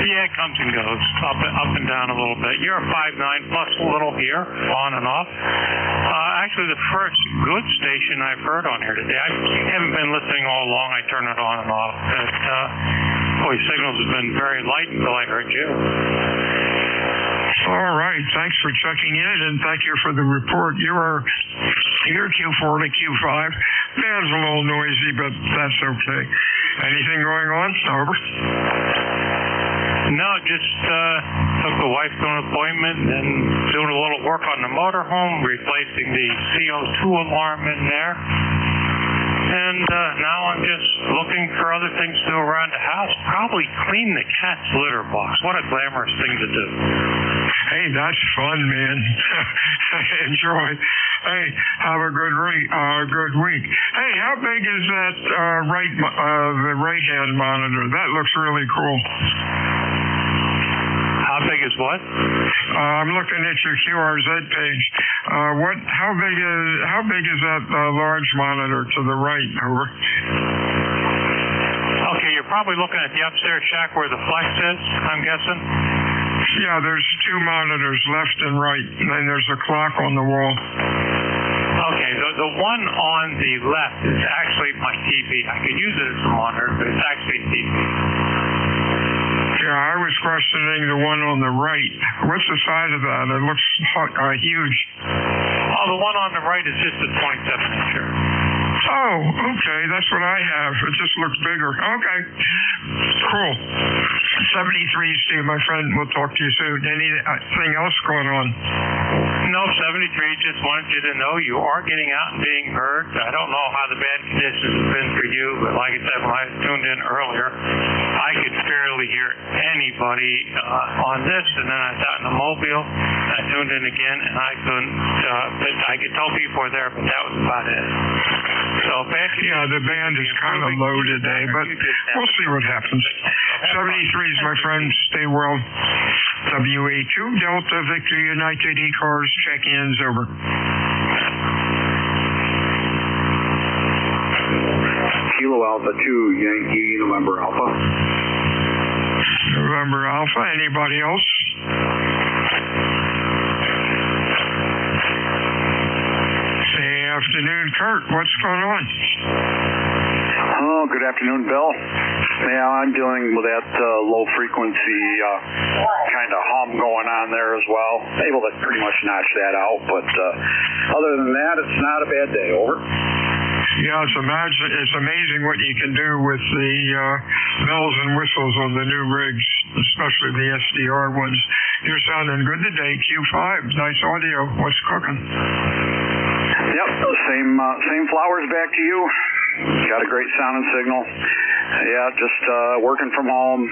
A: Yeah, it comes and goes, up and down a little bit. You're a 5.9 plus a little here, on and off. Actually, the first good station I've heard on here today. I haven't been listening all along. I turn it on and off. But, boy, signals have been very light until I heard you.
K: All right. Thanks for checking in, and thank you for the report. You're Q4 to Q5. Band's a little noisy, but that's okay. Anything going on? Over.
A: No, just took the wife to an appointment and doing a little work on the motorhome, replacing the CO2 alarm in there. And now I'm just looking for other things to do around the house. Probably clean the cat's litter box. What a glamorous thing to do.
K: Hey, that's fun, man. Enjoy. Hey, have a good week. Hey, how big is that the right-hand monitor? That looks really cool.
A: How big is what?
K: I'm looking at your QRZ page. How big is that large monitor to the right? Over.
A: Okay, you're probably looking at the upstairs shack where the flex is, I'm guessing.
K: Yeah, there's two monitors, left and right, and then there's a clock on the wall.
A: Okay, the one on the left is actually my TV. I could use it as a monitor, but it's actually a TV.
K: Yeah, I was questioning the one on the right. What's the size of that? It looks huge.
A: Oh, the one on the right is just a 27-incher.
K: Oh, okay. That's what I have. It just looks bigger. Okay. Cool. 73, Steve, my friend. We'll talk to you soon. Anything else going on?
A: No, 73. Just wanted you to know you are getting out and being heard. I don't know how the bad conditions have been for you, but like I said, when I tuned in earlier, I could barely hear anybody on this, and then I was out in the mobile. I tuned in again, and I couldn't. I could tell people were there, but that was about it. So
K: yeah, the band is kind of low today, but we'll see what happens. 73s, my friend. Stay well. WA2 Delta Victor United ECARS check-ins over.
J: Kilo Alpha 2 Yankee November Alpha.
K: November Alpha. Anybody else? Afternoon, Kurt. Kurt, what's going on?
J: Oh, good afternoon, Bill. Yeah, I'm dealing with that low frequency kind of hum going on there as well. Able to pretty much notch that out, but other than that, it's not a bad day. Over.
K: Yeah, it's amazing what you can do with the bells and whistles on the new rigs, especially the SDR ones. You're sounding good today, Q5. Nice audio. What's cooking?
J: Yep, same flowers back to you. Got a great sound and signal. Yeah, just working from home,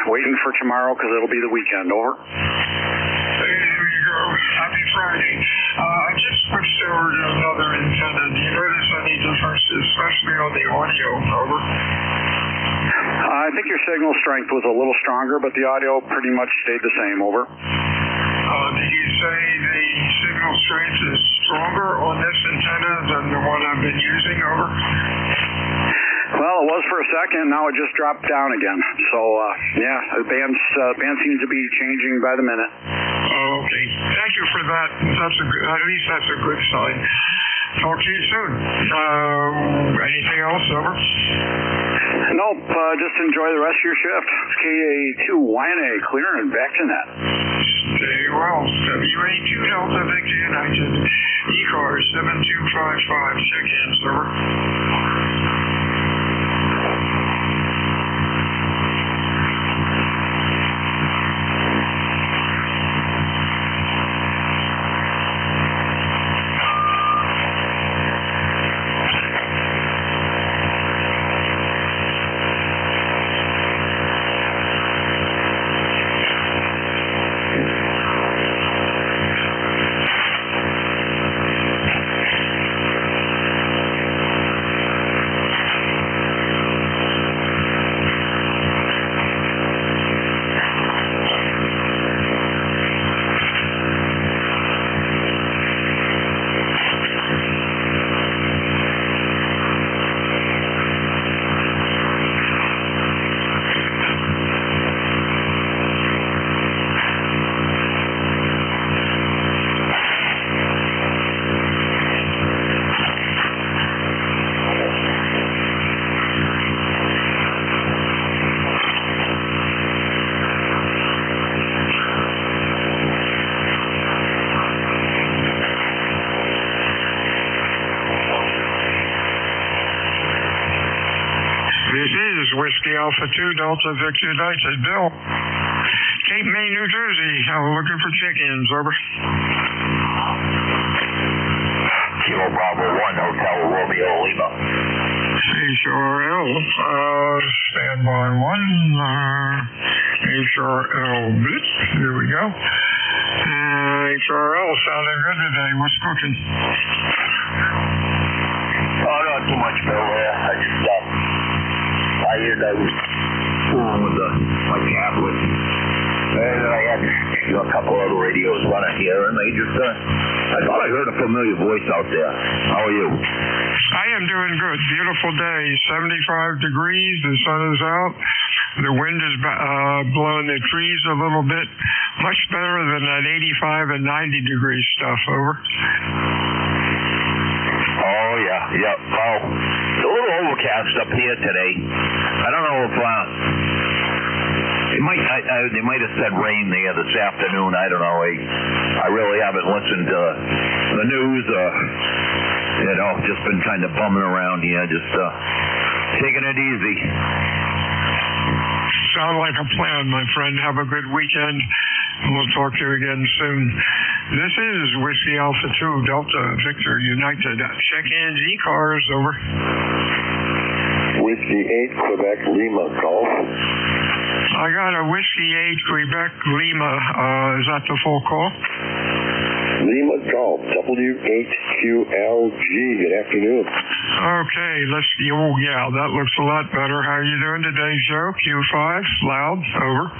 J: waiting for tomorrow because it'll be the weekend. Over.
K: Hey, here you go. Happy Friday. I just switched over to another antenna. Do you notice any differences, especially on the audio? Over.
J: I think your signal strength was a little stronger, but the audio pretty much stayed the same. Over.
K: Did you say the signal strength is stronger on this antenna than the one I've been using? Over.
J: Well, it was for a second. Now it just dropped down again. So, yeah, the band seems to be changing by the minute.
K: Oh, okay. Thank you for that. At least that's a good sign. Talk to you soon. Anything else? Over.
J: Nope. Just enjoy the rest of your shift. KA2YNA clear and back to net.
K: Stay well. WA2 Delta Victor United. ECARS 7255. Check-ins. Over. This is Whiskey Alpha 2 Delta Victor United. Bill, Cape May, New Jersey. I'm looking for check-ins. Over.
L: Kilo Bravo 1 Hotel Romeo Lima.
K: HRL, standby 1. HRL Blitz. Here we go. HRL sounding good today. What's cooking?
L: Oh, not too much, Bill. I just I heard I was fooling with my tablet. And I had a couple other radios running here, and they just, I thought I heard a familiar voice out there. How are you?
K: I am doing good. Beautiful day. 75 degrees. The sun is out. The wind is blowing the trees a little bit. Much better than that 85 and 90 degree stuff. Over.
L: Oh, yeah. Well, it's a little overcast up here today. I don't know if they might have said rain there this afternoon. I don't know. I really haven't listened to the news. Just been kind of bumming around here, just taking it easy.
K: Sound like a plan, my friend. Have a good weekend. We'll talk to you again soon. This is Whiskey Alpha 2 Delta Victor United. Check-ins, ECARS. Over.
M: Whiskey 8 Quebec Lima Golf.
K: I got a Whiskey 8 Quebec Lima. Is that the full call?
M: Lima Golf, W8QLG. Good afternoon.
K: Okay, that looks a lot better. How are you doing today, Joe? Q5, loud, over.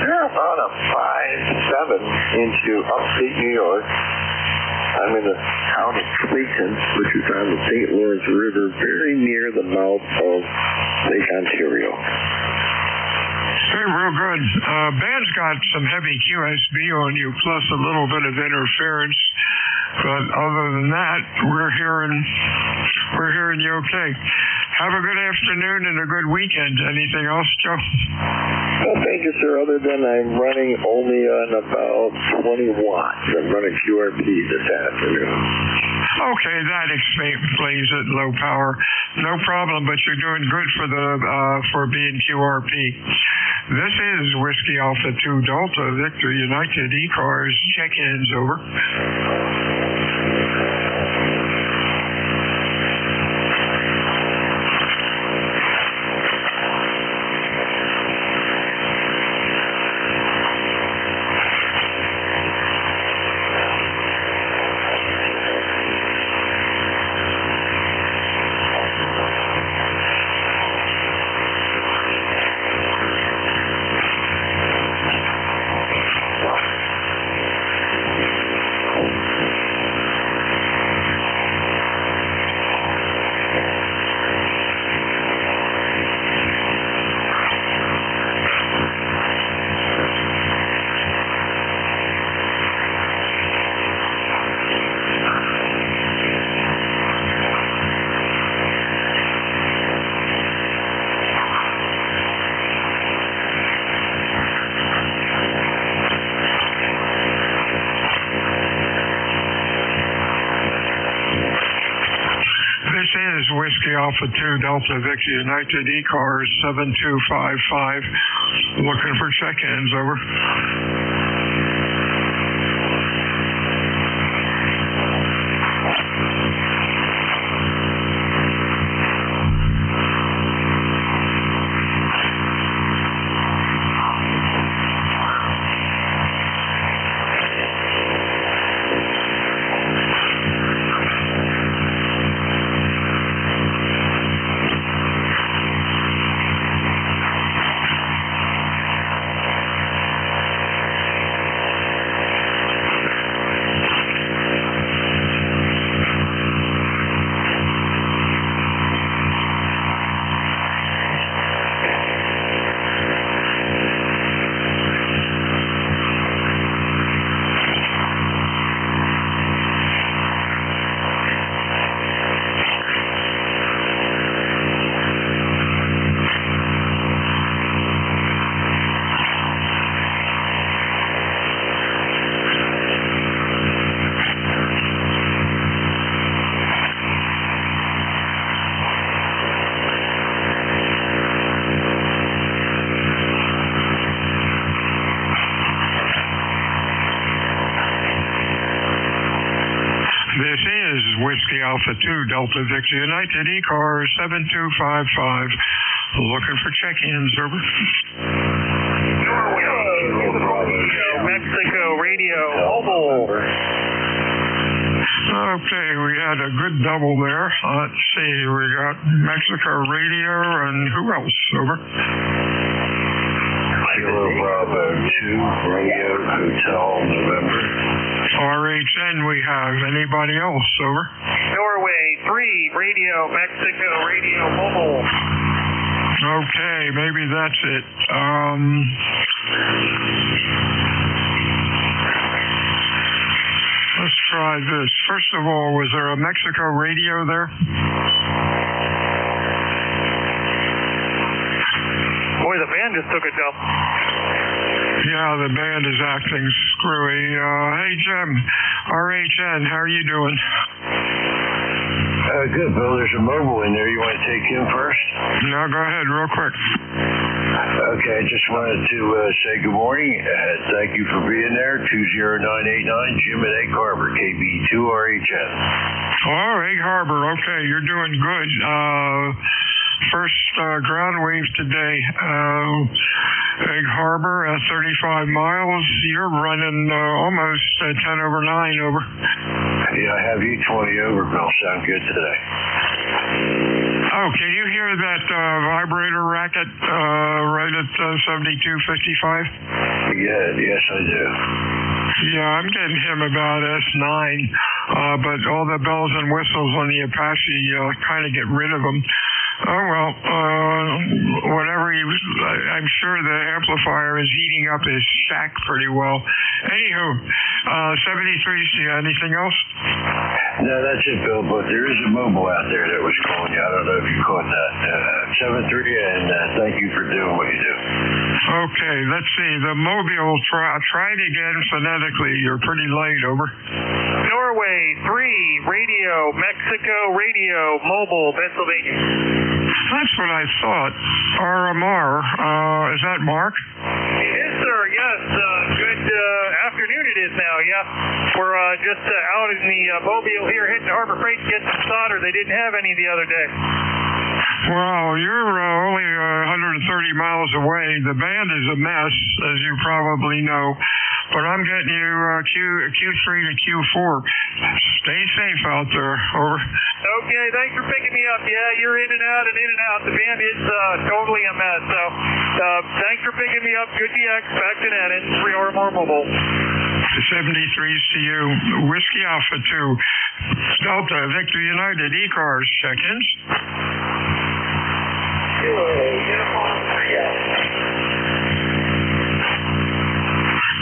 M: Yeah, about a 5-7 into upstate New York. I'm in the town of Clayton, which is on the St. Lawrence River, very near the mouth of Lake Ontario.
K: Hey, real good. Band's got some heavy QSB on you, plus a little bit of interference. But other than that, we're hearing you okay. Have a good afternoon and a good weekend. Anything else, Joe?
M: Well, thank you, sir. Other than I'm running only on about 20 watts. I'm running QRP this afternoon.
K: Okay, that explains it. Low power, no problem. But you're doing good for being QRP. This is Whiskey Alpha 2 Delta Victor United ECARS. Check-ins over. Whiskey Alpha 2 Delta Victor United ECARS 7255. Looking for check-ins, over. This is Whiskey Alpha 2 Delta Victor United ECARS 7255. Looking for check-ins, over.
R: Mexico Radio Mobile.
K: Okay, we had a good double there. Let's see, we got Mexico Radio and who else, over?
M: Kilo Bravo 2 Radio Hotel November.
K: RHN we have. Anybody else, over?
R: Norway 3 Radio Mexico Radio Mobile.
K: Okay, maybe that's it. Let's try this. First of all, was there a Mexico radio there?
R: Boy, the band just took a dump.
K: Yeah, the band is acting screwy. Hey, Jim, RHN, how are you doing?
M: Good, Bill. There's a mobile in there. You want to take him first?
K: No, go ahead, real quick.
M: Okay, I just wanted to say good morning. Thank you for being there. 20989, Jim at Egg Harbor, KB2RHN.
K: Oh, Egg Harbor. Okay, you're doing good. First ground wave today. Egg Harbor at 35 miles. You're running almost 10 over 9, over.
M: Yeah, I have you 20 over, Bill. Sound good today.
K: Oh, can you hear that vibrator racket right at 7255?
M: Yes, I do.
K: Yeah, I'm getting him about S9, but all the bells and whistles on the Apache kind of get rid of them. Oh, well, whatever I'm sure the amplifier is heating up his shack pretty well. Anywho, 73, anything else?
C: No, that's it, Bill, but there is a mobile out there that was calling you. I don't know if you caught that. 73, and thank you for doing what you do.
K: Okay, let's see. The mobile, try it again phonetically. You're pretty late, over.
G: Norway, 3, radio, Mexico, radio, mobile, Pennsylvania.
K: That's what I thought. RMR, is that Mark?
G: Yes, sir, yes. Good afternoon it is now, yeah. We're just out in the mobile here hitting Harbor Freight to get some solder. They didn't have any the other day.
K: Well, you're only 130 miles away. The band is a mess, as you probably know. But I'm getting you Q3 to Q4. Stay safe out there. Over.
G: Okay, thanks for picking me up. Yeah, you're in and out and in and out. The band is totally a mess. So thanks for picking me up. Good DX. Back to that. N3 or more mobile.
K: 73 CU, Whiskey Alpha 2, Delta, Victor United, ECARS, check-ins.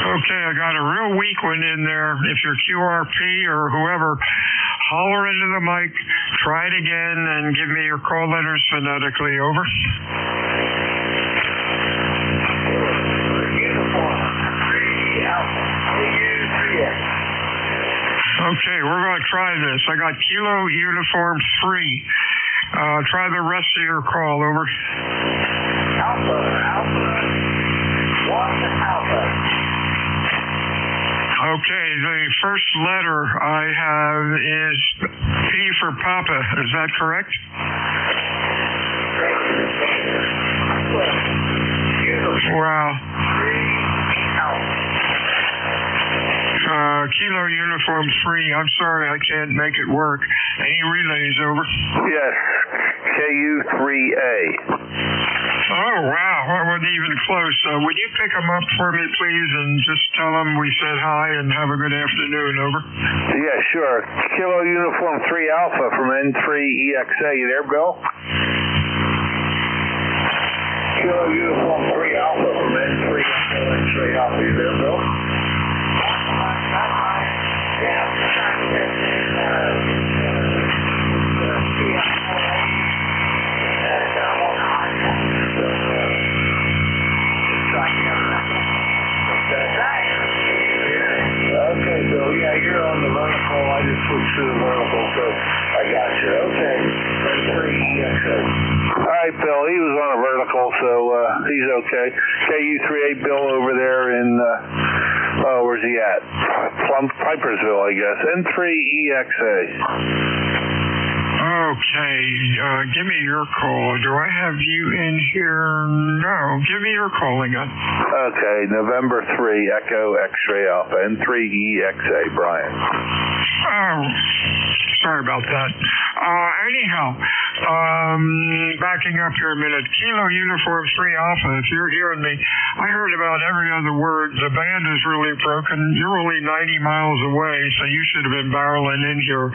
K: Okay, I got a real weak one in there. If you're QRP or whoever, holler into the mic, try it again, and give me your call letters phonetically. Over. Okay, we're going to try this. I got Kilo Uniform 3. Try the rest of your call. Over.
L: Alpha, 1 Alpha.
K: Okay, the first letter I have is P for Papa. Is that correct? Wow. Kilo Uniform 3, I'm sorry I can't make it work. Any relays, over?
C: Yes, KU3A.
K: Oh, wow, I wasn't even close. Would you pick them up for me, please, and just tell them we said hi and have a good afternoon, over?
C: Yeah, sure. Kilo Uniform 3 Alpha from N3EXA. You there, Bill?
L: Kilo Uniform 3 Alpha from N3 Alpha. You there, Bill? Okay, Bill. Yeah, you're on the vertical. I just switched to the vertical, so I got you. Okay. N3EXA.
C: All right, Bill. He was on a vertical, so he's okay. KU3A Bill over there in, where's he at? Pipersville, I guess. N3EXA.
K: Okay, give me your call. Do I have you in here? No, give me your call again.
C: Okay, November 3, Echo X-Ray Alpha, N3EXA, Brian.
K: Oh, sorry about that. Anyhow, backing up here a minute. Kilo Uniform 3 Alpha, if you're hearing me, I heard about every other word. The band is really broken. You're only 90 miles away, so you should have been barreling in here.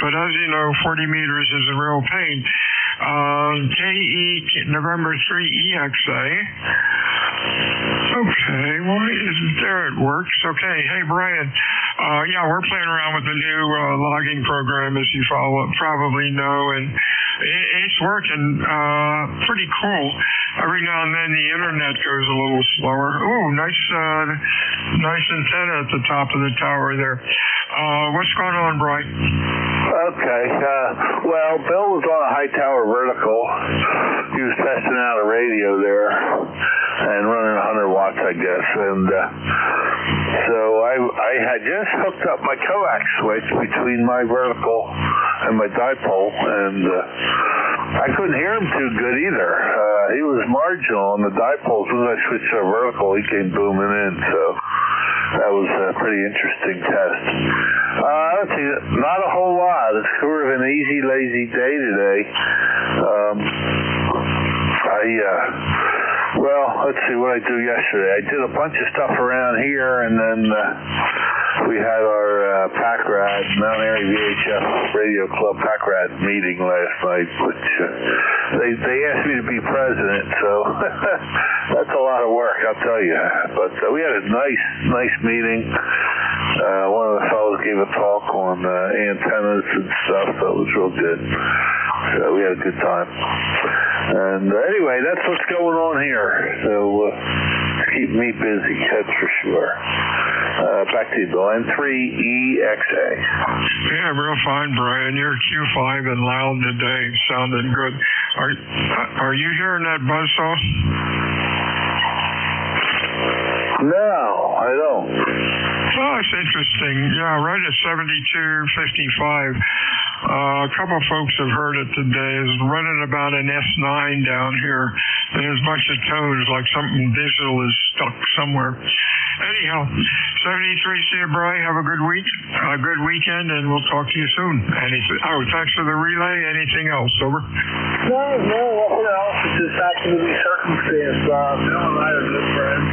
K: But as you know, 40 meters is a real pain. KE November 3 EXA. Okay, why isn't there? It works. Okay, hey Brian. Yeah, we're playing around with the new logging program, as you probably know, and it's working pretty cool. Every now and then the internet goes a little slower. Ooh, nice antenna at the top of the tower there. What's going on, Brian?
C: Okay. Well, Bill was on a high tower vertical. He was testing out a radio there and running 100 watts, I guess. And so I had just hooked up my coax switch between my vertical and my dipole, and I couldn't hear him too good either. He was marginal on the dipole. As soon as I switched to a vertical, he came booming in. So that was a pretty interesting test. Let's see, not a whole lot. It's sort of an easy, lazy day today. Well, let's see what I do yesterday. I did a bunch of stuff around here, and then we had our PACRAD, Mount Airy VHF Radio Club PACRAD meeting last night, which they asked me to be president, so that's a lot of work, I'll tell you. But we had a nice meeting. gave a talk on antennas and stuff, so it was real good. So we had a good time. And anyway, that's what's going on here. So keep me busy, that's for sure. Back to you, Bill. N3EXA.
K: Yeah, real fine, Brian. You're Q5 and loud today. Sounding good. Are you hearing that buzzsaw?
C: No, I don't.
K: Oh, it's interesting. Yeah, right at 7255. A couple of folks have heard it today. It's running about an S9 down here, and there's a bunch of tones like something digital is stuck somewhere. Anyhow, 73, see you, Brian. Have a good week, a good weekend, and we'll talk to you soon. Thanks for the relay. Anything else? Over.
C: No, nothing else. It just happened to be circumstance. Bill and I are good friends.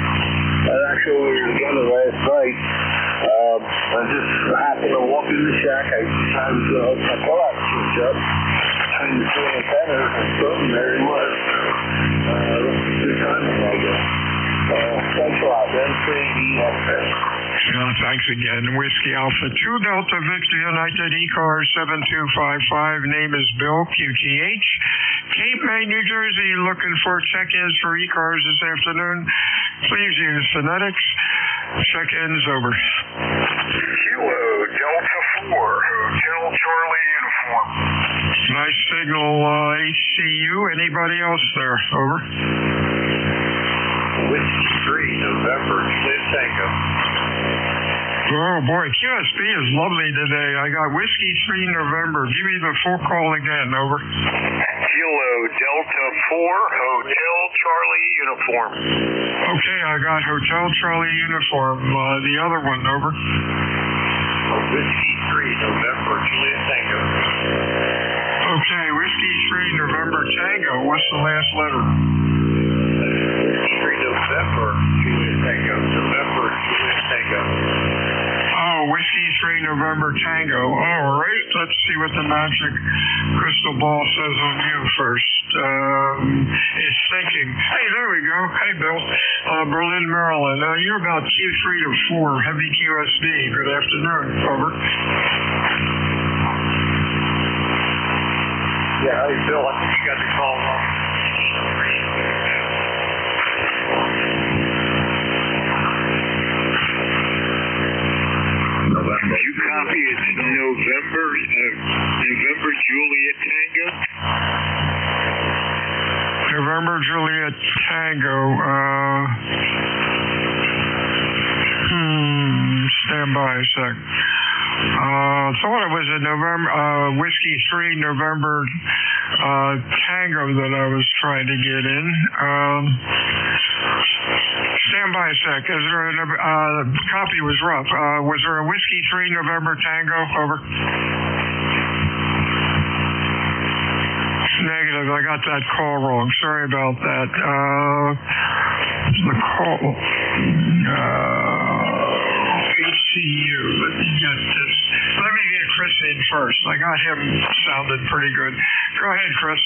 C: Actually, we were together last night. I just happened to walk in the shack. I hooked my coax switch up between the two antennas, and boom, there he was. Good timing, I guess. Thanks a lot, N3EXA.
K: Thanks again. Whiskey Alpha 2 Delta Victor United ECARS 7255. Name is Bill, QTH. Cape May, New Jersey. Looking for check-ins for ECARS this afternoon. Please use phonetics. Check-ins over.
L: Kilo Delta 4, Hotel Charlie uniform.
K: Nice signal, HCU. Anybody else there? Over.
L: Whiskey 3, November, Juliet Tango.
K: Oh boy, QSB is lovely today. I got Whiskey 3 November. Give me the full call again. Over.
L: Kilo Delta 4, Hotel Charlie uniform.
K: Okay, I got Hotel Charlie uniform. The other one. Over.
L: Whiskey 3 November, Juliet Tango.
K: Okay, Whiskey 3 November Tango. What's the last letter?
L: Whiskey 3 November, Juliet Tango. November, Juliet Tango.
K: Oh, Whiskey 3 November Tango. All right, let's see what the magic crystal ball says on you first. It's thinking. Hey, there we go. Hey, Bill. Berlin, Maryland. You're about Q3 to 4, heavy QSB. Good afternoon. Over.
L: Yeah, hey, Bill, I think you got the call wrong.
H: November. Did you copy it to November Juliet Tango?
K: November Juliet Tango. Stand by a sec. Thought it was a November Whiskey 3 November Tango that I was trying to get in. Stand by a sec. Is there a copy was rough? Was there a Whiskey 3 November Tango? Over. Negative. I got that call wrong. Sorry about that. The call. HCU. Let me get this. Let me get Chris in first. I got him sounded pretty good. Go ahead, Chris.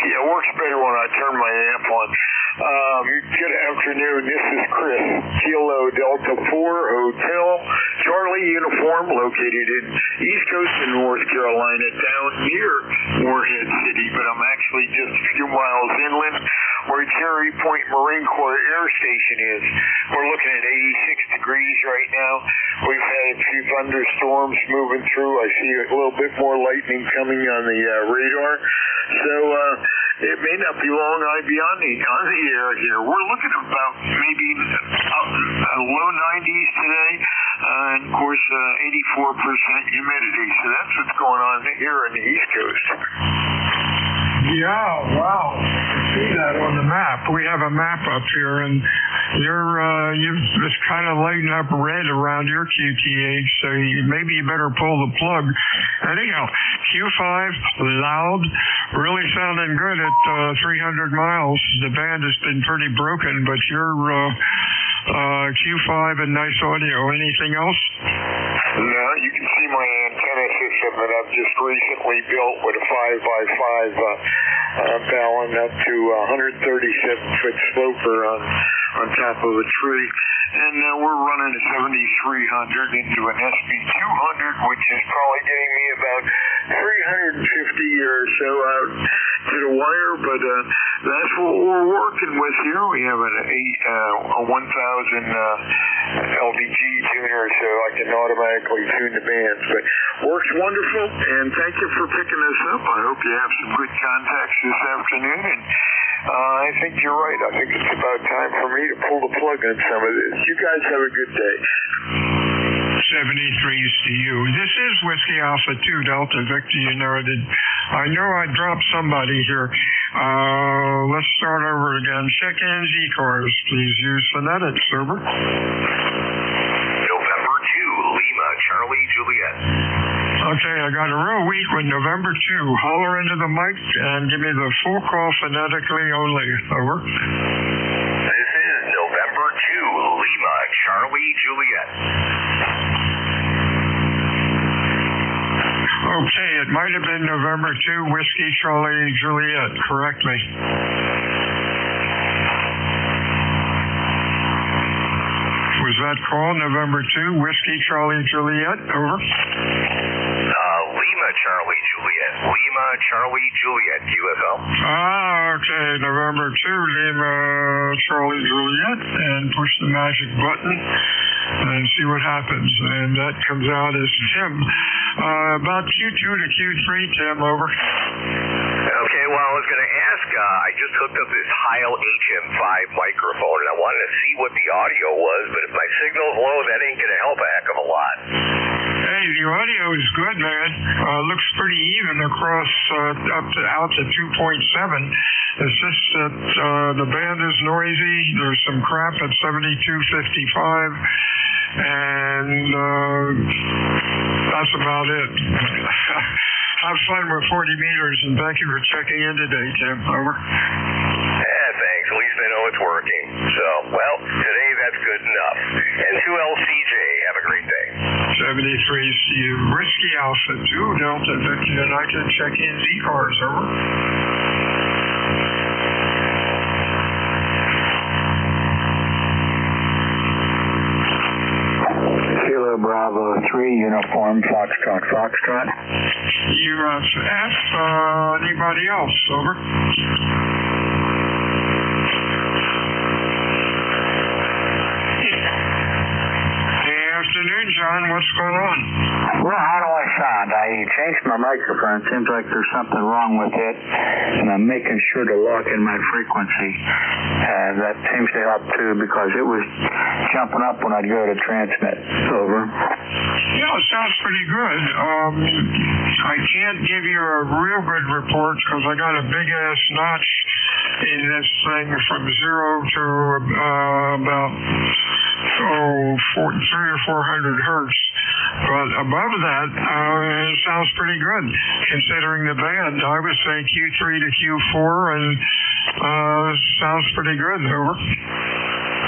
L: Yeah, it works better when I turn my amp on. Good afternoon. This is Chris. Kilo Delta 4 Hotel Charlie uniform, located in East Coast of North Carolina, down near Morehead City, but I'm actually just a few miles inland where Cherry Point Marine Corps Air Station is. We're looking at 86 degrees right now. We've had a few thunderstorms moving through. I see a little bit more lightning coming on the radar. So it may not be long I'll be on the air here. We're looking at about maybe up low 90s today, and of course 84% humidity. So that's what's going on here in the East Coast.
K: Yeah, wow. I see that on the map. We have a map up here, and you've just kind of lighting up red around your QTH, so maybe you better pull the plug. Anyhow, Q5, loud, really sounding good at 300 miles. The band has been pretty broken, but you're Q5 and nice audio. Anything else?
L: No, you can see my antenna system that I've just recently built with a 5x5 ballon up to 137-foot sloper on
N: on top of a tree. And we're running a 7300 into an SB200, which is probably getting me about 350 or so out to the wire, but that's what we're working with here. We have a 1000 LDG tuner, so I can automatically tune the bands. But works wonderful, and thank you for picking us up. I hope you have some good contacts this afternoon, and I think you're right. I think it's about time for me to pull the plug on some of this. You guys have a good day.
K: 73s to you. This is Whiskey Alpha 2 Delta Victor. You know that I know I dropped somebody here. Let's start over again. Check in ECARS. Please use phonetics. Over.
I: November 2, Lima, Charlie, Juliet.
K: Okay, I got a real weak with November 2. Holler into the mic and give me the full call phonetically only. Over.
I: This is November 2, Lima, Charlie, Juliet.
K: Okay, it might have been November 2, Whiskey Charlie Juliet. Correct me. Was that call November 2, Whiskey Charlie Juliet? Over.
I: Lima, Charlie, Juliet. Lima, Charlie, Juliet, UFO.
K: Okay, November 2, Lima, Charlie, Juliet, and push the magic button and see what happens. And that comes out as Tim. About Q2 to Q3, Tim, over.
I: Okay, well, I was going to ask, I just hooked up this Heil HM5 microphone, and I wanted to see what the audio was, but if my signal's low, that ain't going to help a heck of a lot.
K: Hey, the audio is good, man. Looks pretty even across out to 2.7. It's just that the band is noisy. There's some crap at 7255, and that's about it. Have fun with 40 meters, and thank you for checking in today, Tim. Over.
I: Yeah, thanks. At least I know it's working. So, well, today that's good enough. And 2LCJ, have a great day.
K: 73's you. Whiskey Alpha 2, Delta Victor, and I can check in ECARS. Over.
M: Kilo Bravo 3, Uniform, Foxtrot, Foxtrot.
K: UFF, anybody else? Over. Afternoon, John. What's going on?
M: Well, how do I sound? I changed my microphone. It seems like there's something wrong with it, and I'm making sure to lock in my frequency. And that seems to help too, because it was jumping up when I'd go to transmit. Over.
K: Yeah, it sounds pretty good. I can't give you a real good report because I got a big ass notch in this thing from 0 to about 300 or 400 hertz. But above that, it sounds pretty good considering the band. I would say Q3 to Q4, and sounds pretty good. Over.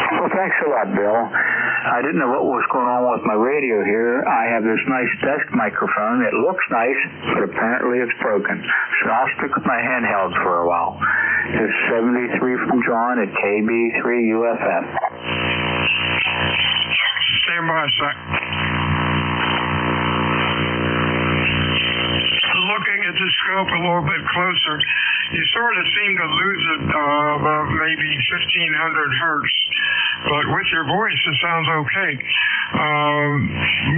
M: Well, thanks a lot, Bill. I didn't know what was going on with my radio here. I have this nice desk microphone. It looks nice, but apparently it's broken. So I'll stick with my handheld for a while. It's 73 from John at KB3UFF.
K: Stand by a sec. Looking at the scope a little bit closer, you sort of seem to lose it about maybe 1500 hertz. But with your voice, it sounds okay.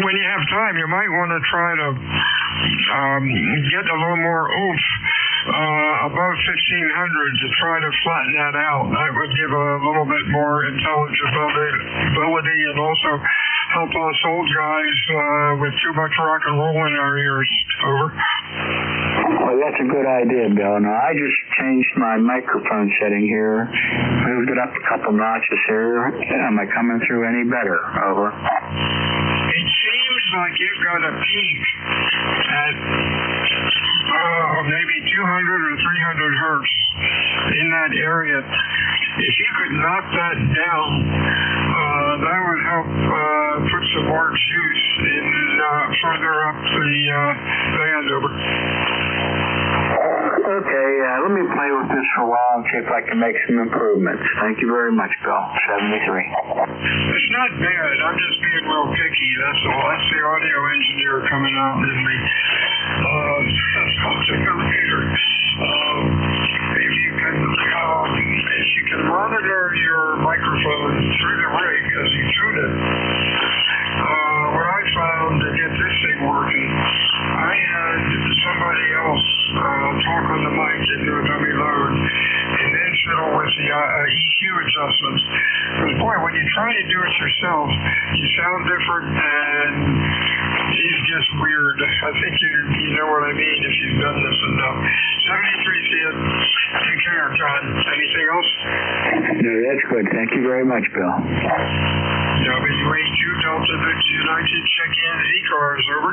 K: When you have time, you might want to try to get a little more oomph above 1500 to try to flatten that out. That would give a little bit more intelligibility and also help us old guys with too much rock and roll in our ears. Over.
M: Well, that's a good idea, Bill. Now, I just changed my microphone setting here, moved it up a couple notches here. Am I coming through any better? Over.
K: It seems like you've got a peak at maybe 200 or 300 hertz in that area. If you could knock that down, that would help put some more juice in further up the band. Over.
M: Okay, let me play with this for a while and see if I can make some improvements. Thank you very much, Bill. 73.
K: It's not bad. I'm just being real picky. That's all. That's the audio engineer coming out in me. That's the computer. If you can monitor your microphone through the rig as you tune it, what I found to get this thing working, I had somebody else talk on the mic and do a dummy load, and then fiddle with the EQ adjustments. Because boy, when you try to do it yourself, you sound different, and it's just weird. I think you know what I mean if you've done this enough. 73 Sid. Take care, John. Anything else?
M: No, that's good. Thank you very much, Bill.
K: WA2 Delta Victor United, check in. ECARS, over.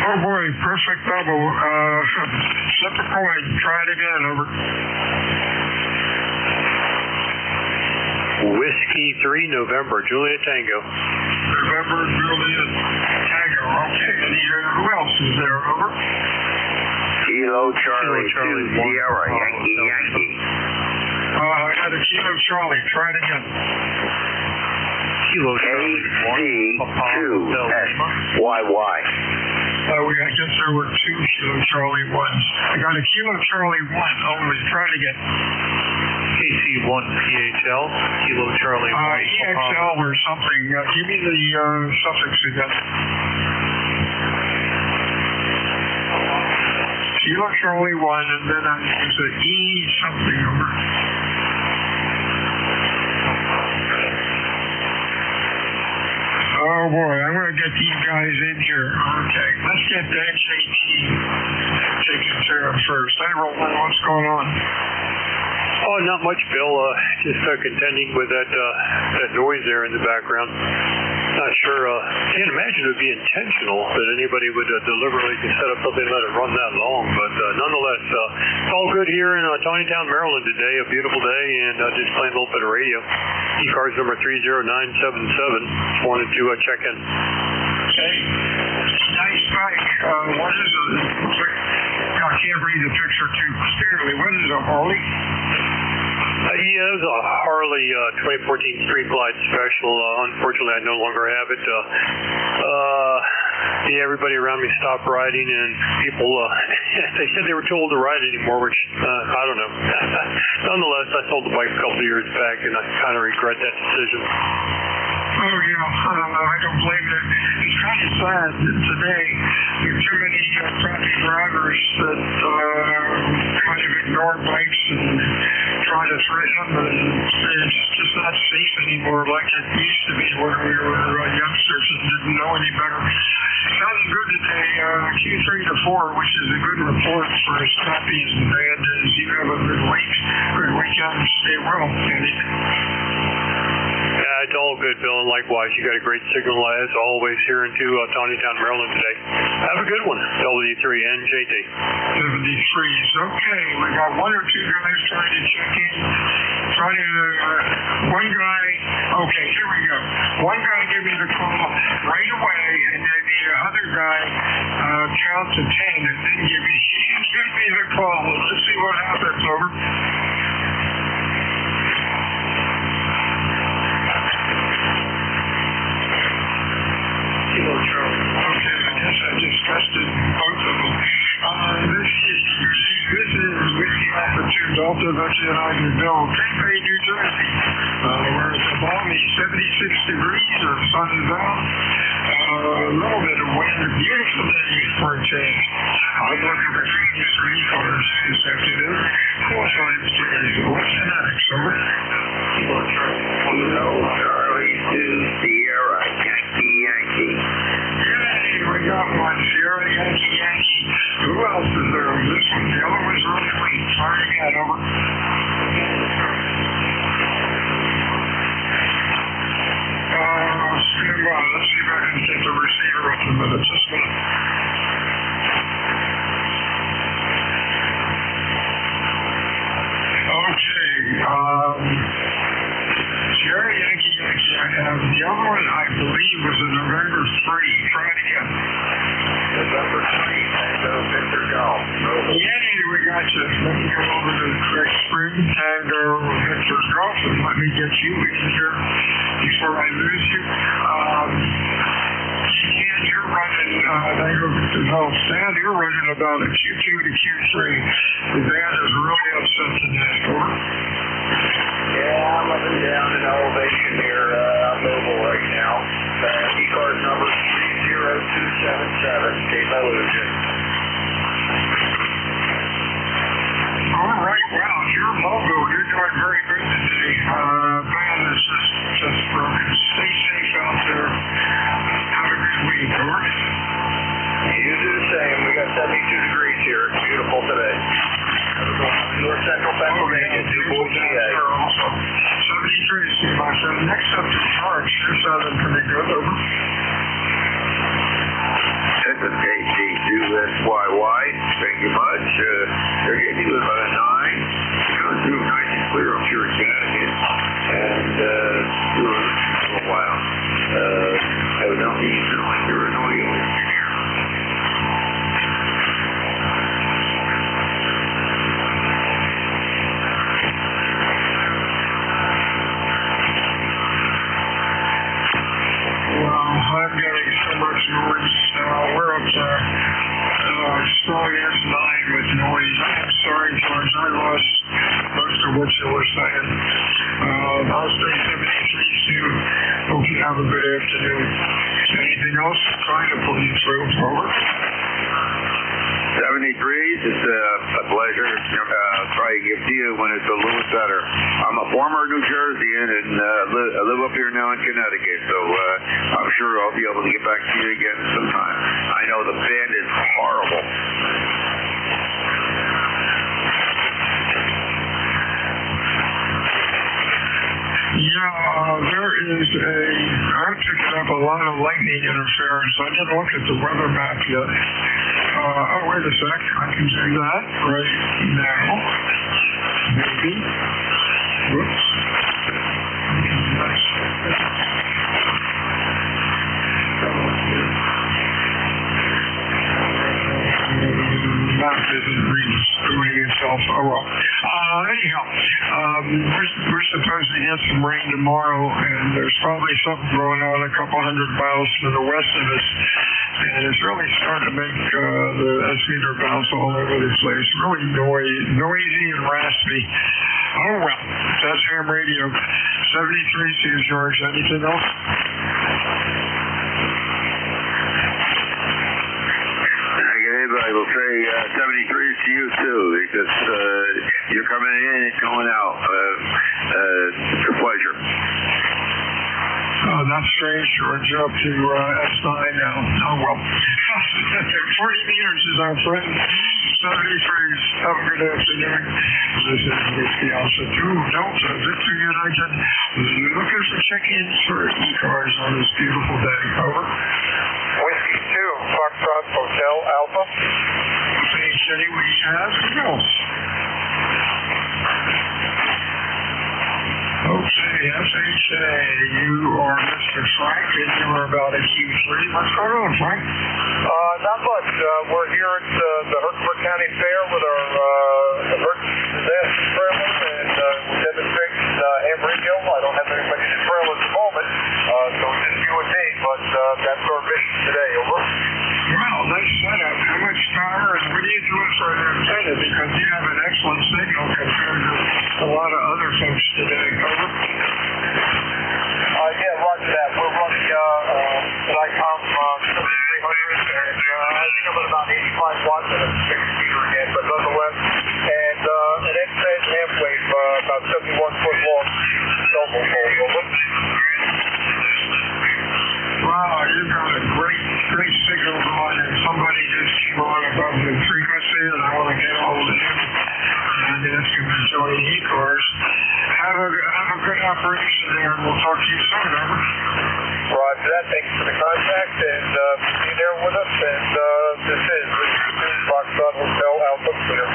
K: Oh boy, perfect double. Flip a coin. Try it again, over.
O: Whiskey 3, November, Juliet Tango.
K: November, Juliet Tango. Okay, and who else is there, over?
I: Kilo Charlie 2, Sierra, Yankee.
K: I got a Kilo Charlie. Try it again.
O: Kilo Charlie
I: 2S, YY.
K: I guess there were 2 Kilo Charlie 1s. I got a Kilo Charlie 1 only. Try it again.
O: KC1 PHL, Kilo Charlie 1.
K: EXL or something. Give me the suffix again. Kilo Charlie 1, and then it's an E something over. Oh boy, I'm going to get these guys in here. Okay, let's get the NJ2US taken care of first. Hey, Roland, what's going on?
O: Oh, not much, Bill. Just contending with that noise there in the background. Not sure. Can't imagine it would be intentional that anybody would deliberately set up something and let it run that long. But nonetheless, it's all good here in Tawnytown, Maryland today. A beautiful day, and just playing a little bit of radio. ECARS number 30977. Just wanted to check in.
K: Hey, nice bike. What is it? I can't read the picture too clearly. What is a Harley?
O: Yeah, it was a Harley 2014 Street Glide Special. Unfortunately, I no longer have it. Yeah, everybody around me stopped riding, and people, they said they were too old to ride anymore, which, I don't know. Nonetheless, I sold the bike a couple of years back, and I kind of regret that decision.
K: Oh, yeah, I don't blame it. It's kind of sad that today there are too many traffic drivers that kind of ignore bikes and try to threaten them, and it's just not safe anymore like it used to be when we were youngsters and didn't know any better. Sounding good today, Q3 to 4, which is a good report for as crappy as the bad is. You have a good week, good weekend, stay well, Andy.
O: Yeah, it's all good, Bill, and likewise, you got a great signal as always here into Tawnytown, Maryland today. Have a good one, W3 NJ2.
K: 73s. Okay, we got one or two guys trying to check in. One guy, okay, here we go. One guy gave me the call right away, and then the other guy count to 10 and then give me the call. Let's see what happens, over. Okay, I guess I discussed it, both of them. This is Whiskey Alpha 2 Delta, that's United Bill, Cape Bay, New Jersey, where it's a balmy 76 degrees, the sun is out, a little bit of wind, a beautiful day for a change. I'm looking at some ECARS this afternoon, 4 times days. What's the next, over?
L: Charlie to Sierra, Yankee.
K: Yay, we got one, Sierra, Yankee. Who else is there on this one? The other one's really clean. Try again, over. Stand by. Let's see if I can get the receiver up in a minute. Just a minute. Okay, Sierra, Yankee, I have the other one, I believe, was a November 3. Try it again.
L: November 3, Tango, Victor Golf.
K: Yay, we got you. Let me go over to the correct spring, Tango, Victor Golf, and let me get you in here before I lose you. You're running, Tango, Victor Golf. Stan, you're running about a Q2 to Q3. The band is really upset today. Over.
L: Yeah, I'm up and down in elevation here. I'm mobile right now. ECARS number 30277. Cape Illusion.
K: All right, wow, you're mobile. You're doing very good today. Man, this is just broken. Stay safe out there. Have a good week, over.
L: You do the same. We got 72 degrees here. It's beautiful today. North Central Pennsylvania, DuBois, PA.
K: 73, my friend. Next up is March. You're sounding pretty good, over.
L: This is NJ2US. Thank you much. They're getting you about a 9. Going through nice and clear up here in Connecticut. And through a while. Evidently, you feel like you're annoying over here.
K: I'm getting so much noise. We're up to strong S9 with noise. I'm sorry, George. I lost most of what you were saying. I'll stay 73 soon. Hope you have a good afternoon. Anything else? Trying to pull you through. Over.
L: 73s, it's a pleasure. Try to give to you when it's a little better. I'm a former New Jerseyan and I live up here now in Connecticut, so I'm sure I'll be able to get back to you again sometime. I know the band is horrible.
K: I'm picking up a lot of lightning interference. I didn't look at the weather map yet. Oh, wait a sec. I can do that right now. Maybe. Whoops. Map isn't redoing itself. Oh well. Anyhow, we're supposed to get some rain tomorrow, and there's probably something going on a couple 100 miles to the west of us, and it's really starting to make the S-meter bounce all over the place. Really noisy and raspy. Oh well, that's ham radio. 73 to you, George. Anything else?
H: I will say 73 to you too, because you're coming in and going out. It's a pleasure.
K: Oh, that's strange, George. You're up to S9 now. Oh, well. 40 meters is our friend. 73. Have a good afternoon. This is Whiskey Alpha 2 Delta Victor United. Looking for check-ins for ECARS on this beautiful day. Over.
R: Whiskey 2, Foxtrot Hotel Alpha.
K: Same city we have. Who else? Okay, FHA, you are Mr. Frank, and you are about a Q3. What's going on, Frank?
R: Not much. We're here at the Herkimer County Fair with our emergency disaster trailer, and we're demonstrating ham radio. I don't have anybody to trail at the moment, so it's just you and me, but that's our mission today. Over.
K: Well, nice setup. How much power, and what are you doing for an antenna? Because you have an excellent signal compared to a lot of other folks today. Over.
R: Yeah, roger that. We're running NICOM 7300, and I think I'm at about 85 watts at a 6-meter again, but nonetheless, and an X-band half wave, about 71 foot long, double fold. Over.
K: Wow, you've got a great signal going, and somebody just came on above the frequency, and I want to get hold of him and ask him to join ECARS. Have a good operation there, and we'll talk to you soon. Over.
R: Roger that. Thanks for the contact, and be there with us. And this is Foxtrot Hotel Alpha Clear.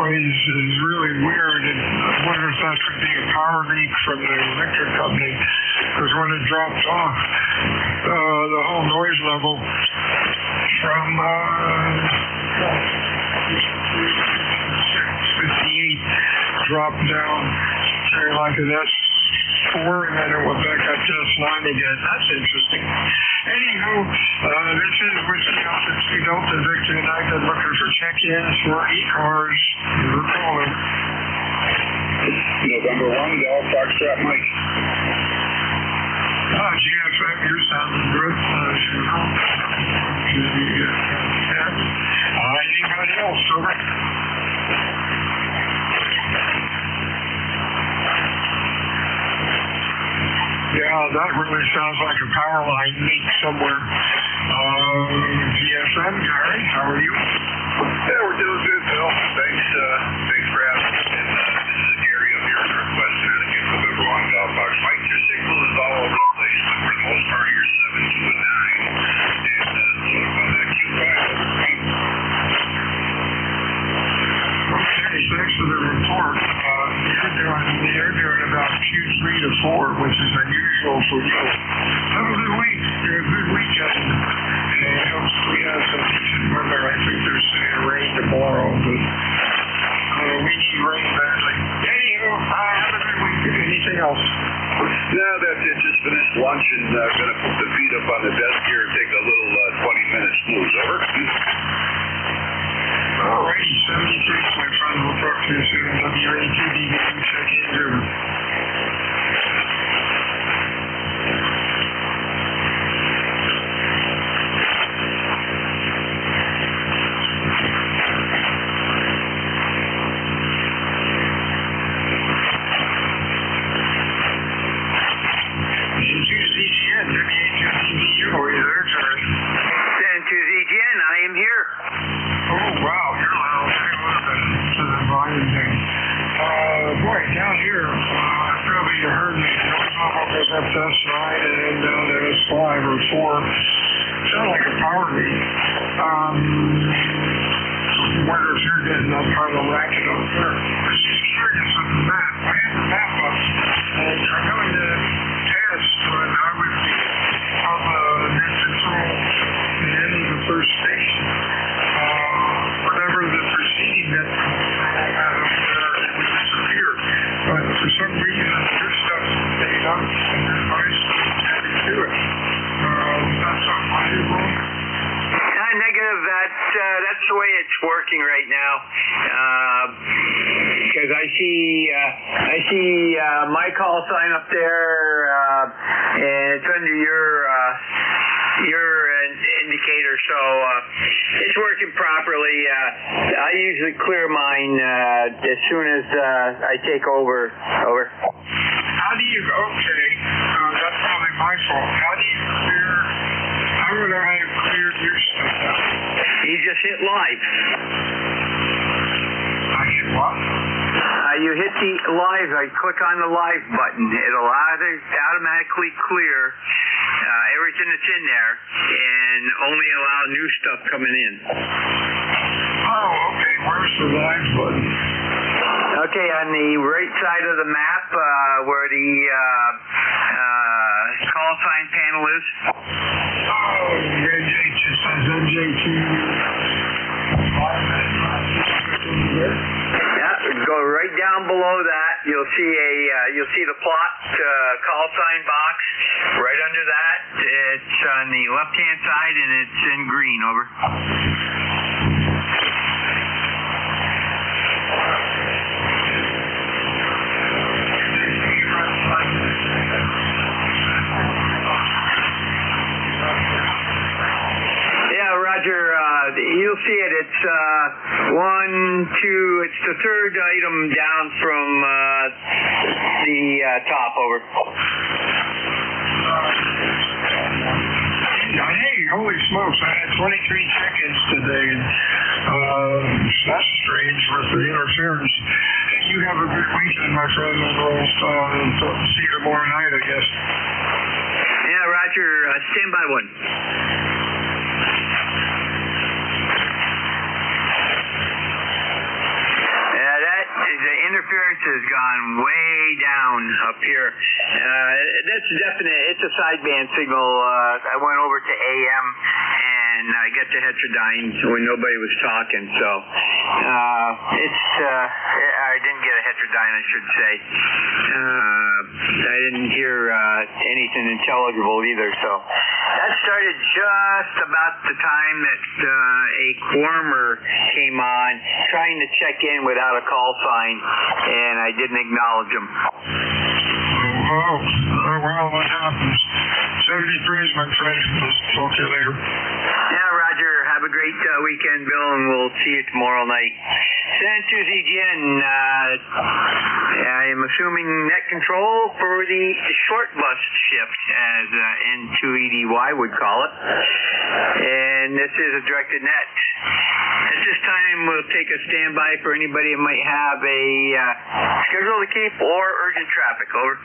K: Is really weird, and I wonder if that could be a power leak from the electric company, because when it dropped off, the whole noise level from 58 dropped down to like an S4, and then it went back up to S9 again. That's interesting. Anywho, this is Whiskey Alpha 2 Delta Victor United looking for check-ins for ECARS. You're calling.
N: November 1, Del Foxtrot Mike.
K: GFM, you're sounding good. Anybody else? Over. Yeah, that really sounds like a power line leak somewhere. GFM, Gary, how are you?
H: Yeah, we're doing good, Bill. Thanks for having me. And this is Gary up here in Northwest Connecticut, November 1, Golf Box. Mike, your signal is all over the place, but for the most part, you're 7 to a 9. And so on that Q5.
K: Okay, thanks for the report. You're doing about Q3 to 4, which is unusual for you. Have a good week. A good weekend. And hopefully have some decent weather. I think they're saying rain tomorrow, but we need rain badly. Anywho, have a good week. Anything else?
L: No, that's it. Just finished lunch and gonna put the feet up on the desk here and take a little 20-minute snooze. Over.
K: Alrighty, 76, my friend. We'll talk to you soon. WA2DV, check in, over. N2ZGN, WA2DVU, are you there, Charlie?
B: N2ZGN, I am here.
K: Oh, wow, you're loud. Hang on a minute to the volume thing. Boy, down here, probably you heard me. The noise level goes up to S9 and then down to S5 or 4. Sounds like a power meet. Wonder if you're getting that kind of racket up there. I was just curious on the map. I have the map up, and I'm going to test when I would have net control in any of the first station. Whatever the preceding net control had up there, it would disappear. But for some reason, your stuff stayed up, and your device had to do it. That's something I did wrong.
B: Negative. That's the way it's working right now. Because I see my call sign up there, and it's under your indicator, so it's working properly. I usually clear mine as soon as I take over. Over.
K: How do you? Okay, that's probably my fault. How do you clear? How would I have cleared your stuff out?
B: You just hit live.
K: I hit what?
B: You hit the live. I click on the live button. It'll automatically clear everything that's in there and only allow new stuff coming in.
K: Oh, okay. Where's the live button?
B: Okay, on the right side of the map, where the call sign panel is.
K: Oh, it just says NJ2US.
B: Yeah, go right down below that. You'll see the plot call sign box. Right under that, it's on the left-hand side and it's in green. Over. Roger, you'll see it. It's 1, 2. It's the third item down from the top. Over.
K: Hey, holy smokes! I had 23 check-ins today, and that's strange with the interference. You have a good weekend, my friend, and we'll see you tomorrow night, I guess.
B: Yeah, Roger. Stand by one. The interference has gone way down up here. That's definite. It's a sideband signal. I went over to AM and I got the heterodyne when nobody was talking. So I didn't get a heterodyne, I should say. I didn't hear anything intelligible either. So that started just about the time that a quormer came on trying to check in without a call sign, and I didn't acknowledge him.
K: Oh, well, what happens? 73 is my friend. Talk to you later.
B: Yeah, Roger. Have a great weekend, Bill, and we'll see you tomorrow night. N2ZGN, I am assuming net control for the short bus shift, as N2EDY would call it. And this is a directed net. At this time, we'll take a standby for anybody who might have a schedule to keep or urgent traffic. Over.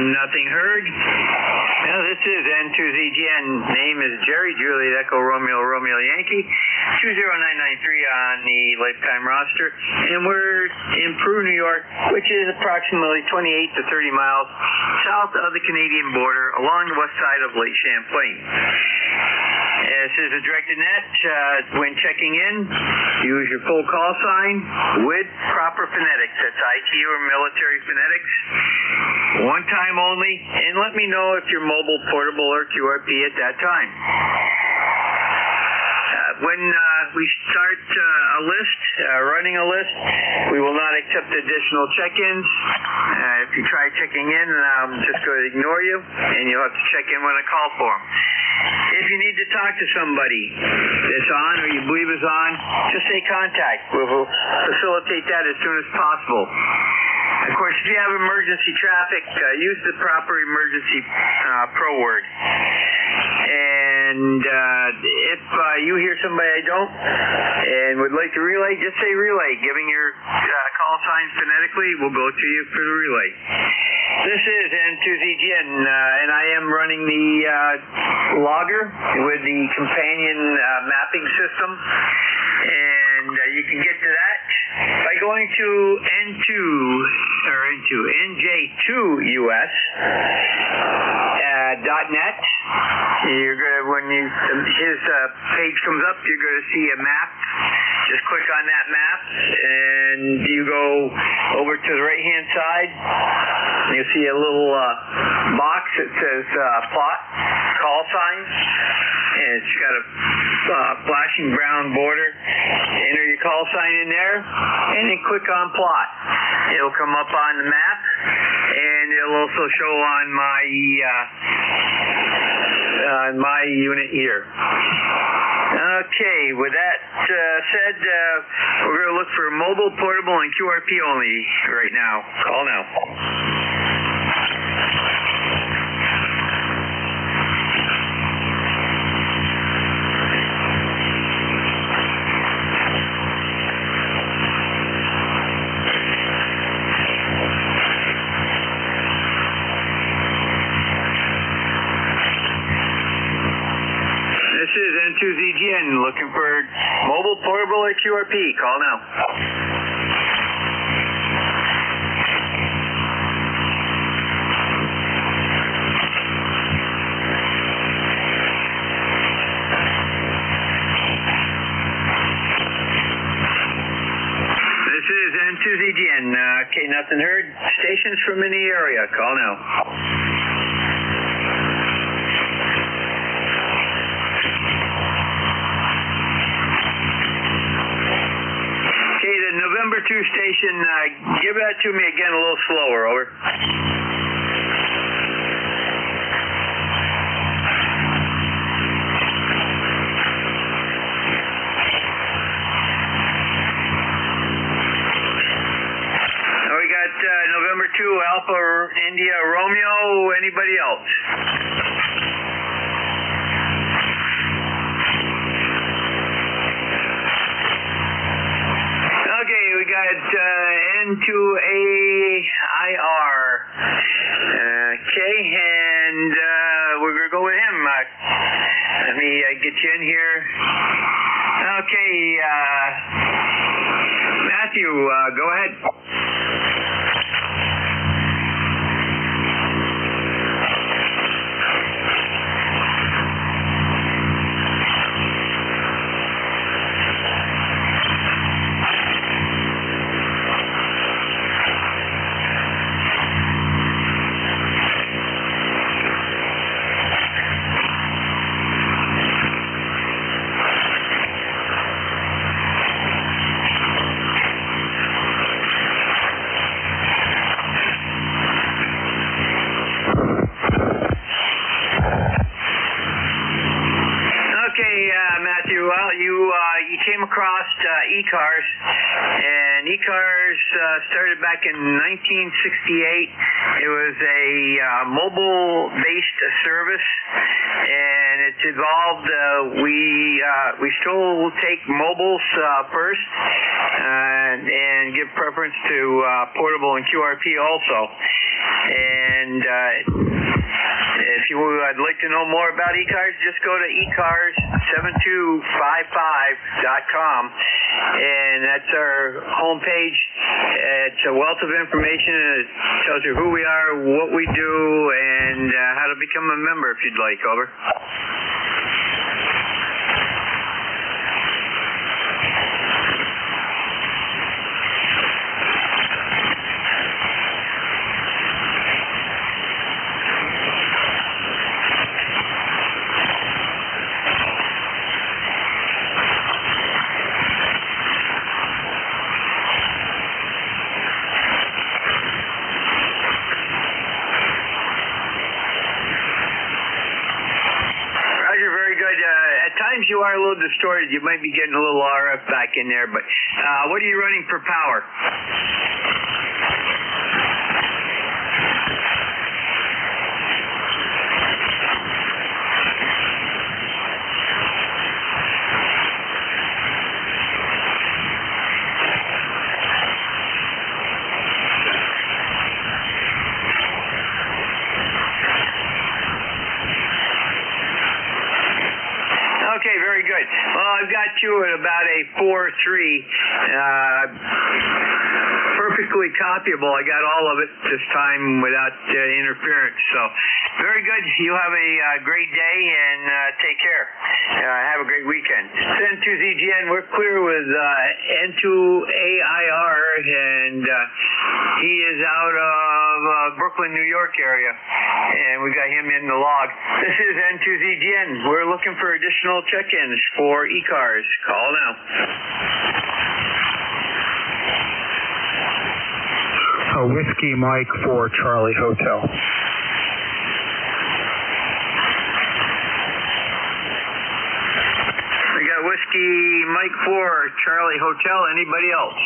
B: Nothing heard. Now, this is N2ZGN. Name is Jerry, Juliet Echo Romeo Yankee, 20993 on the lifetime roster. And we're in Peru, New York, which is approximately 28 to 30 miles south of the Canadian border along the west side of Lake Champlain. This is a directed net. When checking in, use your full call sign with proper phonetics. That's ITU or military phonetics. One time only, and let me know if you're mobile, portable, or QRP at that time. When we start running a list, we will not accept additional check-ins. If you try checking in, I'm just going to ignore you, and you'll have to check in when I call for them. If you need to talk to somebody that's on or you believe is on, just say contact. We'll facilitate that as soon as possible. Of course, if you have emergency traffic, use the proper emergency pro word. And if you hear somebody I don't and would like to relay, just say relay. Giving your call sign phonetically will go to you for the relay. This is N2ZGN, and I am running the logger with the companion mapping system. And you can get to that by going to NJ2US .net. You're gonna, when his page comes up, you're going to see a map. Just click on that map, and you go over to the right-hand side. And you'll see a little box that says plot call sign. And it's got a flashing brown border. Enter your call sign in there, and then click on plot. It'll come up on the map, and it'll also show on my unit here. Okay, with that said, we're going to look for mobile, portable, and QRP only right now. Call now. This is N2ZGN looking for mobile, portable, or QRP. Call now. This is N2ZGN. Okay, nothing heard. Stations from any area. Call now. November 2 station, give that to me again a little slower, over. We got November 2 Alpha India Romeo, anybody else? We got N2AIR. Okay, and we're going to go with him. Let me get you in here. Okay, Matthew, go ahead. Matthew, well, you came across ECARS, and ECARS started back in 1968. It was a mobile-based service, and it's evolved. We still take mobiles first, and give preference to portable and QRP also. And if you would like to know more about ECARS, just go to ECARS7255.com, and that's our homepage. It's a wealth of information, and it tells you who we are, what we do, and how to become a member if you'd like. Over. sometimes you are a little distorted. You might be getting a little RF back in there, but what are you running for power? Okay, very good. Well, I've got you at about a 4.3. Perfectly copyable. I got all of it this time without interference. So, very good. You have a great day and take care. Have a great weekend. N2ZGN, we're clear with N2AIR, and he is out of Brooklyn, New York area, and we got him in the log. This is N2ZGN. We're looking for additional check-ins for ECARS. Call now.
D: Whiskey Mike for Charlie Hotel.
B: We got Whiskey Mike for Charlie Hotel. Anybody else?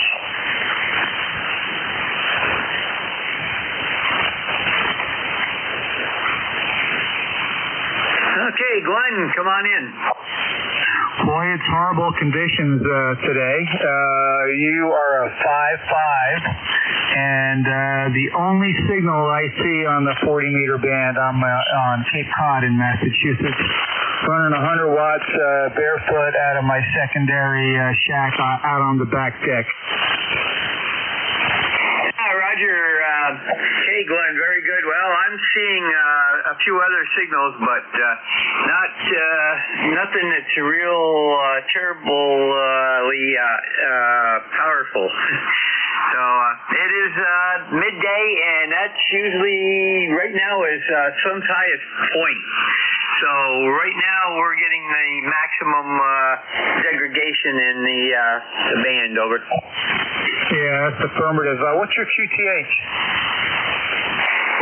B: Okay, Glenn, come on in.
D: Boy, it's horrible conditions today. You are a 5.5, and the only signal I see on the 40-meter band, I'm on Cape Cod in Massachusetts, running 100 watts barefoot out of my secondary shack out on the back deck.
B: Roger. Hey, Glenn, very good. Well, I'm seeing a few other signals, but nothing that's real terribly powerful. So it is midday, and that's usually right now is sun's highest point. So right now we're getting the maximum degradation in the band. Over.
D: Yeah, that's affirmative. What's your QTH?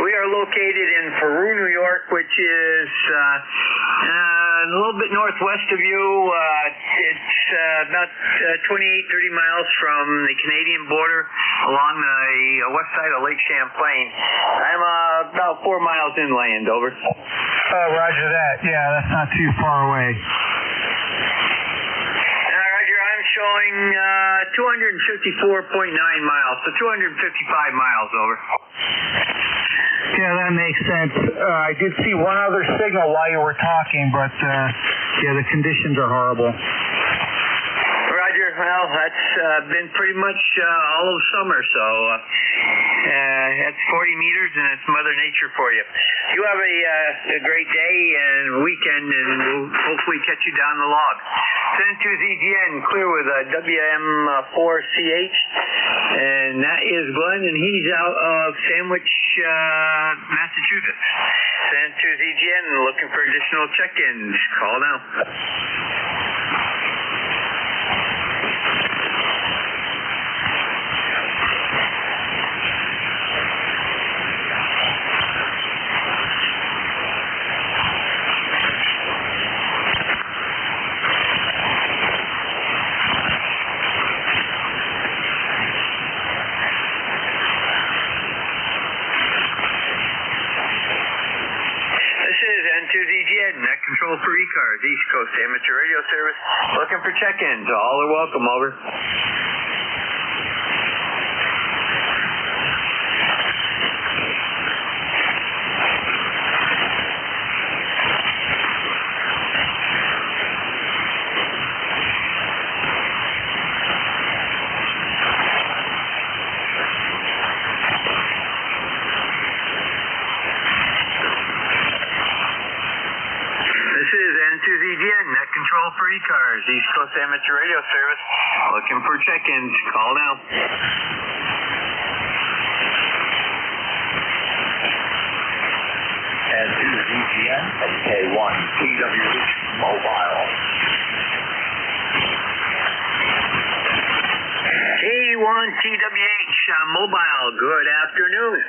B: We are located in Peru, New York, which is a little bit northwest of you. It's about 28, 30 miles from the Canadian border along the west side of Lake Champlain. I'm about 4 miles inland. Over.
D: Oh, roger that. Yeah, that's not too far away.
B: Roger, I'm showing 254.9 miles, so 255 miles. Over.
D: Yeah, that makes sense. I did see one other signal while you were talking, but yeah, the conditions are horrible.
B: Roger. Well, that's been pretty much all of summer, so that's 40 meters, and it's Mother Nature for you. You have a great day and weekend, and we'll hopefully catch you down the log. N2ZGN, clear with WM4CH, and that is Glenn, and he's out of Sandwich, Massachusetts. N2ZGN, looking for additional check-ins. Call now. N2ZGN, net control for ECARS, East Coast Amateur Radio Service. Looking for check-ins. All are welcome. Over. N2ZGN, net control for ECARS, East Coast Amateur Radio Service. Looking for check-ins. Call now.
P: N2ZGN, K1TWH Mobile.
B: K1TWH Mobile, good afternoon.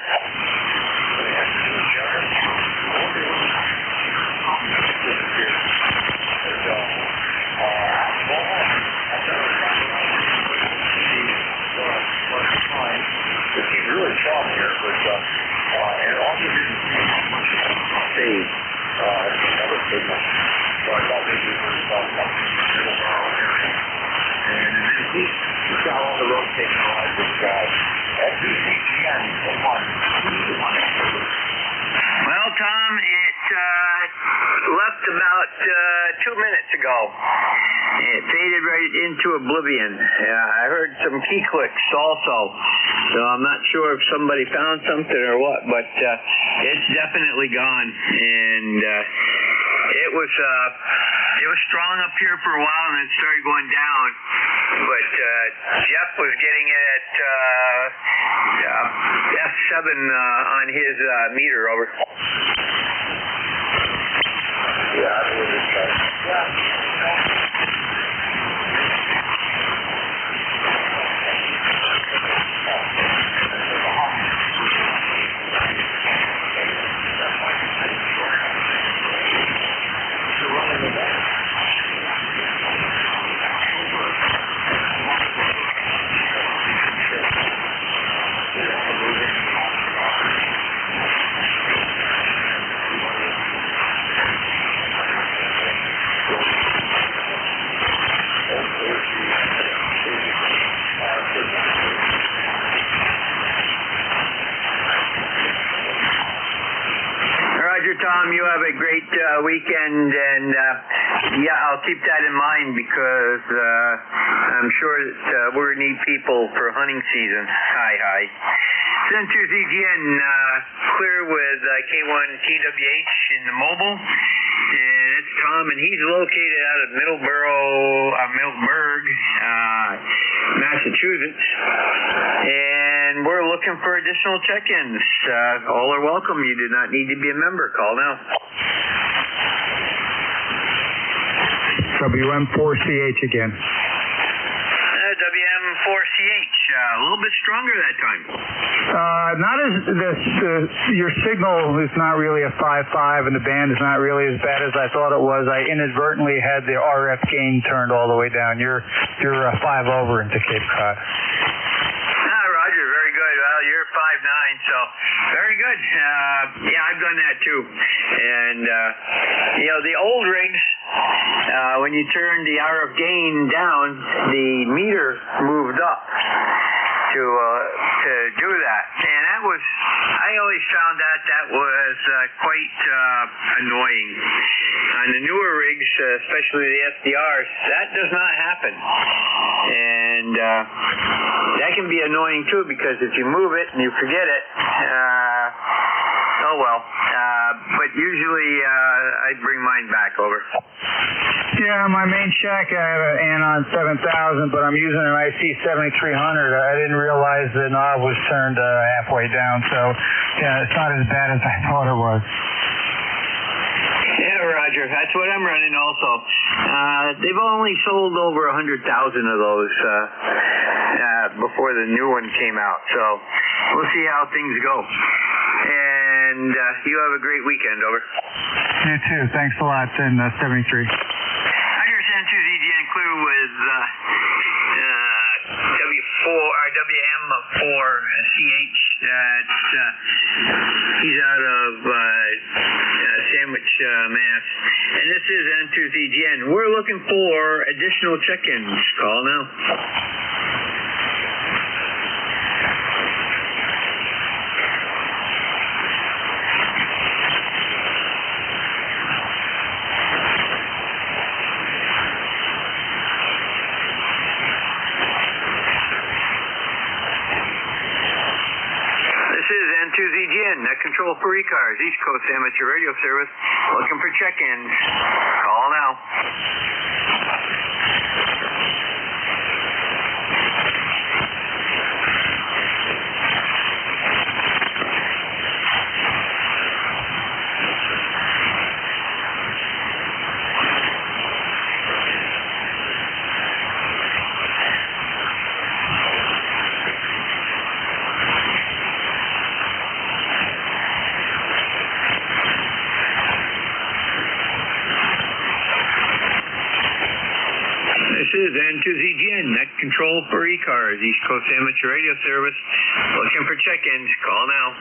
B: Well, Tom, it left about 2 minutes ago. It faded right into oblivion. I heard some key clicks also, so I'm not sure if somebody found something or what, but it's definitely gone. And it was strong up here for a while, and it started going down. But Jeff was getting it at F7 on his meter. Over. Tom, you have a great weekend, and yeah, I'll keep that in mind because I'm sure that we're going to need people for hunting season. Hi. N2ZGN, clear with K1TWH in the mobile, and it's Tom, and he's located out of Middleburg, Massachusetts, and we're looking for additional check-ins. All are welcome. You do not need to be a member. Call now.
D: WM4CH again.
B: WM4CH, a little bit stronger that time.
D: Not as your signal is not really a 5.5, and the band is not really as bad as I thought it was. I inadvertently had the RF gain turned all the way down. You're 5 over into Cape Cod.
B: Roger, very good. Well, you're 5.9, so very good. Yeah, I've done that too. And the old rigs, when you turn the RF gain down, the meter moved up to do that, and that was, I always found that was quite annoying. On the newer rigs, especially the SDRs, that does not happen, and that can be annoying too, because if you move it and you forget it, oh well. But usually I bring mine back over.
D: Yeah, my main shack, I have an Anon 7000, but I'm using an IC 7300. I didn't realize the knob was turned halfway down, so yeah, it's not as bad as I thought it was.
B: Yeah, Roger, that's what I'm running also. They've only sold over 100,000 of those before the new one came out, so we'll see how things go. And you have a great weekend, over.
D: You too. Thanks a lot, and 73.
B: N2ZGN clear with WM4CH. He's out of Sandwich, Mass. And this is N2ZGN. We're looking for additional check-ins. Call now. N2ZGN, net control for ECARS, East Coast Amateur Radio Service. Looking for check-ins. Call now. This is N2ZGN, net control for ECARS, East Coast Amateur Radio Service. Looking for check-ins. Call now.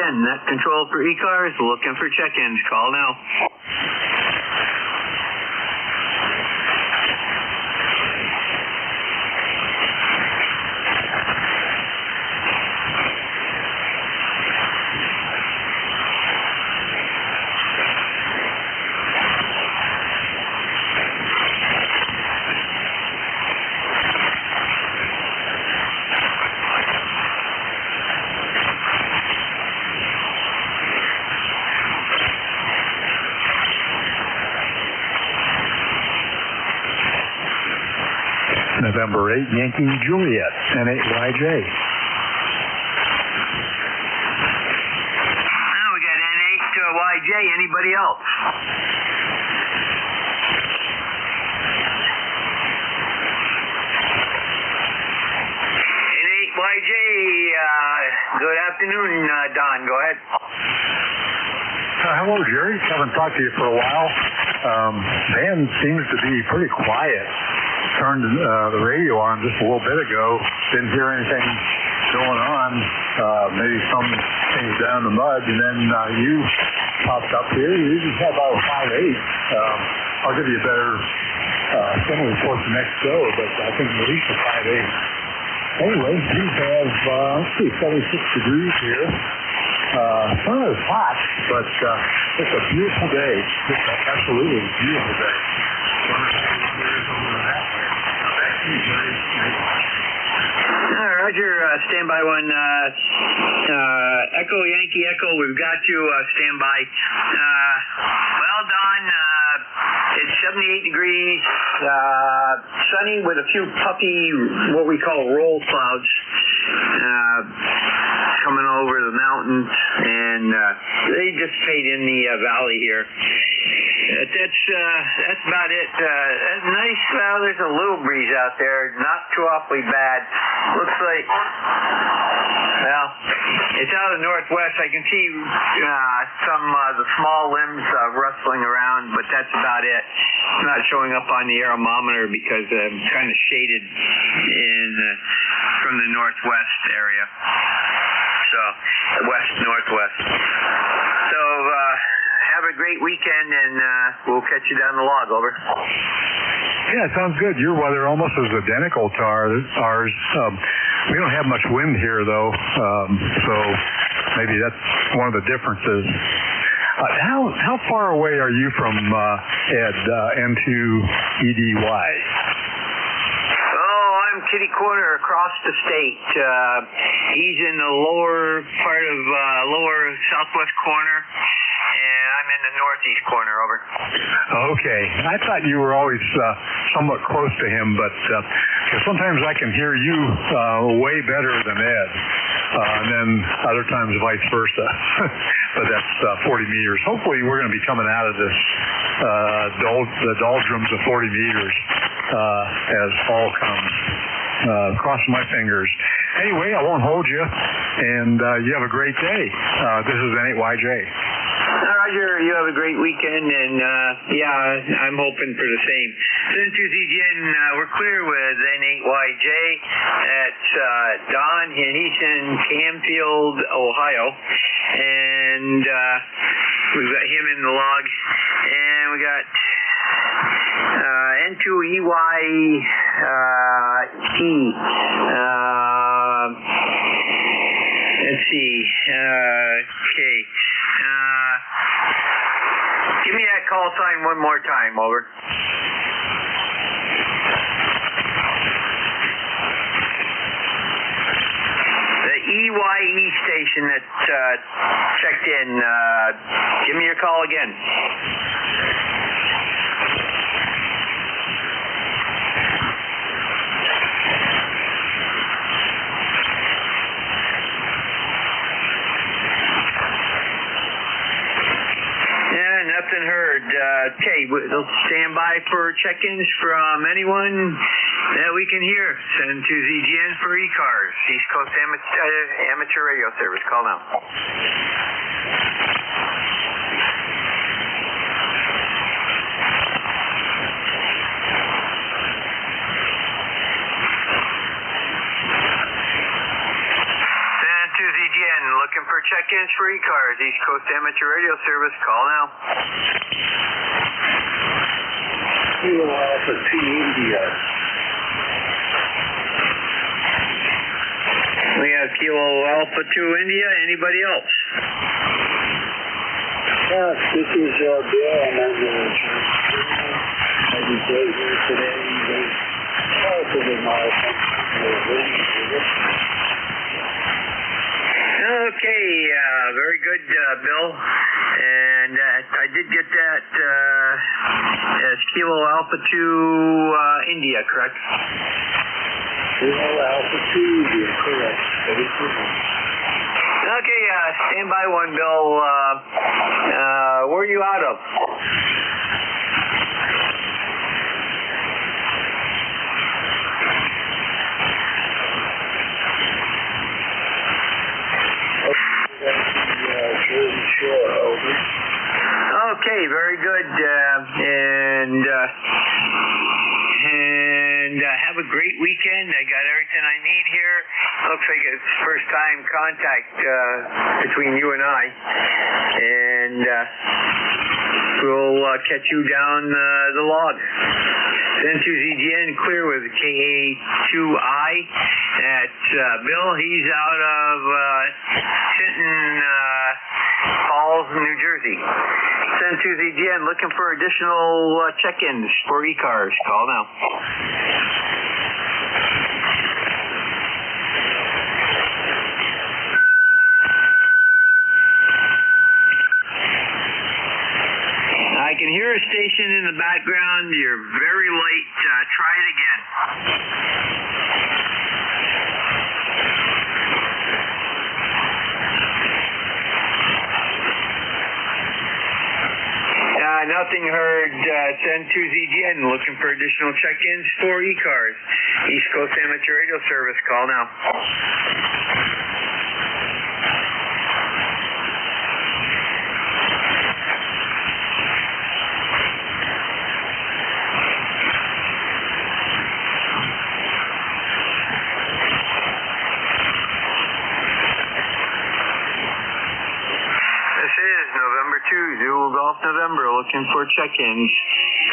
B: Again, net control for ECARS, looking for check-ins. Call now.
Q: November 8, Yankee Juliet, N8YJ.
B: Now we got N8YJ. Anybody else? N8YJ, good afternoon, Don. Go ahead.
Q: Hello, Jerry. Haven't talked to you for a while. Van seems to be pretty quiet. Turned the radio on just a little bit ago. Didn't hear anything going on. Maybe some things down in the mud, and then you popped up here. You usually have about 5'8". I'll give you a better signal report the next show, but I think at least a 5'8". Anyway, we have, let's see, 76 degrees here. It's not as hot, but it's a beautiful day. It's an absolutely beautiful day.
B: Roger, standby one, Echo Yankee Echo, we've got you, standby. Well, Don, it's 78 degrees, sunny with a few puffy, what we call roll clouds, coming over the mountains, and they dissipate in the valley here. That's about it. Nice. Well, there's a little breeze out there, not too awfully bad. Looks like, well, it's out of the northwest. I can see some the small limbs rustling around, but that's about it. It's not showing up on the aeromometer because I'm kind of shaded from the northwest area. So, west-northwest. So, have a great weekend, and we'll catch you down the log. Over.
Q: Yeah, sounds good. Your weather almost is identical to ours. We don't have much wind here, though, so maybe that's one of the differences. How far away are you from Ed, N2EDY?
B: Kitty corner across the state. He's in the lower part of lower southwest corner, and I'm in the northeast corner. Over.
Q: Okay. I thought you were always somewhat close to him, but sometimes I can hear you way better than Ed, and then other times vice versa. But that's 40 meters. Hopefully we're going to be coming out of this the doldrums of 40 meters as fall comes. Crossing my fingers. Anyway, I won't hold you, and you have a great day. This is N8YJ.
B: Roger, you have a great weekend, and yeah, I'm hoping for the same. N2ZGN, we're clear with N8YJ at Don, and he's in Canfield, Ohio, and we've got him in the log, and we got N2EYE. Let's see. Okay. Give me that call sign one more time. Over. The EYE station that checked in. Give me your call again. Nothing heard. Okay, we'll stand by for check-ins from anyone that we can hear. Send to ZGN for ECARS, East Coast Amateur Radio Service. Call now. Looking for check-ins for ECARS, East Coast Amateur Radio Service. Call now.
M: Kilo Alpha 2 India.
B: We have Kilo Alpha 2 India. Anybody else?
M: Yes, this is Bill. I'm on the day here today. Relatively mild.
B: Okay, very good, Bill. And I did get that as Kilo Alpha 2 India, correct?
M: Kilo Alpha 2 India, correct.
B: Okay, stand by one, Bill. Where are you out of? Okay, very good. And have a great weekend. I got everything I need here. Looks like it's first time contact between you and I. And we'll catch you down the log. N2ZGN clear with KA2I at Bill. He's out of Sinton Falls, New Jersey. N2ZGN looking for additional check-ins for ECARS. Call now. I can hear a station in the background. You're very late. Try it again. Nothing heard. It's N2ZGN looking for additional check-ins for ECARS. East Coast Amateur Radio Service. Call now. Zulu Golf November looking for check-ins.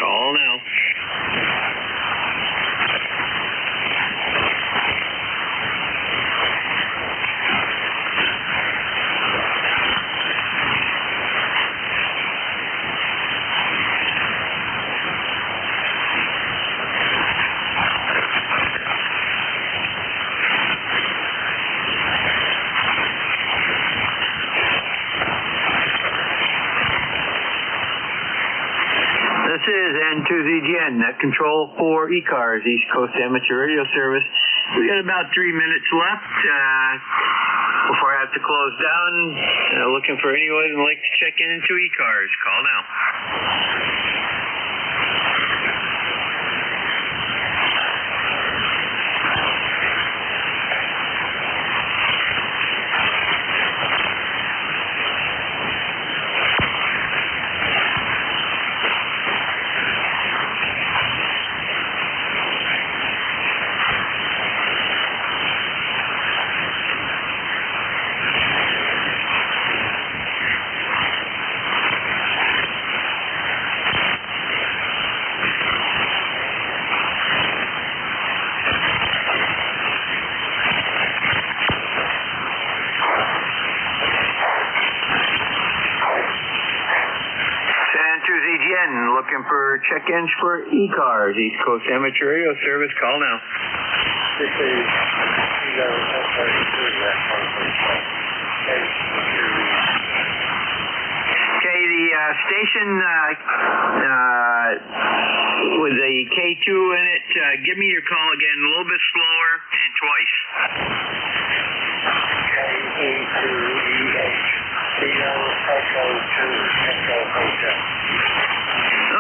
B: Call now. This is N2ZGN, net control for ECARS, East Coast Amateur Radio Service. We got about 3 minutes left before I have to close down. Looking for anyone who'd like to check in into ECARS. Call now. Looking for check-ins for ECARS, East Coast Amateur Radio Service. Call now. Okay, the station with the K2 in it, give me your call again a little bit slower and twice.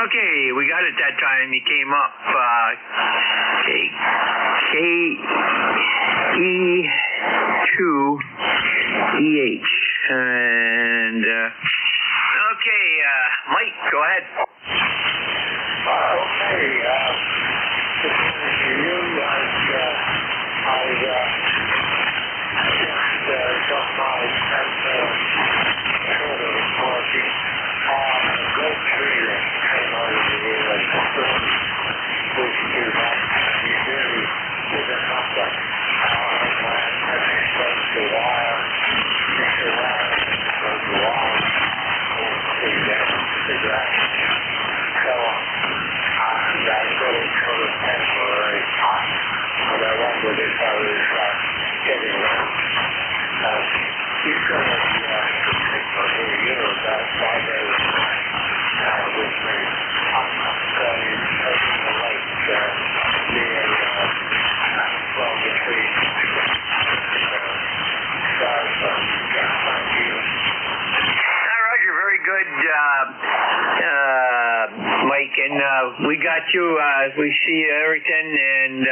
B: Okay, we got it that time. You came up. KE2EH. And, okay, Mike, go ahead.
M: Okay, I just got my
L: with as far as getting around. You've got a signal here, you're about 5 hours behind, which means I'm is taking the lake near 12 degrees.
B: Roger, very good, Mike, and we got you, we see everything, and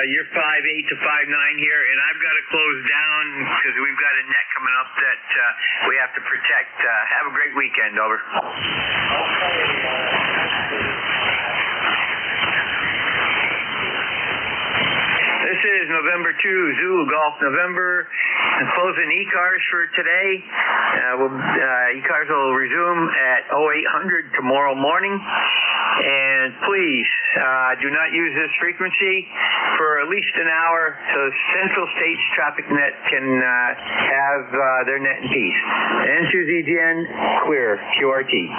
B: you're 5'8" to 5'9" here, and I've got to close down because we've got a net coming up that we have to protect. Have a great weekend, over. This is November 2, Zulu Golf November. I'm closing ECARS for today. ECARS will resume at 0800 tomorrow morning. And please do not use this frequency for at least an hour so Central States Traffic Net can have their net in peace. N2ZGN, clear, QRT.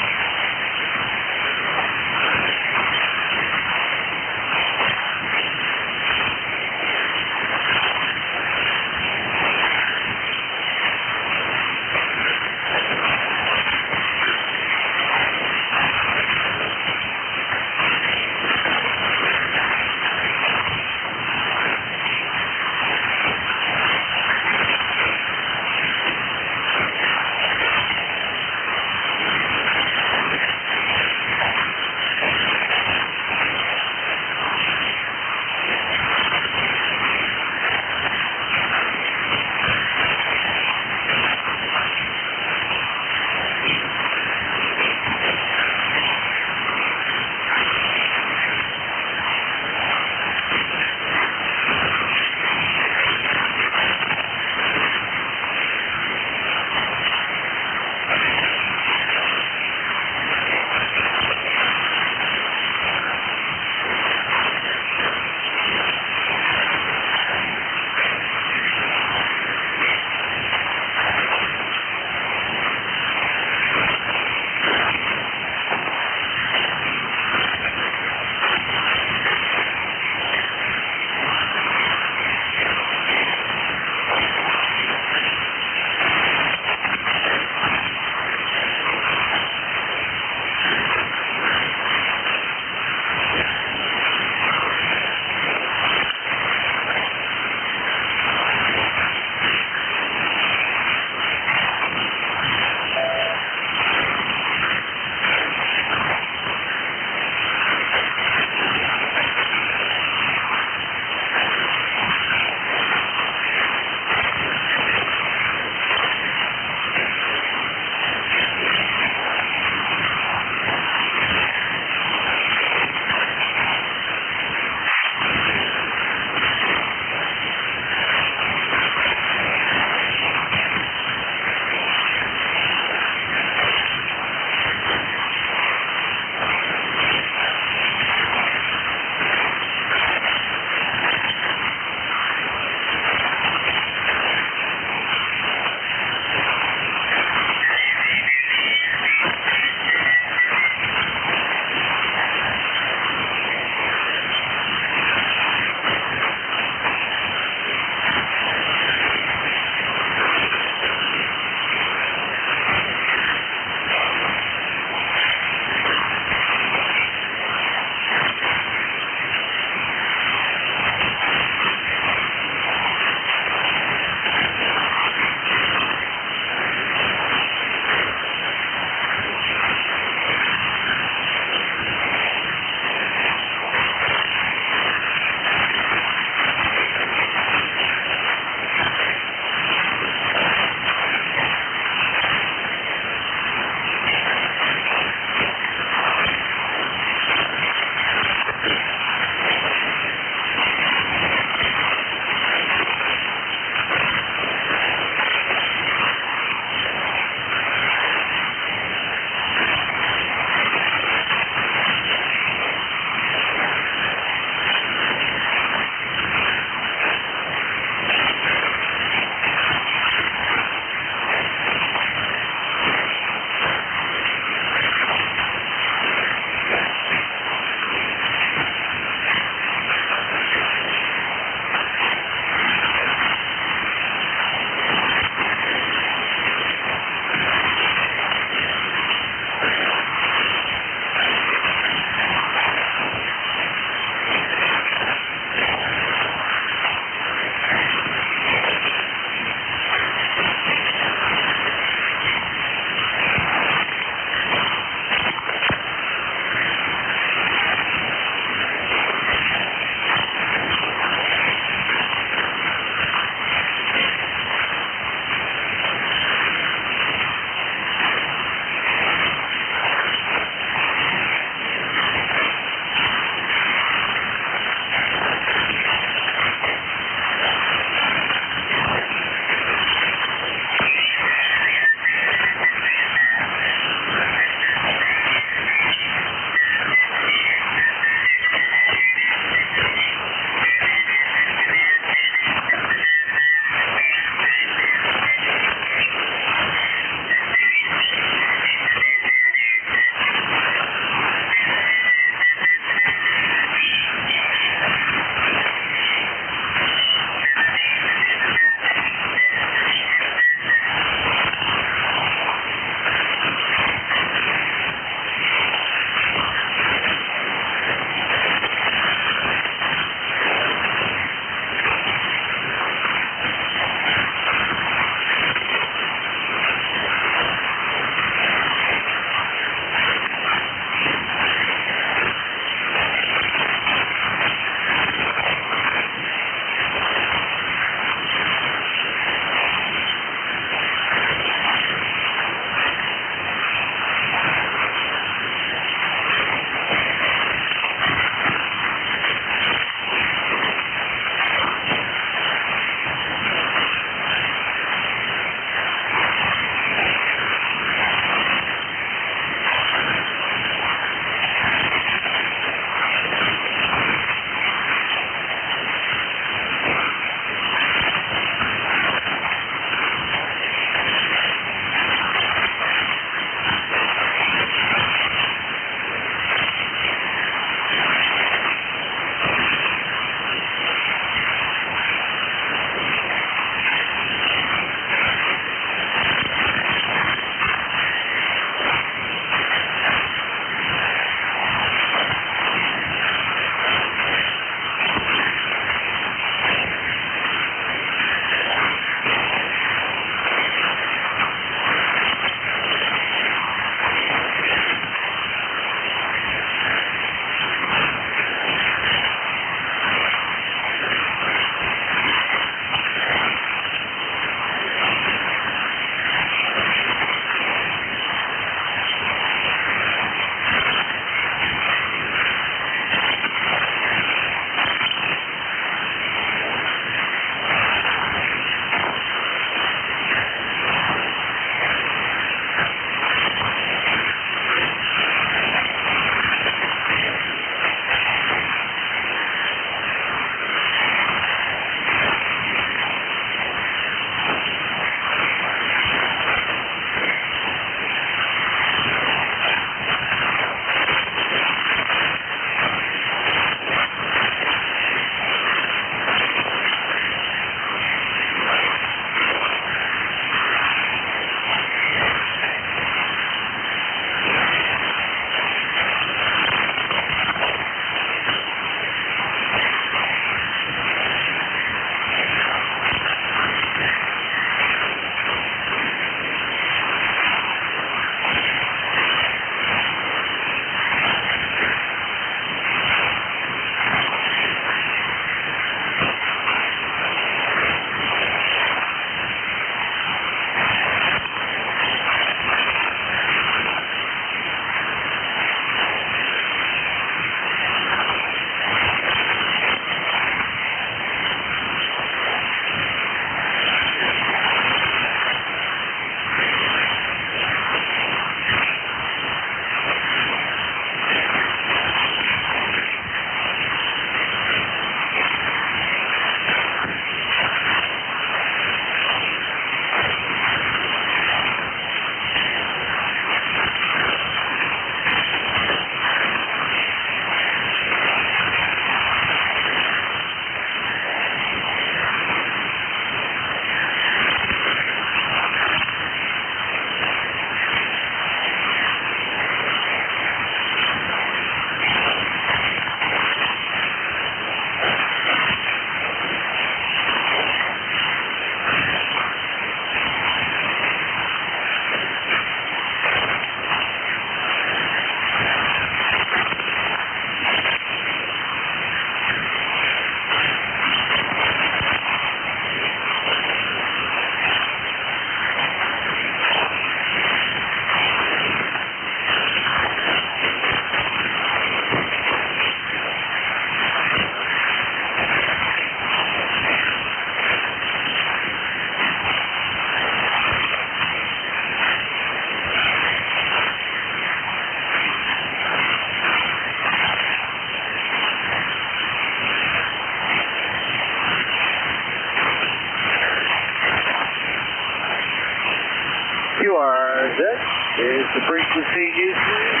E: That is the frequency usage.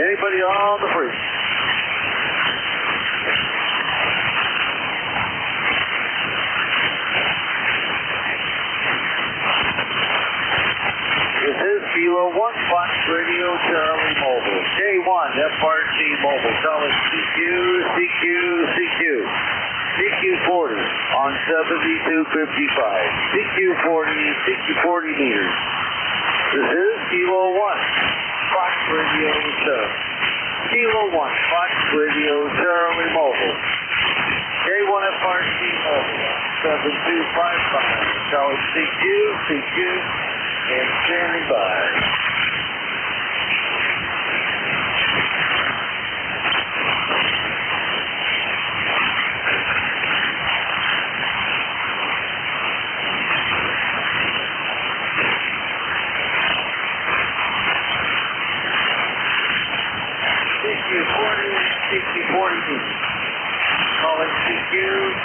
E: Anybody on the freak? This is Kilo 1 Fox Radio Charlie Mobile. J1 FRC Mobile. Calling CQ, CQ, CQ. CQ40 on 7255. CQ40, CQ40 meters. This is Kilo 1 Fox Radio Charlie. Kilo 1 Fox Radio Charlie Mobile. J1 FRC Mobile. 7255. Calling CQ, CQ. And standing by. CQ40 meters. Calling CQ,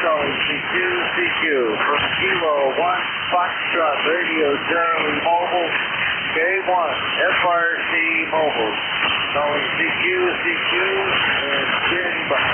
E: calling CQ, CQ. From Kilo 1 Foxtrot Radio Charlie Mobile, K1 FRC Mobile. Calling CQ, CQ, and standing by.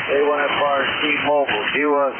E: A1FRC Mobile, Q1